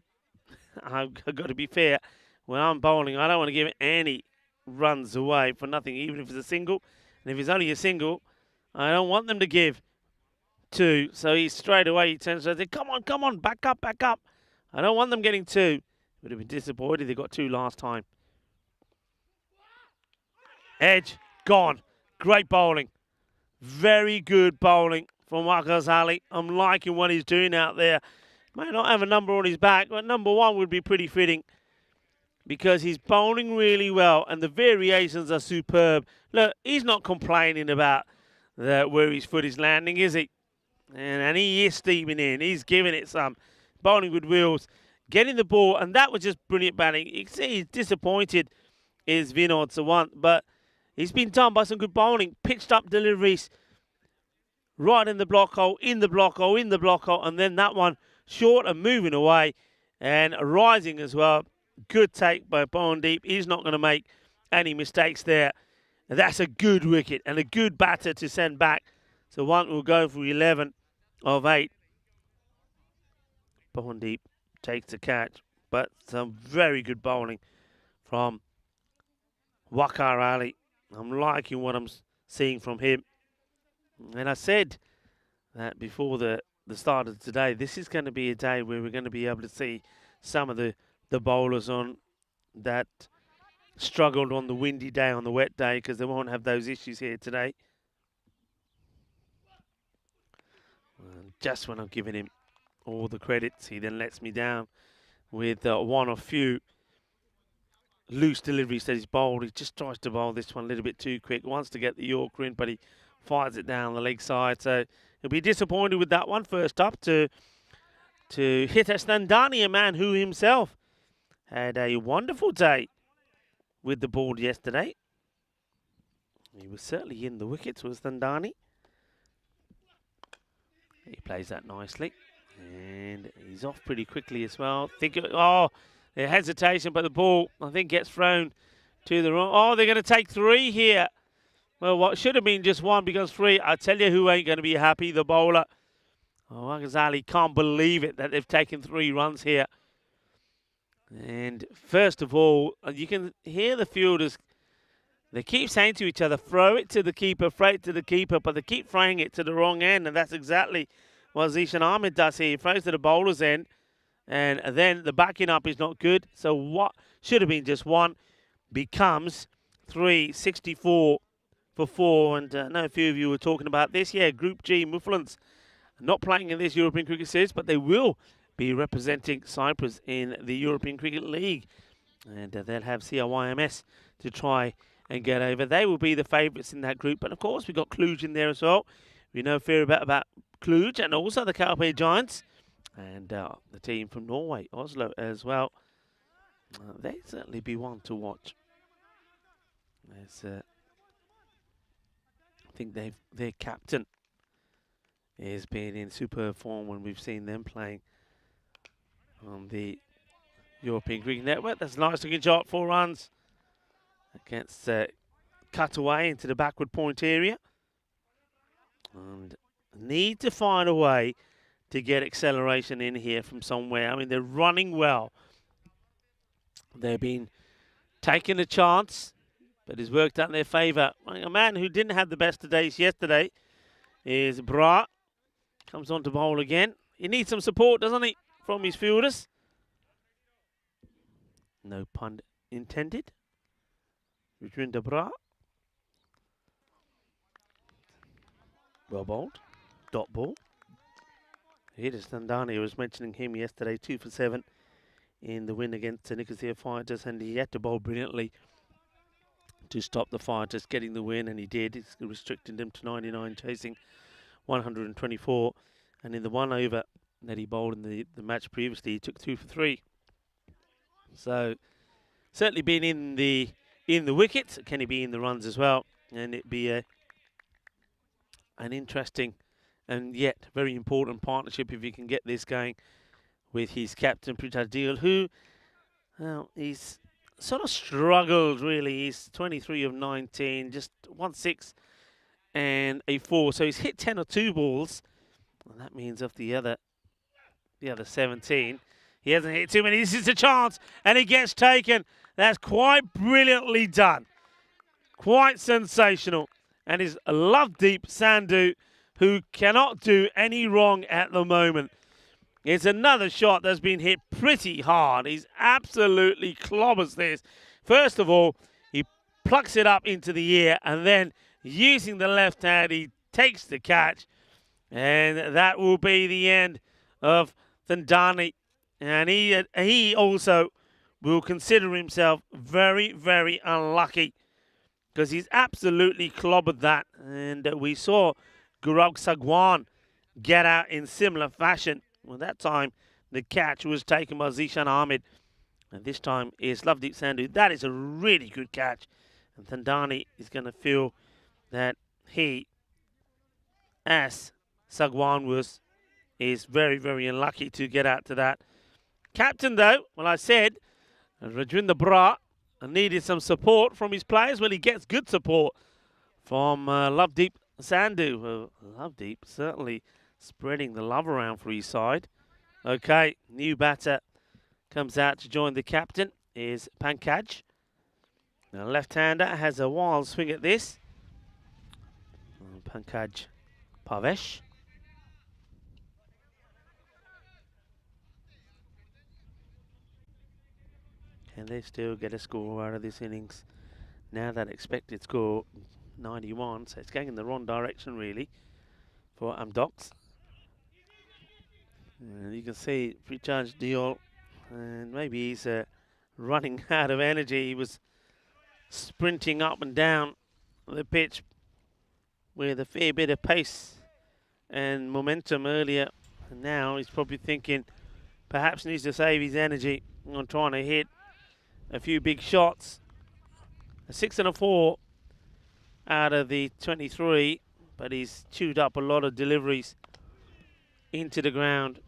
I've got to be fair. When I'm bowling, I don't want to give any runs away for nothing, even if it's a single. And if it's only a single, I don't want them to give 2. So he straight away, he turns around and says, come on, back up. I don't want them getting 2. Would have been disappointed they got 2 last time. Edge, gone. Great bowling. Very good bowling from Wakazali. I'm liking what he's doing out there. May not have a number on his back, but number 1 would be pretty fitting because he's bowling really well and the variations are superb. Look, he's not complaining about where his foot is landing, is he? And he is steaming in. He's giving it some. Bowling with wheels, getting the ball, and that was just brilliant batting. You can see he's disappointed is Vinod Sawant, but he's been done by some good bowling. Pitched up deliveries right in the block hole, and then that one short and moving away and rising as well. Good take by Bondeep. He's not going to make any mistakes there. And that's a good wicket and a good batter to send back. So one will go for 11 of 8. Bondeep takes the catch, but some very good bowling from Wakar Ali. I'm liking what I'm seeing from him. And I said that before the start of today, this is going to be a day where we're going to be able to see some of the bowlers on that struggled on the windy day, on the wet day, because they won't have those issues here today. And just when I'm giving him all the credits, he then lets me down with one or few loose deliveries that he's bowled. He just tries to bowl this one a little bit too quick. Wants to get the Yorker in, but he fires it down the leg side. So he'll be disappointed with that one. First up to Hitesh Nandani, a man who himself had a wonderful day with the ball yesterday. He was certainly in the wickets, was Nandani. He plays that nicely. And he's off pretty quickly as well. The hesitation, but the ball, I think, gets thrown to the wrong. Oh, they're going to take 3 here. Well, what should have been just 1 becomes 3. I tell you who ain't going to be happy, the bowler. Oh, Ghazali can't believe it that they've taken 3 runs here. And first of all, you can hear the fielders. They keep saying to each other, throw it to the keeper, throw it to the keeper, but they keep throwing it to the wrong end, and that's exactly what Zishan Ahmed does here. He throws to the bowler's end, and then the backing up is not good. So what should have been just 1 becomes 3, 64 for 4. And I know a few of you were talking about this. Yeah, Group G, Mufflins not playing in this European Cricket Series, but they will be representing Cyprus in the European Cricket League. And they'll have CRYMS to try and get over. They will be the favourites in that group. But of course, we've got Cluj in there as well. We know a fair bit about Cluj and also the Carpe Giants. And the team from Norway, Oslo, as well. They'd certainly be one to watch. I think their captain has been in superb form when we've seen them playing on the European Cricket Network. That's a nice looking shot, 4 runs. Against cut away into the backward point area. And need to find a way to get acceleration in here from somewhere. I mean, they're running well. They've been taking a chance, but it's worked out in their favour. A man who didn't have the best of days yesterday is Bra. Comes on to bowl again. He needs some support, doesn't he, from his fielders? No pun intended. Rajendra Bra. Well bowled. Dot ball. Here is Thandani. I was mentioning him yesterday, 2 for 7 in the win against the Nicosia Fighters, and he had to bowl brilliantly to stop the Fighters getting the win, and he did. It's restricted him to 99, chasing 124. And in the 1 over that he bowled in the match previously, he took 2 for 3. So certainly been in the wickets. Can he be in the runs as well? And it'd be an interesting and yet very important partnership if he can get this going with his captain Pritha Deol, who he's sort of struggled really. He's 23 of 19, just 1-6 and a 4. So he's hit 10 or 2 balls. Well, that means of the other 17, he hasn't hit too many. This is a chance, and it gets taken. That's quite brilliantly done. Quite sensational. And is Lovedeep Sandhu, who cannot do any wrong at the moment. It's another shot that's been hit pretty hard. He's absolutely clobbers this. First of all, he plucks it up into the air, and then using the left hand, he takes the catch. And that will be the end of Thandani. And he also will consider himself very, very unlucky, because he's absolutely clobbered that. And we saw Gaurav Sagwan get out in similar fashion. Well, that time the catch was taken by Zishan Ahmed. And this time is Lovedeep Sandhu. That is a really good catch. And Thandani is going to feel that he, as Sagwan was, is very, very unlucky to get out to that. Captain, though, well, I said, Rajendra Bra needed some support from his players. Well, he gets good support from Lovedeep Sandhu. Well, Lovedeep certainly spreading the love around for his side. Okay, new batter comes out to join the captain is Pankaj. Now, left-hander has a wild swing at this. Pankaj Pavesh. Can they still get a score out of this innings? Now that expected score, 91, so it's going in the wrong direction really for Amdocs. And you can see Pritha Deol, and maybe he's running out of energy. He was sprinting up and down the pitch with a fair bit of pace and momentum earlier. And now he's probably thinking perhaps needs to save his energy on trying to hit a few big shots. A 6 and a 4 out of the 23, but he's chewed up a lot of deliveries into the ground,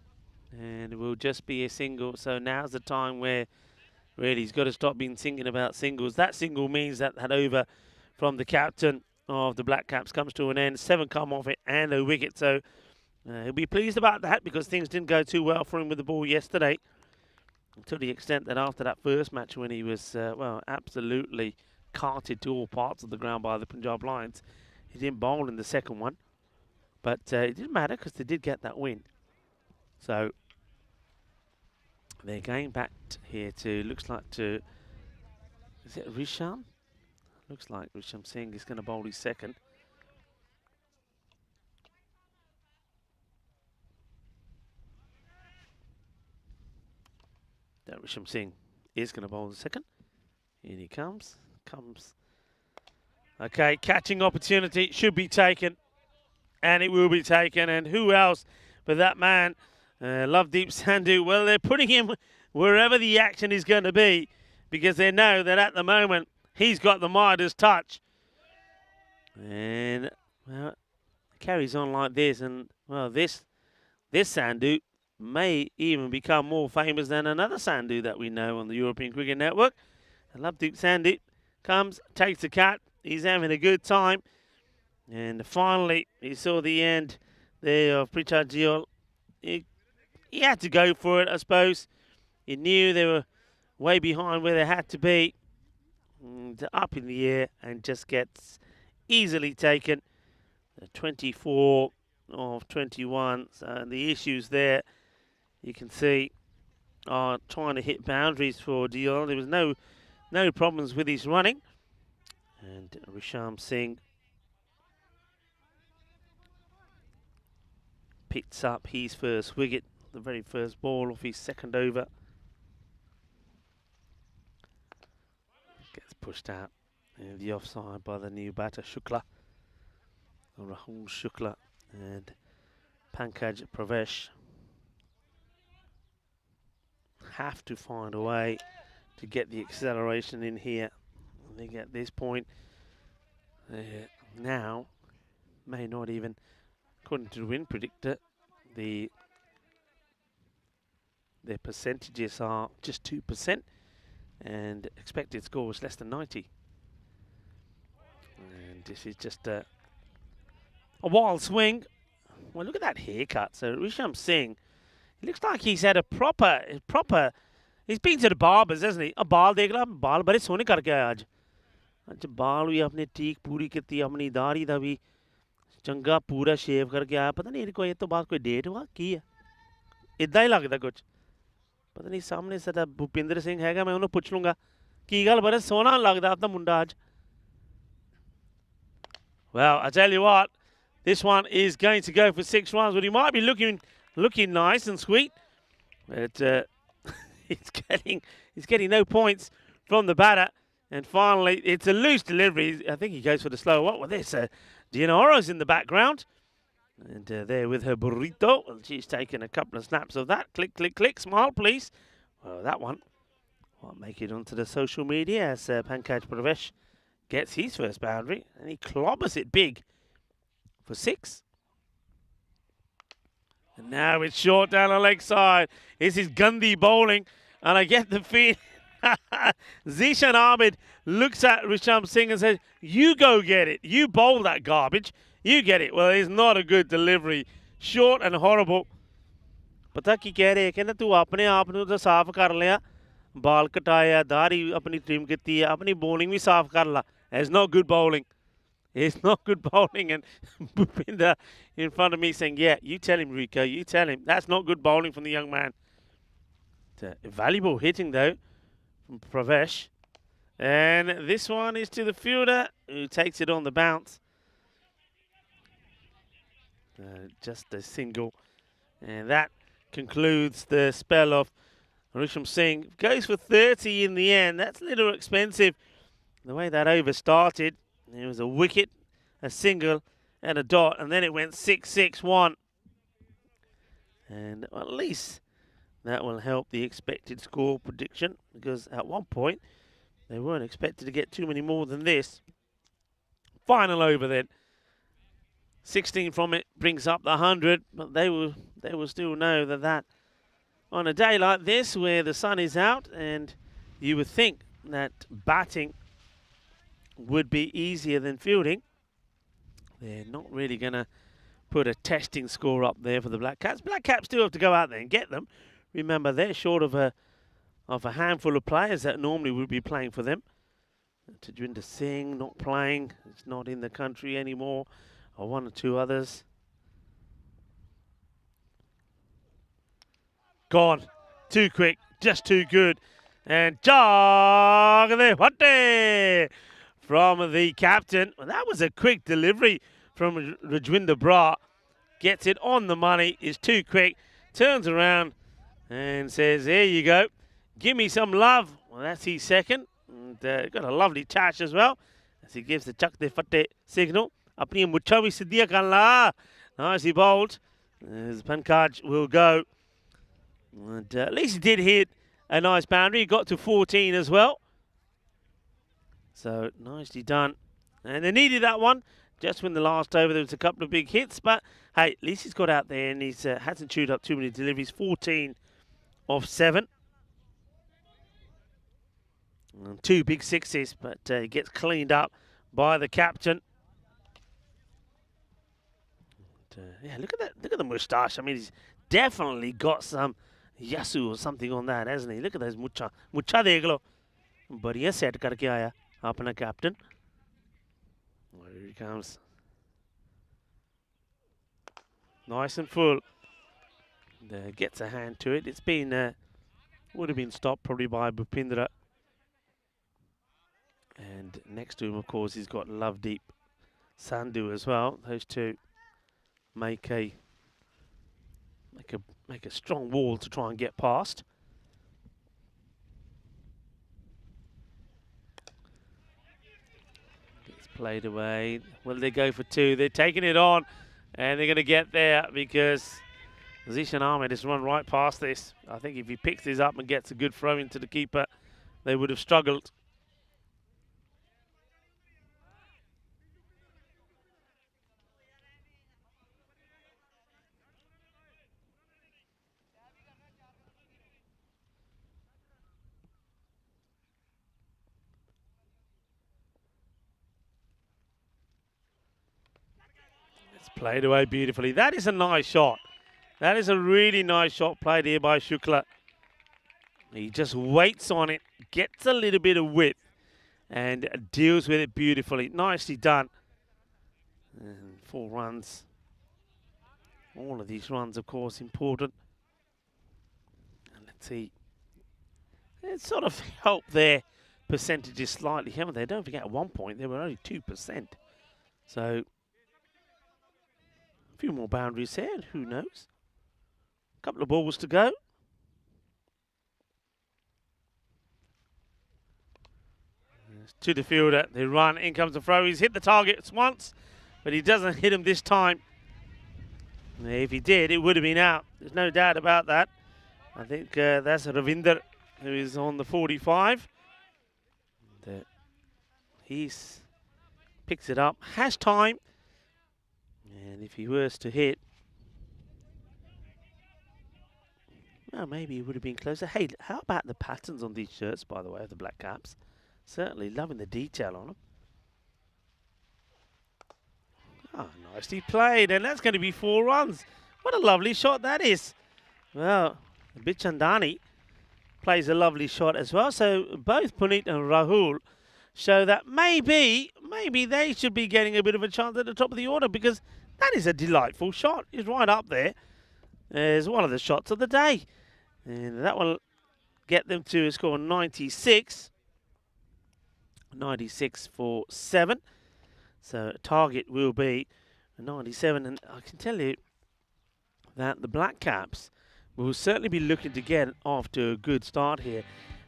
and it will just be a single. So now's the time where Really, he's got to stop being thinking about singles. That single means that over from the captain of the Black Caps comes to an end. 7 come off it and a wicket. So he'll be pleased about that because things didn't go too well for him with the ball yesterday. To the extent that after that first match when he was, well, absolutely carted to all parts of the ground by the Punjab Lions, he didn't bowl in the second one. But it didn't matter because they did get that win. So they're going back here to, looks like to, is it Risham? Looks like Risham Singh is going to bowl his second. That Risham Singh is going to bowl the second. In he comes. Okay, catching opportunity should be taken. And it will be taken. And who else but that man, Lovedeep Sandhu? Well, they're putting him wherever the action is going to be because they know that at the moment he's got the Midas touch. And, well, carries on like this. And, well, this Sandhu may even become more famous than another Sandhu that we know on the European Cricket Network. And Lovedeep Sandhu comes, takes the cat. He's having a good time. And finally, he saw the end there of Pritchard Giol. He had to go for it, I suppose. He knew they were way behind where they had to be. And up in the air and just gets easily taken. 24 of 21. So the issues there, you can see, are trying to hit boundaries for Giol. There was no problems with his running. And Risham Singh picks up his first wicket, the very first ball of his second over. Gets pushed out in the offside by the new batter, Shukla, Rahul Shukla, and Pankaj Pravesh have to find a way to get the acceleration in here. I think at this point, now, may not even, according to the win predictor, their percentages are just 2%, and expected score was less than 90. And this is just a wild swing. Well, look at that haircut. So Risham Singh, it looks like he's had a proper. He's been to the barbers, hasn't he? A बाल देख ला, बाल बड़े सोने करके आया आज. आज बाल भी अपने ठीक पूरी की अपनी दाढ़ी दा भी चंगा पूरा शेव करके आया. पता नहीं इनको ये तो बात कोई डेट हुआ की है. इतना ही लगता कुछ. पता नहीं सामने साडा भूपिंदर सिंह हैगा, मैं उन्हें पूछ लूँगा की गल बड़ा सोना लगता अपना मुंडा आज. Well, I tell you what, this one is going to go for 6 runs, but he might be looking nice and sweet. But he's getting no points from the batter. And finally, it's a loose delivery. I think he goes for the slow. What was this? Gianoro's in the background. And there with her burrito. Well, she's taken a couple of snaps of that. Click, click, click. Smile, please. Well, that one won't make it onto the social media as Pankaj Pravesh gets his first boundary. And he clobbers it big for 6. And now it's short down the leg side. This is Gandhi bowling. And I get the feeling Zishan Ahmed looks at Risham Singh and says, you go get it. You bowl that garbage. You get it. Well, it's not a good delivery. Short and horrible. पता की कह रहे हैं कि ना तू अपने आप ਨੂੰ ਤਾਂ ਸਾਫ਼ ਕਰ ਲਿਆ, ਬਾਲ ਕਟਾਇਆ, ਦਾੜੀ ਆਪਣੀ ਟ੍ਰਿਮ ਕੀਤੀ ਹੈ, ਆਪਣੀ bowling ਵੀ ਸਾਫ਼ ਕਰ ਲਾ. It's not good bowling. It's not good bowling. And Bhupinder in front of me saying, yeah, you tell him, Rico, you tell him. That's not good bowling from the young man. Valuable hitting, though, from Pravesh. And this one is to the fielder, who takes it on the bounce. Just a single. And that concludes the spell of Risham Singh. Goes for 30 in the end. That's a little expensive. The way that over started, it was a wicket, a single, and a dot. And then it went 6-6-1. And at least that will help the expected score prediction, because at one point they weren't expected to get too many more than this. Final over then. 16 from it brings up the 100, but they will still know that on a day like this where the sun is out and you would think that batting would be easier than fielding. They're not really going to put a testing score up there for the Black Caps. Black Caps do have to go out there and get them. Remember, they're short of a handful of players that normally would be playing for them. Tajwinder Singh not playing. He's not in the country anymore. Or one or two others. Gone. Too quick. Just too good. And Jagde from the captain. Well, that was a quick delivery from Rajwinder Brar. Gets it on the money. Is too quick. Turns around and says, there you go. Give me some love. Well, that's his second. And got a lovely touch as well. As he gives the Chakde Fatte signal. Apni Muchavi Siddhiya Kanla. Nicely bowled. As Pankaj will go. And at least he did hit a nice boundary. He got to 14 as well. So nicely done. And they needed that one. Just when the last over there was a couple of big hits. But hey, at least he's got out there and he's hasn't chewed up too many deliveries. 14 of 7. And 2 big sixes, but he gets cleaned up by the captain. And, yeah, look at that. Look at the moustache. I mean, he's definitely got some Yasu or something on that, hasn't he? Look at those mucha. Mucha dekh lo. Badhiya set karke aaya apna captain. Here he comes. Nice and full. And, gets a hand to it. It's been would have been stopped probably by Bhupindra. And next to him, of course, he's got Lovedeep Sandhu as well. Those two make a strong wall to try and get past. It's played away. Will they go for 2? They're taking it on, and they're going to get there because Zishan Ahmed has run right past this. I think if he picks this up and gets a good throw into the keeper, they would have struggled. Played away beautifully. That is a nice shot. That is a really nice shot played here by Shukla. He just waits on it, gets a little bit of width, and deals with it beautifully. Nicely done. And 4 runs. All of these runs, of course, important. And let's see. It's sort of helped their percentages slightly, haven't they? Don't forget, at one point, they were only 2%. So a few more boundaries here, who knows? A couple of balls to go. To the fielder, they run, in comes the throw. He's hit the targets once, but he doesn't hit him this time. If he did, it would have been out. There's no doubt about that. I think that's Ravinder, who is on the 45. And, he picks it up, has time. And if he was to hit, well, maybe he would have been closer. Hey, how about the patterns on these shirts, by the way, of the Black Caps? Certainly loving the detail on them. Oh, nicely played. And that's going to be 4 runs. What a lovely shot that is. Well, Bichandani plays a lovely shot as well. So both Puneet and Rahul show that maybe they should be getting a bit of a chance at the top of the order, because that is a delightful shot. It's right up there. It's one of the shots of the day. And that will get them to a score 96. 96 for 7. So target will be 97. And I can tell you that the Black Caps will certainly be looking to get off to a good start here.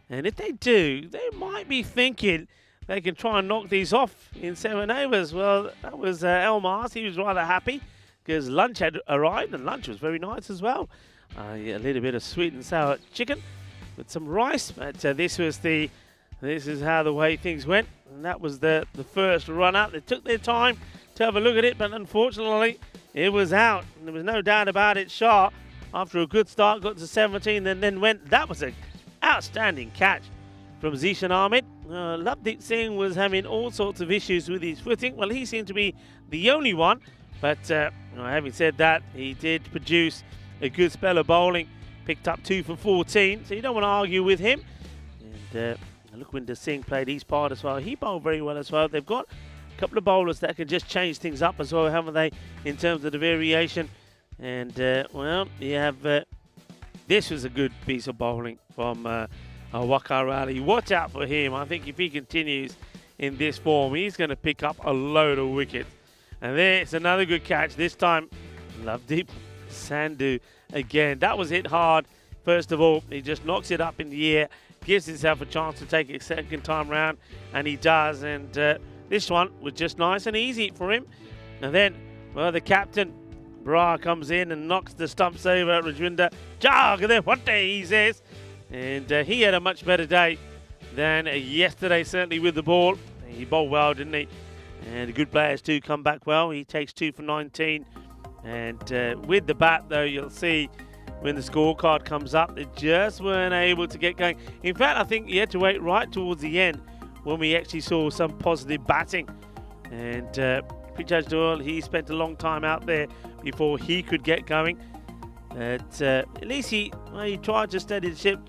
And if they do, they might be thinking they can try and knock these off in 7 overs. Well, that was El Mars. He was rather happy because lunch had arrived, and lunch was very nice as well. A little bit of sweet and sour chicken with some rice. But this is how the way things went. And that was the first run out. They took their time to have a look at it, but unfortunately it was out. And there was no doubt about it. Shah, after a good start, got to 17 and then went. That was an outstanding catch from Zishan Ahmed. Lovedeep Singh was having all sorts of issues with his footing. Well, he seemed to be the only one. But having said that, he did produce a good spell of bowling. Picked up 2 for 14, so you don't want to argue with him. And Lukwinder Singh played his part as well. He bowled very well as well. They've got a couple of bowlers that can just change things up as well, haven't they, in terms of the variation. And, well, you have... this was a good piece of bowling from Wakar Ali. Watch out for him. I think if he continues in this form, he's going to pick up a load of wickets. And there's another good catch. This time, Lovedeep Sandhu again. That was hit hard. First of all, he just knocks it up in the air, gives himself a chance to take it a second time round, and he does. And this one was just nice and easy for him. And then, well, the captain, Bra, comes in and knocks the stumps over Rajwinder. Jog there, what day he says. And he had a much better day than yesterday, certainly with the ball. He bowled well, didn't he? And the good players too come back well. He takes 2 for 19. And with the bat, though, you'll see when the scorecard comes up, they just weren't able to get going. In fact, I think you had to wait right towards the end when we actually saw some positive batting. And Prithviraj Doyle, he spent a long time out there before he could get going. But at least he tried to steady the ship.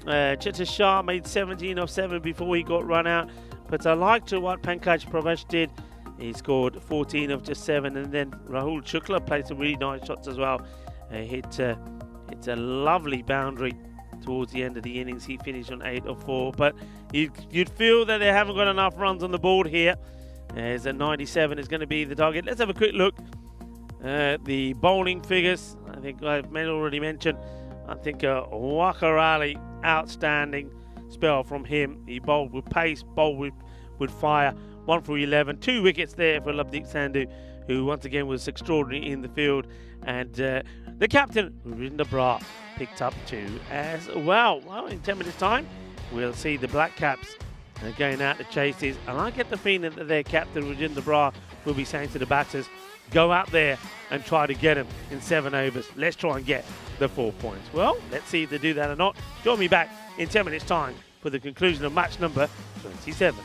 Chetan Shah made 17 of 7 before he got run out. But I liked what Pankaj Pravesh did. He scored 14 of just 7. And then Rahul Shukla played some really nice shots as well. Hit a lovely boundary towards the end of the innings. He finished on 8 of 4. But you'd feel that they haven't got enough runs on the board here. As a 97 is going to be the target. Let's have a quick look at the bowling figures. I think I've already mentioned. I think Wakar Ali, outstanding spell from him. He bowled with pace, bowled with fire. 1 for 11. 2 wickets there for Lovedeep Sandhu, who once again was extraordinary in the field. And the captain, Rajwinder Bra, picked up 2 as well. Well, in 10 minutes' time, we'll see the Black Caps going out to chase this. And I get the feeling that their captain, Rajwinder Bra, will be saying to the batters, go out there and try to get him in 7 overs. Let's try and get the 4 points. Well, let's see if they do that or not. Join me back in 10 minutes' time for the conclusion of match number 27.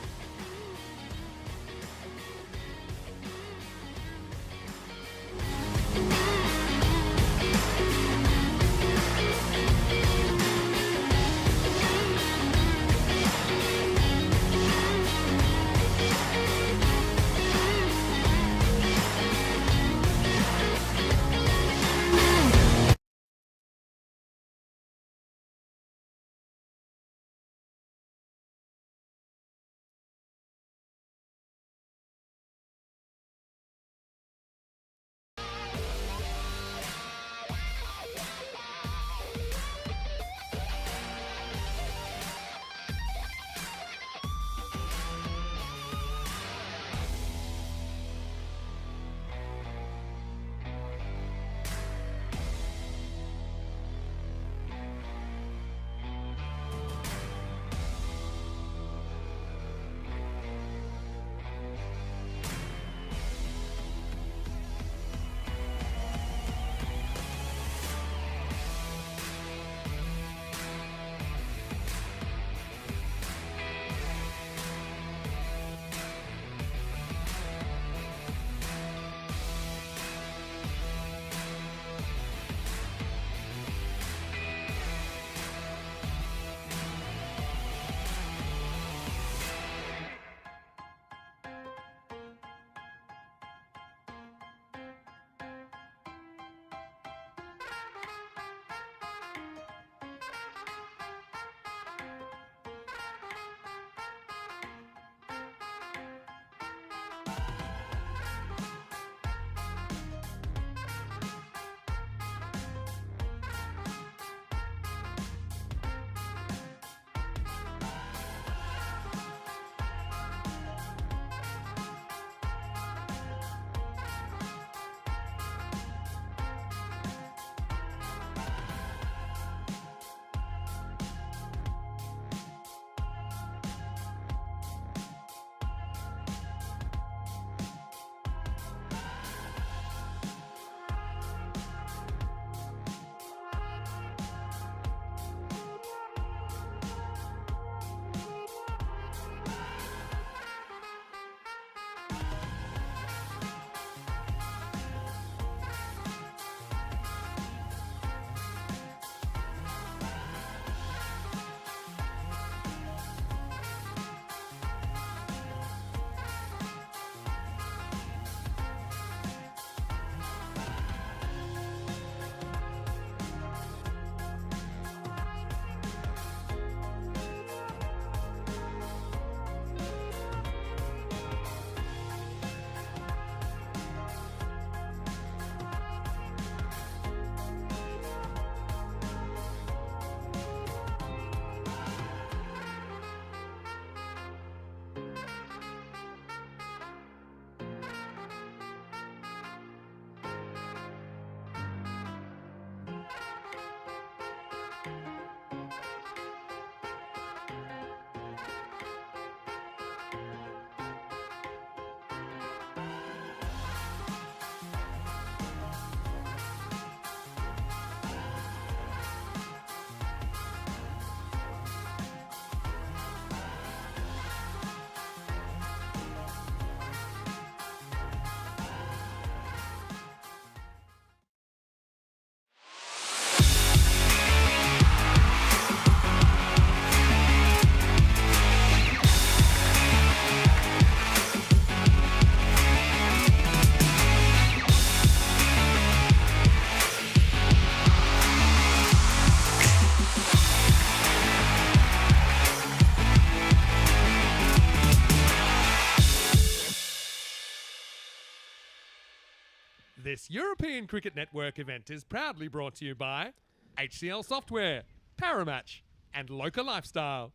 This European Cricket Network event is proudly brought to you by HCL Software, Paramatch, and Local Lifestyle.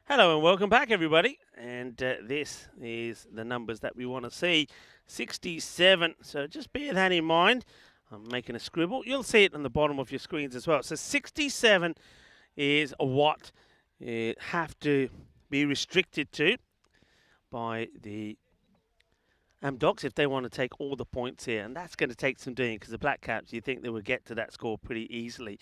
Hello and welcome back, everybody. And this is the numbers that we want to see. 67. So just bear that in mind. I'm making a scribble. You'll see it on the bottom of your screens as well. So 67 is what you have to be restricted to by the Amdocs if they want to take all the points here. And that's going to take some doing because the Black Caps, you think they will get to that score pretty easily.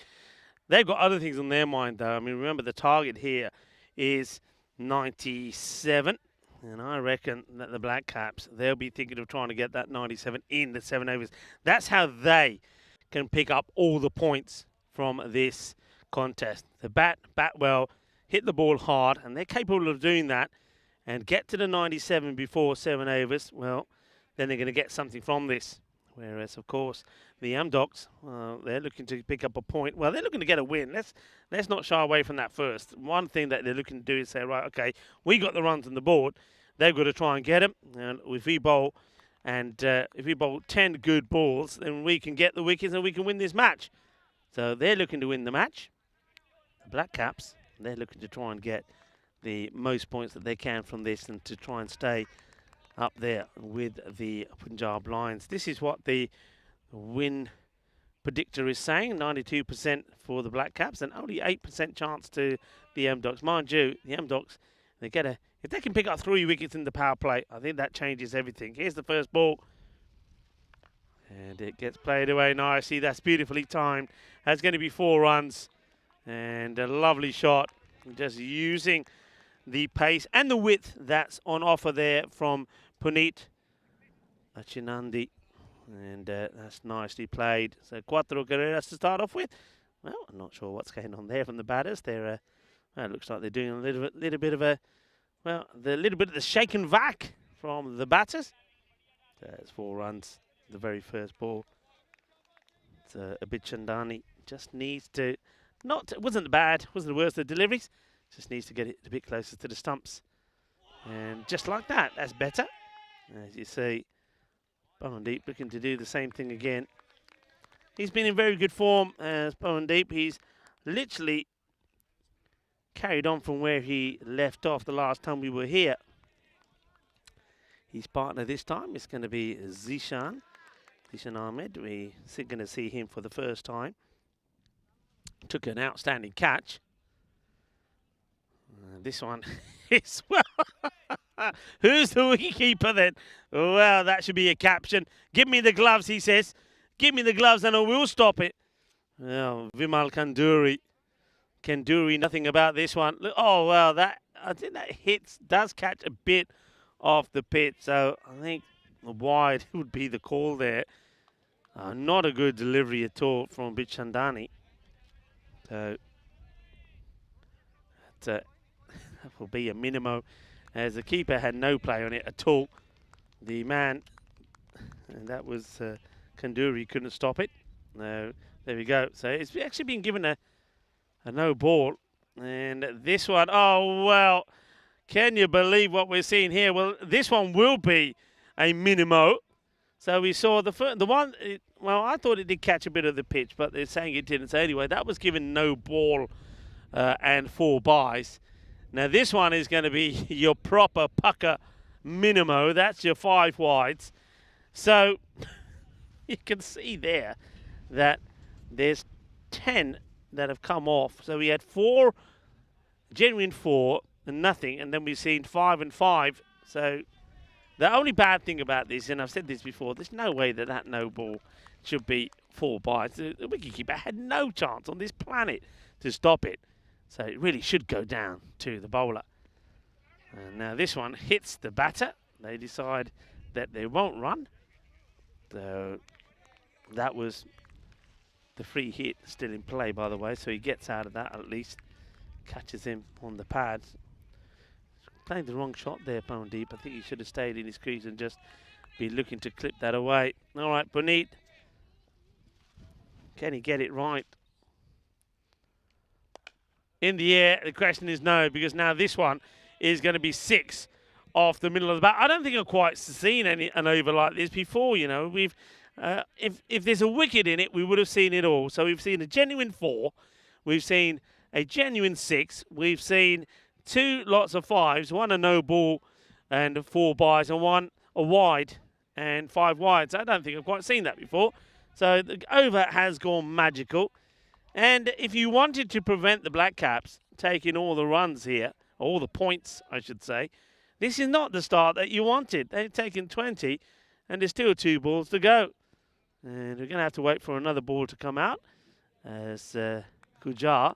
They've got other things on their mind, though. I mean, remember the target here is 97, and I reckon that the Black Caps, they'll be thinking of trying to get that 97 in the 7 overs. That's how they can pick up all the points from this contest. The bat well, hit the ball hard, and they're capable of doing that, and get to the 97 before 7 overs. Well, then they're going to get something from this. Whereas, of course, the Amdocs, they're looking to pick up a point. Well, they're looking to get a win. Let's not shy away from that first. One thing that they're looking to do is say, right, okay, we got the runs on the board. They've got to try and get them. And if we bowl 10 good balls, then we can get the wickets and we can win this match. So they're looking to win the match. The Black Caps, they're looking to try and get the most points that they can from this and to try and stay up there with the Punjab Lions. This is what the win predictor is saying, 92% for the Black Caps and only 8% chance to the Amdocs. Mind you, the Amdocs, if they can pick up 3 wickets in the power play, I think that changes everything. Here's the first ball. And it gets played away nicely. That's beautifully timed. That's going to be 4 runs. And a lovely shot. Just using the pace and the width that's on offer there from Puneet Achinandi. And that's nicely played. So Cuatro Guerreras to start off with. Well, I'm not sure what's going on there from the batters. They're, well, it looks like they're doing a little bit of the shake and vac from the batters. There's 4 runs. The very first ball. It's a bit Chandani. Just needs to, it wasn't bad, wasn't the worst of the deliveries. Just needs to get it a bit closer to the stumps. And just like that, that's better. As you see, Bowendeep looking to do the same thing again. He's been in very good form as Bowendeep. He's literally carried on from where he left off the last time we were here. His partner this time is going to be Zishan Ahmed. We're going to see him for the first time. Took an outstanding catch. This one is, well, who's the wicketkeeper then? Well, that should be a caption. Give me the gloves, he says. Give me the gloves and I will stop it. Well, Vimal Kanduri, nothing about this one. Oh, well, I think that does catch a bit off the pitch. So I think wide would be the call there. Not a good delivery at all from Bichandani. So that will be a minimo, as the keeper had no play on it at all. The man, and that was Kanduri, couldn't stop it. No, there we go. So it's actually been given a no ball. And this one, oh, well, can you believe what we're seeing here? Well, this one will be a minimo. So we saw the one, well, I thought it did catch a bit of the pitch, but they're saying it didn't. So anyway, that was given no ball and 4 byes. Now this one is going to be your proper pucker minimo. That's your 5 wides. So you can see there that there's 10 that have come off. So we had 4, genuine 4 and nothing, and then we've seen 5 and 5. So the only bad thing about this, and I've said this before, there's no way that no ball should be 4 byes. The wicketkeeper had no chance on this planet to stop it. So it really should go down to the bowler. And now this one hits the batter. They decide that they won't run. So that was the free hit still in play, by the way. So he gets out of that at least. Catches him on the pads. Playing the wrong shot there, Bowendeep. I think he should have stayed in his crease and just be looking to clip that away. All right, Puneet. Can he get it right? In the air, the question is no, because now this one is going to be 6 off the middle of the bat. I don't think I've quite seen an over like this before. You know, we've if there's a wicket in it, we would have seen it all. So we've seen a genuine 4, we've seen a genuine 6, we've seen 2 lots of 5s, 1 a no ball and 4 byes, and 1 a wide and 5 wides. I don't think I've quite seen that before. So the over has gone magical. And if you wanted to prevent the Black Caps taking all the runs here, all the points, I should say, this is not the start that you wanted. They've taken 20, and there's still 2 balls to go. And we're going to have to wait for another ball to come out, as Gujar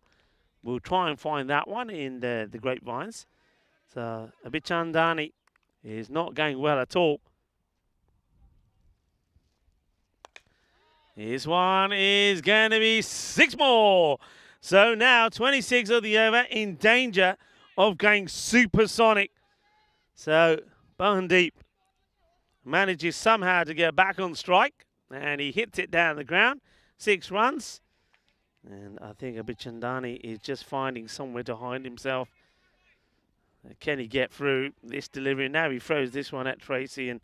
will try and find that one in the grapevines. So Abichandani is not going well at all. This one is going to be 6 more. So now 26 of the over, in danger of going supersonic. So Bohandeep manages somehow to get back on strike, and he hits it down the ground. 6 runs. And I think Abichandani is just finding somewhere to hide himself. Can he get through this delivery? Now he throws this one at Tracy and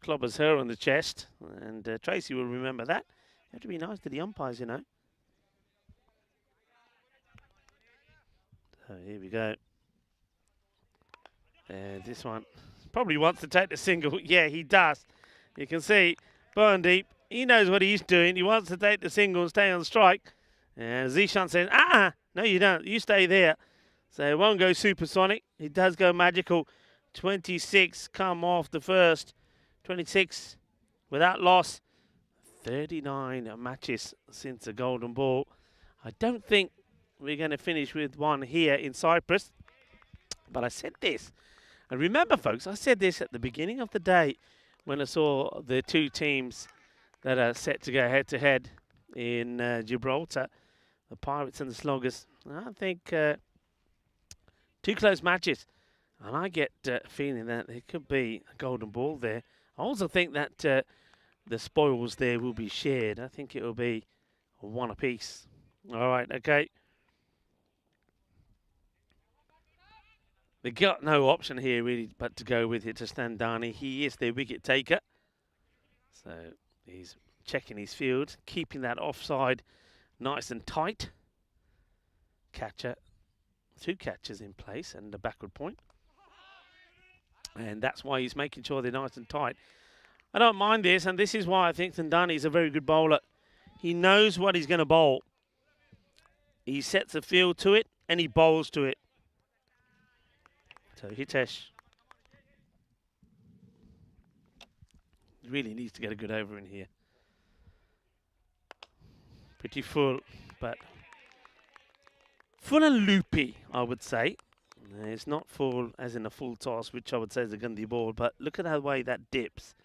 clobbers her on the chest. And Tracy will remember that. You have to be nice to the umpires, you know. So here we go. This one probably wants to take the single. Yeah, he does. You can see Bohandeep, he knows what he's doing. He wants to take the single and stay on strike. And Zishan says, no you don't. You stay there. So it won't go supersonic. It does go magical. 26 come off the first. 26 without loss. 39 matches since the golden ball. I don't think we're going to finish with one here in Cyprus. But I said this. And remember, folks, I said this at the beginning of the day when I saw the 2 teams that are set to go head-to-head in Gibraltar, the Pirates and the Sloggers. I think 2 close matches. And I get a feeling that there could be a golden ball there. I also think that the spoils there will be shared. I think it will be 1 apiece. All right, okay. They got no option here really but to go with it to Standani. He is their wicket taker. So he's checking his field, keeping that offside nice and tight. Catcher, 2 catchers in place and a backward point. And that's why he's making sure they're nice and tight. I don't mind this, and this is why I think Thandani is a very good bowler. He knows what he's going to bowl. He sets the field to it, and he bowls to it. So Hitesh really needs to get a good over in here. Pretty full, but full and loopy, I would say. It's not full as in a full toss, which I would say is a Gandhi ball, but look at the way that dips.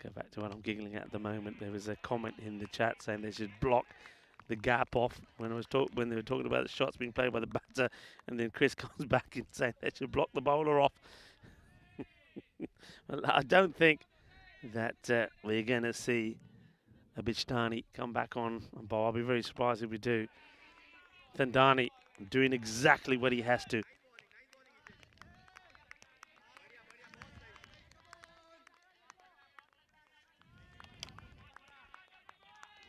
Go back to what I'm giggling at the moment. There was a comment in the chat saying they should block the gap off when when they were talking about the shots being played by the batter, and then Chris comes back and saying they should block the bowler off. Well, I don't think that we're going to see Abichandani come back on and bowl. I'll be very surprised if we do. Thandani doing exactly what he has to.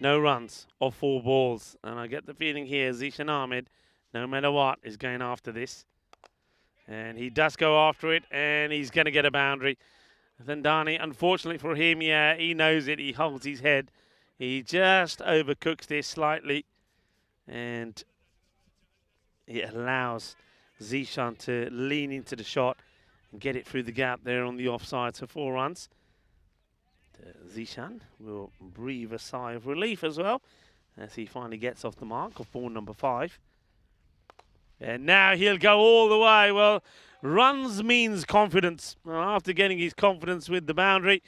No runs off 4 balls. And I get the feeling here Zishan Ahmed, no matter what, is going after this. And he does go after it, and he's going to get a boundary. Thandani, unfortunately for him, yeah, he knows it. He holds his head. He just overcooks this slightly. And it allows Zishan to lean into the shot and get it through the gap there on the offside. So 4 runs. Zishan will breathe a sigh of relief as well as he finally gets off the mark of ball number 5. And now he'll go all the way. Well, runs means confidence. Well, after getting his confidence with the boundary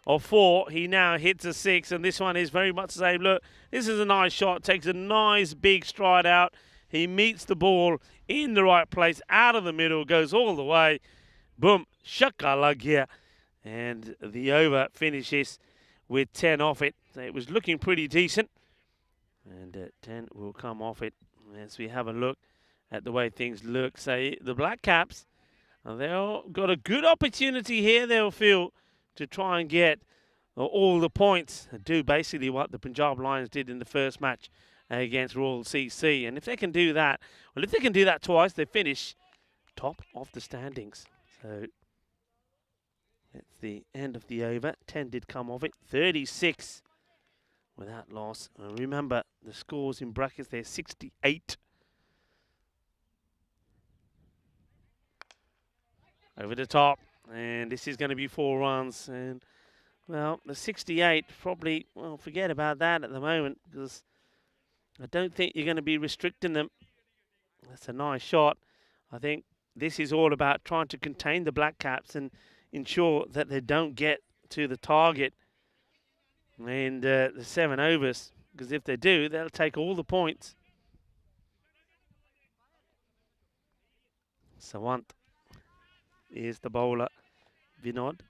of 4, he now hits a 6. And this one is very much the same. Look, this is a nice shot. Takes a nice big stride out. He meets the ball in the right place, out of the middle, goes all the way. Boom, shakalagia. And the over finishes with 10 off it. So it was looking pretty decent. And 10 will come off it as we have a look at the way things look. Say the Black Caps, they'll got a good opportunity here, they'll feel, to try and get all the points, do basically what the Punjab Lions did in the first match against Royal CC. And if they can do that, well, if they can do that twice, they finish top of the standings. So that's the end of the over. 10 did come of it. 36 without loss. And remember, the scores in brackets, they're 68. Over the top. And this is going to be 4 runs. And, well, the 68, probably, well, forget about that at the moment, because I don't think you're going to be restricting them. That's a nice shot. I think this is all about trying to contain the Black Caps and ensure that they don't get to the target in the 7 overs. Because if they do, they'll take all the points. Sawant is the bowler. Vinod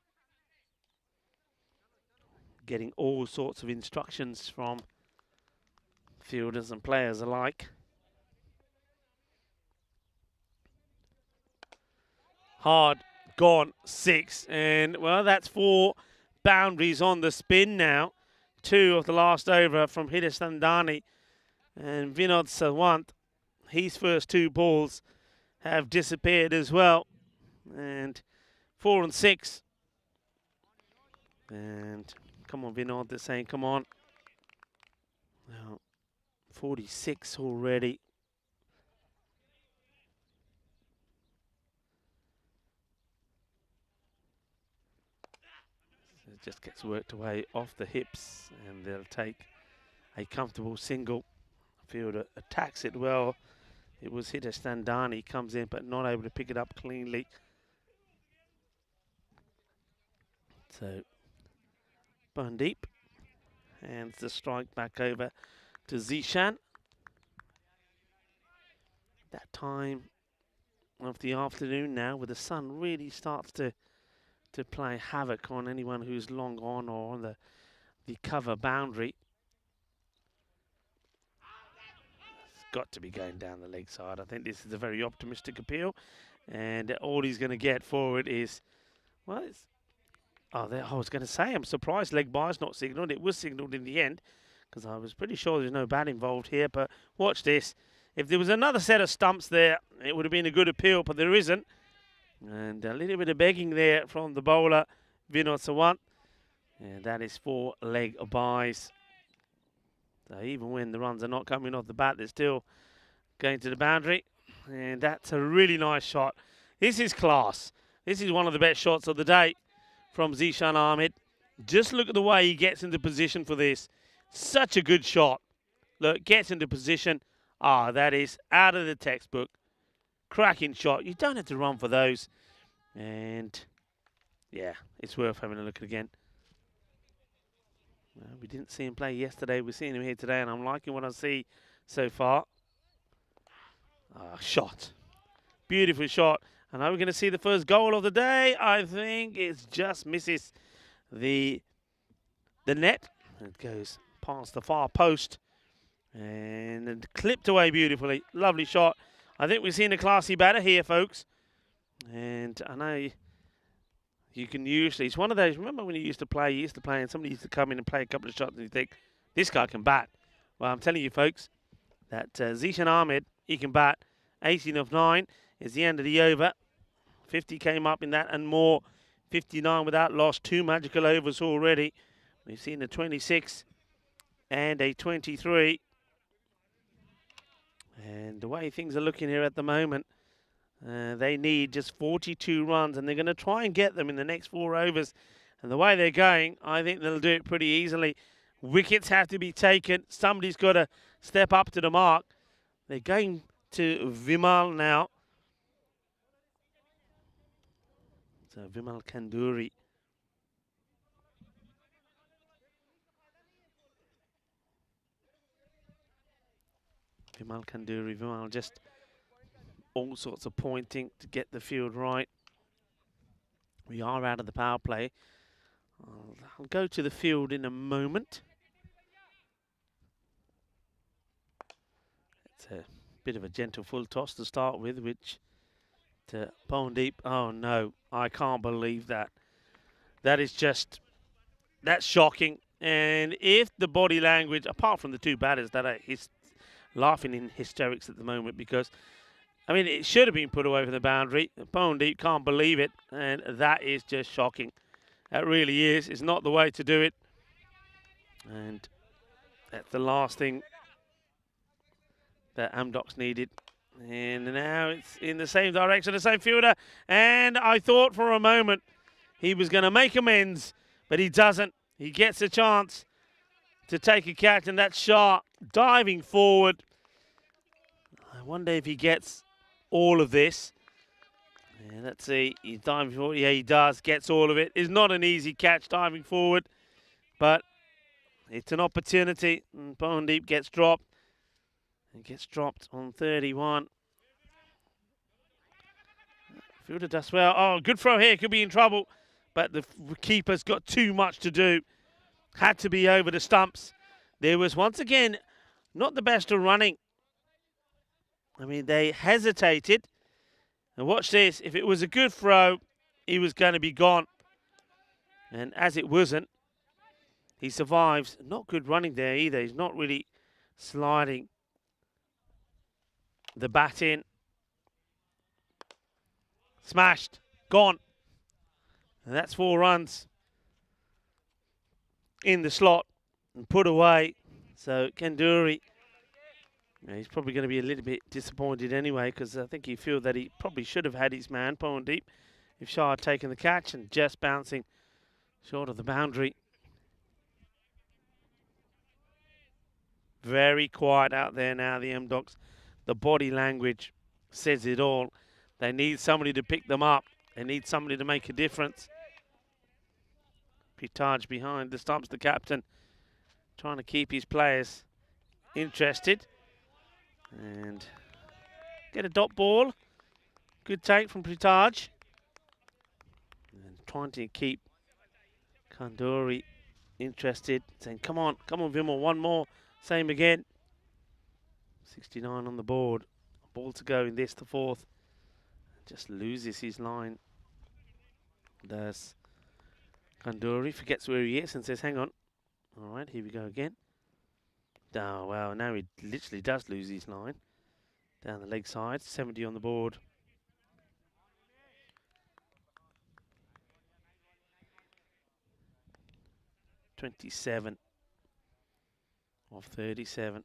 getting all sorts of instructions from fielders and players alike. Hard, gone, 6. And, well, that's 4 boundaries on the spin now. 2 of the last over from Hidestandani. And Vinod Sawant, his first 2 balls have disappeared as well. And 4 and 6. And come on, Vinod, they're saying, come on. Now, 46 already. So it just gets worked away off the hips, and they'll take a comfortable single. Fielder attacks it well. It was Hidestandani, comes in, but not able to pick it up cleanly. So, Bundeep hands the strike back over to Zishan. That time of the afternoon now, where the sun really starts to play havoc on anyone who's long on or on the cover boundary. It's got to be going down the leg side. I think this is a very optimistic appeal, and all he's going to get for it is, well, it's, I was going to say, I'm surprised leg by's not signalled. It was signalled in the end, because I was pretty sure there's no bat involved here. But watch this. If there was another set of stumps there, it would have been a good appeal, but there isn't. And a little bit of begging there from the bowler, Vinod Sawant. And that is 4 leg byes. So even when the runs are not coming off the bat, they're still going to the boundary. And that's a really nice shot. This is class. This is one of the best shots of the day from Zishan Ahmed. Just look at the way he gets into position for this. Such a good shot. Look, gets into position. That is out of the textbook. Cracking shot. You don't have to run for those. And, yeah, it's worth having a look at again. Well, we didn't see him play yesterday. We're seeing him here today, and I'm liking what I see so far. Shot. Beautiful shot. And are we going to see the first goal of the day? I think it just misses the net. It goes past the far post and clipped away beautifully. Lovely shot. I think we've seen a classy batter here, folks. And I know you can usually, it's one of those, remember when you used to play and somebody used to come in and play a couple of shots and you think, this guy can bat. Well, I'm telling you, folks, that Zishan Ahmed, he can bat. 18 of 9 is the end of the over. 50 came up in that and more. 59 without loss. 2 magical overs already. We've seen a 26 and a 23. And the way things are looking here at the moment, they need just 42 runs, and they're going to try and get them in the next 4 overs. And the way they're going, I think they'll do it pretty easily. Wickets have to be taken. Somebody's got to step up to the mark. They're going to Vimal now. So Vimal Kanduri. Vimal just all sorts of pointing to get the field right. We are out of the power play. I'll go to the field in a moment. It's a bit of a gentle full toss to start with, which to Punjab. Oh no, I can't believe that. That is just, that's shocking. And if the body language, apart from the two batters that are laughing in hysterics at the moment, because I mean, it should have been put away from the boundary. Punjab can't believe it, and that is just shocking. That really is. It's not the way to do it. And that's the last thing that Amdocs needed. And now it's in the same direction, the same fielder. And I thought for a moment he was going to make amends, but he doesn't. He gets a chance to take a catch, and that's Shah diving forward. I wonder if he gets all of this. Yeah, let's see. He's diving forward. Yeah, he does. Gets all of it. It's not an easy catch diving forward, but it's an opportunity. And Punjab gets dropped. It gets dropped on 31. Fielder does well. Oh, good throw here. Could be in trouble. But the keeper's got too much to do. Had to be over the stumps. There was, once again, not the best of running. I mean, they hesitated. And watch this. If it was a good throw, he was going to be gone. And as it wasn't, he survives. Not good running there either. He's not really sliding the bat in. Smashed. Gone. And that's 4 runs in the slot and put away. So Kanduri, he's probably going to be a little bit disappointed anyway, because I think he feels that he probably should have had his man, Punjab, if Shah had taken the catch, and just bouncing short of the boundary. Very quiet out there now, the Amdocs. The body language says it all. They need somebody to pick them up. They need somebody to make a difference. Pitaj behind the stumps, the captain, trying to keep his players interested. And get a dot ball. Good take from Pitaj. And trying to keep Kanduri interested. Saying, come on, Vimal, one more. Same again. 69 on the board. Ball to go in this, the 4th. Just loses his line. Does Kanduri, forgets where he is and says, hang on. All right, here we go again. Oh, well, now he literally does lose his line. Down the leg side, 70 on the board. (27 of 37).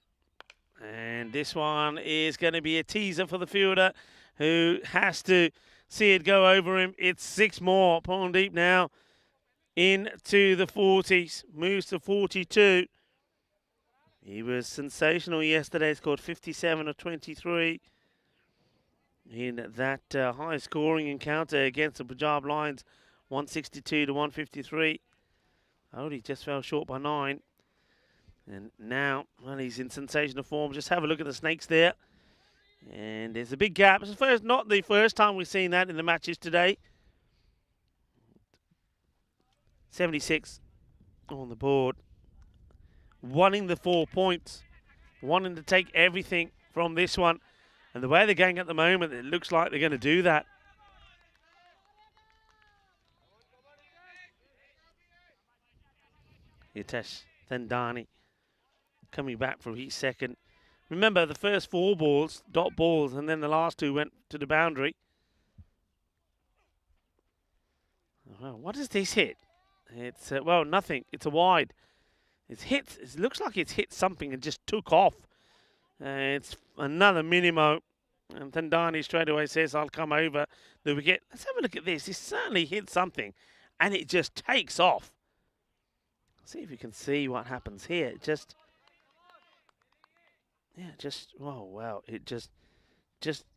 And this one is going to be a teaser for the fielder, who has to see it go over him. It's 6 more. Punjab now into the 40s. Moves to 42. He was sensational yesterday. Scored 57 of 23 in that high-scoring encounter against the Punjab Lions, 162 to 153. Oh, he just fell short by 9. And now, well, he's in sensational form. Just have a look at the snakes there. And there's a big gap. It's not the first time we've seen that in the matches today. 76 on the board. Wanting the 4 points. Wanting to take everything from this one. And the way they're going at the moment, it looks like they're going to do that. Hitesh Thandani coming back for his second. Remember, the first 4 balls, dot balls, and then the last 2 went to the boundary. Well, what does this hit? It's, well, nothing. It's a wide. It's hit. It looks like it's hit something and just took off. It's another minimo. And Thandani straight away says, I'll come over the wicket. Let's have a look at this. It certainly hit something, and it just takes off. See if you can see what happens here. It just, yeah, just, oh, wow. It just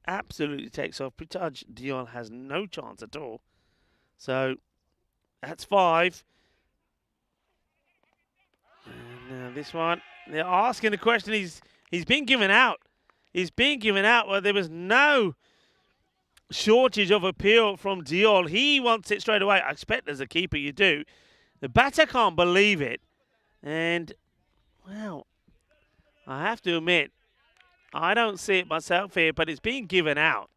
absolutely takes off. Pitaj Dion has no chance at all. So, that's 5. And now this one, they're asking the question. He's been given out. He's being given out. Well, there was no shortage of appeal from Diol. He wants it straight away. I expect as a keeper you do. The batter can't believe it. And, well, I have to admit, I don't see it myself here, but it's being given out.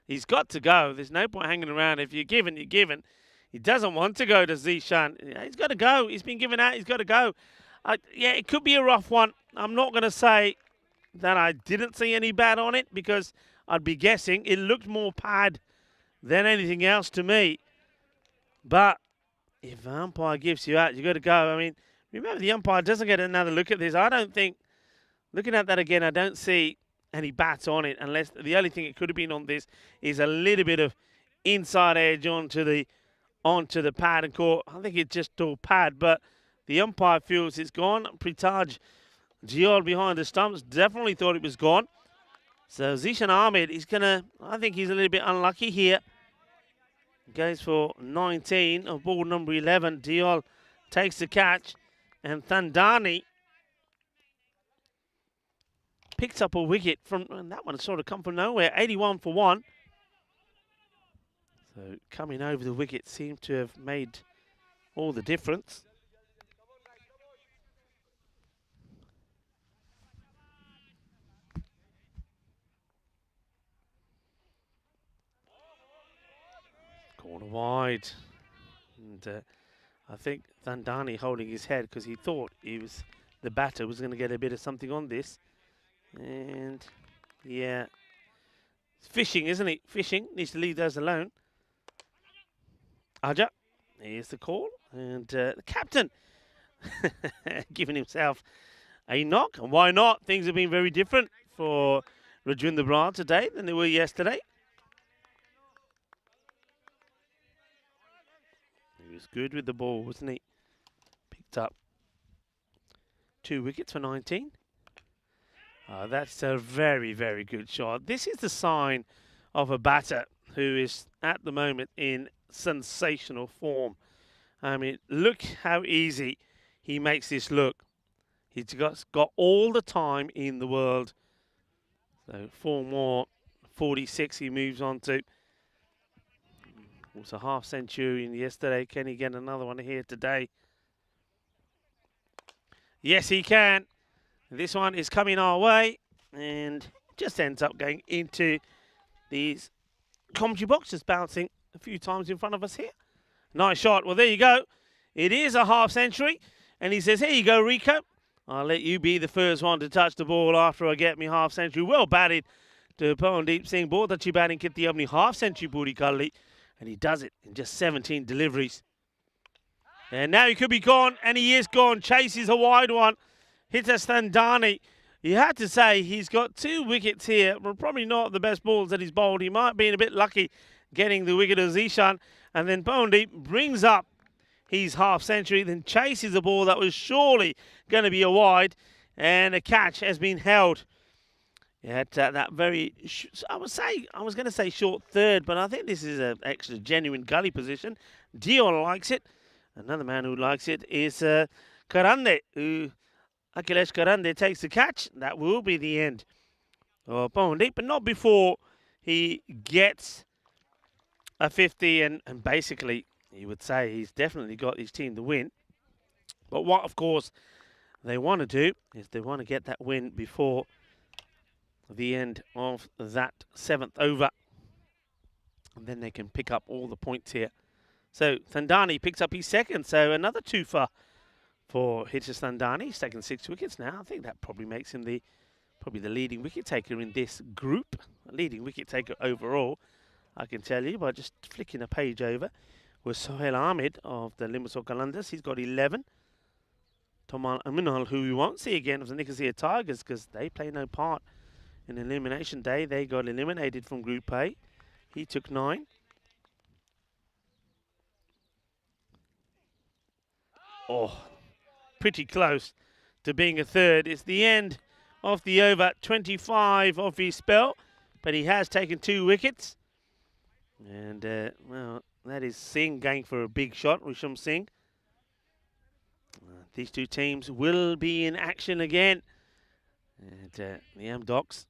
He's got to go. There's no point hanging around. If you're given, you're given. He doesn't want to go to Zishan. He's got to go. He's been given out. He's got to go. Yeah, it could be a rough one. I'm not going to say that I didn't see any bad on it because I'd be guessing. It looked more pad than anything else to me. But if the umpire gives you out, you got to go. I mean, remember the umpire doesn't get another look at this. I don't think, looking at that again, I don't see any bats on it, unless the only thing it could have been on this is a little bit of inside edge onto the pad and court. I think it's just all pad, but the umpire feels it's gone. Pritaj Giol behind the stumps definitely thought it was gone. So Zishan Ahmed, I think he's a little bit unlucky here. Goes for 19 of ball number 11. Diol takes the catch, and Thandani picks up a wicket and that one sort of come from nowhere. 81 for 1. So coming over the wicket seemed to have made all the difference. Corner wide. And I think Thandani holding his head because he thought the batter was going to get a bit of something on this. And yeah, it's fishing, isn't it? Fishing, needs to leave those alone. Aja, here's the call. And the captain giving himself a knock. And why not? Things have been very different for Rajwinder Brar today than they were yesterday. He was good with the ball, wasn't he? Picked up 2 wickets for 19. That's a very, very good shot. This is the sign of a batter who is at the moment in sensational form. I mean, look how easy he makes this look. He's got all the time in the world. So 4 more, 46 he moves on to. Was a half century yesterday. Can he get another one here today? Yes, he can. This one is coming our way and just ends up going into these commentary boxes, bouncing a few times in front of us here. Nice shot. Well, there you go. It is a half century. And he says, here you go, Rico. I'll let you be the first one to touch the ball after I get me half century. Well batted to Pawandeep Singh. Bahut achhi batting kitti apni half century puri kar li. And he does it in just 17 deliveries. And now he could be gone, and he is gone. Chases a wide one. Hits a Thandani. You had to say he's got 2 wickets here, but probably not the best balls that he's bowled. He might have been a bit lucky getting the wicket of Zishan. And then Pawandeep brings up his half century, then chases a ball that was surely going to be a wide, and a catch has been held. At that very, I was going to say short third, but I think this is an extra genuine gully position. Dion likes it. Another man who likes it is Karande, Akhilesh Karande takes the catch. That will be the end of Pawandeep, but not before he gets a 50, and basically you would say he's definitely got his team to win. But what, of course, they want to do is they want to get that win before the end of that 7th over. And then they can pick up all the points here. So Thandani picks up his second. So another 2 for Hitesh Thandani. He's taken 6 wickets now. I think that probably makes him probably the leading wicket taker in this group. Leading wicket taker overall, I can tell you by just flicking a page over. With Sohail Ahmed of the Limassol Qalandars. He's got 11. Tomal Aminal, who we won't see again of the Nicosia Tigers because they play no part in elimination day. They got eliminated from Group A. He took 9. Oh, pretty close to being a third. It's the end of the over, 25 of his spell, but he has taken 2 wickets. And, well, that is Singh going for a big shot, Risham Singh. These 2 teams will be in action again. And the Amdocs,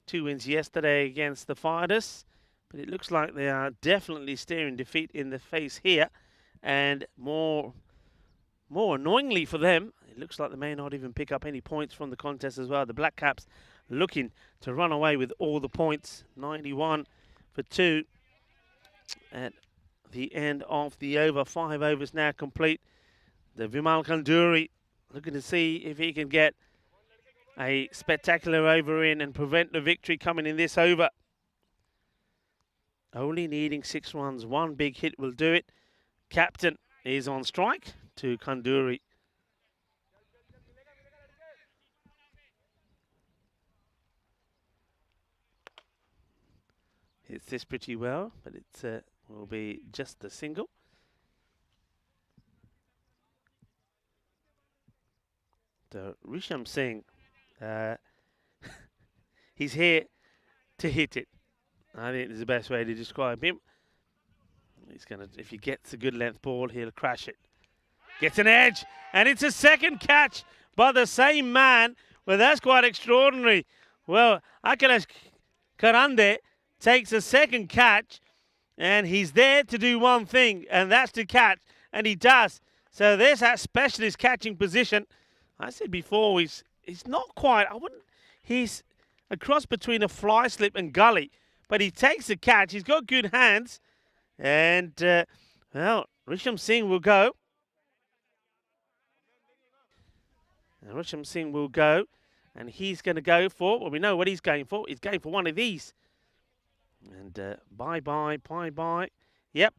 2 wins yesterday against the Fighters. But it looks like they are definitely staring defeat in the face here. And more annoyingly for them, it looks like they may not even pick up any points from the contest as well. The Black Caps looking to run away with all the points. 91 for 2 at the end of the over. 5 overs now complete. The Vimal Kanduri looking to see if he can get a spectacular over in and prevent the victory coming in this over. Only needing 6 runs. One big hit will do it. Captain is on strike to Kanduri. Hits this pretty well, but it will be just the single. So Risham Singh, he's here to hit it. I think is the best way to describe him. He's gonna, if he gets a good length ball, he'll crash it. Gets an edge, and it's a second catch by the same man. Well, that's quite extraordinary. Well, Akhilesh Karande takes a second catch, and he's there to do one thing, and that's to catch, and he does. So there's that specialist catching position. I said before, he's not quite, he's a cross between a fly slip and gully, but he takes the catch. He's got good hands, and, well, Risham Singh will go. And Risham Singh will go, and he's going to go for, well, we know what he's going for. He's going for one of these. And bye-bye, bye-bye. Yep.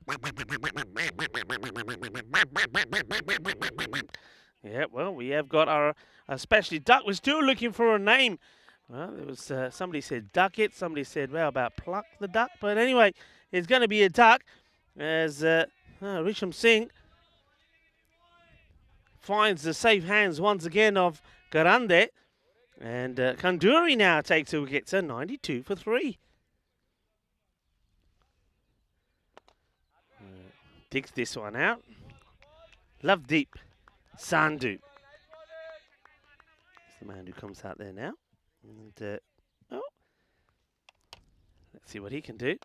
Yeah, well, we have got our specialty duck. We're still looking for a name. Well, there was somebody said duck it. Somebody said, well, about pluck the duck. But anyway, it's going to be a duck as Risham Singh finds the safe hands once again of Karande. And Kanduri now takes a wicket. So 92 for 3. Digs this one out. Lovedeep Sandhu. It's the man who comes out there now. And, oh, let's see what he can do.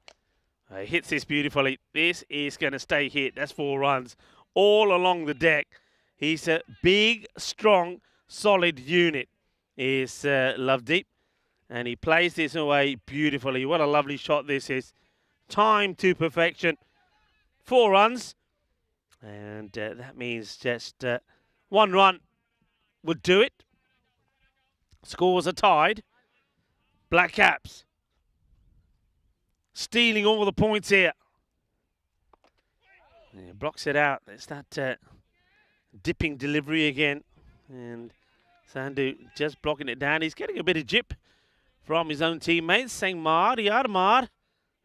He hits this beautifully. This is going to stay hit. That's 4 runs all along the deck. He's a big, strong, solid unit, is Lovedeep. And he plays this away beautifully. What a lovely shot this is. Timed to perfection. 4 runs. And that means just 1 run would do it. Scores are tied. Black Caps stealing all the points here. Yeah, blocks it out. There's that dipping delivery again. And Sandhu just blocking it down. He's getting a bit of jip from his own teammates, saying, Mar, yaar, Mar.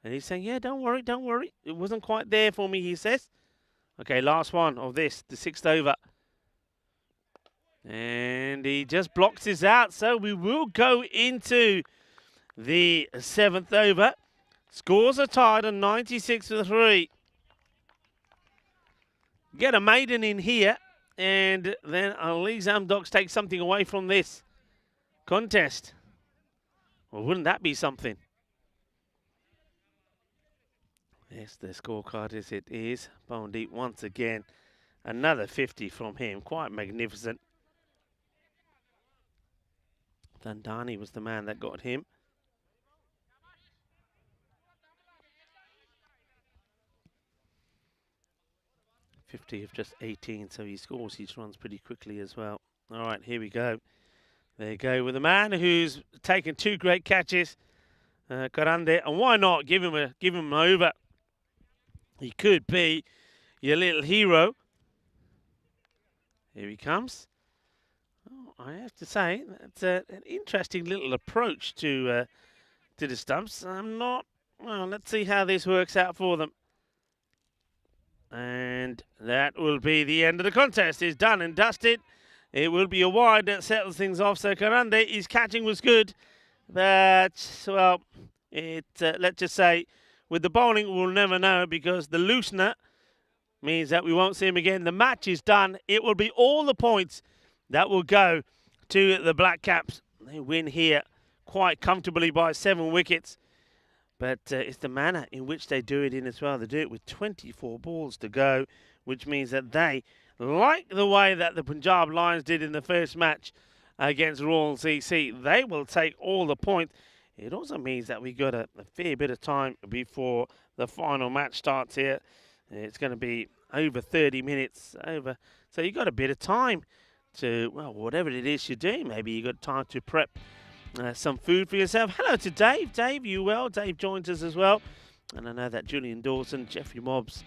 And he's saying, yeah, don't worry, don't worry. It wasn't quite there for me, he says. Okay, last one of this, the 6th over. And he just blocks this out. So we will go into the 7th over. Scores are tied on 96 for 3. Get a maiden in here. And then Lee's Amdocs take something away from this contest. Well, wouldn't that be something? Yes, the scorecard is it is. Bonedeep once again. Another 50 from him. Quite magnificent. Dandani was the man that got him. .50 of just 18, so he scores. He runs pretty quickly as well. All right, here we go. There you go with a man who's taken 2 great catches, Karande, and why not give him an over? He could be your little hero. Here he comes. Oh, I have to say that's an interesting little approach to the stumps. I'm not. Well, let's see how this works out for them. And that will be the end of the contest. It's done and dusted. It will be a wide that settles things off. So Karande, his catching was good. But, well, let's just say, with the bowling, we'll never know because the loosener means that we won't see him again. The match is done. It will be all the points that will go to the Black Caps. They win here quite comfortably by 7 wickets. But it's the manner in which they do it in as well. They do it with 24 balls to go, which means that they like the way that the Punjab Lions did in the first match against Royal CC. They will take all the points. It also means that we got a fair bit of time before the final match starts here. It's going to be over 30 minutes over. So you got a bit of time to, well, whatever it is you're doing. Maybe you got time to prep some food for yourself. Hello to Dave. Dave, you well? Dave joins us as well. And I know that Julian Dawson, Jeffrey Mobbs,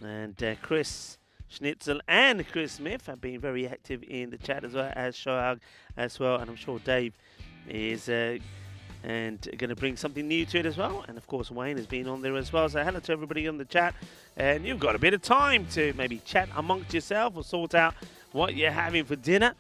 and Chris Schnitzel and Chris Smith have been very active in the chat as well as Shoag as well. And I'm sure Dave is and going to bring something new to it as well. And of course, Wayne has been on there as well. So hello to everybody on the chat. And you've got a bit of time to maybe chat amongst yourself or sort out what you're having for dinner.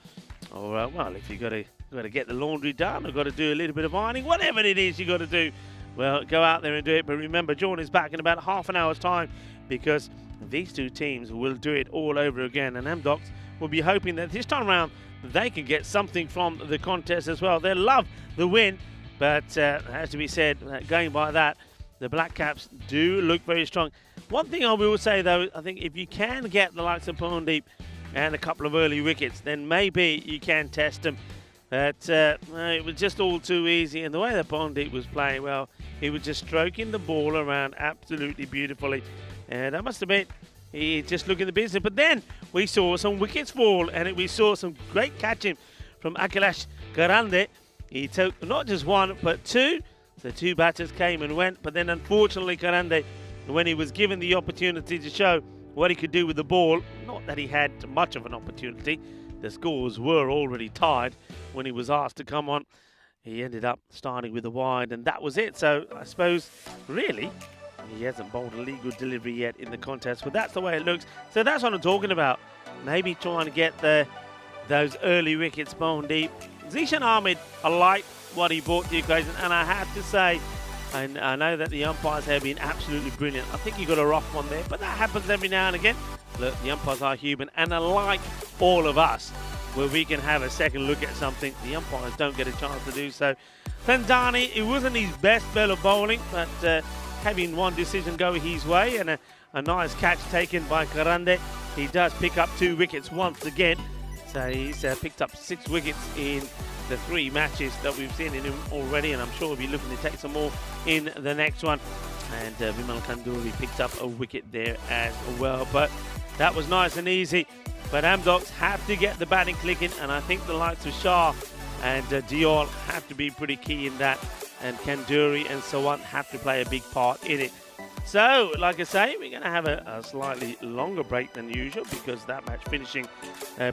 Or, well, if you've got to get the laundry done or got to do a little bit of ironing, whatever it is you got to do, well, go out there and do it. But remember, John is back in about half an hour's time because these two teams will do it all over again. And Amdocs will be hoping that this time around they can get something from the contest as well. They love the win, but as to be said, going by that, the Black Caps do look very strong. One thing I will say, though, I think if you can get the likes of Punjab and a couple of early wickets, then maybe you can test them. But it was just all too easy. And the way that Punjab was playing, well, he was just stroking the ball around absolutely beautifully. And I must admit, he just looking the business. But then we saw some wickets fall, and we saw some great catching from Akhilesh Karande. He took not just one, but two. The two batters came and went. But then, unfortunately, Karande, when he was given the opportunity to show what he could do with the ball, not that he had much of an opportunity, the scores were already tied when he was asked to come on. He ended up starting with a wide, and that was it. So I suppose, really, he hasn't bowled a legal delivery yet in the contest, but that's the way it looks. So that's what I'm talking about. Maybe trying to get those early wickets bowled deep. Zishan Ahmed, I like what he brought to the equation, and I have to say, and I know that the umpires have been absolutely brilliant. I think he got a rough one there, but that happens every now and again. Look, the umpires are human, and unlike all of us, where we can have a second look at something, the umpires don't get a chance to do so. Thandani, it wasn't his best spell of bowling, but having one decision go his way and a nice catch taken by Karande, he does pick up 2 wickets once again. So he's picked up 6 wickets in the 3 matches that we've seen in him already, and I'm sure he'll be looking to take some more in the next one. And Vimal Kanduri picked up a wicket there as well. But that was nice and easy. But Amdocs have to get the batting clicking, and I think the likes of Shah and Diol have to be pretty key in that, and Kanduri and so on have to play a big part in it. So, like I say, we're going to have a slightly longer break than usual because that match finishing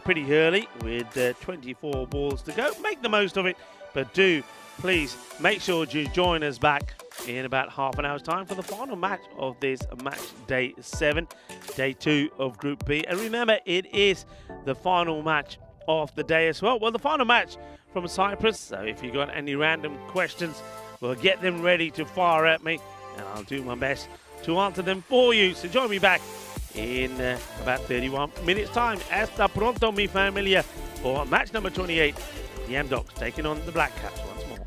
pretty early with 24 balls to go. Make the most of it, but do please make sure you join us back in about half an hour's time for the final match of this match day 7, day 2 of Group B. And remember, it is the final match of the day as well. Well, the final match from Cyprus. So if you've got any random questions, well, get them ready to fire at me, and I'll do my best to answer them for you. So join me back in about 31 minutes time. Hasta pronto, mi familia, for match number 28. The Amdocs taking on the Black Caps once more.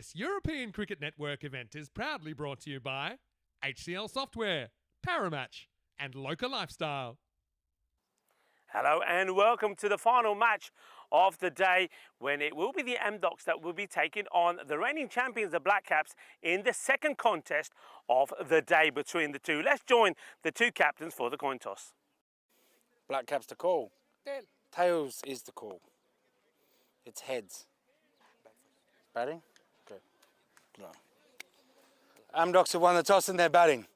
This European Cricket Network event is proudly brought to you by HCL Software, Paramatch, and Local Lifestyle. Hello and welcome to the final match of the day, when it will be the Amdocs that will be taking on the reigning champions, the Black Caps, in the second contest of the day between the two. Let's join the two captains for the coin toss. Black Caps to call. Tails is the call. It's heads. Batting? Okay. No. Amdocs have won the toss and they're batting.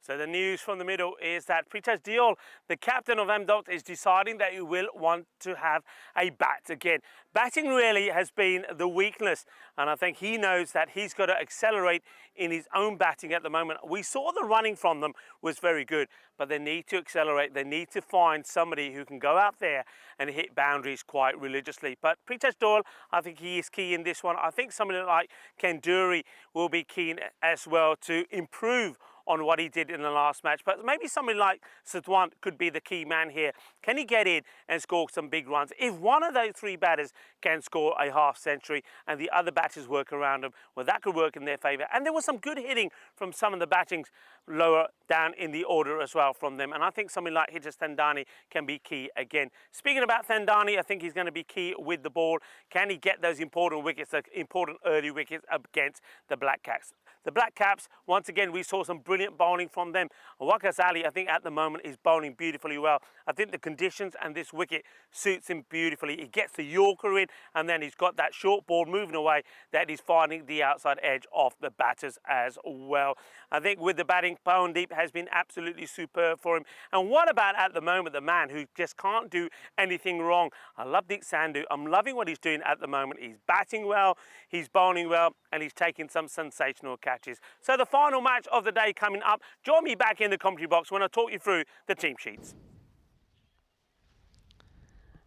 So the news from the middle is that Pritesh Diol, the captain of Amdocs, is deciding that he will want to have a bat again. Batting really has been the weakness, and I think he knows that he's got to accelerate in his own batting at the moment. We saw the running from them was very good, but they need to accelerate. They need to find somebody who can go out there and hit boundaries quite religiously. But Pritesh Diol, I think he is key in this one. I think somebody like Ken Dury will be keen as well to improve on what he did in the last match. But maybe somebody like Sidwant could be the key man here. Can he get in and score some big runs? If one of those three batters can score a half century and the other batters work around him, well, that could work in their favour. And there was some good hitting from some of the battings lower down in the order as well from them. And I think somebody like Hitesh Thandani can be key again. Speaking about Thandani, I think he's going to be key with the ball. Can he get those important wickets, the important early wickets against the Black Caps? The Black Caps, once again, we saw some brilliant bowling from them. Wakas Ali, I think at the moment, is bowling beautifully well. I think the conditions and this wicket suits him beautifully. He gets the Yorker in, and then he's got that short ball moving away that he's finding the outside edge of the batters as well. I think with the batting, Pawandeep has been absolutely superb for him. And what about at the moment the man who just can't do anything wrong? I love Dick Sandhu. I'm loving what he's doing at the moment. He's batting well, he's bowling well, and he's taking some sensational catches. So the final match of the day coming up. Join me back in the commentary box when I talk you through the team sheets.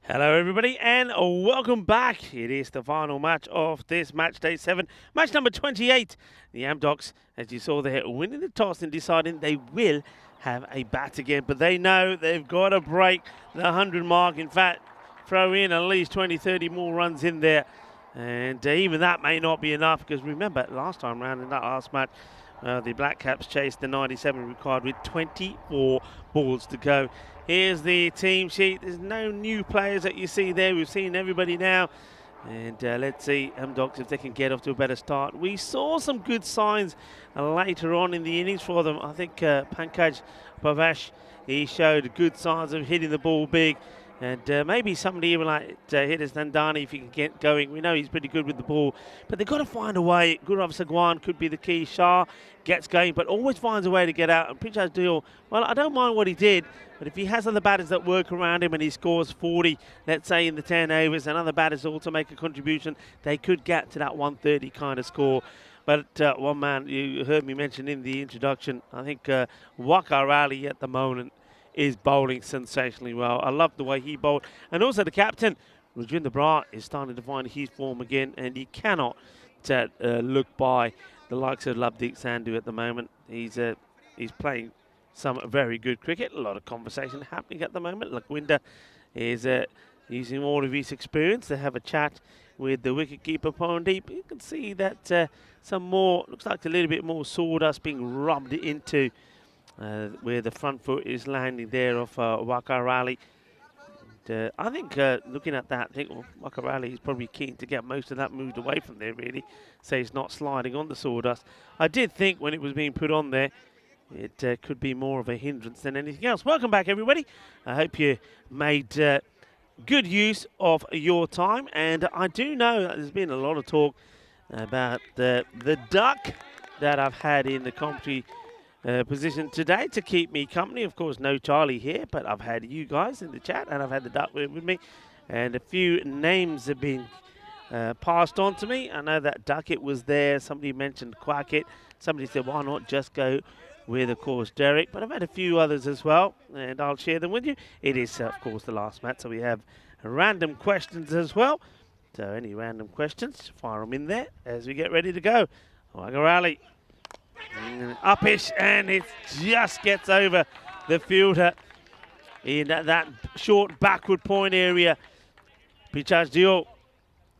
Hello everybody and welcome back. It is the final match of this match day 7, match number 28. The Amdocs, as you saw there, winning the toss and deciding they will have a bat again, but they know they've got to break the 100 mark. In fact, throw in at least 20-30 more runs in there, and even that may not be enough, because remember last time round in that last match, the Black Caps chased the 97 required with 24 balls to go. Here's the team sheet. There's no new players that you see there. We've seen everybody now. And let's see Amdocs if they can get off to a better start. We saw some good signs later on in the innings for them. I think Pankaj Bhavesh, he showed good signs of hitting the ball big. And maybe somebody even like Hitesh Thandani, if he can get going. We know he's pretty good with the ball, but they've got to find a way. Gaurav Sagwan could be the key. Shah gets going, but always finds a way to get out. And Pritesh Diol, well, I don't mind what he did, but if he has other batters that work around him and he scores 40, let's say in the 10 overs, and other batters also make a contribution, they could get to that 130 kind of score. But one man, you heard me mention in the introduction, I think Wakar Ali at the moment is bowling sensationally well. I love the way he bowled. And also the captain, Rajinder Brar, is starting to find his form again, and he cannot look by the likes of Lovedeep Sandhu at the moment. He's playing some very good cricket. A lot of conversation happening at the moment. Lakwinder is using all of his experience to have a chat with the wicketkeeper Pawandeep. You can see that some more, looks like a little bit more sawdust being rubbed into where the front foot is landing there of Wakar Ali. I think looking at that, I think Wakar Ali is probably keen to get most of that moved away from there, really, so he's not sliding on the sawdust. I did think when it was being put on there, it could be more of a hindrance than anything else. Welcome back, everybody. I hope you made good use of your time, and I do know that there's been a lot of talk about the duck that I've had in the commentary position today to keep me company. Of course, no Charlie here, but I've had you guys in the chat, and I've had the duck with me, and a few names have been passed on to me. I know that Duckett was there. Somebody mentioned Quackett. Somebody said, why not just go with, of course, Derek? But I've had a few others as well, and I'll share them with you. It is, of course, the last match, so we have random questions as well. So any random questions, fire them in there as we get ready to go. Wakar Ali. Uppish, and it just gets over the fielder in that short backward point area. Pritesh Diol,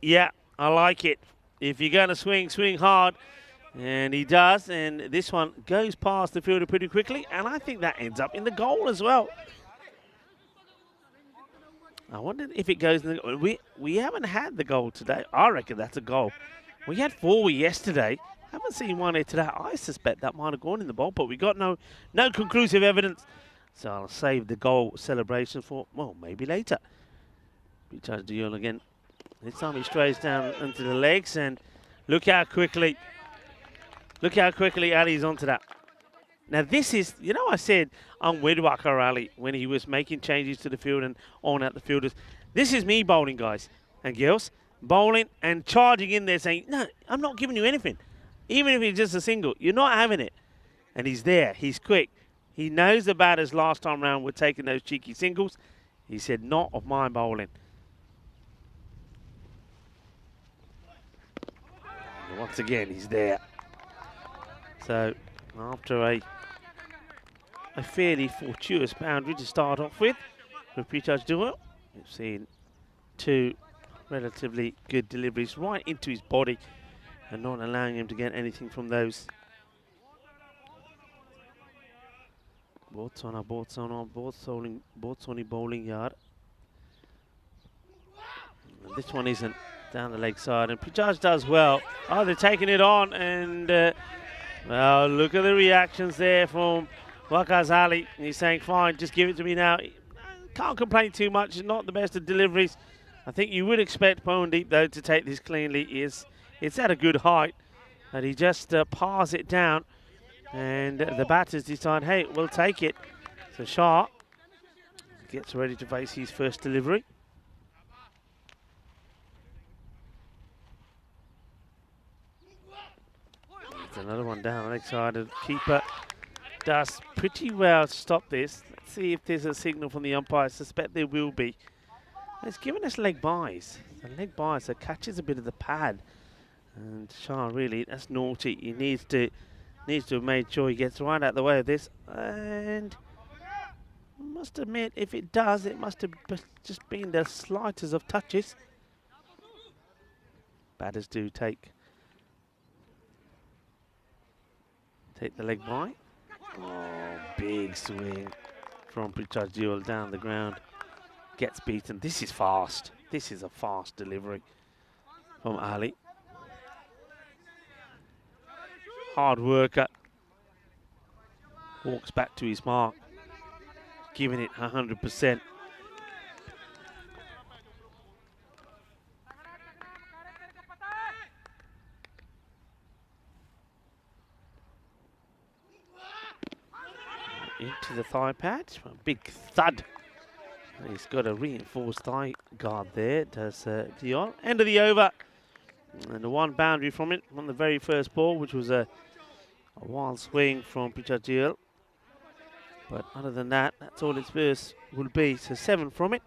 yeah, I like it. If you're going to swing, swing hard. And he does, and this one goes past the fielder pretty quickly, and I think that ends up in the goal as well. I wonder if it goes in the... We haven't had the goal today. I reckon that's a goal. We had 4 yesterday. Haven't seen one here today. I suspect that might have gone in the ball, but we got no conclusive evidence. So I'll save the goal celebration for, well, maybe later. Recharge Diol again. This time he strays down into the legs, and look how quickly Ali's onto that. Now this is, you know, I said on Widwaka Ali when he was making changes to the field and on at the fielders. This is me bowling, guys and girls. Bowling and charging in there saying, no, I'm not giving you anything. Even if it's just a single, you're not having it. And he's there, he's quick. He knows the batters last time round were taking those cheeky singles. He said, not of my bowling. And once again, he's there. So, after a fairly fortuitous boundary to start off with Prithviraj Dua, we've seen 2 relatively good deliveries right into his body and not allowing him to get anything from those. Botswana bowling yard. And this one isn't down the leg side, and Prithviraj does well. Oh, they're taking it on, and well, look at the reactions there from Waqas Ali. He's saying, fine, just give it to me now. Can't complain too much. It's not the best of deliveries. I think you would expect Pawandeep, though, to take this cleanly. It's at a good height, but he just pars it down, and the batters decide, hey, we'll take it. So Shah gets ready to face his first delivery. Another one down the leg side. The keeper does pretty well to stop this. Let's see if there's a signal from the umpire. I suspect there will be. It's given us leg buys. The leg buys, so catches a bit of the pad. And Shah, really, that's naughty. He needs to have made sure he gets right out the way of this. And I must admit, if it does, it must have just been the slightest of touches. Batters do take the leg by. Oh, big swing from Prithviraj Dua down the ground. Gets beaten. This is fast. This is a fast delivery from Ali. Hard worker. Walks back to his mark. Giving it 100%. Into the thigh pad, a big thud. He's got a reinforced thigh guard there, does Dion. End of the over, and the one boundary from it on the very first ball, which was a wild swing from Prithviraj Dua. But other than that, that's all its verse will be. So 7 from it.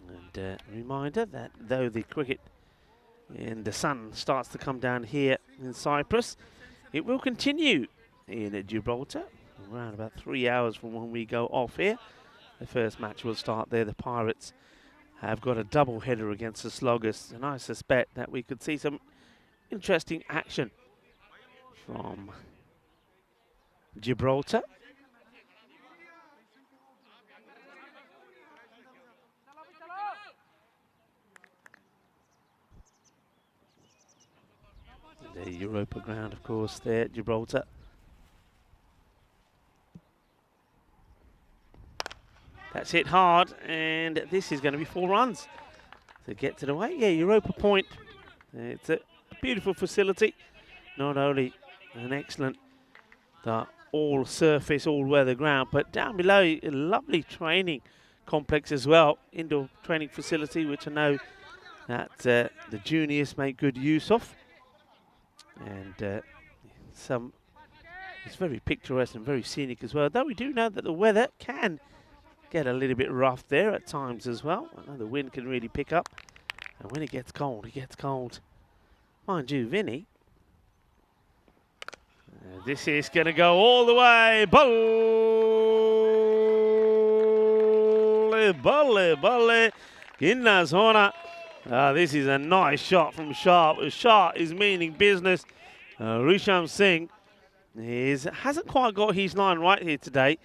And a reminder that though the cricket and the sun starts to come down here in Cyprus, it will continue in Gibraltar, around about 3 hours from when we go off here. The first match will start there. The Pirates have got a double header against the Sloggers, and I suspect that we could see some interesting action from Gibraltar. The Europa ground, of course, there at Gibraltar. That's hit hard, and this is going to be 4 runs to get to the way. Yeah, Europa Point. It's a beautiful facility. Not only an excellent all-surface, all-weather ground, but down below, a lovely training complex as well. Indoor training facility, which I know that the juniors make good use of. And it's very picturesque and very scenic as well. Though we do know that the weather can get a little bit rough there at times as well. I know the wind can really pick up, and when it gets cold, it gets cold. Mind you, Vinny, this is going to go all the way. Balle, balle, balle. In the zona. This is a nice shot from Sharp. Sharp is meaning business. Risham Singh hasn't quite got his line right here today.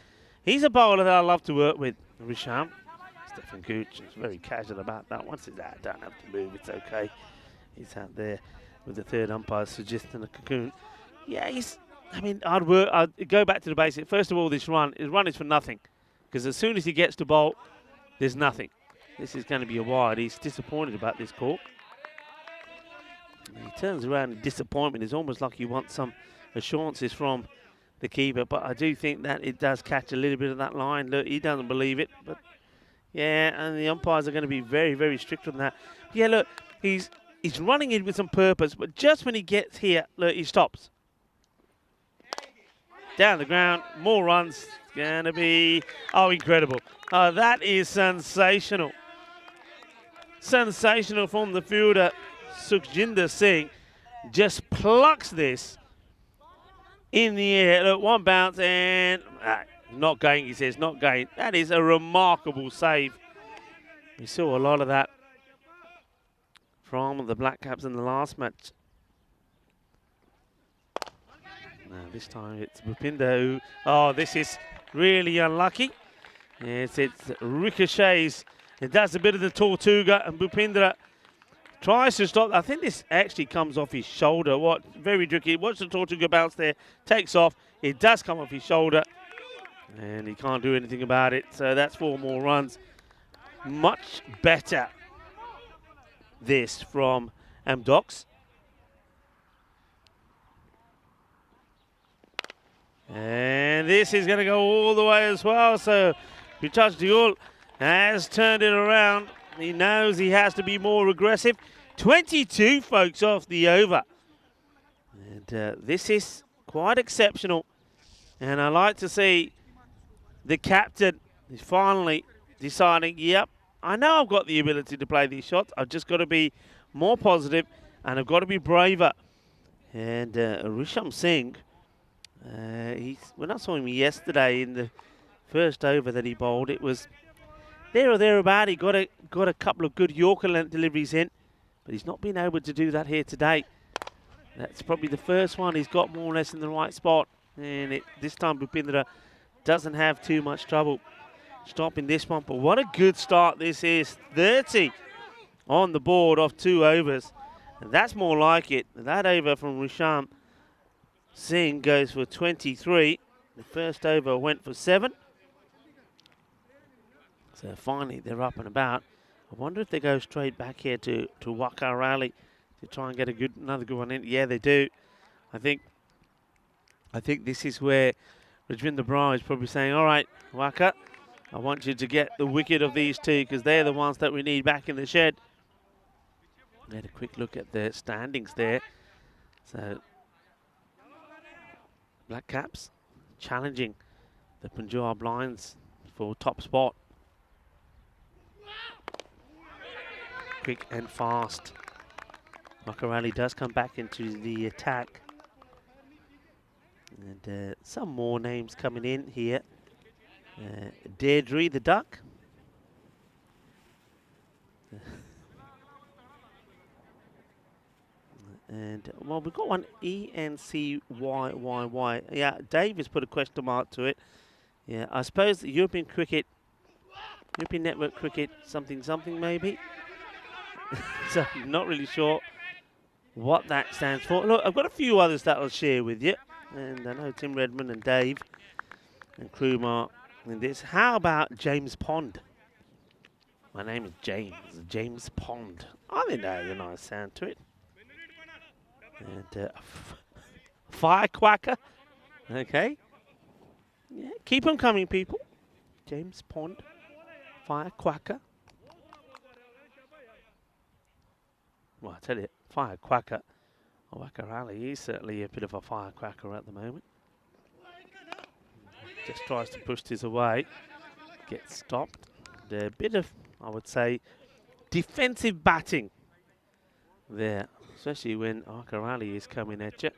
He's a bowler that I love to work with, Risham. Stephen Gooch is very casual about that. Once it's out, don't have to move, it's okay. He's out there with the third umpire suggesting a cocoon. Yeah, I'd go back to the basic. First of all, his run is for nothing. Because as soon as he gets to bowl, there's nothing. This is going to be a wide. He's disappointed about this call. He turns around in disappointment. It's almost like he wants some assurances from the keeper. But I do think that it does catch a little bit of that line. Look, he doesn't believe it. But yeah, and the umpires are going to be very, very strict on that. Yeah, look, he's running in with some purpose. But just when he gets here, look, he stops. Down the ground, more runs. Going to be, incredible. That is sensational. Sensational from the fielder, Sukhjinder Singh. Just plucks this in the air. Look, one bounce and not going, he says, not going. That is a remarkable save. We saw a lot of that from the Black Caps in the last match. Now this time it's Bhupinder who, this is really unlucky. Yes, it's ricochets. It does a bit of the Tortuga, and Bhupinder tries to stop. I think this actually comes off his shoulder. Very tricky. Watch the Tortuga bounce there. Takes off. It does come off his shoulder, and he can't do anything about it. So that's 4 more runs. Much better this from Amdocs. And this is going to go all the way as well. So Richard Diol has turned it around. He knows he has to be more aggressive. 22, folks, off the over. And this is quite exceptional. And I like to see the captain is finally deciding, yep, I know I've got the ability to play these shots. I've just got to be more positive and I've got to be braver. And Risham Singh, when I saw him yesterday in the first over that he bowled, it was there or thereabout. He got a couple of good Yorker length deliveries in, but he's not been able to do that here today. That's probably the first one he's got more or less in the right spot, and this time Bhupinder doesn't have too much trouble stopping this one. But what a good start this is. 30 on the board off 2 overs, and that's more like it. That over from Risham Singh goes for 23. The first over went for 7. So finally they're up and about. I wonder if they go straight back here to Waka Rally to try and get another good one in. Yeah, they do. I think this is where Rajvinder Brar is probably saying, all right, Waka, I want you to get the wicket of these two because they're the ones that we need back in the shed. We had a quick look at the standings there. So Black Caps challenging the Punjab Lions for top spot. Quick and fast. Makarali does come back into the attack. And some more names coming in here. Deirdre the Duck. And, well, we've got one ENCYYY. Yeah, Dave has put a question mark to it. Yeah, I suppose the European Network Cricket, something maybe. So I'm not really sure what that stands for. Look, I've got a few others that I'll share with you. And I know Tim Redmond and Dave and Krumar in this. How about James Pond? My name is James Pond. I think that has a nice sound to it. And Firequacker. Okay. Yeah, keep them coming, people. James Pond. Firequacker. Well, I tell you, Firequacker. Wakarali is certainly a bit of a firecracker at the moment. Just tries to push this away. Gets stopped. A bit of, I would say, defensive batting there. Especially when Wakarali is coming at you.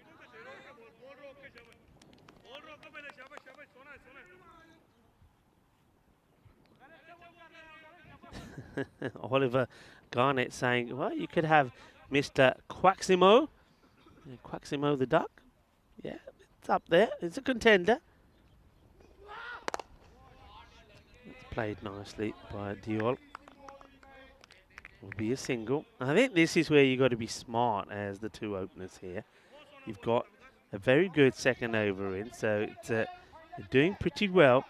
Oliver Garnett saying, well, you could have Mr. Quaximo. Quaximo the Duck. Yeah, it's up there. It's a contender. It's played nicely by Diol. Will be a single. I think this is where you've got to be smart as the two openers here. You've got a very good second over in, so it's you're doing pretty well.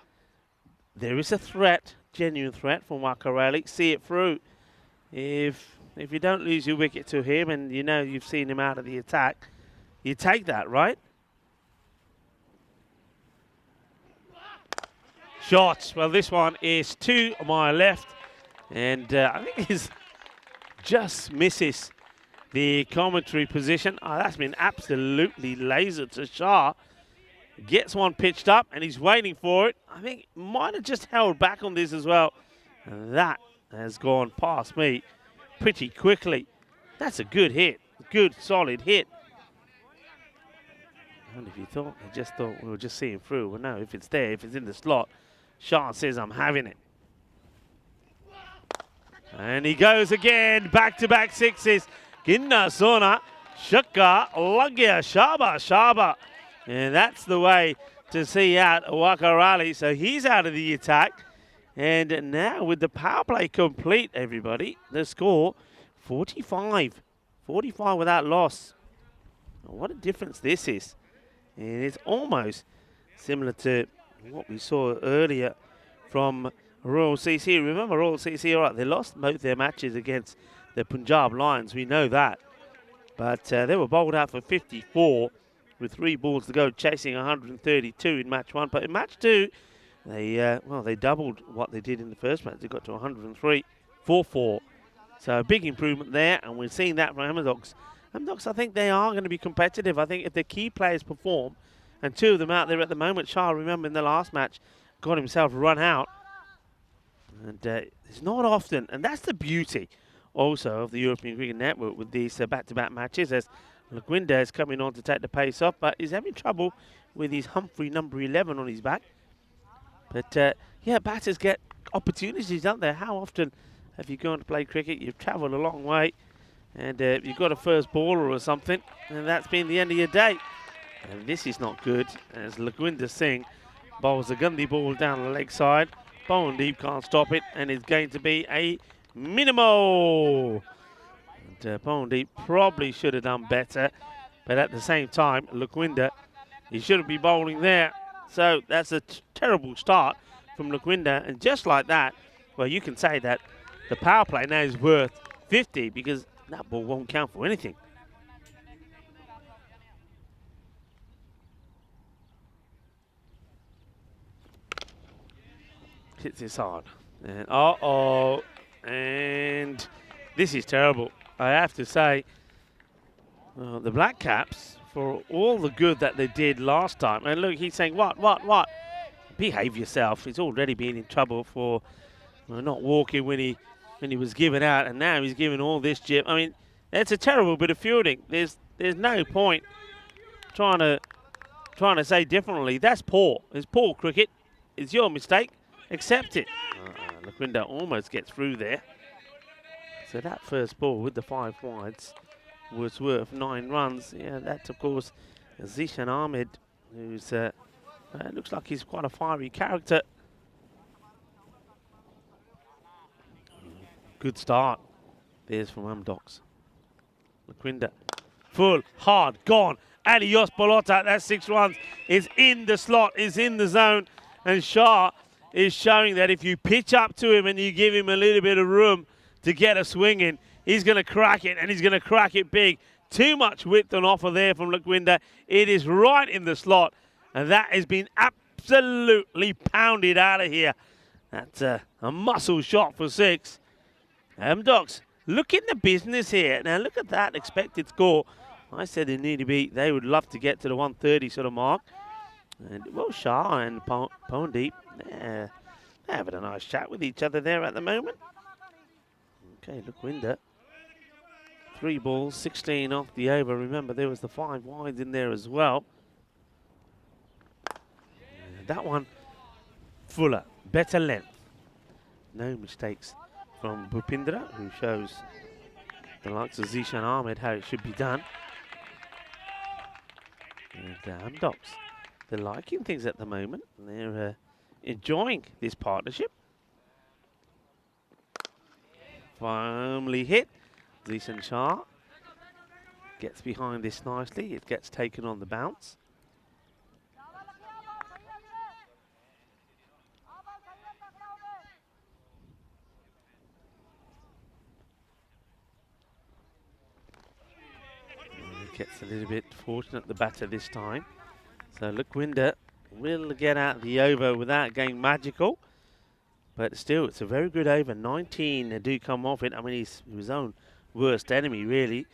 There is a threat, genuine threat from Wakarali. See it through. If you don't lose your wicket to him and you know you've seen him out of the attack, you take that, right? Shots. Well, this one is to my left, and I think he's just misses the commentary position. Oh, that's been absolutely lasered to Shah. Gets one pitched up, and he's waiting for it. I think might have just held back on this as well. And that has gone past me pretty quickly. That's a good hit. Good, solid hit. And if you thought, I just thought we were just seeing through. Well, no, if it's there, if it's in the slot, Shah says, I'm having it. And he goes again, back-to-back sixes. Ginna Sona, Shaka, Lagya, Shaba, Shaba. And that's the way to see out Wakarali. So he's out of the attack. And now with the power play complete, everybody, the score, 45. 45 without loss. What a difference this is. And it's almost similar to what we saw earlier from Royal CC. Remember Royal CC, all right, they lost both their matches against the Punjab Lions. We know that. But they were bowled out for 54 with 3 balls to go, chasing 132 in match 1. But in match 2, they doubled what they did in the first match. They got to 103, 4-4. So a big improvement there, and we're seeing that from Amdocs. Amdocs, I think they are going to be competitive. I think if the key players perform, and 2 of them out there at the moment, Shah, remember in the last match, got himself run out. And it's not often, and that's the beauty also of the European Cricket Network with these back-to-back matches, as Lagwinda is coming on to take the pace off, but he's having trouble with his Humphrey number 11 on his back. But yeah, batters get opportunities, don't they? How often have you gone to play cricket? You've travelled a long way, and you've got a first baller or something, and that's been the end of your day. And this is not good, as Lagwinda Singh bowls a Gandhi ball down the leg side. Bowendeep can't stop it, and it's going to be a minimal. And Bowendeep probably should have done better, but at the same time, Lagwinda, he shouldn't be bowling there. So that's a terrible start from Lagwinda, and just like that, well, you can say that the power play now is worth 50 because that ball won't count for anything. Hits this hard. And and this is terrible. I have to say, the Black Caps, for all the good that they did last time, and look, he's saying, what? Behave yourself. He's already been in trouble for not walking when he was given out, and now he's given all this jip. I mean, that's a terrible bit of fielding. There's no point trying to say differently. That's poor. It's poor cricket. It's your mistake. Accept it. Lagwinda almost gets through there. So that first ball with the 5 wides was worth 9 runs. Yeah, that's of course Zishan Ahmed, who's looks like he's quite a fiery character. Good start. There's from Amdocs. Lagwinda, full, hard, gone. Adios Bolota, that's 6 runs. Is in the slot, is in the zone, and Shah is showing that if you pitch up to him and you give him a little bit of room to get a swing in, he's going to crack it, and he's going to crack it big. Too much width on offer there from Lagwinda. It is right in the slot, and that has been absolutely pounded out of here. That's a muscle shot for 6. Amdocs, look in the business here. Now look at that expected score. I said they would love to get to the 130 sort of mark. And well, Shah and Powndeep, they're having a nice chat with each other there at the moment. Okay, Lagwinda. 3 balls, 16 off the over. Remember, there was the 5 wides in there as well. And that one, fuller, better length. No mistakes from Bhupindra, who shows the likes of Zishan Ahmed how it should be done. And Amdocs, they're liking things at the moment. They're enjoying this partnership. Firmly hit. Zishan Shah gets behind this nicely. It gets taken on the bounce. Gets a little bit fortunate, the batter this time. So Lukwinder will get out the over without going magical. But still, it's a very good over. 19 do come off it. I mean, he's his own worst enemy, really,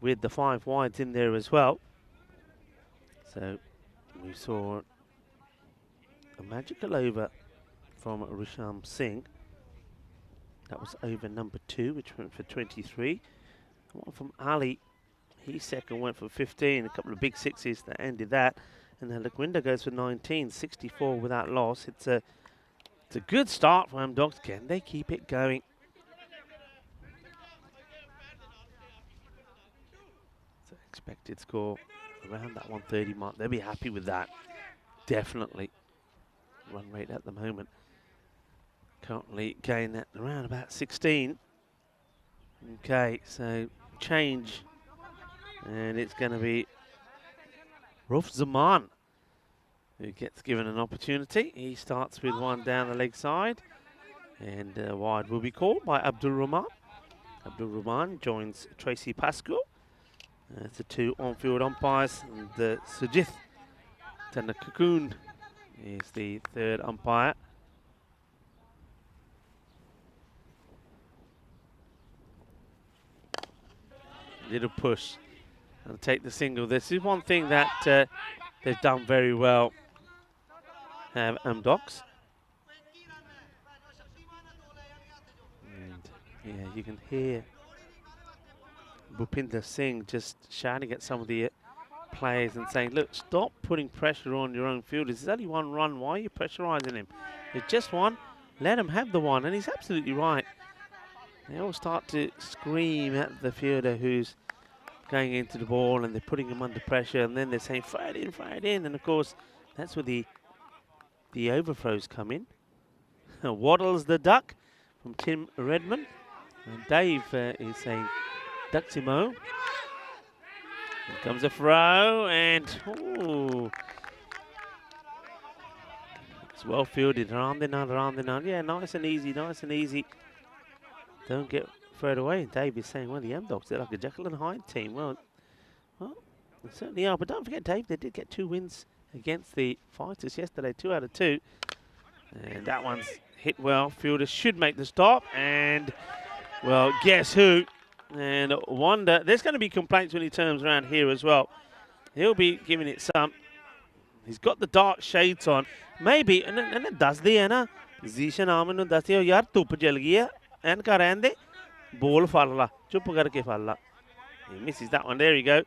with the 5 wides in there as well. So we saw a magical over from Risham Singh. That was over number 2, which went for 23. One from Ali. He second went for 15, a couple of big sixes that ended that. And then Lukwinder goes for 19, 64 without loss. It's a good start for Amdocs. Can they keep it going? So expected score around that 130 mark. They'll be happy with that. Definitely. Run rate at the moment currently going at around about 16. Okay, so change. And it's going to be Ruf Zaman who gets given an opportunity. He starts with one down the leg side. And wide will be called by Abdul Rahman. Abdul Rahman joins Tracy Pascoe. The 2 on-field umpires. And Sujith Tanakakun is the 3rd umpire. Little push. And take the single. This is one thing that they've done very well, Amdocs. And yeah, you can hear Bhupinder Singh just shouting at some of the players and saying, look, stop putting pressure on your own fielders. There's only 1 run. Why are you pressurising him? It's just 1. Let him have the 1. And he's absolutely right. They all start to scream at the fielder who's going into the ball, and they're putting him under pressure, and then they're saying, fire it in. And of course, that's where the overthrows come in. Waddles the duck from Tim Redmond. And Dave is saying, Duximo. Here comes a throw, and ooh. It's well fielded. Around the nut. Yeah, nice and easy. Don't get thrown away. And Dave is saying, well, the Amdocs, they're like a Jekyll and Hyde team. Well, they certainly are. But don't forget, Dave, they did get 2 wins against the Fighters yesterday, 2 out of 2. And that one's hit well. Fielder should make the stop. And, well, guess who? And Wonder, there's going to be complaints when he turns around here as well. He'll be giving it some. He's got the dark shades on. Maybe, and it does the Anna. Zishan Ahmed does the Yar Tup Jelgia and Karande. Ball falla. Chup karke falla. He misses that one. There you go.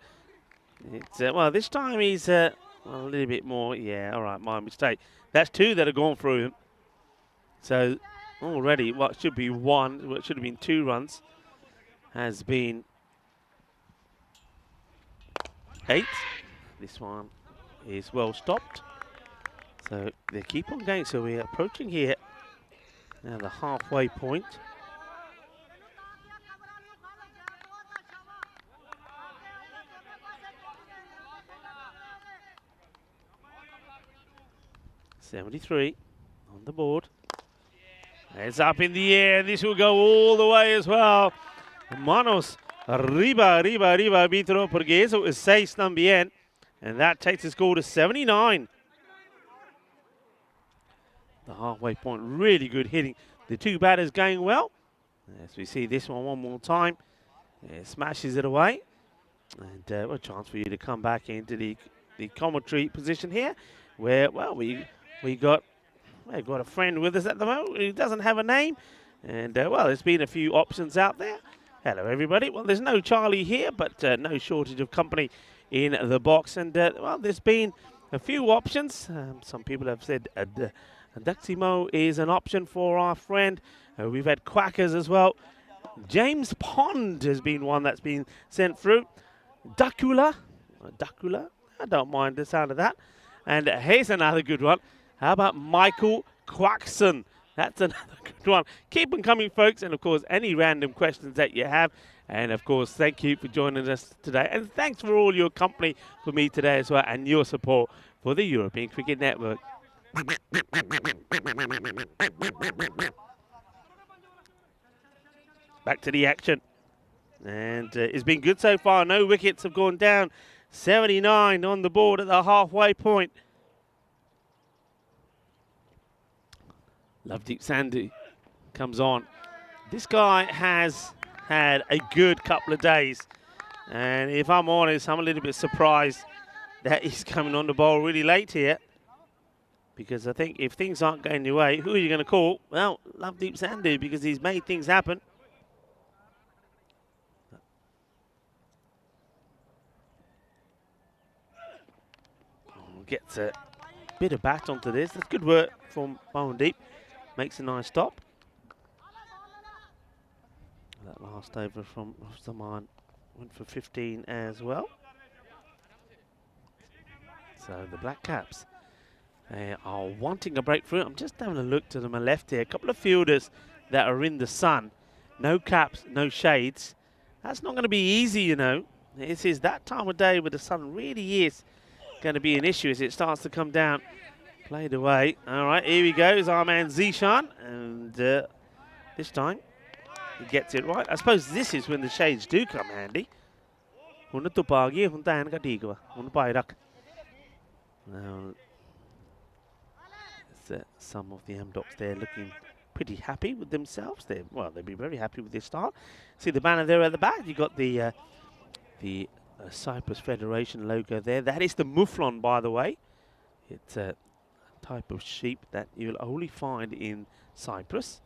It's, well, this time he's a little bit more. Yeah, all right, my mistake. That's 2 that have gone through him. So already what should be 1, what should have been 2 runs, has been 8. This one is well stopped. So they keep on going. So we're approaching here now the halfway point. .73 on the board. It's up in the air. This will go all the way as well. Manos arriba, arbitro, porque eso es 6 también. And that takes the score to 79. The halfway point, really good hitting. The 2 batters going well. As we see this one more time. It smashes it away. And a chance for you to come back into the commentary position here. Where, well, we've got a friend with us at the moment who doesn't have a name. And, well, there's been a few options out there. Hello, everybody. Well, there's no Charlie here, but no shortage of company in the box. And, well, there's been a few options. Some people have said Duximo is an option for our friend. We've had Quackers as well. James Pond has been one that's been sent through. Duckula, I don't mind the sound of that. And here's another good one. How about Michael Quackson? That's another good one. Keep them coming, folks. And, of course, any random questions that you have. And, of course, thank you for joining us today. And thanks for all your company for me today as well and your support for the European Cricket Network. Back to the action. And it's been good so far. No wickets have gone down. 79 on the board at the halfway point. Lovedeep Sandhu comes on. This guy has had a good couple of days. And if I'm honest, I'm a little bit surprised that he's coming on the ball really late here. Because I think if things aren't going your way, who are you going to call? Well, Lovedeep Sandhu, because he's made things happen. Gets a bit of bat onto this. That's good work from Bowendeep. Makes a nice stop. That last over from Zaman went for 15 as well. So the Black Caps are wanting a breakthrough. I'm just having a look to my left here. A couple of fielders that are in the sun. No caps, no shades. That's not going to be easy, you know. This is that time of day where the sun really is going to be an issue as it starts to come down. Played away. All right, here he goes, our man Zishan. And this time he gets it right. I suppose this is when the shades do come handy. Now, some of the Amdocs there looking pretty happy with themselves. They'll be very happy with this start. See the banner there at the back. You got the Cyprus Federation logo there. That is the Mouflon, by the way. It's a type of sheep that you'll only find in Cyprus.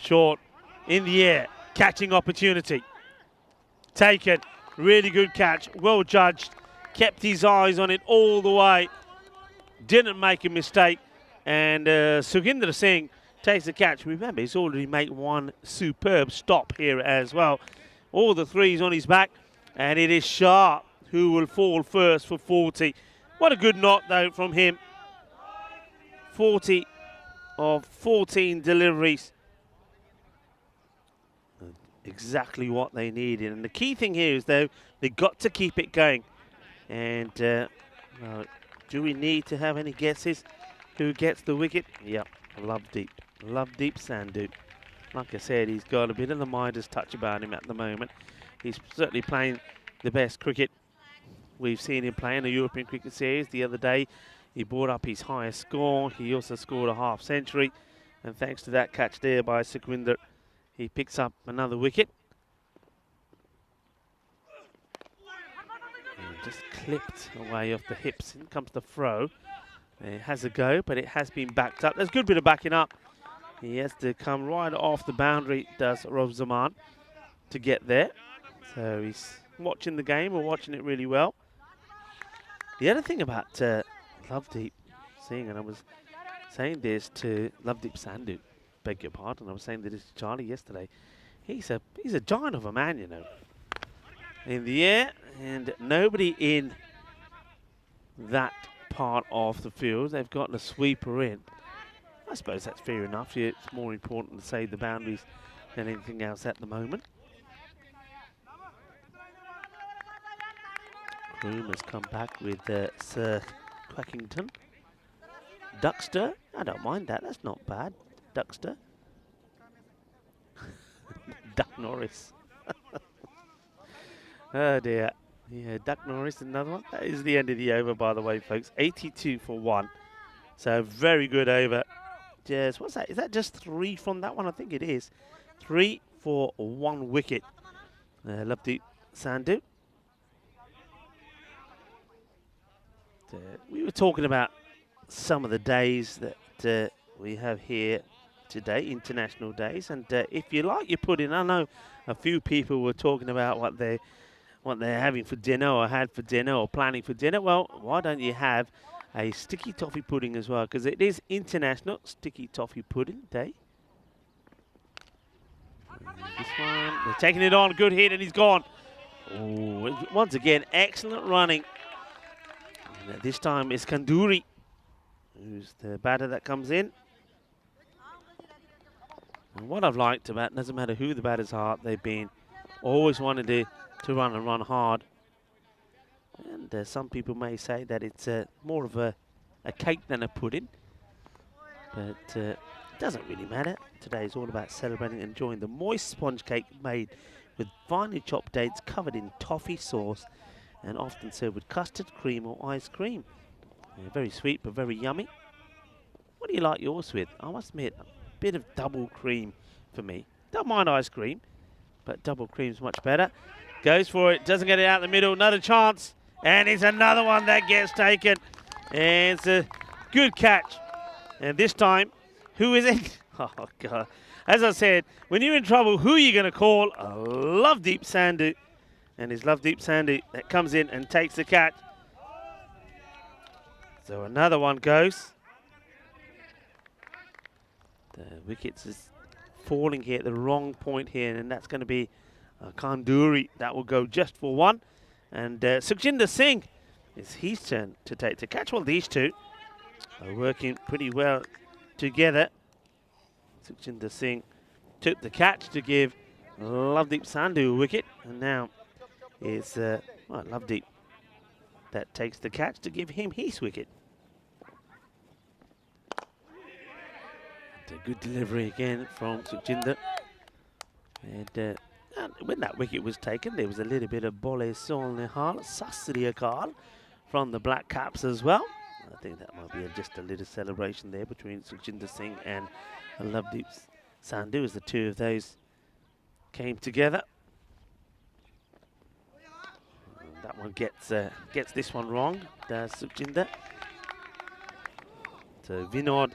Short, in the air, catching opportunity. Taken, really good catch, well judged. Kept his eyes on it all the way. Didn't make a mistake. And Sukhindra Singh takes the catch. Remember, he's already made one superb stop here as well. All the threes on his back. And it is Shah who will fall first for 40. What a good knot, though, from him. 40 of 14 deliveries. Exactly what they needed. And the key thing here is, though, they've got to keep it going. And do we need to have any guesses who gets the wicket? Yep, Lovedeep Sandhu. Like I said, he's got a bit of the Midas touch about him at the moment. He's certainly playing the best cricket we've seen him play in the European Cricket Series. The other day, he brought up his highest score. He also scored a half century. And thanks to that catch there by Sukhwinder, he picks up another wicket. And just clipped away off the hips. In comes the throw. It has a go, but it has been backed up. There's a good bit of backing up. He has to come right off the boundary, does Rob Zaman, to get there. So he's watching the game, or watching it really well. The other thing about Lovedeep Singh, and I was saying this to Lovedeep Sandhu, beg your pardon, I was saying this to Charlie yesterday. He's a giant of a man, you know. In the air, and nobody in that part of the field. They've got the sweeper in. I suppose that's fair enough. It's more important to save the boundaries than anything else at the moment. Groom has come back with Sir Quackington. Duckster, I don't mind that. That's not bad. Duckster. Duck Norris. Oh dear. Yeah, Duck Norris, another one. That is the end of the over, by the way, folks. 82 for 1. So very good over. Just, what's that? Is that just 3 from that one? I think it is. 3 for 1 wicket. Lovedeep Sandhu. We were talking about some of the days that we have here today, international days, and if you like, you put in. I know a few people were talking about what they what they're having for dinner or had for dinner or planning for dinner, well, why don't you have a sticky toffee pudding as well? Because it is International Sticky Toffee Pudding Day. This one, they're taking it on, good hit, and he's gone. Oh, once again, excellent running. And this time it's Kanduri, who's the batter that comes in. And what I've liked about, doesn't matter who the batters are, they've been always wanted to run and run hard. And some people may say that it's more of a cake than a pudding. But it doesn't really matter. Today is all about celebrating and enjoying the moist sponge cake made with finely chopped dates covered in toffee sauce and often served with custard, cream or ice cream. Yeah, very sweet but very yummy. What do you like yours with? I must admit, a bit of double cream for me. Don't mind ice cream, but double cream's much better. Goes for it, doesn't get it out the middle, another chance, and it's another one that gets taken. And it's a good catch. And this time, who is it? Oh, God. As I said, when you're in trouble, who are you going to call? Lovedeep Sandhu. And it's Lovedeep Sandhu that comes in and takes the catch. So another one goes. The wickets is falling here at the wrong point here, and that's going to be Kanduri. That will go just for one. And Sukhjinder Singh, it's his turn to take the catch. Well, these two are working pretty well together. Sukhjinder Singh took the catch to give Lovedeep Sandhu a wicket, and now it's Lovedeep that takes the catch to give him his wicket. And a good delivery again from Sukhjinder. And when that wicket was taken, there was a little bit of Bole Sol Nihal, Sasri Akal from the Black Caps as well. I think that might be just a little celebration there between Sukhjinder Singh and Lovedeep Sandhu as the two of those came together. And that one gets this one wrong, does Sukhjinder. So Vinod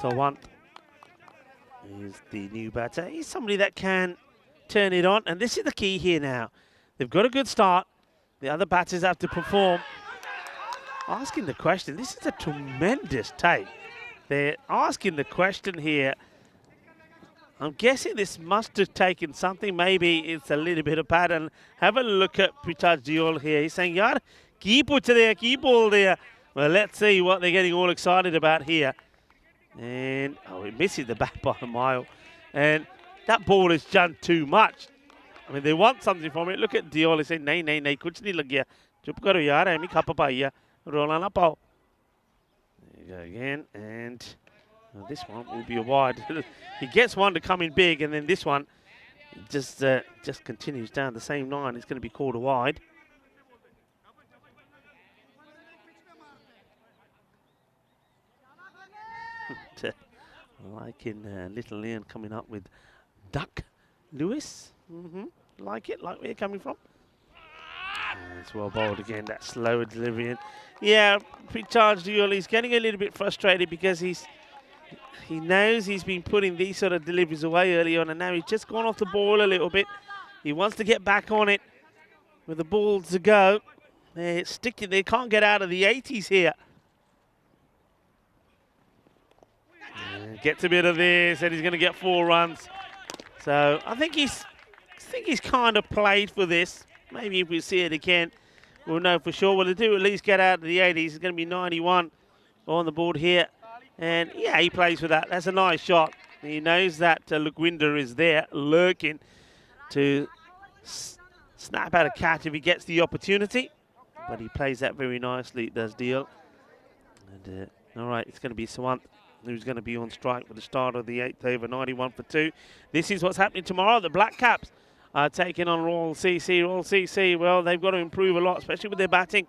Sawant is the new batter. He's somebody that can turn it on, and this is the key here now. They've got a good start. The other batters have to perform. Asking the question, this is a tremendous take. They're asking the question here. I'm guessing this must have taken something. Maybe it's a little bit of pattern. Have a look at Prithaj Diol here. He's saying, yaar, keep it there, keep all there. Well, let's see what they're getting all excited about here. And, oh, it misses the bat by a mile. And that ball has done too much. I mean, they want something from it. Look at Diol. He's saying, nahi, kuch nahi lag gaya. Chup karo yaar, aimi khapa paiya. Rola na pao. There you go again. And this one will be a wide. He gets one to come in big, and then this one just continues down the same line. It's going to be called a wide. Liking little Leon coming up with Duck Lewis. Like it, like where you're coming from. And it's well bowled again, that slower delivery. And yeah, Prithaj Diol, he's getting a little bit frustrated because he knows he's been putting these sort of deliveries away early on, and now he's just gone off the ball a little bit. He wants to get back on it with the ball to go. They're sticking, they can't get out of the 80s here. And gets a bit of this, and he's going to get 4 runs. So I think he's kind of played for this. Maybe if we see it again, we'll know for sure. Well, they do at least get out of the 80s. It's going to be 91 on the board here. And, yeah, he plays for that. That's a nice shot. He knows that Lukwinder is there, lurking to snap out a catch if he gets the opportunity. But he plays that very nicely, does Diol. And, all right, it's going to be Sawant who's going to be on strike for the start of the 8th over, 91 for 2. This is what's happening tomorrow. The Black Caps are taking on Royal CC. Royal CC, well, they've got to improve a lot, especially with their batting.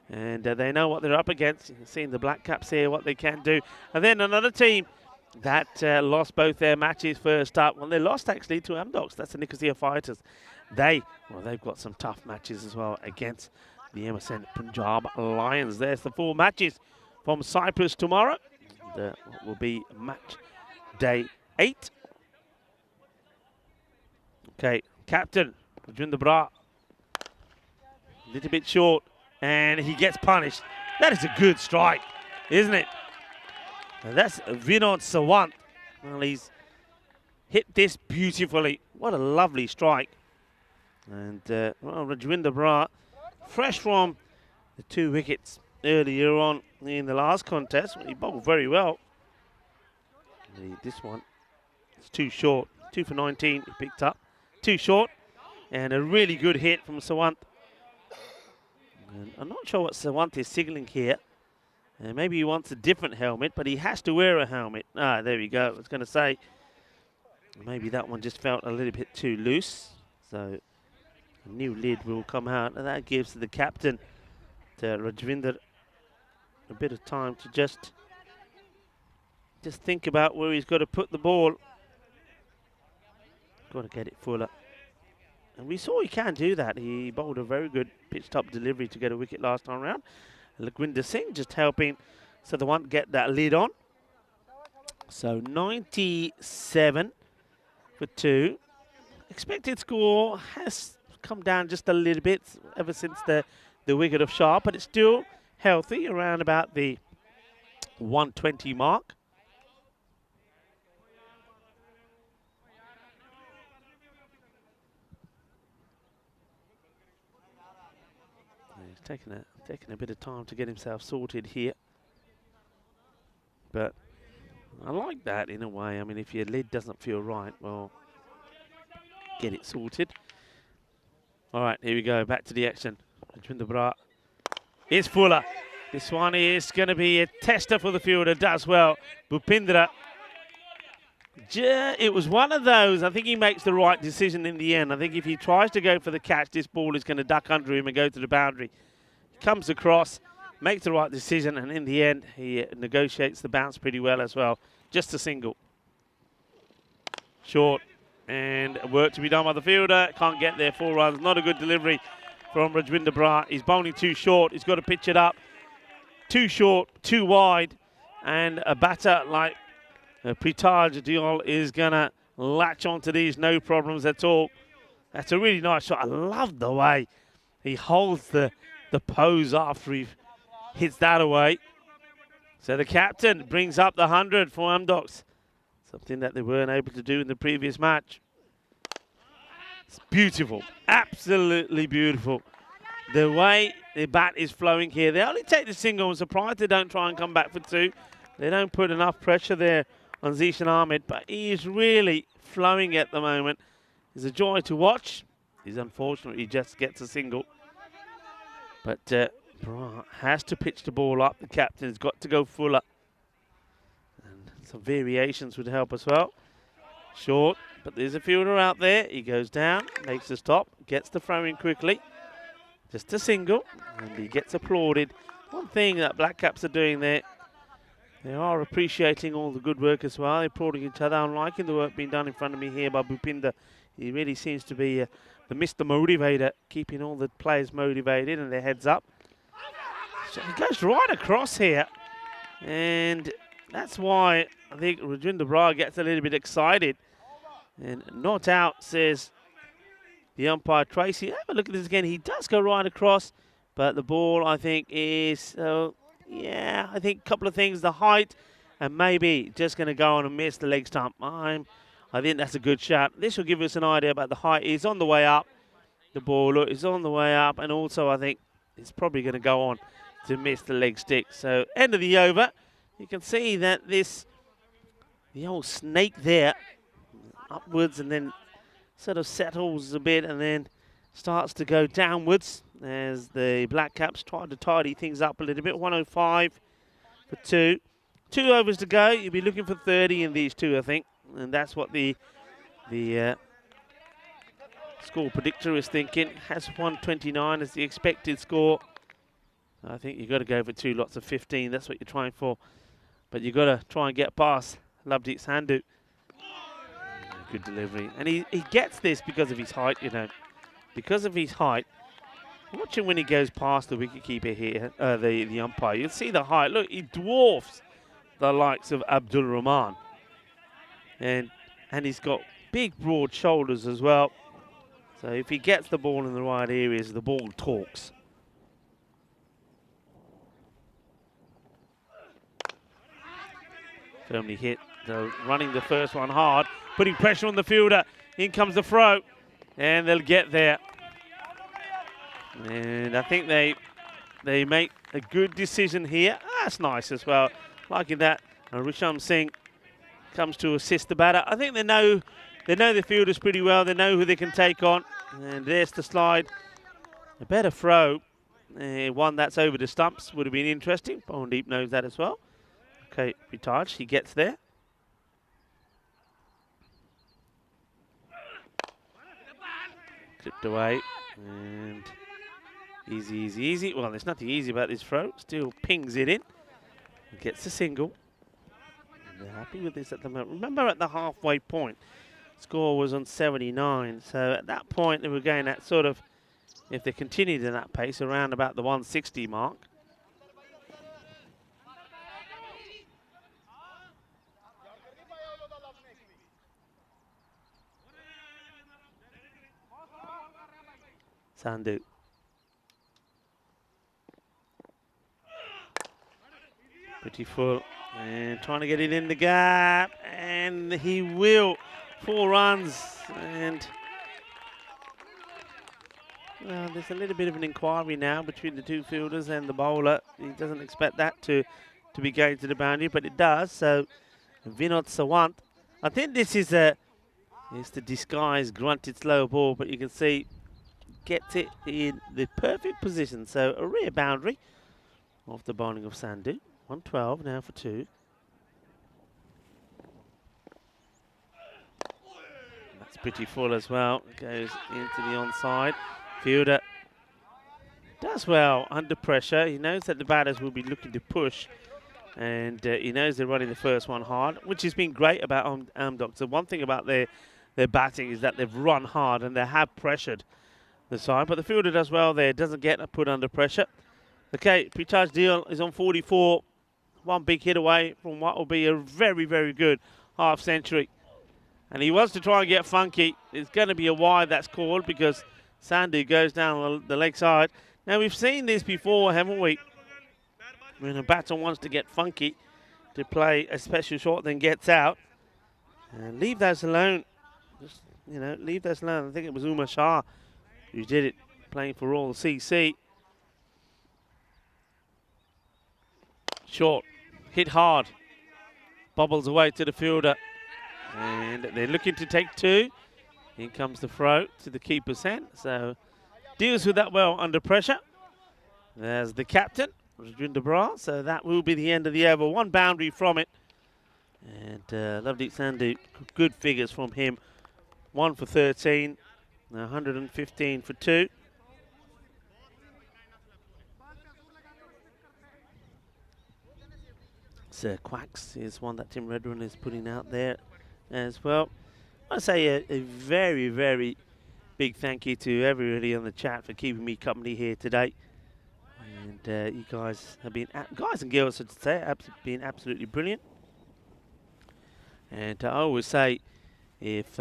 And they know what they're up against. You can see in the Black Caps here what they can do. And then another team that lost both their matches first up. Well, they lost actually to Amdocs. That's the Nicosia Fighters. They've got some tough matches as well against the MSN Punjab Lions. There's the 4 matches from Cyprus tomorrow. What will be match day 8. Okay, captain Rajwinder Brar, a little bit short, and he gets punished. That is a good strike, isn't it? And that's Vinod Sawant. Well, he's hit this beautifully. What a lovely strike. And well, Rajwinder Brar, fresh from the 2 wickets earlier on in the last contest. He bowled very well. This one, it's too short. 2 for 19 he picked up. Too short. And a really good hit from Sawant. And I'm not sure what Sawant is signalling here. Maybe he wants a different helmet, but he has to wear a helmet. Ah, there we go. I was going to say, maybe that one just felt a little bit too loose. So a new lid will come out, and that gives the captain, to Rajwinder, a bit of time to just think about where he's got to put the ball. Got to get it fuller. And we saw he can do that. He bowled a very good pitched up delivery to get a wicket last time round. Lagwinder Singh just helping so the one get that lid on. So 97 for 2. Expected score has come down just a little bit ever since the wicket of Shah, but it's still healthy around about the 120 mark. He's taking a bit of time to get himself sorted here. But I like that in a way. I mean, if your lid doesn't feel right, well, get it sorted. All right, here we go. Back to the action. Rajwinder Brar is fuller. This one is going to be a tester for the fielder. Does well. Bhupindra. It was one of those. I think he makes the right decision in the end. I think if he tries to go for the catch, this ball is going to duck under him and go to the boundary. He comes across, makes the right decision, and in the end, he negotiates the bounce pretty well as well. Just a single. Short. And work to be done by the fielder. Can't get there. 4 runs. Not a good delivery from Rajwinder Brar. He's bowling too short. He's got to pitch it up. Too short, too wide. And a batter like Pritaj Diol is going to latch onto these, no problems at all. That's a really nice shot. I love the way he holds the pose after he hits that away. So the captain brings up the 100 for Amdocs. Something that they weren't able to do in the previous match. It's beautiful. Absolutely beautiful. The way the bat is flowing here. They only take the single. I'm surprised they don't try and come back for 2. They don't put enough pressure there on Zishan Ahmed, but he is really flowing at the moment. It's a joy to watch. He's unfortunately just gets a single. But Brar has to pitch the ball up. The captain's got to go fuller. And some variations would help as well. Short, but there's a fielder out there. He goes down, makes the stop, gets the throw in quickly. Just a single, and he gets applauded. One thing that Black Caps are doing there, they are appreciating all the good work as well. They're applauding each other. I'm liking the work being done in front of me here by Bhupinder. He really seems to be the Mr. Motivator, keeping all the players motivated and their heads up. So he goes right across here, and that's why I think Rajwinder Brar gets a little bit excited. And not out, says the umpire Tracy. Have a look at this again. He does go right across, but the ball, I think, is, yeah, I think a couple of things. The height, and maybe just going to go on and miss the leg stump. I think that's a good shot. This will give us an idea about the height. He's on the way up. The ball is on the way up, and also I think it's probably going to go on to miss the leg stick. So end of the over. You can see that the old snake there, upwards and then sort of settles a bit and then starts to go downwards as the Black Caps try to tidy things up a little bit. 105 for 2. 2 overs to go. You'll be looking for 30 in these 2, I think. And that's what the score predictor is thinking. Has 129 as the expected score. I think you've got to go for 2 lots of 15. That's what you're trying for. But you've got to try and get past Lovedeep Sandhu. Good delivery. And he gets this because of his height, you know. Because of his height. Watch him when he goes past the wicketkeeper here, the umpire. You'll see the height. Look, he dwarfs the likes of Abdul Rahman. And he's got big, broad shoulders as well. So if he gets the ball in the right areas, the ball talks. Firmly hit. They're running the first one hard, putting pressure on the fielder. In comes the throw, and they'll get there. And I think they make a good decision here. That's nice as well. Liking that. And Risham Singh comes to assist the batter. I think they know the fielders pretty well. They know who they can take on. And there's the slide. A better throw. One that's over the stumps would have been interesting. Pondeep knows that as well. Okay, Ritaj, he gets there. Clipped away. And easy, easy, easy. Well, there's nothing easy about this throw. Still pings it in. Gets a single. And they're happy with this at the moment. Remember at the halfway point, score was on 79. So at that point, they were going at sort of, if they continued in that pace, around about the 160 mark. Sandhu. Pretty full. And trying to get it in the gap. And he will. 4 runs. And well, there's a little bit of an inquiry now between the two fielders and the bowler. He doesn't expect that to be going to the boundary, but it does. So Vinod Sawant. I think this is it's the disguised grunted slow ball, but you can see gets it in the perfect position. So a rear boundary off the bowling of Sandhu. 112 now for 2. That's pretty full as well. Goes into the onside. Fielder does well under pressure. He knows that the batters will be looking to push, and he knows they're running the first one hard, which has been great about Amdocs. The one thing about their batting is that they've run hard and they have pressured the side, but the fielder does well there. Doesn't get put under pressure. Okay, Pritaj Deal is on 44. One big hit away from what will be a very, very good half century. And he wants to try and get funky. It's going to be a wide that's called because Sandhu goes down the leg side. Now, we've seen this before, haven't we? When a batsman wants to get funky to play a special shot, then gets out. And leave those alone. Just, you know, leave those alone. I think it was Umar Shah who did it, playing for Royal CC. Short. Hit hard. Bobbles away to the fielder. And they're looking to take 2. In comes the throw to the keeper's hand. So deals with that well under pressure. There's the captain, Rajinder Brar. So that will be the end of the over. 1 boundary from it. And Lovedeep Sandhu, good figures from him. 1 for 13. 115 for 2. Sir Quacks is one that Tim Redrun is putting out there as well. I want to say a very, very big thank you to everybody on the chat for keeping me company here today. And you guys have been, guys and girls, I should say, been absolutely brilliant. And I always say, if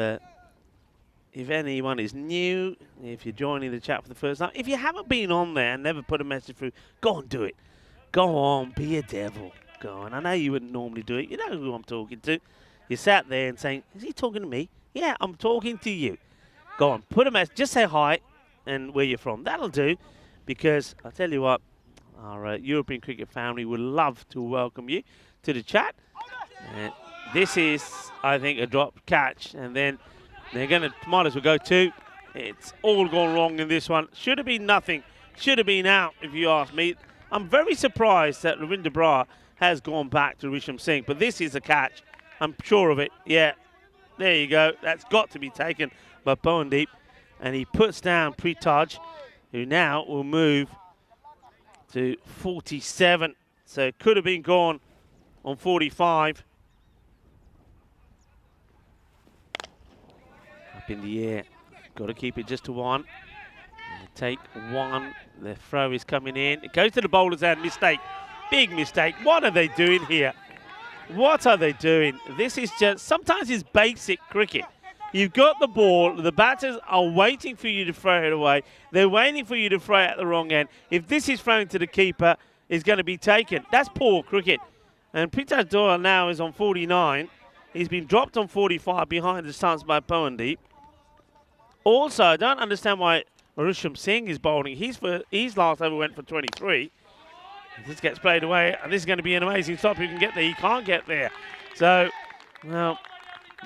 anyone is new, if you're joining the chat for the first time, if you haven't been on there and never put a message through, go and do it. Go on, be a devil. Go on. I know you wouldn't normally do it. You know who I'm talking to. You sat there and saying, is he talking to me? Yeah, I'm talking to you. Go on, put a message. Just say hi and where you're from. That'll do, because I'll tell you what, our European cricket family would love to welcome you to the chat. This is, I think, a drop catch, and then they're going to, might as well go 2. It's all gone wrong in this one. Should have been nothing. Should have been out, if you ask me. I'm very surprised that Ravinder Brar has gone back to Risham Singh, but this is a catch. I'm sure of it. Yeah, there you go. That's got to be taken by Bowendeep. And he puts down Pritaj, who now will move to 47. So it could have been gone on 45. Up in the air. Got to keep it just to 1. Take 1. The throw is coming in. It goes to the bowler's hand. Mistake. Big mistake. What are they doing here? What are they doing? This is just, sometimes it's basic cricket. You've got the ball. The batters are waiting for you to throw it away. They're waiting for you to throw it at the wrong end. If this is thrown to the keeper, it's going to be taken. That's poor cricket. And Prithaj Doyle now is on 49. He's been dropped on 45 behind the stance by Pawandeep. Also, I don't understand why Rishabh Singh is bowling. His last over went for 23. This gets played away, and this is going to be an amazing stop. Who can get there? He can't get there. So, well,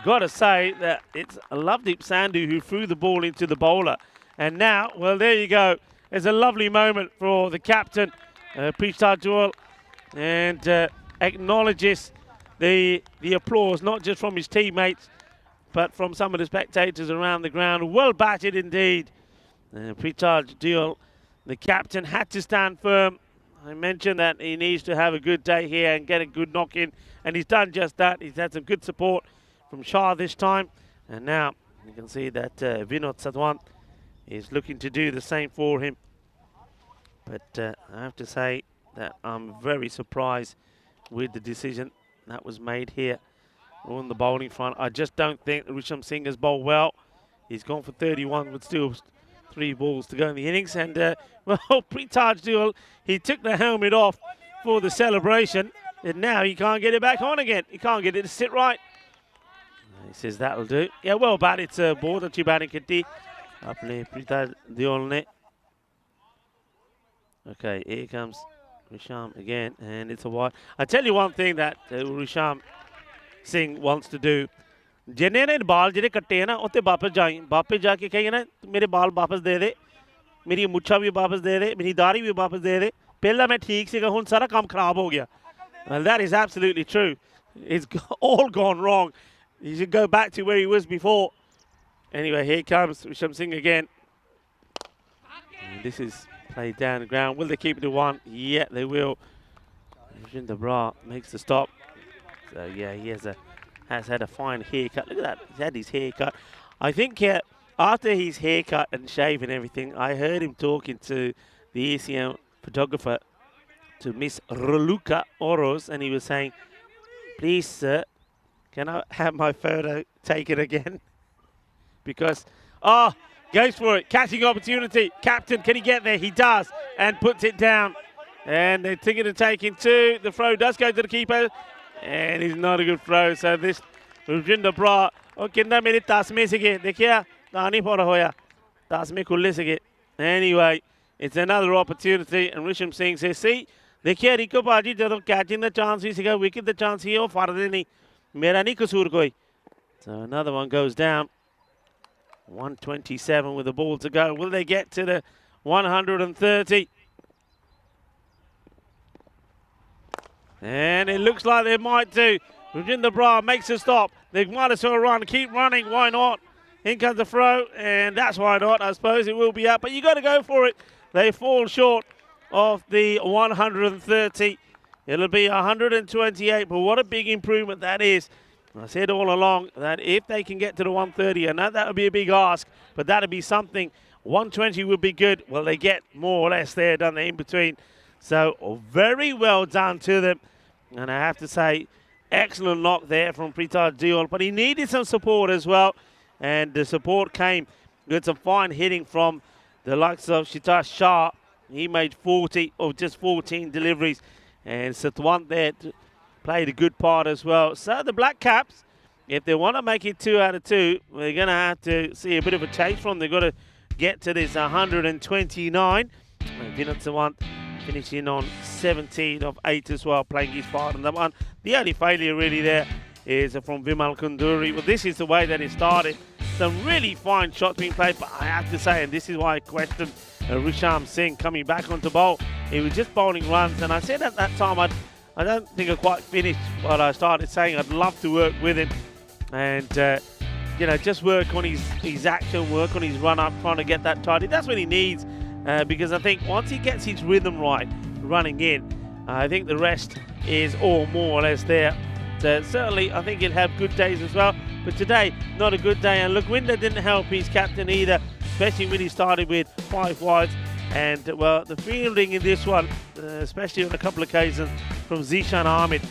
got to say that it's Lovedeep Sandhu who threw the ball into the bowler. And now, well, there you go. It's a lovely moment for the captain, Prithaj Doyle, and acknowledges the applause, not just from his teammates, but from some of the spectators around the ground. Well batted indeed. Prithaj Doyle, the captain, had to stand firm. I mentioned that he needs to have a good day here and get a good knock in, and he's done just that. He's had some good support from Shah this time, and now you can see that Vinod Sadwan is looking to do the same for him. But I have to say that I'm very surprised with the decision that was made here on the bowling front. I just don't think Rishabh Singh has bowled well. He's gone for 31 with still 3 balls to go in the innings. And, well, Prithaj Doyle, he took the helmet off for the celebration. And now he can't get it back on again. He can't get it to sit right. He says that'll do. Yeah, well batted, बहुत अच्छी batting की अपने Prithaj Doyle ने. Okay, here comes Rishabh again, and it's a wide. I tell you one thing that Rishabh Singh wants to do. जिन्हें ने बाल जिन्हें कट्टे हैं ना उतने वापस जाके कहेंगे ना मेरे बाल वापस दे दे, मेरी मुच्छा भी वापस दे दे, मेरी दाढ़ी भी वापस दे दे, पहला मैं ठीक से कहूँ सारा काम खराब हो गया. Well, that is absolutely true. It's all gone wrong. He should go back to where he was before. Anyway, here comes Rishabh Singh again. And this is played down the ground. Will they keep it to 1? Yeah, they will. Rajinder Brar makes the stop. So yeah, he has had a fine haircut. Look at that, he's had his haircut. I think after his haircut and shave and everything, I heard him talking to the ECM photographer, to Miss Raluca Oros, and he was saying, please sir, can I have my photo taken again? Because, goes for it, catching opportunity. Captain, can he get there? He does, and puts it down. And they're thinking of taking 2. The throw does go to the keeper, and it's not a good throw. So this Rajinder Brar, कितना मेरे तासमे से गए, देखिए तानी पड़ा होया, तासमे खुले से गए. Anyway, it's another opportunity, and Rishabh Singh says, see, देखिए रिको पाजी जब catching the chance ही सीगा, wicket the chance ही वो फाड़े नहीं, मेरा नहीं कसूर कोई. So another one goes down. 127 with the ball to go. Will they get to the 130? And it looks like they might do. Rajinder Brar makes a stop. They might as well run. Keep running. Why not? In comes the throw, and that's why not. I suppose it will be out, but you got to go for it. They fall short of the 130. It'll be 128, but what a big improvement that is. I said all along that if they can get to the 130, I know that would be a big ask, but that would be something. 120 would be good. Well, they get more or less there, done the in-between. So very well done to them. And I have to say, excellent knock there from Prithaj Doyle, but he needed some support as well. And the support came with some fine hitting from the likes of Shitash Shah. He made 40 of just 14 deliveries. And Satwant there played a good part as well. So the Black Caps, if they want to make it 2 out of 2, they're going to have to see a bit of a chase from. They've got to get to this 129. And Vinod Satwant finishing on 17 of 8 as well, playing his part in that one. The only failure really there is from Vimal Kunduri. Well, this is the way that it started. Some really fine shots being played, but I have to say, and this is why I questioned Rishabh Singh coming back onto bowl. He was just bowling runs, and I said at that time, I don't think I quite finished what I started saying. I'd love to work with him and, just work on his action, work on his run-up, trying to get that tidy. That's what he needs because I think once he gets his rhythm right, running in, I think the rest is all more or less there. So certainly, I think he'll have good days as well. But today, not a good day. And look, Winder didn't help his captain either, especially when he started with 5 wides. And, well, the fielding in this one, especially on a couple of occasions from Zishan Ahmed,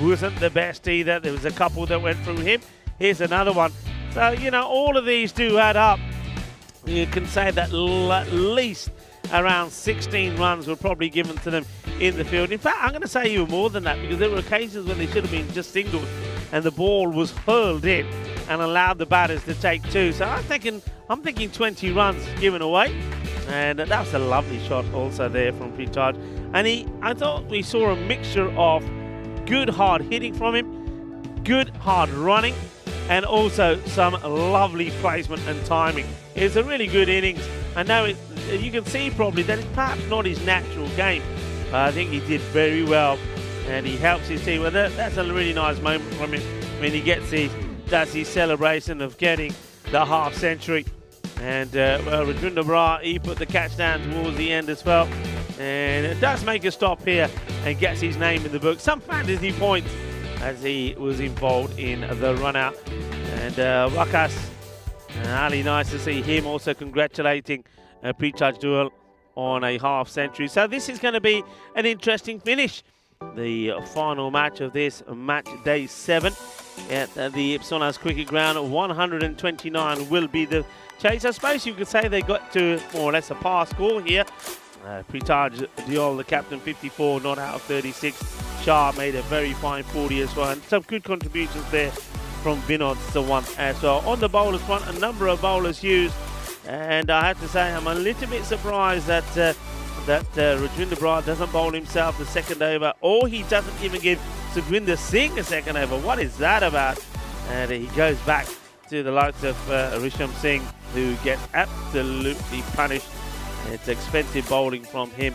wasn't the best either. There was a couple that went through him. Here's another one So, you know, all of these do add up. You can say that at least around 16 runs were probably given to them in the field. In fact, I'm going to say even more than that, because there were occasions when they should have been just singles and the ball was hurled in and allowed the batters to take two. So I'm thinking 20 runs given away. And that was a lovely shot also there from Pritchard. And I thought we saw a mixture of good hard hitting from him, good hard running, and also some lovely placement and timing. It's a really good innings. I know you can see probably that it's perhaps not his natural game. I think he did very well, and he helps his team. Well, that's a really nice moment from him when he does his celebration of getting the half century. And well, Rajendra Brar, he put the catch down towards the end as well, and it does make a stop here and gets his name in the book. Some fantasy points as he was involved in the run out. And Wakas Ali, nice to see him also congratulating Pritchard Duel on a half century. So this is going to be an interesting finish. The final match of this match day 7 at the Ipsonas Cricket Ground. 129 will be the chase. I suppose you could say they got to more or less a par score here. Pritchard Duel, the captain, 54 not out of 36. Shah made a very fine 40 as well, and some good contributions there from Vinod Sawan as well. On the bowlers front, a number of bowlers used, and I have to say I'm a little bit surprised that Rajendra Brar doesn't bowl himself the second over, or he doesn't even give Sukhwinder Singh a second over. What is that about? And he goes back to the likes of Risham Singh, who gets absolutely punished. It's expensive bowling from him,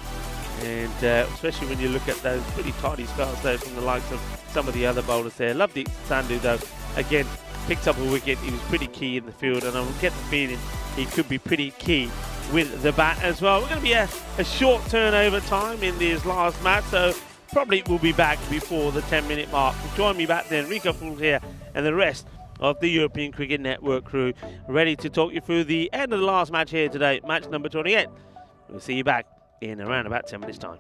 and especially when you look at those pretty tidy spells there from the likes of some of the other bowlers there. Lovedeep Sandhu, though, again, picks up a wicket. He was pretty key in the field, and I will get the feeling he could be pretty key with the bat as well. We're going to be a short turnover time in this last match, so probably we'll be back before the 10-minute mark. Join me back then, Rico Fool here, and the rest of the European Cricket Network crew, ready to talk you through the end of the last match here today, match number 28. We'll see you back in around about 10 minutes time.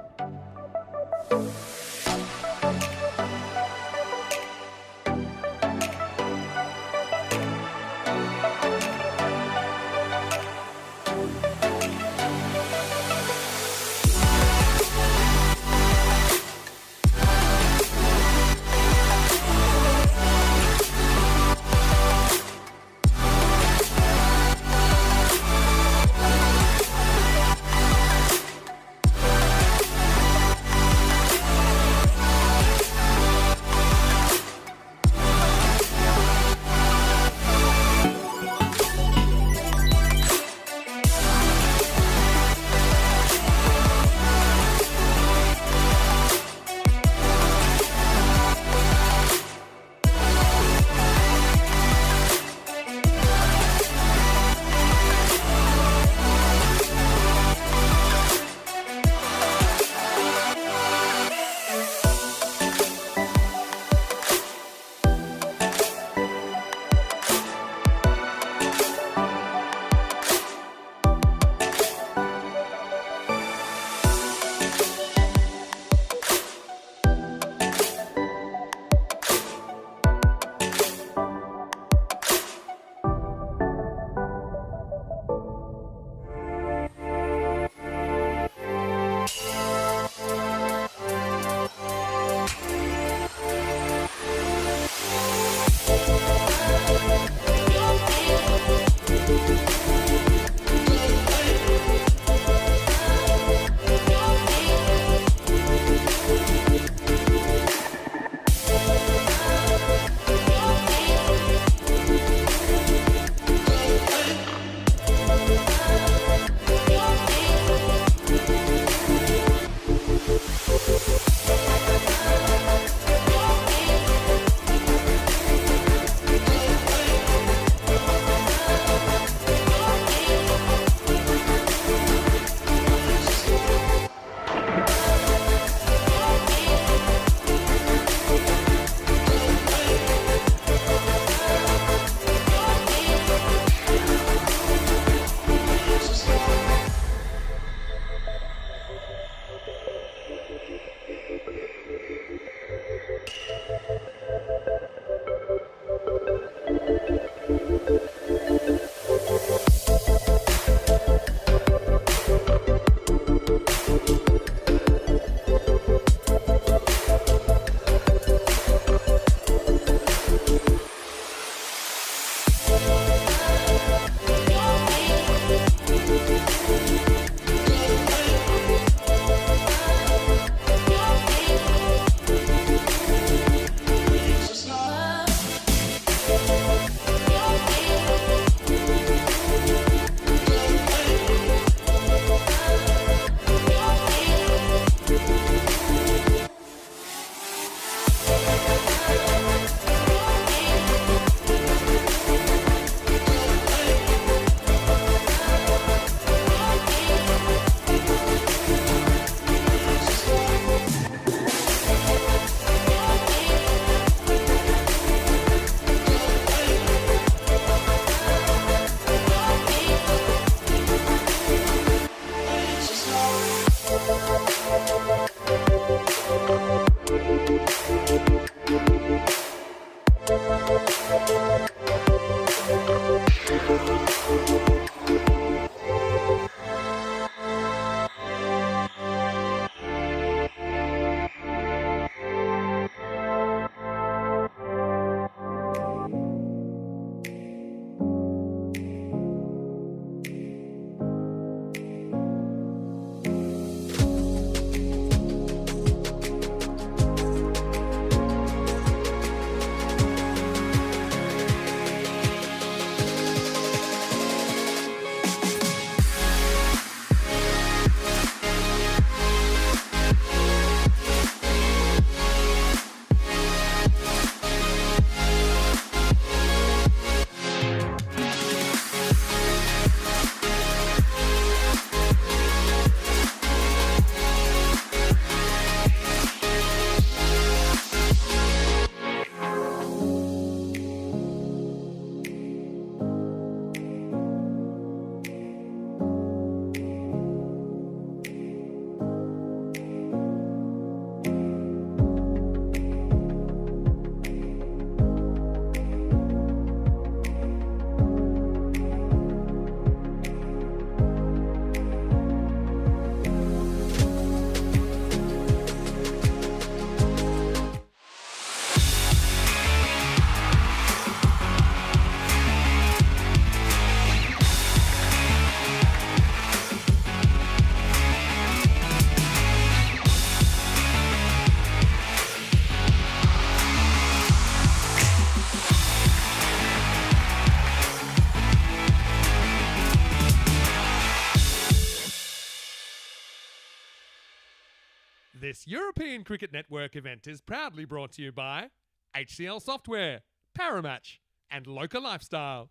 This European Cricket Network event is proudly brought to you by HCL Software, Paramatch, and Local Lifestyle.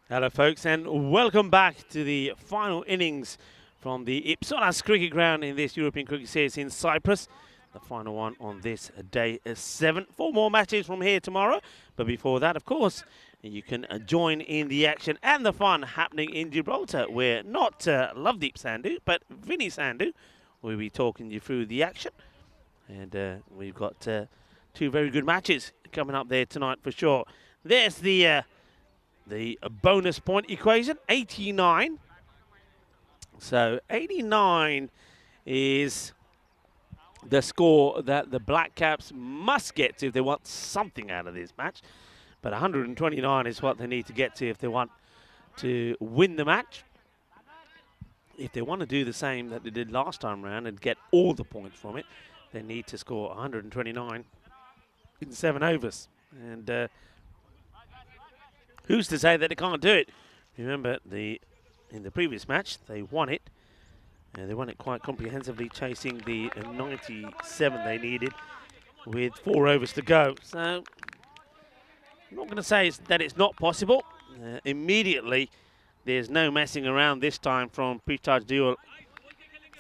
Hello folks, and welcome back to the final innings from the Ipsonas Cricket Ground in this European Cricket Series in Cyprus. The final one on this day is 7. 4 more matches from here tomorrow, but before that, of course, you can join in the action and the fun happening in Gibraltar, where not Lovedeep Sandhu, but Vinny Sandhu will be talking you through the action. And we've got 2 very good matches coming up there tonight for sure. There's the bonus point equation, 89. So 89 is the score that the Black Caps must get to if they want something out of this match. But 129 is what they need to get to if they want to win the match. If they want to do the same that they did last time round and get all the points from it, they need to score 129 in 7 overs. And who's to say that they can't do it? Remember, in the previous match, they won it. And they won it quite comprehensively, chasing the 97 they needed with 4 overs to go. So, I'm not going to say that it's not possible. Immediately, there's no messing around this time from Prithaj Dewal,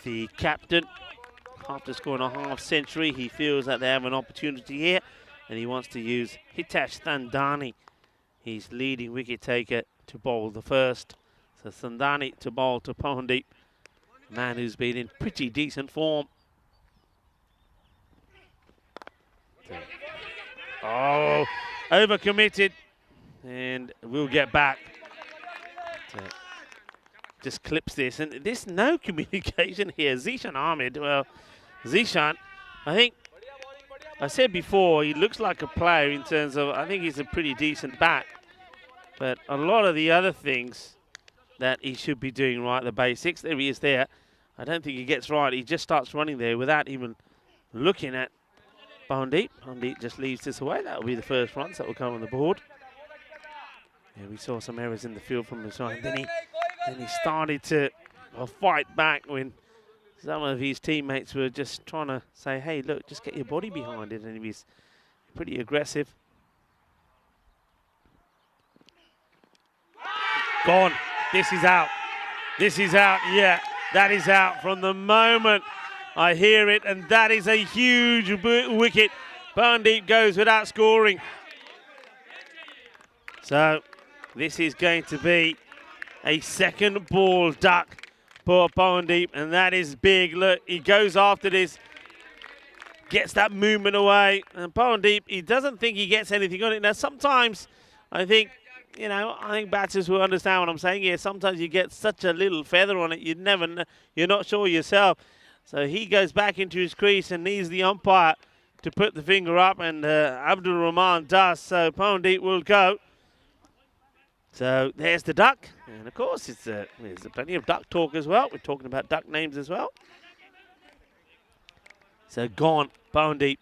the captain. After scoring a half-century, he feels that they have an opportunity here, and he wants to use Hitesh Thandani, his leading wicket taker, to bowl the first. So Thandani to bowl to Pawandeep, a man who's been in pretty decent form. Oh, overcommitted, and we'll get back. Just clips this, and there's no communication here. Zishan Ahmed, well, Zishan, I think, I said before, he looks like a player in terms of, I think he's a pretty decent bat. But a lot of the other things that he should be doing right, the basics, there he is there. I don't think he gets right. He just starts running there without even looking at Pawandeep. Pawandeep just leaves this away. That will be the first runs that will come on the board. Yeah, we saw some errors in the field from his side. Then he started to fight back when some of his teammates were just trying to say, hey, look, just get your body behind it. And he was pretty aggressive. Gone. This is out. This is out. Yeah, that is out from the moment I hear it. And that is a huge wicket. Pawandeep goes without scoring. So this is going to be a second ball duck for Pawandeep, and that is big. Look, he goes after this, gets that movement away, and Pawandeep, he doesn't think he gets anything on it. Now, sometimes I think, I think batters will understand what I'm saying here. Sometimes you get such a little feather on it, you're not sure yourself. So he goes back into his crease and needs the umpire to put the finger up, and Abdul Rahman does. So Pawandeep will go. So there's the duck, and of course there's plenty of duck talk as well. We're talking about duck names as well. So gone, Pawandeep,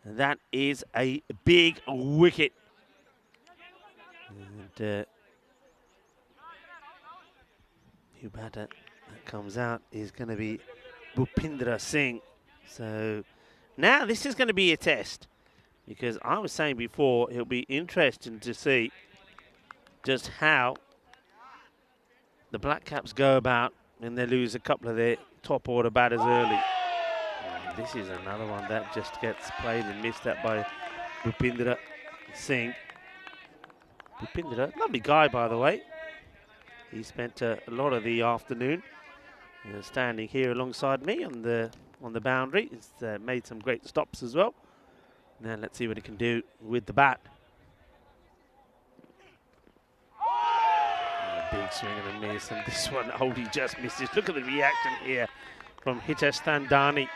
and that is a big wicket. And new batter that comes out is going to be Bhupindra Singh. So now this is going to be a test, because I was saying before it'll be interesting to see just how the Black Caps go about when they lose a couple of their top order batters early. And this is another one that just gets played and missed out by Bhupindra Singh. Bhupindra, lovely guy by the way. He spent a lot of the afternoon standing here alongside me on the boundary. He's made some great stops as well. Now let's see what he can do with the bat. Big swing and a miss, and this one, he just misses. Look at the reaction here from Hitesh Thandani.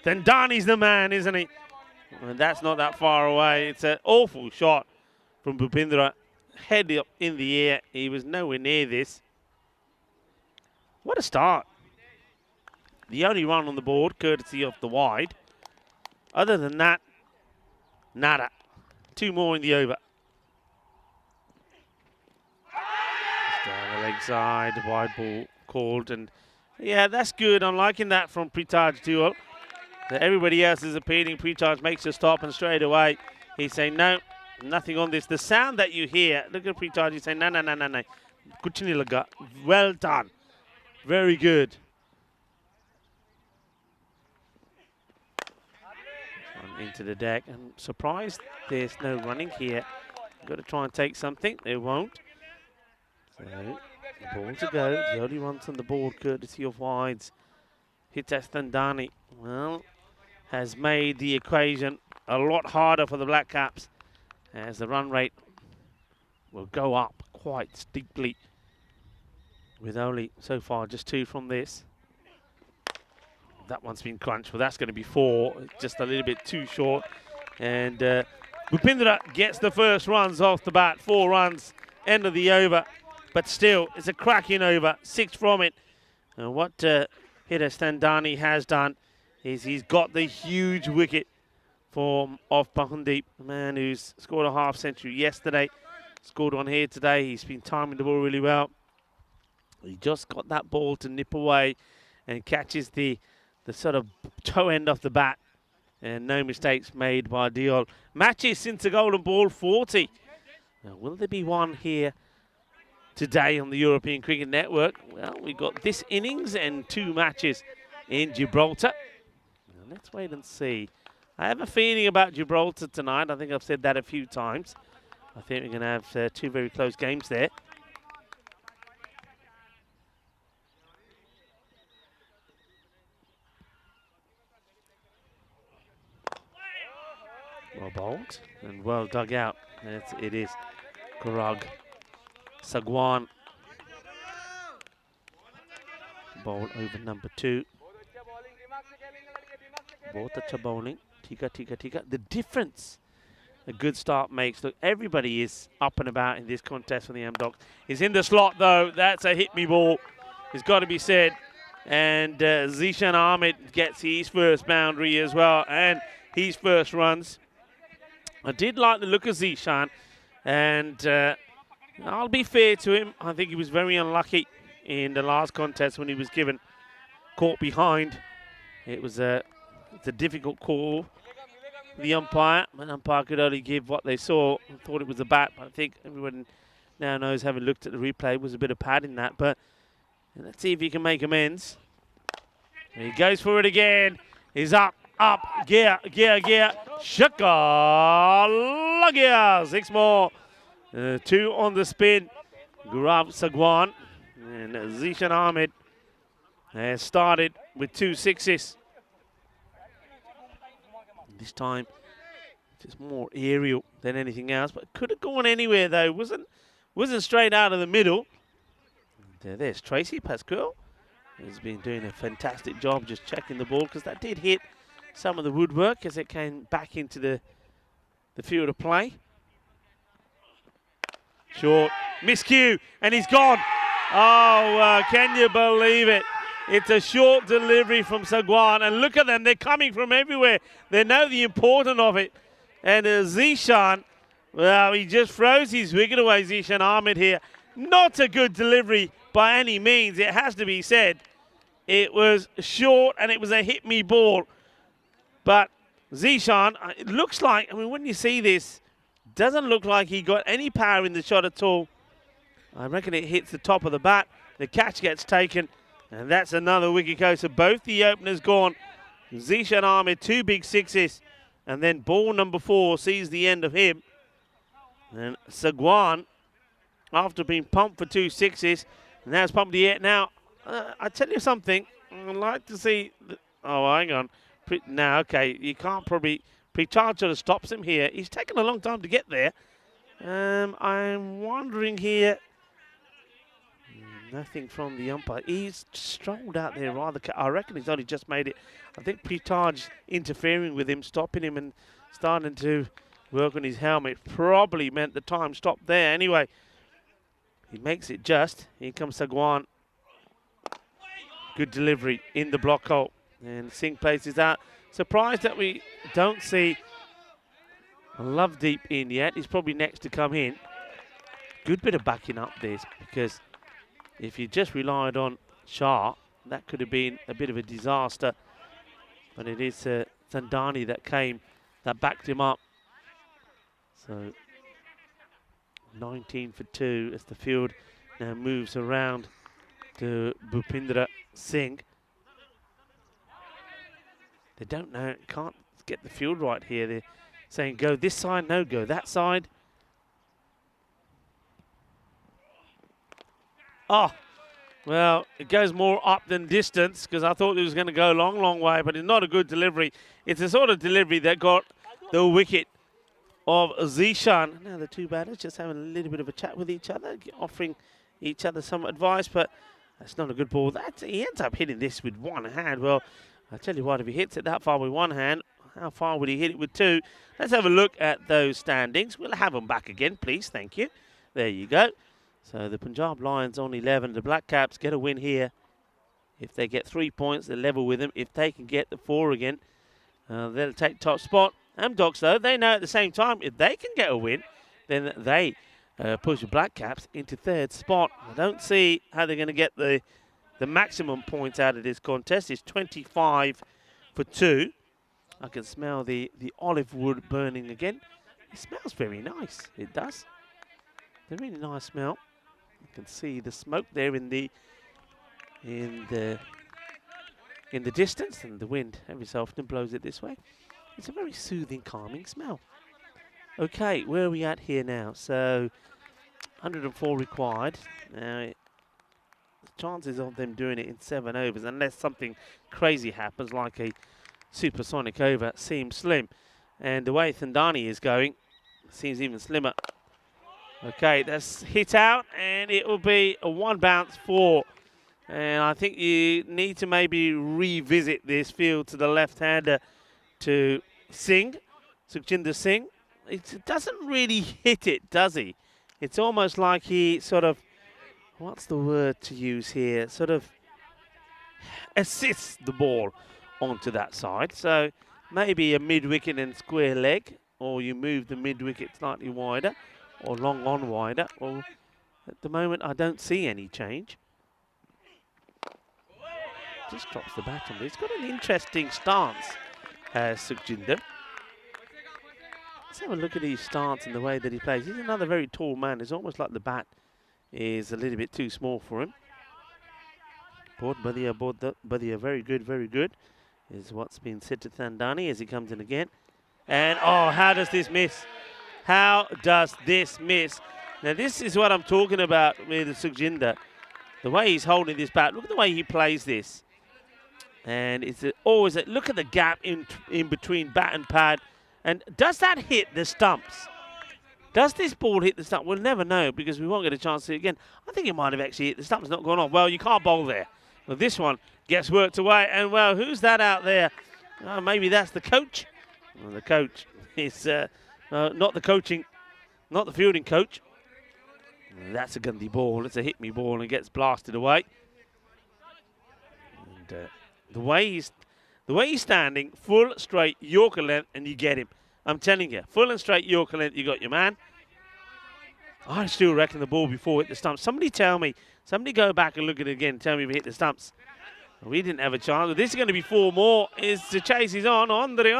Thandani's the man, isn't he? And that's not that far away. It's an awful shot from Bhupindra. Head up in the air. He was nowhere near this. What a start. The only run on the board, courtesy of the wide. Other than that, nada. 2 more in the over. Down the leg side, wide ball called, and Yeah, that's good. I'm liking that from Pritaj Dual. Everybody else is appealing. Pritaj makes a stop, and straight away he's saying, no, nothing on this. The sound that you hear, look at Pritaj, he's saying, no. Kuch nahi laga. Well done. Very good. Into the deck. I'm surprised there's no running here. Got to try and take something. They won't. So, the ball to go. The only ones on the board, courtesy of wides. Hitesh Thandani, well, has made the equation a lot harder for the Black Caps, as the run rate will go up quite steeply, with only so far just 2 from this. That one's been crunched, but that's going to be 4, just a little bit too short. And Bhupindra gets the first runs off the bat, 4 runs, end of the over. But still, it's a cracking over, 6 from it. And what Hitesh Thandani has done is he's got the huge wicket of Pahandeep, a man who's scored a half century yesterday, scored one here today. He's been timing the ball really well. He just got that ball to nip away and catches the sort of toe end off the bat. And no mistakes made by Diol. Matches since the golden ball, 40. Now, will there be one here today on the European Cricket Network? Well, we've got this innings and 2 matches in Gibraltar. Now, let's wait and see. I have a feeling about Gibraltar tonight. I think I've said that a few times. I think we're going to have 2 very close games there. Well bowled and well dug out. It is Garag Sagwan. Ball over number 2. Both acha bowling. Tika. The difference a good start makes. Look, everybody is up and about in this contest for the Amdocs. He's in the slot though. That's a hit me ball. It's got to be said. And Zishan Ahmed gets his first boundary as well, and his first runs. I did like the look of Zishan, and I'll be fair to him. I think he was very unlucky in the last contest when he was caught behind. It was it's a difficult call. The umpire could only give what they saw and thought it was a bat, but I think everyone now knows, having looked at the replay, was a bit of pad in that. But let's see if he can make amends. And he goes for it again. He's up, gear. Shaka Lagia. 6 more. 2 on the spin. Gaurav Sagwan and Zishan Ahmed has started with 2 sixes. This time, just more aerial than anything else, but could have gone anywhere though. Wasn't straight out of the middle. There's Tracy Pascal. He's been doing a fantastic job just checking the ball, because that did hit some of the woodwork as it came back into the field of play. Short, miscue, and he's gone. Oh, can you believe it? It's a short delivery from Sagwan, and look at them. They're coming from everywhere. They know the importance of it. And Zishan, well, he just throws his wicket away, Zishan Ahmed here. Not a good delivery by any means, it has to be said. It was short, and it was a hit-me ball. But Zishan, it looks like, I mean, when you see this, doesn't look like he got any power in the shot at all. I reckon it hits the top of the bat. The catch gets taken, and that's another wicket go. So both the openers gone. Zishan Ahmed, 2 big sixes, and then ball number 4 sees the end of him. And Sagwan, after being pumped for 2 sixes, and now it's pumped the air. Now, I tell you something, I'd like to see, oh, hang on. Now, okay, you can't probably, Prichard sort of stops him here. He's taken a long time to get there. I'm wondering here, nothing from the umpire. He's strolled out there rather, I reckon he's only just made it. I think Prichard's interfering with him, stopping him and starting to work on his helmet. Probably meant the time stopped there. Anyway, he makes it just. Here comes Sagwan. Good delivery in the block hole. And Singh places out. Surprised that we don't see Lovedeep in yet. He's probably next to come in. Good bit of backing up this, because if you just relied on Shah, that could have been a bit of a disaster. But it is Thandani that backed him up. So 19 for 2 as the field now moves around to Bhupindra Singh. They don't know, can't get the field right here. They're saying go this side, no, go that side. Oh, well, it goes more up than distance because I thought it was going to go a long, long way, but it's not a good delivery. It's a sort of delivery that got the wicket of Zishan. Now the two batters just having a little bit of a chat with each other, offering each other some advice, but that's not a good ball. He ends up hitting this with one hand. Well, I tell you what, if he hits it that far with one hand, how far would he hit it with two? Let's have a look at those standings. We'll have them back again, please. Thank you. There you go. So the Punjab Lions on 11. The Black Caps get a win here. If they get 3 points, they're level with them. If they can get the 4 again, they'll take top spot. Amdocs, though, they know at the same time, if they can get a win, then they push the Black Caps into 3rd spot. I don't see how they're going to get the maximum points out of this contest. It's 25 for 2. I can smell the olive wood burning again. It smells very nice. It does. It's a really nice smell. You can see the smoke there in the distance, and the wind every so often blows it this way. It's a very soothing, calming smell. Okay, where are we at here now? So 104 required. Now, the chances of them doing it in 7 overs, unless something crazy happens, like a supersonic over, seems slim. And the way Thandani is going, seems even slimmer. Okay, that's hit out, and it will be a 1 bounce 4. And I think you need to maybe revisit this field to the left-hander to Singh, Sukhjinder Singh. It doesn't really hit it, does he? It's almost like he sort of, what's the word to use here? Sort of assists the ball onto that side. So maybe a mid-wicket and square leg, or you move the mid-wicket slightly wider, or long on wider. Or at the moment, I don't see any change. Just drops the bat on there. He's got an interesting stance, Sukhjinder. Let's have a look at his stance and the way that he plays. He's another very tall man. It's almost like the bat is a little bit too small for him. Badhiya, very good, very good, is what's been said to Thandani as he comes in again. And, oh, how does this miss? How does this miss? Now, this is what I'm talking about with Sukhjinder. The way he's holding this bat. Look at the way he plays this. And it's always a look at the gap in between bat and pad. And does that hit the stumps? Does this ball hit the stump? We'll never know because we won't get a chance to see it again. I think it might have actually hit the stumps, not gone off. Well, you can't bowl there. Well, this one gets worked away. And, well, who's that out there? Maybe that's the coach. Well, the coach is not the fielding coach. That's a Gandhi ball. It's a hit me ball and it gets blasted away. And the way he's standing, full straight Yorker length, and you get him. I'm telling you, full and straight Yorker length, you got your man. I still reckon the ball before hit the stumps. Somebody tell me. Somebody go back and look at it again. Tell me if it hit the stumps. We didn't have a chance. This is going to be 4 more. The chase is on. Andre.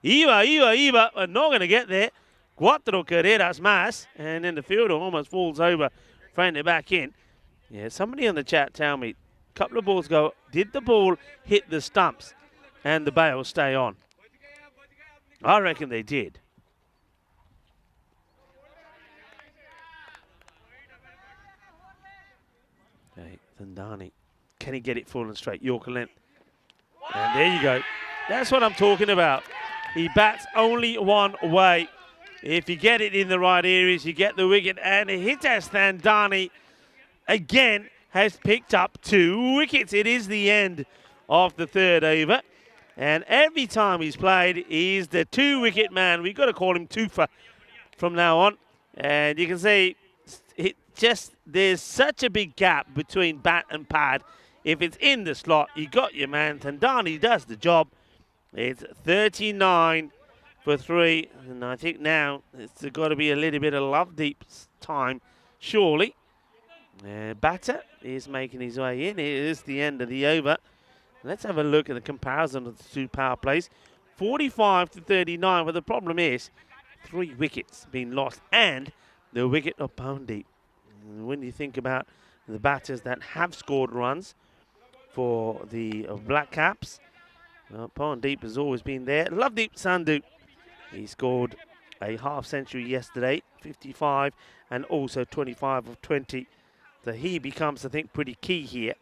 Iva. We're not going to get there. Cuatro carreras más. And then the fielder almost falls over, throwing it back in. Yeah, somebody in the chat tell me. A couple of balls go. Did the ball hit the stumps and the bail stay on? I reckon they did. Okay, Thandani. Can he get it full and straight? Yorker length. And there you go. That's what I'm talking about. He bats only one way. If you get it in the right areas, you get the wicket. And Hitesh Thandani again has picked up 2 wickets. It is the end of the 3rd over. And every time he's played, he's the 2-wicket man. We've got to call him Toofer from now on. And you can see there's such a big gap between bat and pad. If it's in the slot, you got your man. Thandani does the job. It's 39 for 3. And I think now it's got to be a little bit of Lovedeep's time, surely. Batter is making his way in. It is the end of the over. Let's have a look at the comparison of the two power plays. 45 to 39, but the problem is 3 wickets being lost and the wicket of Punjab. When you think about the batters that have scored runs for the Black Caps, Punjab has always been there. Lovedeep Sandhu, he scored a half century yesterday, 55, and also 25 of 20. So he becomes, I think, pretty key here.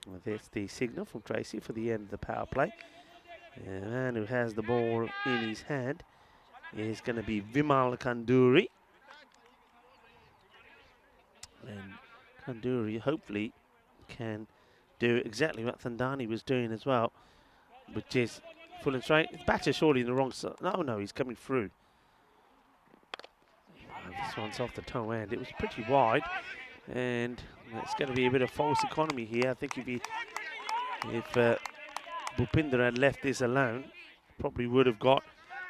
Well, there's the signal from Tracy for the end of the power play. The man who has the ball in his hand is going to be Vimal Kanduri. And Kanduri hopefully can do exactly what Thandani was doing as well, which is full and straight. His batter surely in the wrong side. No, he's coming through. This one's off the toe end. It was pretty wide, and it's going to be a bit of false economy here. I think if Bhupinder had left this alone, probably would have got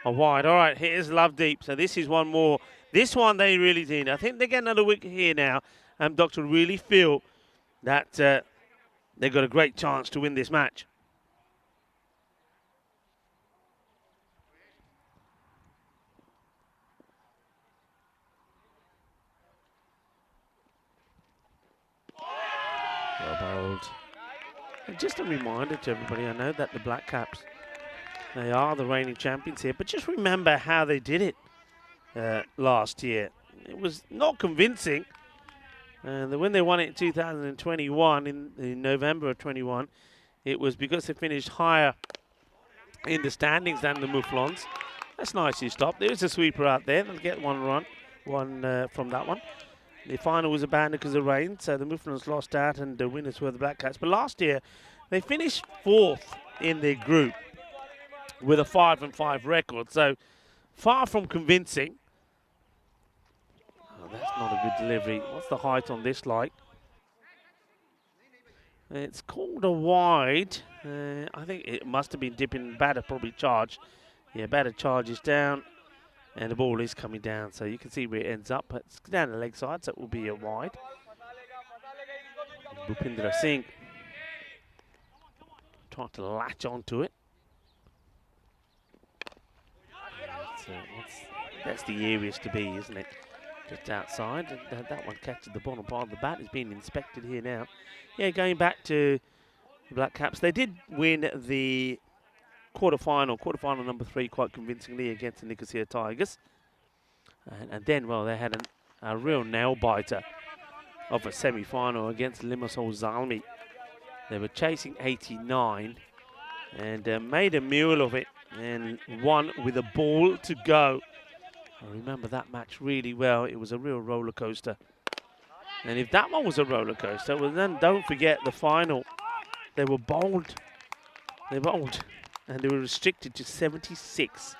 a wide. All right, here's Lovedeep. So this is one more. This one they really did. I think they get another wicket here now. Amdocs really feel that they've got a great chance to win this match. Well bowled. And just a reminder to everybody, I know that the Black Caps, they are the reigning champions here, but just remember how they did it last year. It was not convincing. And when they won it in 2021, in November of 21, it was because they finished higher in the standings than the Mouflons. That's nicely stopped. There's a sweeper out there. They'll get one run from that one. The final was abandoned because of rain, so the Mouflons lost out and the winners were the Black Cats. But last year, they finished 4th in their group with a 5-5 record. So far from convincing. Oh, that's not a good delivery. What's the height on this like? It's called a wide. I think it must have been dipping. Batter probably charged. Yeah, batter charges down. And the ball is coming down, so you can see where it ends up. But it's down the leg side, so it will be a wide. Bhupinder Singh trying to latch onto it. That's the areas to be, isn't it? Just outside. And that one catches the bottom part of the bat. Is being inspected here now. Yeah, going back to the Black Caps, they did win the quarterfinal number 3 quite convincingly against the Nicosia Tigers. And then, well, they had a real nail-biter of a semi-final against Limassol Zalmi. They were chasing 89 and made a mule of it and won with a ball to go. I remember that match really well. It was a real roller coaster. And if that one was a roller coaster, well, then don't forget the final. They were bowled. They bowled. And they were restricted to 76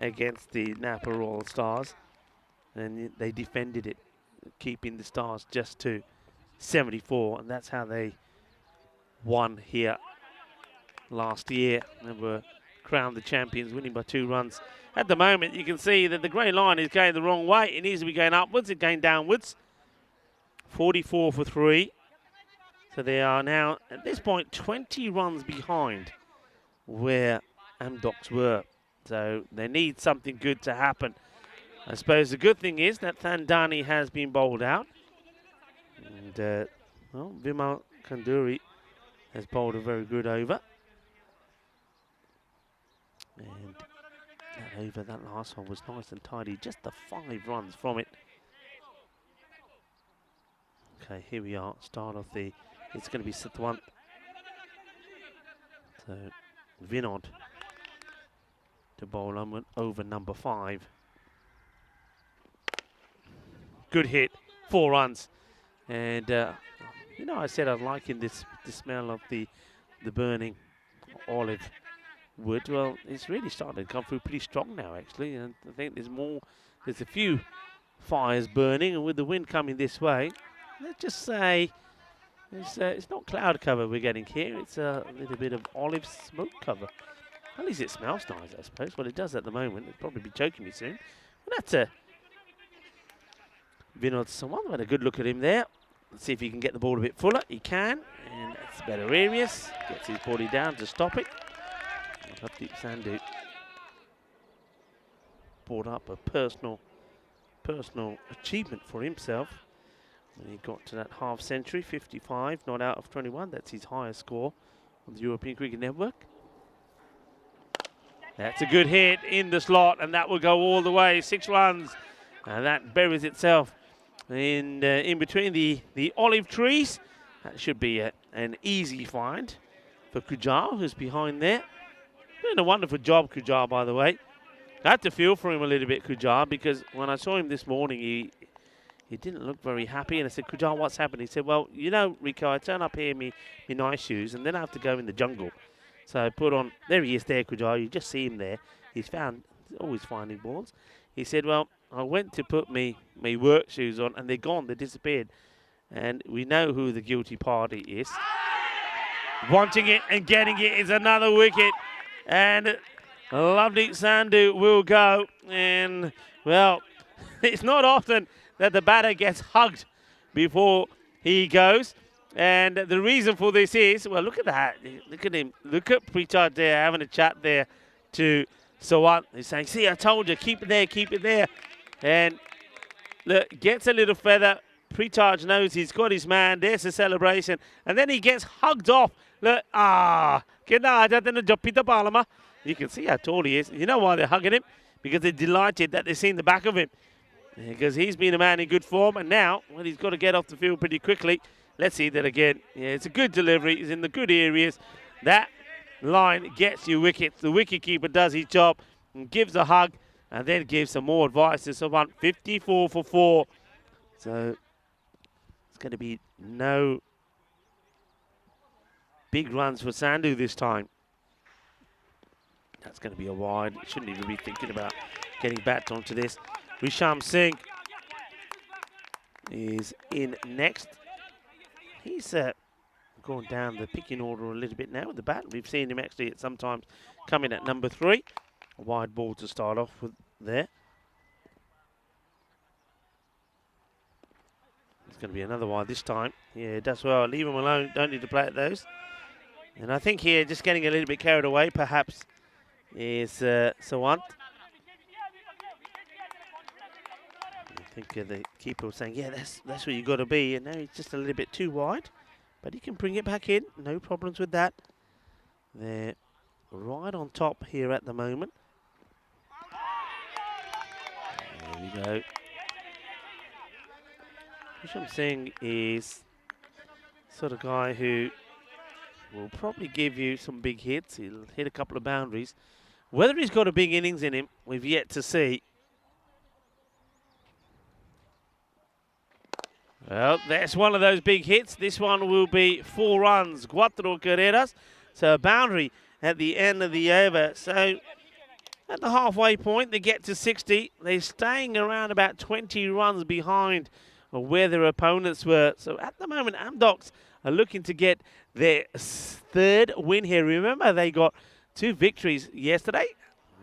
against the Napa Royal Stars. And they defended it, keeping the Stars just to 74. And that's how they won here last year. They were crowned the champions, winning by 2 runs. At the moment, you can see that the grey line is going the wrong way. It needs to be going upwards. It's going downwards. 44 for 3. So they are now, at this point, 20 runs behind where Amdocs were. So they need something good to happen. I suppose the good thing is that Thandani has been bowled out. And, well, Vimal Kanduri has bowled a very good over. And that over, that last one was nice and tidy. Just the 5 runs from it. Okay, here we are. Start of the, it's going to be Satwant. So Vinod to bowl on over number 5. Good hit, 4 runs. And, you know, I said I was liking the smell of the burning olive wood. Well, it's really starting to come through pretty strong now, actually. And I think there's a few fires burning, and with the wind coming this way, let's just say it's not cloud cover we're getting here. It's a little bit of olive smoke cover. At least it smells nice, I suppose. Well, it does at the moment. It'll probably be choking me soon. But Vinod Sawan had a good look at him there. Let's see if he can get the ball a bit fuller. He can, and that's better areas. Gets his body down to stop it. Hardeep Sandhu brought up a personal achievement for himself when he got to that half century, 55, not out of 21. That's his highest score on the European Cricket Network. That's a good hit in the slot, and that will go all the way. 6 runs, and that buries itself in between the olive trees. That should be an easy find for Kujar, who's behind there. Doing a wonderful job, Kujar, by the way. I had to feel for him a little bit, Kujar, because when I saw him this morning, he didn't look very happy. And I said, Kujar, what's happened? He said, well, you know, Rico, I turn up here in me nice shoes, and then I have to go in the jungle. So I put on, there he is there, Kujar. You just see him there. He's always finding balls. He said, well, I went to put me work shoes on, and they're gone. They disappeared. And we know who the guilty party is. Wanting it and getting it is another wicket. And Hardeep Sandhu will go. And, well, it's not often that the batter gets hugged before he goes. And the reason for this is, well, look at that. Look at him. Look at Pritchard there having a chat there to Sawan. He's saying, see, I told you, keep it there, keep it there. And look, gets a little feather. Pritchard knows he's got his man. There's a celebration. And then he gets hugged off. Look, you can see how tall he is. You know why they're hugging him? Because they're delighted that they've seen the back of him. Because he's been a man in good form. And now, well, he's got to get off the field pretty quickly. Let's see that again. Yeah, it's a good delivery. He's in the good areas. That line gets you wickets. The wicketkeeper does his job and gives a hug and then gives some more advice to someone. 54 for 4. So it's going to be no big runs for Sandhu this time. That's going to be a wide. Shouldn't even be thinking about getting back onto this. Risham Singh is in next. He's gone down the picking order a little bit now with the bat. We've seen him actually at sometimes come in at number 3. A wide ball to start off with there. It's going to be another wide this time. Yeah, it does well. Leave him alone. Don't need to play at those. And I think here, just getting a little bit carried away, perhaps, is Sawant. I think the keeper was saying, yeah, that's where you got to be. And now he's just a little bit too wide. But he can bring it back in. No problems with that. They're right on top here at the moment. There we go. Risham Singh is sort of guy who will probably give you some big hits. He'll hit a couple of boundaries. Whether he's got a big innings in him, we've yet to see. Well, that's one of those big hits. This one will be 4 runs. 4 carreras. So a boundary at the end of the over. So at the halfway point, they get to 60. They're staying around about 20 runs behind where their opponents were. So at the moment, Amdocs are looking to get their 3rd win here. Remember, they got 2 victories yesterday.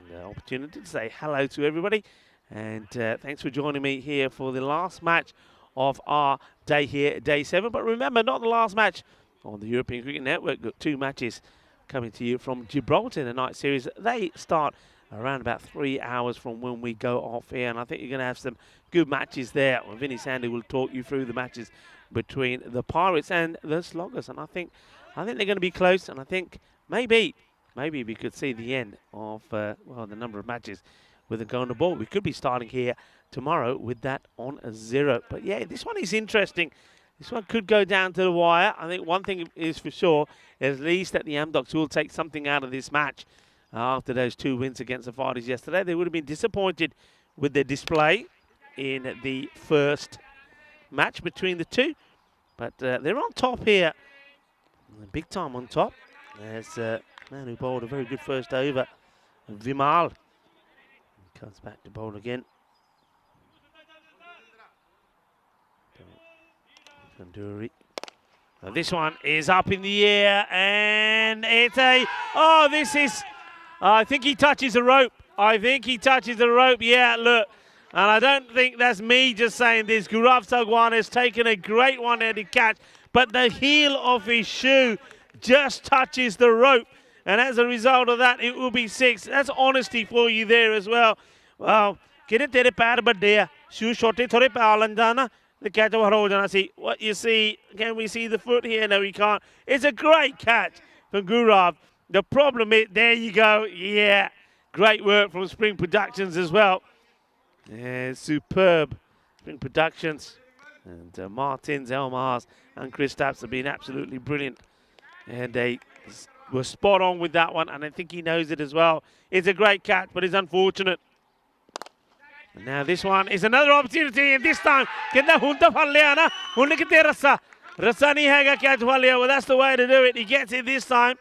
The opportunity to say hello to everybody. And thanks for joining me here for the last match of our day here, day 7. But remember, not the last match on the European Cricket Network. Got 2 matches coming to you from Gibraltar in the night series. They start around about 3 hours from when we go off here. And I think you're going to have some good matches there. Well, Vinny Sandy will talk you through the matches between the Pirates and the Sloggers. And I think they're going to be close. And I think maybe we could see the end of, well, the number of matches with a go on the ball. We could be starting here tomorrow with that on a 0. But yeah, this one is interesting. This one could go down to the wire. I think one thing is for sure, at least that the Amdocs will take something out of this match after those 2 wins against the Fighters yesterday. They would have been disappointed with their display in the first match between the 2. But they're on top here. Big time on top. There's a man who bowled a very good first over, Vimal. Comes back to bowl again. Now this one is up in the air, and it's I think he touches the rope. Yeah, look. And I don't think that's me just saying this. Gaurav Sagwan has taken a great one-handed catch, but the heel of his shoe just touches the rope. And as a result of that, it will be 6. That's honesty for you there as well. Wow. Kidde tere pair badde shoe shorty thore palan jana. The catch over ho jana. See what you see. Can we see the foot here? No, we can't. It's a great catch from Gaurav. The problem is, there you go. Yeah. Great work from Spring Productions as well. Yeah, superb Spring Productions. And Martins, Elmars and Chris Stapps have been absolutely brilliant. And they were spot on with that one, and I think he knows it as well. It's a great catch, but it's unfortunate. And now this one is another opportunity, and this time, Kenda Hunta Faliana, Hunikite Rasa. Rasani Haga catch Falia. Well, that's the way to do it. He gets it this time.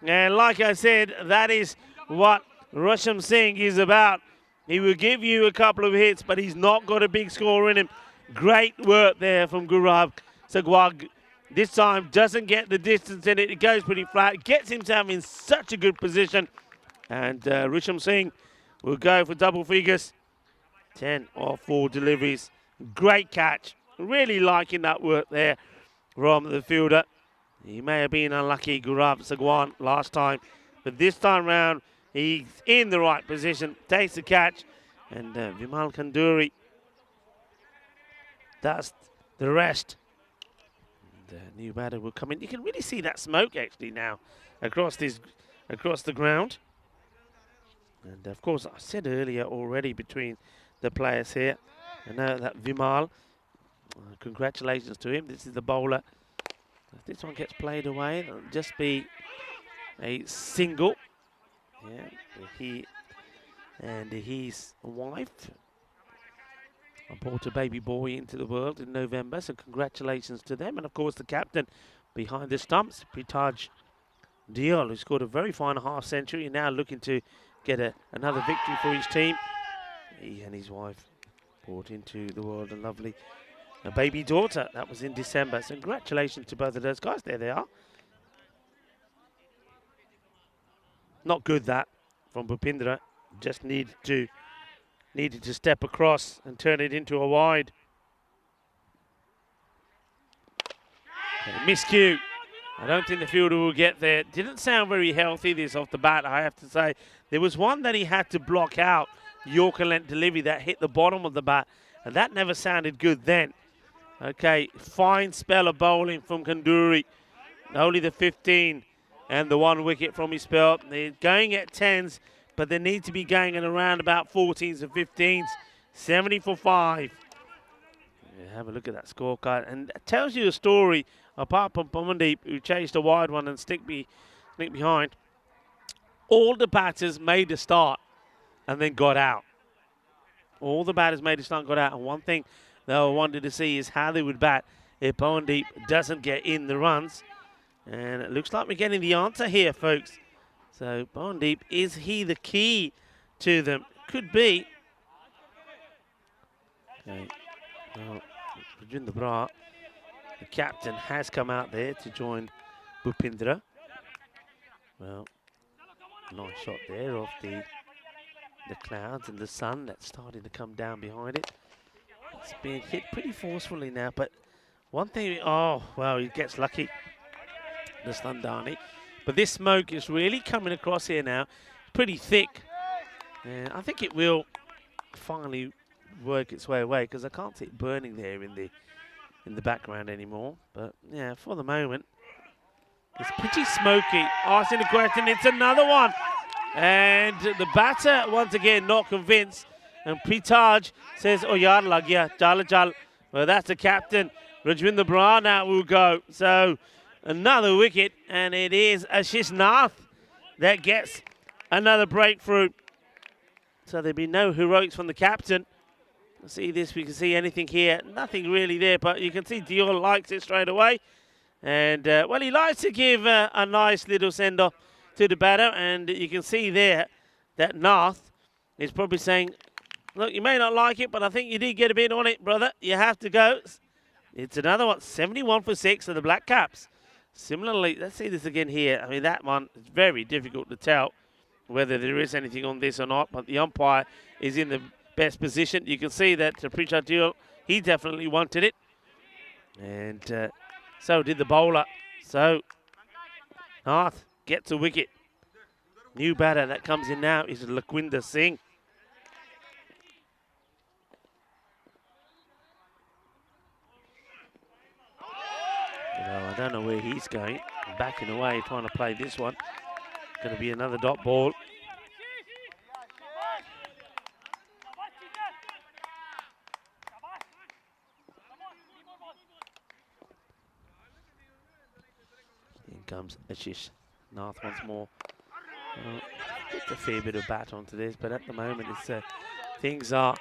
And like I said, that is what Rusham Singh is about. He will give you a couple of hits, but he's not got a big score in him. Great work there from Gaurav Sagwan. This time doesn't get the distance in it. It goes pretty flat. Gets himself in such a good position. And Rusham Singh will go for double figures. 10 or 4 deliveries. Great catch. Really liking that work there from the fielder. He may have been unlucky, Gaurav Sagwan, last time. But this time round, he's in the right position. Takes the catch. And Vimal Kanduri does the rest. The new batter will come in. You can really see that smoke actually now across the ground. And of course, I said earlier already between the players here. I know that Vimal, congratulations to him. This is the bowler. If this one gets played away, it'll just be a single. Yeah, he and his wife brought a baby boy into the world in November, so congratulations to them. And of course the captain behind the stumps, Pritaj Diol, who scored a very fine half century and now looking to get another victory for his team. He and his wife brought into the world a lovely baby daughter. That was in December, so congratulations to both of those guys. There they are. Not good that from Bhupindra, just needed to step across and turn it into a wide. Miscue. I don't think the fielder will get there. Didn't sound very healthy this off the bat, I have to say. There was one that he had to block out, Yorker length delivery that hit the bottom of the bat, and that never sounded good then. Okay, fine spell of bowling from Kanduri. Only the 15 and the 1 wicket from his spell. They're going at 10s, but they need to be going at around about 14s and 15s. 70 for 5. Yeah, have a look at that scorecard. And it tells you a story, apart from Pamandeep, who chased a wide one and snicked behind. All the batters made a start and then got out. All the batters made a start and got out. And one thing that I wanted to see is how they would bat if Pamandeep doesn't get in the runs. And it looks like we're getting the answer here, folks. So, Pamandeep, is he the key to them? Could be. Okay. Well, Rajinder Brar, the captain, has come out there to join Bhupindra. Well, nice shot there of the clouds and the sun that's starting to come down behind it. It's being hit pretty forcefully now, but one thing, oh, well, he gets lucky, the Slandani. But this smoke is really coming across here now, pretty thick. And I think it will finally work its way away, because I can't see it burning there in the background anymore. But yeah, for the moment, it's pretty smoky. Asking the question, it's another one. And the batter, once again, not convinced. And Pritaj says, oh, yaar lag gaya, chal chal. Well, that's the captain. Rajwinder Brar now will go. So, another wicket, and it is Ashish Nath that gets another breakthrough. So there'll be no heroics from the captain. See this, we can see anything here. Nothing really there, but you can see Dior likes it straight away. And, well, he likes to give a nice little send-off to the batter, and you can see there that Nath is probably saying, look, you may not like it, but I think you did get a bit on it, brother. You have to go. It's another one, 71 for 6 of the Black Caps. Similarly, let's see this again here. I mean, that one is very difficult to tell whether there is anything on this or not, but the umpire is in the best position. You can see that Pritchard, he definitely wanted it. And so did the bowler. So North gets a wicket. New batter that comes in now is Lakwinder Singh. I don't know where he's going. Backing away, trying to play this one. Going to be another dot ball. In comes Ashish Nath once more. It's a fair bit of bat onto this, but at the moment it's things are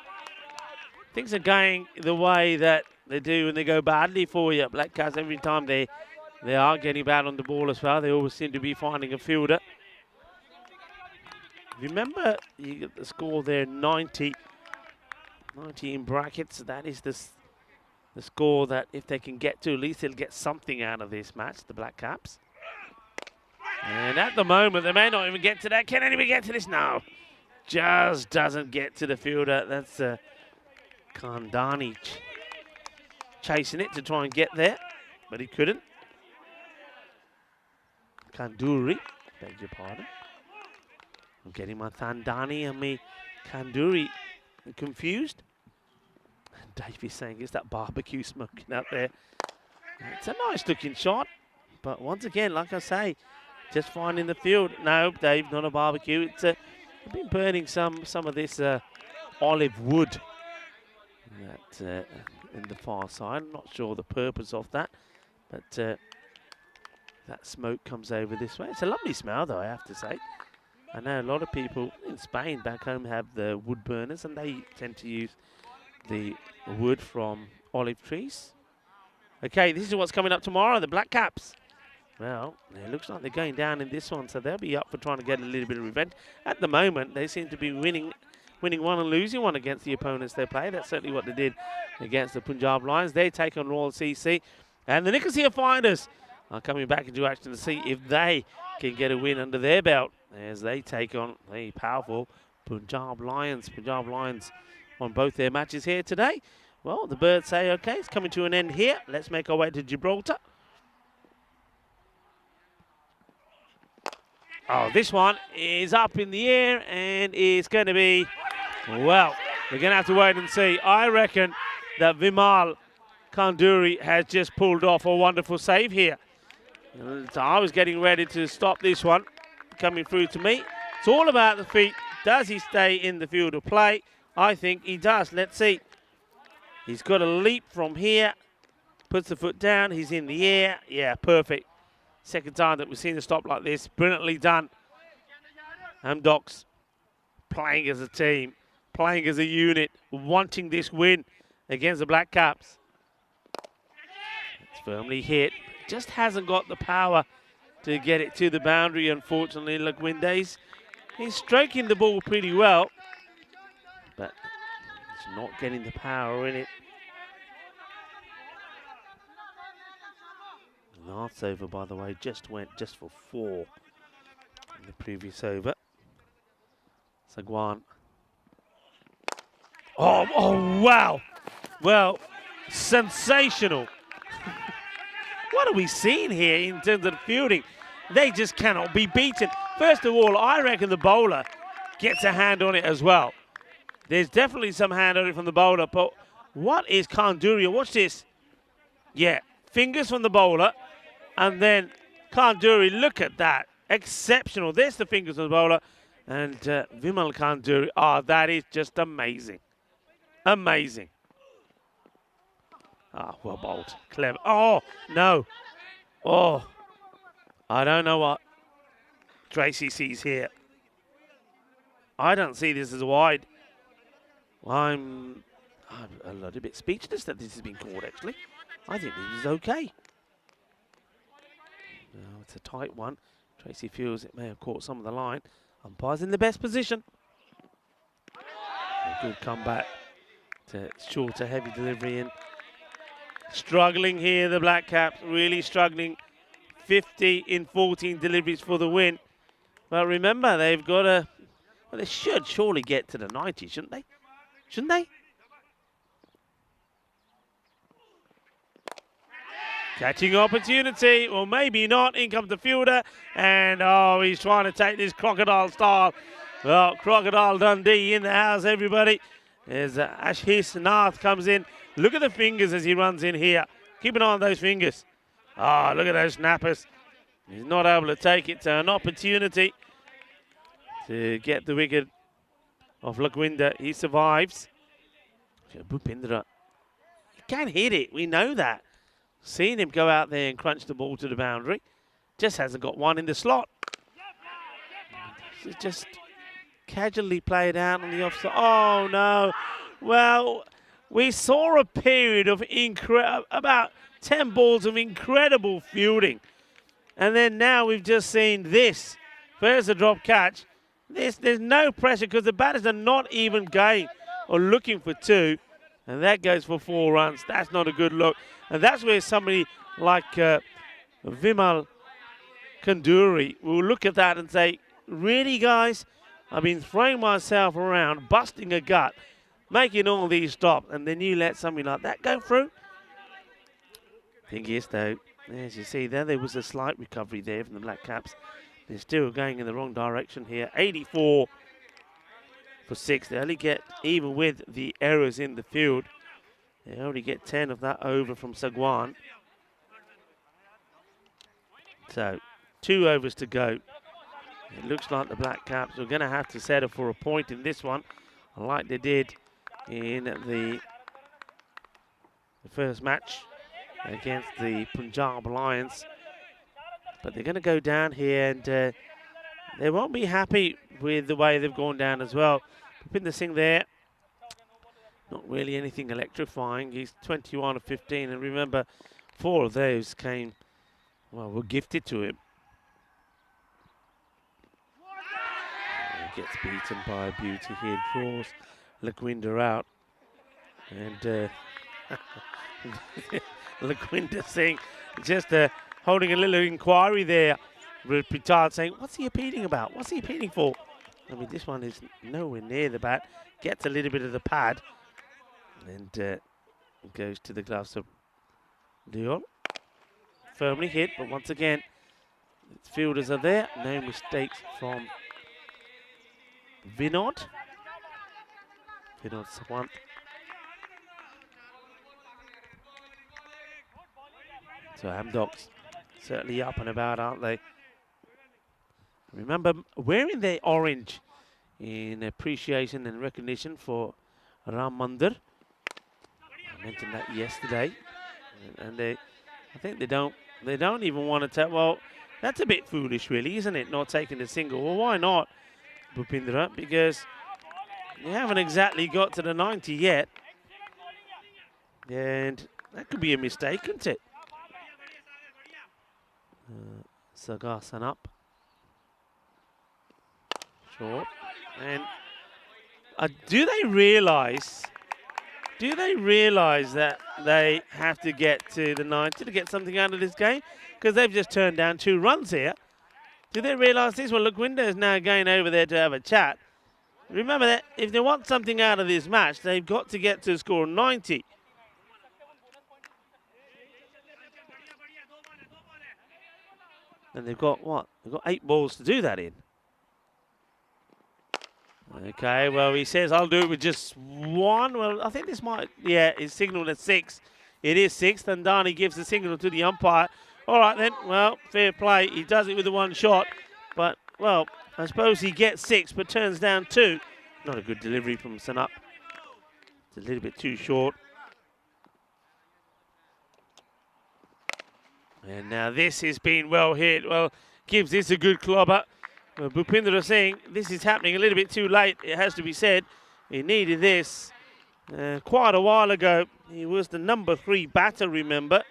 going the way that they do when they go badly for you. Black Caps, every time they are getting bad on the ball as well, they always seem to be finding a fielder. Remember, you get the score there, 90 in brackets. That is the score that if they can get to, at least they'll get something out of this match, the Black Caps. And at the moment, they may not even get to that. Can anyone get to this? No. Just doesn't get to the fielder. That's Kandani chasing it to try and get there, but he couldn't. Kanduri, beg your pardon. I'm getting my Thandani and me Kanduri confused. And Davey's saying, is that barbecue smoking out there? It's a nice looking shot, but once again, like I say, just finding the field. No, Dave, not a barbecue. It's I've been burning some of this olive wood that in the far side. I'm not sure the purpose of that, but that smoke comes over this way. It's a lovely smell, though, I have to say. I know a lot of people in Spain back home have the wood burners, and they tend to use the wood from olive trees. Okay, this is what's coming up tomorrow, the Black Caps. Well, it looks like they're going down in this one, so they'll be up for trying to get a little bit of revenge. At the moment, they seem to be winning one and losing one against the opponents they play. That's certainly what they did against the Punjab Lions. They take on Royal CC. And the Nicosia Fighters are coming back into action to see if they can get a win under their belt as they take on the powerful Punjab Lions. Punjab Lions won both their matches here today. Well, the Birds say, okay, it's coming to an end here. Let's make our way to Gibraltar. Oh, this one is up in the air and is going to be, well, we're going to have to wait and see. I reckon that Vimal Kanduri has just pulled off a wonderful save here. So I was getting ready to stop this one coming through to me. It's all about the feet. Does he stay in the field of play? I think he does. Let's see. He's got a leap from here. Puts the foot down. He's in the air. Yeah, perfect. Second time that we've seen a stop like this. Brilliantly done. Amdocs playing as a team, playing as a unit, wanting this win against the Black Caps. It's firmly hit. Just hasn't got the power to get it to the boundary, unfortunately. Lakwinder, he's stroking the ball pretty well, but it's not getting the power in it. Last over, by the way, went for 4 in the previous over. Sagwan. Oh, wow. Well, sensational. What are we seeing here in terms of the fielding? They just cannot be beaten. First of all, I reckon the bowler gets a hand on it as well. There's definitely some hand on it from the bowler, but what is Kanduri? Watch this. Yeah, fingers from the bowler. And then Kanduri, look at that. Exceptional. There's the fingers of the bowler. And Vimal Kanduri, that is just amazing. Amazing. Well bowled. Clever. Oh, no. Oh, I don't know what Tracy sees here. I don't see this as wide. I'm a little bit speechless that this has been called, actually. I think this is okay. No, it's a tight one. Tracy feels it may have caught some of the line. Umpire's in the best position. A good comeback to shorter, heavy delivery in. Struggling here, the Black Caps, really struggling. 50 in 14 deliveries for the win. Well, remember, they've got well, they should surely get to the 90, shouldn't they? shouldn't they? Catching opportunity, or maybe not. In comes the fielder, and oh, he's trying to take this crocodile style. Well, Crocodile Dundee in the house, everybody. As Ashish Nath comes in. Look at the fingers as he runs in here. Keep an eye on those fingers. Ah, look at those snappers. He's not able to take it. So an opportunity to get the wicket of Lagwinda. He survives. Bhupindra, he can hit it. We know that. Seen him go out there and crunch the ball to the boundary. Just hasn't got one in the slot. Just casually played out on the offside. Oh, no. Well, we saw a period of about 10 balls of incredible fielding. And then now we've just seen this. There's a drop catch. There's no pressure because the batters are not even going or looking for 2. And that goes for 4 runs. That's not a good look. And that's where somebody like Vimal Kanduri will look at that and say, really, guys? I've been throwing myself around, busting a gut, making all these stops, and then you let something like that go through? Thing is, though, as you see there was a slight recovery there from the Black Caps. They're still going in the wrong direction here. 84 for 6. They only get, even with the errors in the field, they only get 10 of that over from Sagwan. So, 2 overs to go. It looks like the Black Caps are going to have to settle for a point in this one, like they did in the first match against the Punjab Lions. But they're going to go down here, and they won't be happy with the way they've gone down as well. Bhupinder Singh there, not really anything electrifying. He's 21 of 15, and remember, 4 of those were gifted to him. He gets beaten by a beauty here, draws Lagwinda out, and Lagwinda Singh just holding a little inquiry there with Pritard, saying, what's he appealing about? What's he appealing for? I mean, this one is nowhere near the bat. Gets a little bit of the pad. And goes to the gloves of Dion. Firmly hit, but once again, fielders are there. No mistakes from Vinod. Vinod Sawant. So Amdocs certainly up and about, aren't they? Remember, wearing their orange in appreciation and recognition for Ram Mandir. I mentioned that yesterday, and I think they don't even want to tell. Well, that's a bit foolish, really, isn't it? Not taking a single. Well, why not, Bhupindra? Because you haven't exactly got to the 90 yet, and that could be a mistake, couldn't it? Sagasan up, short, and do they realise? Do they realise that they have to get to the 90 to get something out of this game? Because they've just turned down 2 runs here. Do they realise this? Well, Lagwinda is now going over there to have a chat. Remember that if they want something out of this match, they've got to get to a score of 90. And they've got what? They've got 8 balls to do that in. Okay, well, he says, I'll do it with just 1. Well, I think this might, yeah, it's signalled at 6. It is 6. Thandani gives the signal to the umpire. All right, then, well, fair play. He does it with the 1 shot. But, well, I suppose he gets 6, but turns down 2. Not a good delivery from Sanup. It's a little bit too short. And now this has been well hit. Well, gives this a good clobber. Bhupindra Singh, this is happening a little bit too late, it has to be said. He needed this quite a while ago. He was the number 3 batter, remember.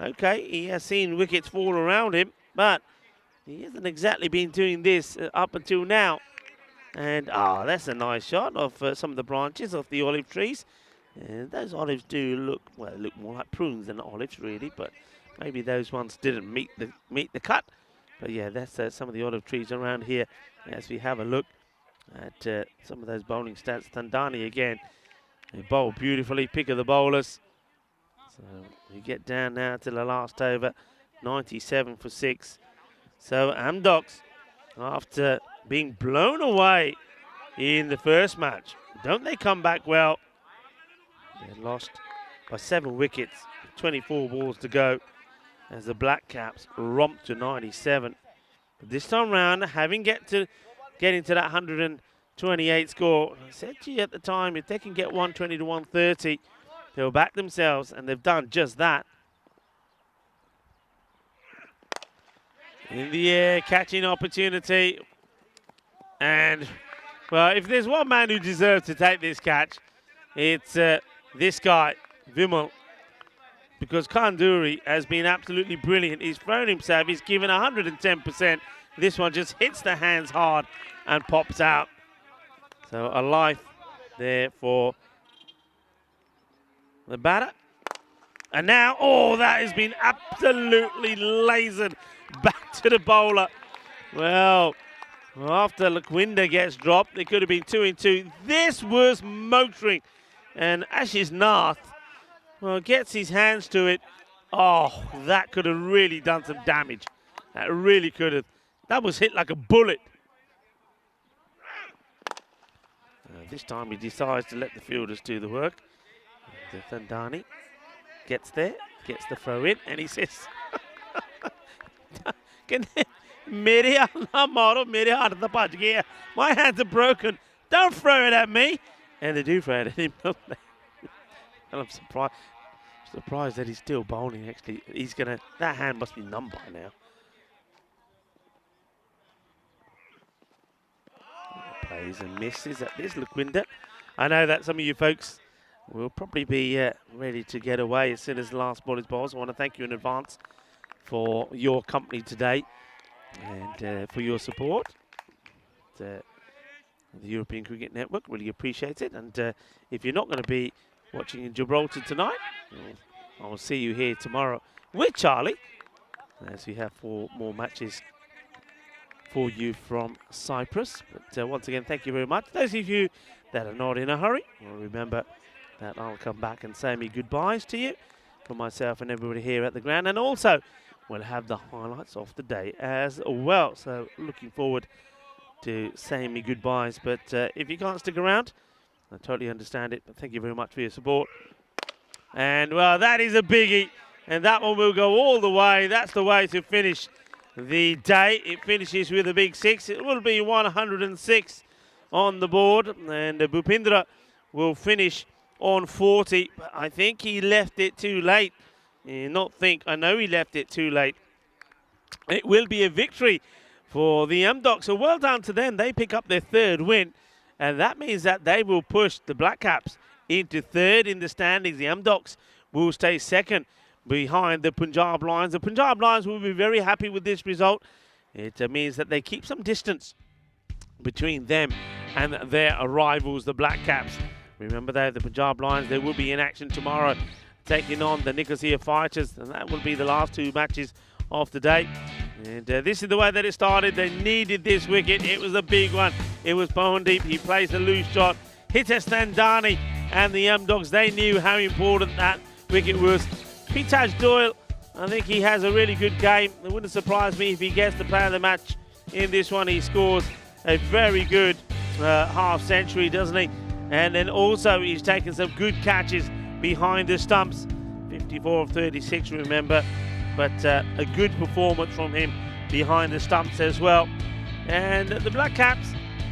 Okay, he has seen wickets fall around him, but he hasn't exactly been doing this up until now. And, that's a nice shot of some of the branches of the olive trees. And those olives do look, well, look more like prunes than olives, really, but maybe those ones didn't meet the cut. But yeah, that's some of the olive trees around here as we have a look at some of those bowling stats. Thandani again They bowl beautifully, pick of the bowlers. So we get down now to the last over, 97 for 6. So Amdocs, after being blown away in the first match, don't they come back well? They lost by 7 wickets, 24 balls to go, as the Black Caps romp to 97. But this time round, having get into that 128 score, I said to you at the time, if they can get 120 to 130, they'll back themselves, and they've done just that. In the air, catching opportunity. And, well, if there's one man who deserves to take this catch, it's this guy, Vimal. Because Kanduri has been absolutely brilliant. He's thrown himself. He's given 110%. This one just hits the hands hard and pops out. So a life there for the batter. And now, oh, that has been absolutely lasered back to the bowler. Well, after Lakwinda gets dropped, it could have been 2 in 2. This was motoring. And Ashish Nath, well, gets his hands to it. Oh, that could have really done some damage. That really could have. That was hit like a bullet. This time he decides to let the fielders do the work. Thandani gets there, gets the throw in, and he says, my hands are broken. Don't throw it at me. And they do throw it at him, don't they? And I'm surprised that he's still bowling, actually. That hand must be numb by now. Plays and misses at this, Lakwinda. I know that some of you folks will probably be ready to get away as soon as the last ball is bowled. So I want to thank you in advance for your company today and for your support. The European Cricket Network really appreciates it. And if you're not going to be watching in Gibraltar tonight, I'll see you here tomorrow with Charlie, as we have 4 more matches for you from Cyprus. But once again, thank you very much. Those of you that are not in a hurry, well, remember that I'll come back and say me goodbyes to you from myself and everybody here at the ground. And also, we'll have the highlights of the day as well. So looking forward to saying me goodbyes. But if you can't stick around, I totally understand it. But thank you very much for your support. And, well, that is a biggie. And that one will go all the way. That's the way to finish the day. It finishes with a big 6. It will be 106 on the board. And Bhupindra will finish on 40. But I think he left it too late. I know he left it too late. It will be a victory for the Amdocs. So well done to them. They pick up their 3rd win. And that means that they will push the Black Caps into 3rd in the standings. The Amdocs will stay 2nd behind the Punjab Lions. The Punjab Lions will be very happy with this result. It means that they keep some distance between them and their rivals, the Black Caps. Remember though, the Punjab Lions, they will be in action tomorrow, taking on the Nicosia Fighters, and that will be the last 2 matches of the day. And this is the way that it started. They needed this wicket. It was a big one. It was Pawandeep. He plays a loose shot. Hitesh Thandani and the Amdocs, they knew how important that wicket was. Pritesh Doyle, I think he has a really good game. It wouldn't surprise me if he gets the player of the match in this one. He scores a very good half century, doesn't he? And then also he's taken some good catches behind the stumps. 54 of 36, remember. But a good performance from him behind the stumps as well. And the Black Caps,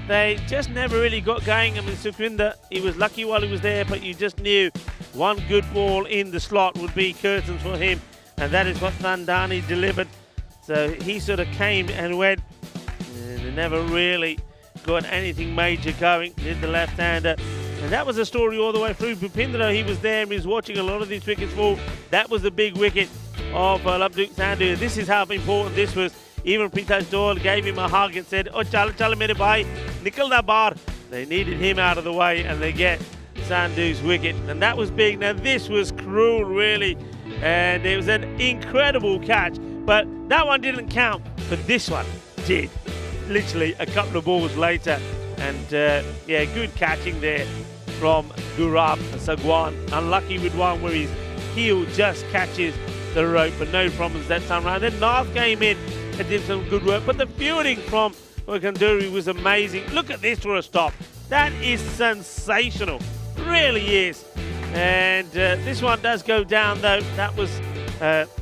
they just never really got going. I mean, Sukhwinder, he was lucky while he was there, but you just knew one good ball in the slot would be curtains for him. And that is what Thandani delivered. So he sort of came and went. And they never really got anything major going, did the left-hander. And that was the story all the way through. Bhupindra, he was there and he was watching a lot of these wickets fall. That was the big wicket of Labduk Sandhu. This is how important this was. Even Pritesh Doyle gave him a hug and said, "Oh, chala mere bhai, nikal na bar." They needed him out of the way and they get Sandhu's wicket. And that was big. Now this was cruel, really. And it was an incredible catch. But that one didn't count. But this one did. Literally a couple of balls later. And yeah, good catching there from Gurab Sagwan. Unlucky with one where his heel just catches the rope, but no problems that time around. Then Nath came in and did some good work, but the fielding from Wakanduri was amazing. Look at this for a stop. That is sensational, really is. And this one does go down though. That was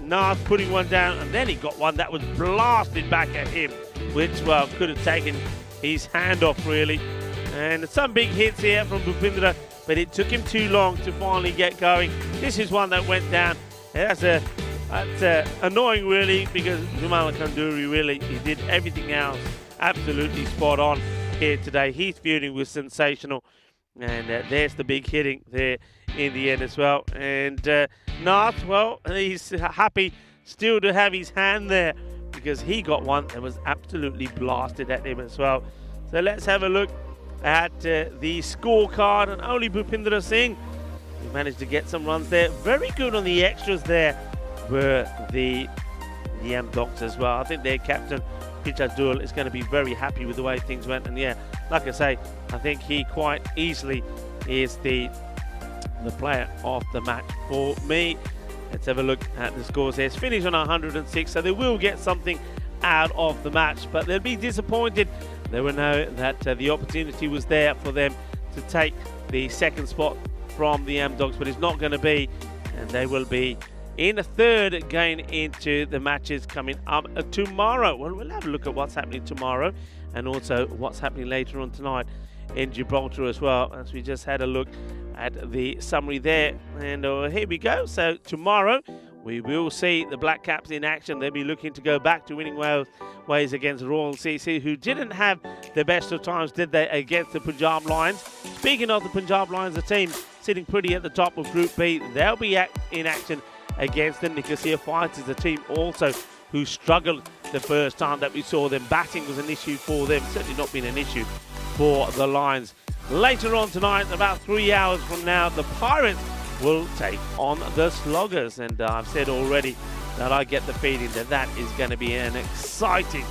Nath putting one down, and then he got one that was blasted back at him, which, well, could have taken his hand off really. And some big hits here from Bhupindra, but it took him too long to finally get going. This is one that went down. That's annoying really, because Jumala Kanduri really, he did everything else absolutely spot on here today. His fielding was sensational, and there's the big hitting there in the end as well. And Nath, well, he's happy still to have his hand there, because he got one that was absolutely blasted at him as well. So let's have a look at the scorecard, and only Bhupindra Singh who managed to get some runs there. Very good on the extras there were the Amdocs as well. I think their captain Pichas Dul is going to be very happy with the way things went, and yeah, like I say, I think he quite easily is the player of the match for me. Let's have a look at the scores here. It's finished on 106, so they will get something out of the match, but they'll be disappointed. They will know that the opportunity was there for them to take the second spot from the Amdocs, but it's not going to be, and they will be in the third going into the matches coming up tomorrow. Well, we'll have a look at what's happening tomorrow, and also what's happening later on tonight in Gibraltar as well, as we just had a look at the summary there. And here we go. So tomorrow we will see the Black Caps in action. They'll be looking to go back to winning ways against Royal CC, who didn't have the best of times, did they, against the Punjab Lions. Speaking of the Punjab Lions, the team sitting pretty at the top of Group B, they'll be in action against the Nicosia Fighters, a team also who struggled the first time that we saw them. Batting was an issue for them, certainly not been an issue for the Lions. Later on tonight, about 3 hours from now, the Pirates will take on the Sloggers, and I've said already that I get the feeling that that is going to be an exciting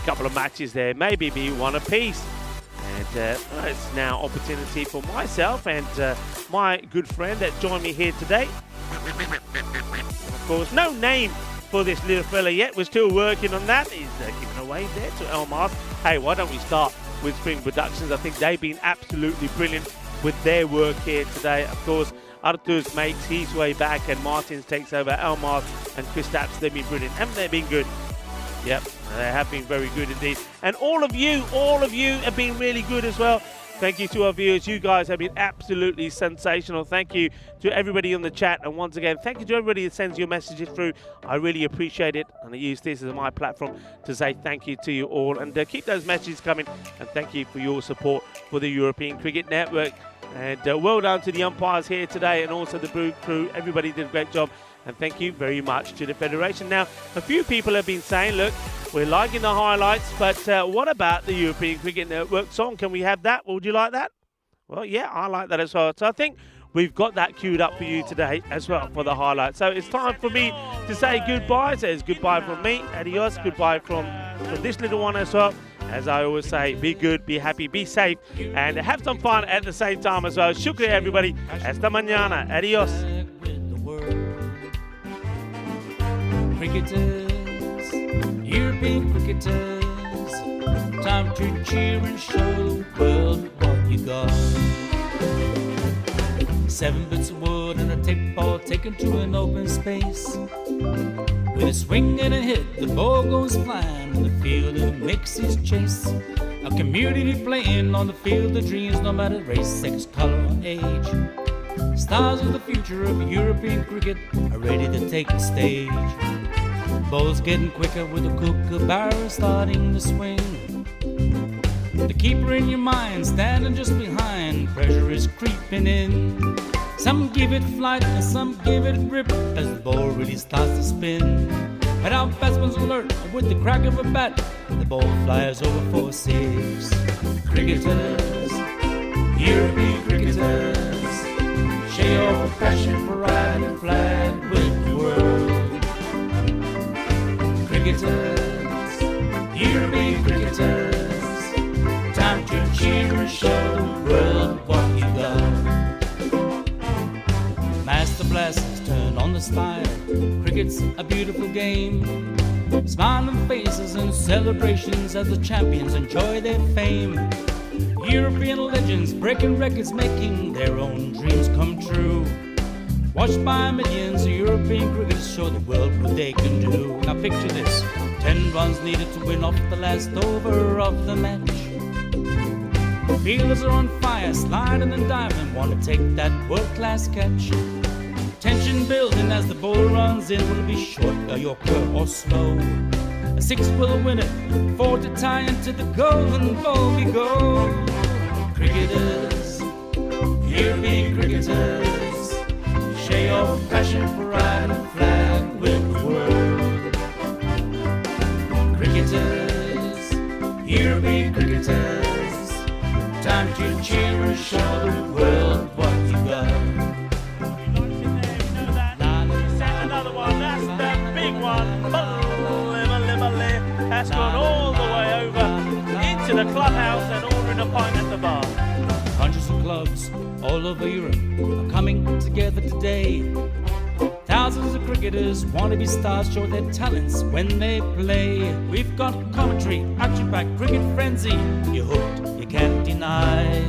couple of matches there, maybe be one apiece. And it's now opportunity for myself and my good friend that joined me here today. Of course, no name for this little fella yet. We're still working on that. He's giving a wave there to Elmar. Hey, why don't we start with Spring Productions? I think they've been absolutely brilliant with their work here today. Of course, Arthur's makes his way back, and Martins takes over. Elmar and Chris Stapps, they've been brilliant. Haven't they been good? Yep, they have been very good indeed. And all of you have been really good as well. Thank you to our viewers. You guys have been absolutely sensational. Thank you to everybody on the chat. And once again, thank you to everybody that sends your messages through. I really appreciate it. And I use this as my platform to say thank you to you all. And keep those messages coming. And thank you for your support for the European Cricket Network. And well done to the umpires here today, and also the Brew crew. Everybody did a great job. And thank you very much to the Federation. Now, a few people have been saying, look, we're liking the highlights, but what about the European Cricket Network song? Can we have that? Would you like that? Well, yeah, I like that as well. So I think we've got that queued up for you today as well for the highlights. So it's time for me to say goodbye. So it's goodbye from me, adios, goodbye from this little one as well. As I always say, be good, be happy, be safe, and have some fun at the same time as well. Shukriya, everybody. Hasta mañana. Adios. Cricketers, European cricketers, time to cheer and show the world what you got. 7 bits of wood and a tape ball taken to an open space. With a swing and a hit, the ball goes flying on the field and makes his chase. A community playing on the field of dreams, no matter race, sex, color, or age. Stars of the future of European cricket are ready to take the stage. Ball's getting quicker with the kookaburra starting to swing. The keeper in your mind standing just behind, pressure is creeping in. Some give it flight and some give it rip as the ball really starts to spin. But our batsman's alert with the crack of a bat, the ball flies over for 6. Cricketers, European cricketers, share your passion for riding a flag with the world. Cricketers, European cricketers, time to cheer and show the world what you got. style. Cricket's a beautiful game. Smiling faces and celebrations as the champions enjoy their fame. European legends breaking records, making their own dreams come true. Watched by millions, European cricketers show the world what they can do. Now picture this, 10 runs needed to win off the last over of the match. Fielders are on fire, sliding and diving, want to take that world-class catch. Tension building as the ball runs in, will it be short, a yorker or slow? A 6 will win it, 4 to tie into the golden ball we go. Cricketers, European cricketers, share your passion for riding the flag with the world. Cricketers, European cricketers, time to cheer and show the world what you got. Another one, that's the big one. That's gone all the way over into the clubhouse and ordering a pint at the bar. Hundreds of clubs all over Europe are coming together today. Thousands of cricketers want to be stars, show their talents when they play. We've got commentary, action-packed cricket frenzy. You're hooked, you can't deny.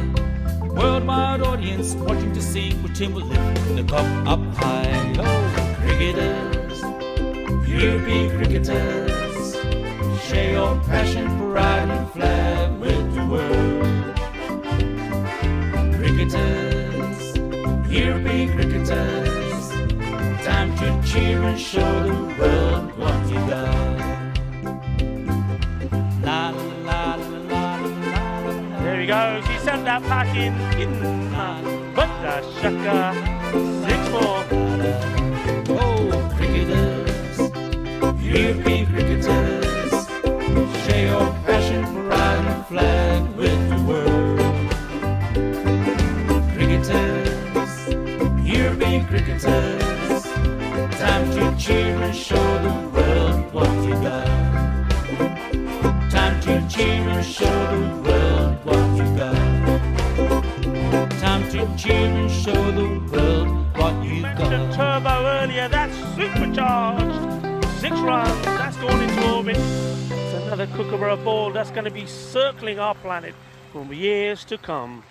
Worldwide audience watching to see which team will lift the cup up high. Oh, cricketers, European cricketers, share your passion for riding the flag with the world. Cricketers, European cricketers, time to cheer and show the world what you got. La la la la la la. There he goes, he sent that pack in but the shaka 6-4. Oh, cricketers, European cricketers, share your passion for riding the flag with the world. Cricketers, European cricketers, time to cheer and show the world what you got. Time to cheer and show the world what you got. Time to cheer and show the world what you Mentioned got. turbo earlier, that's supercharged. 6 runs, that's gone into orbit. It's another Kookaburra ball that's going to be circling our planet for years to come.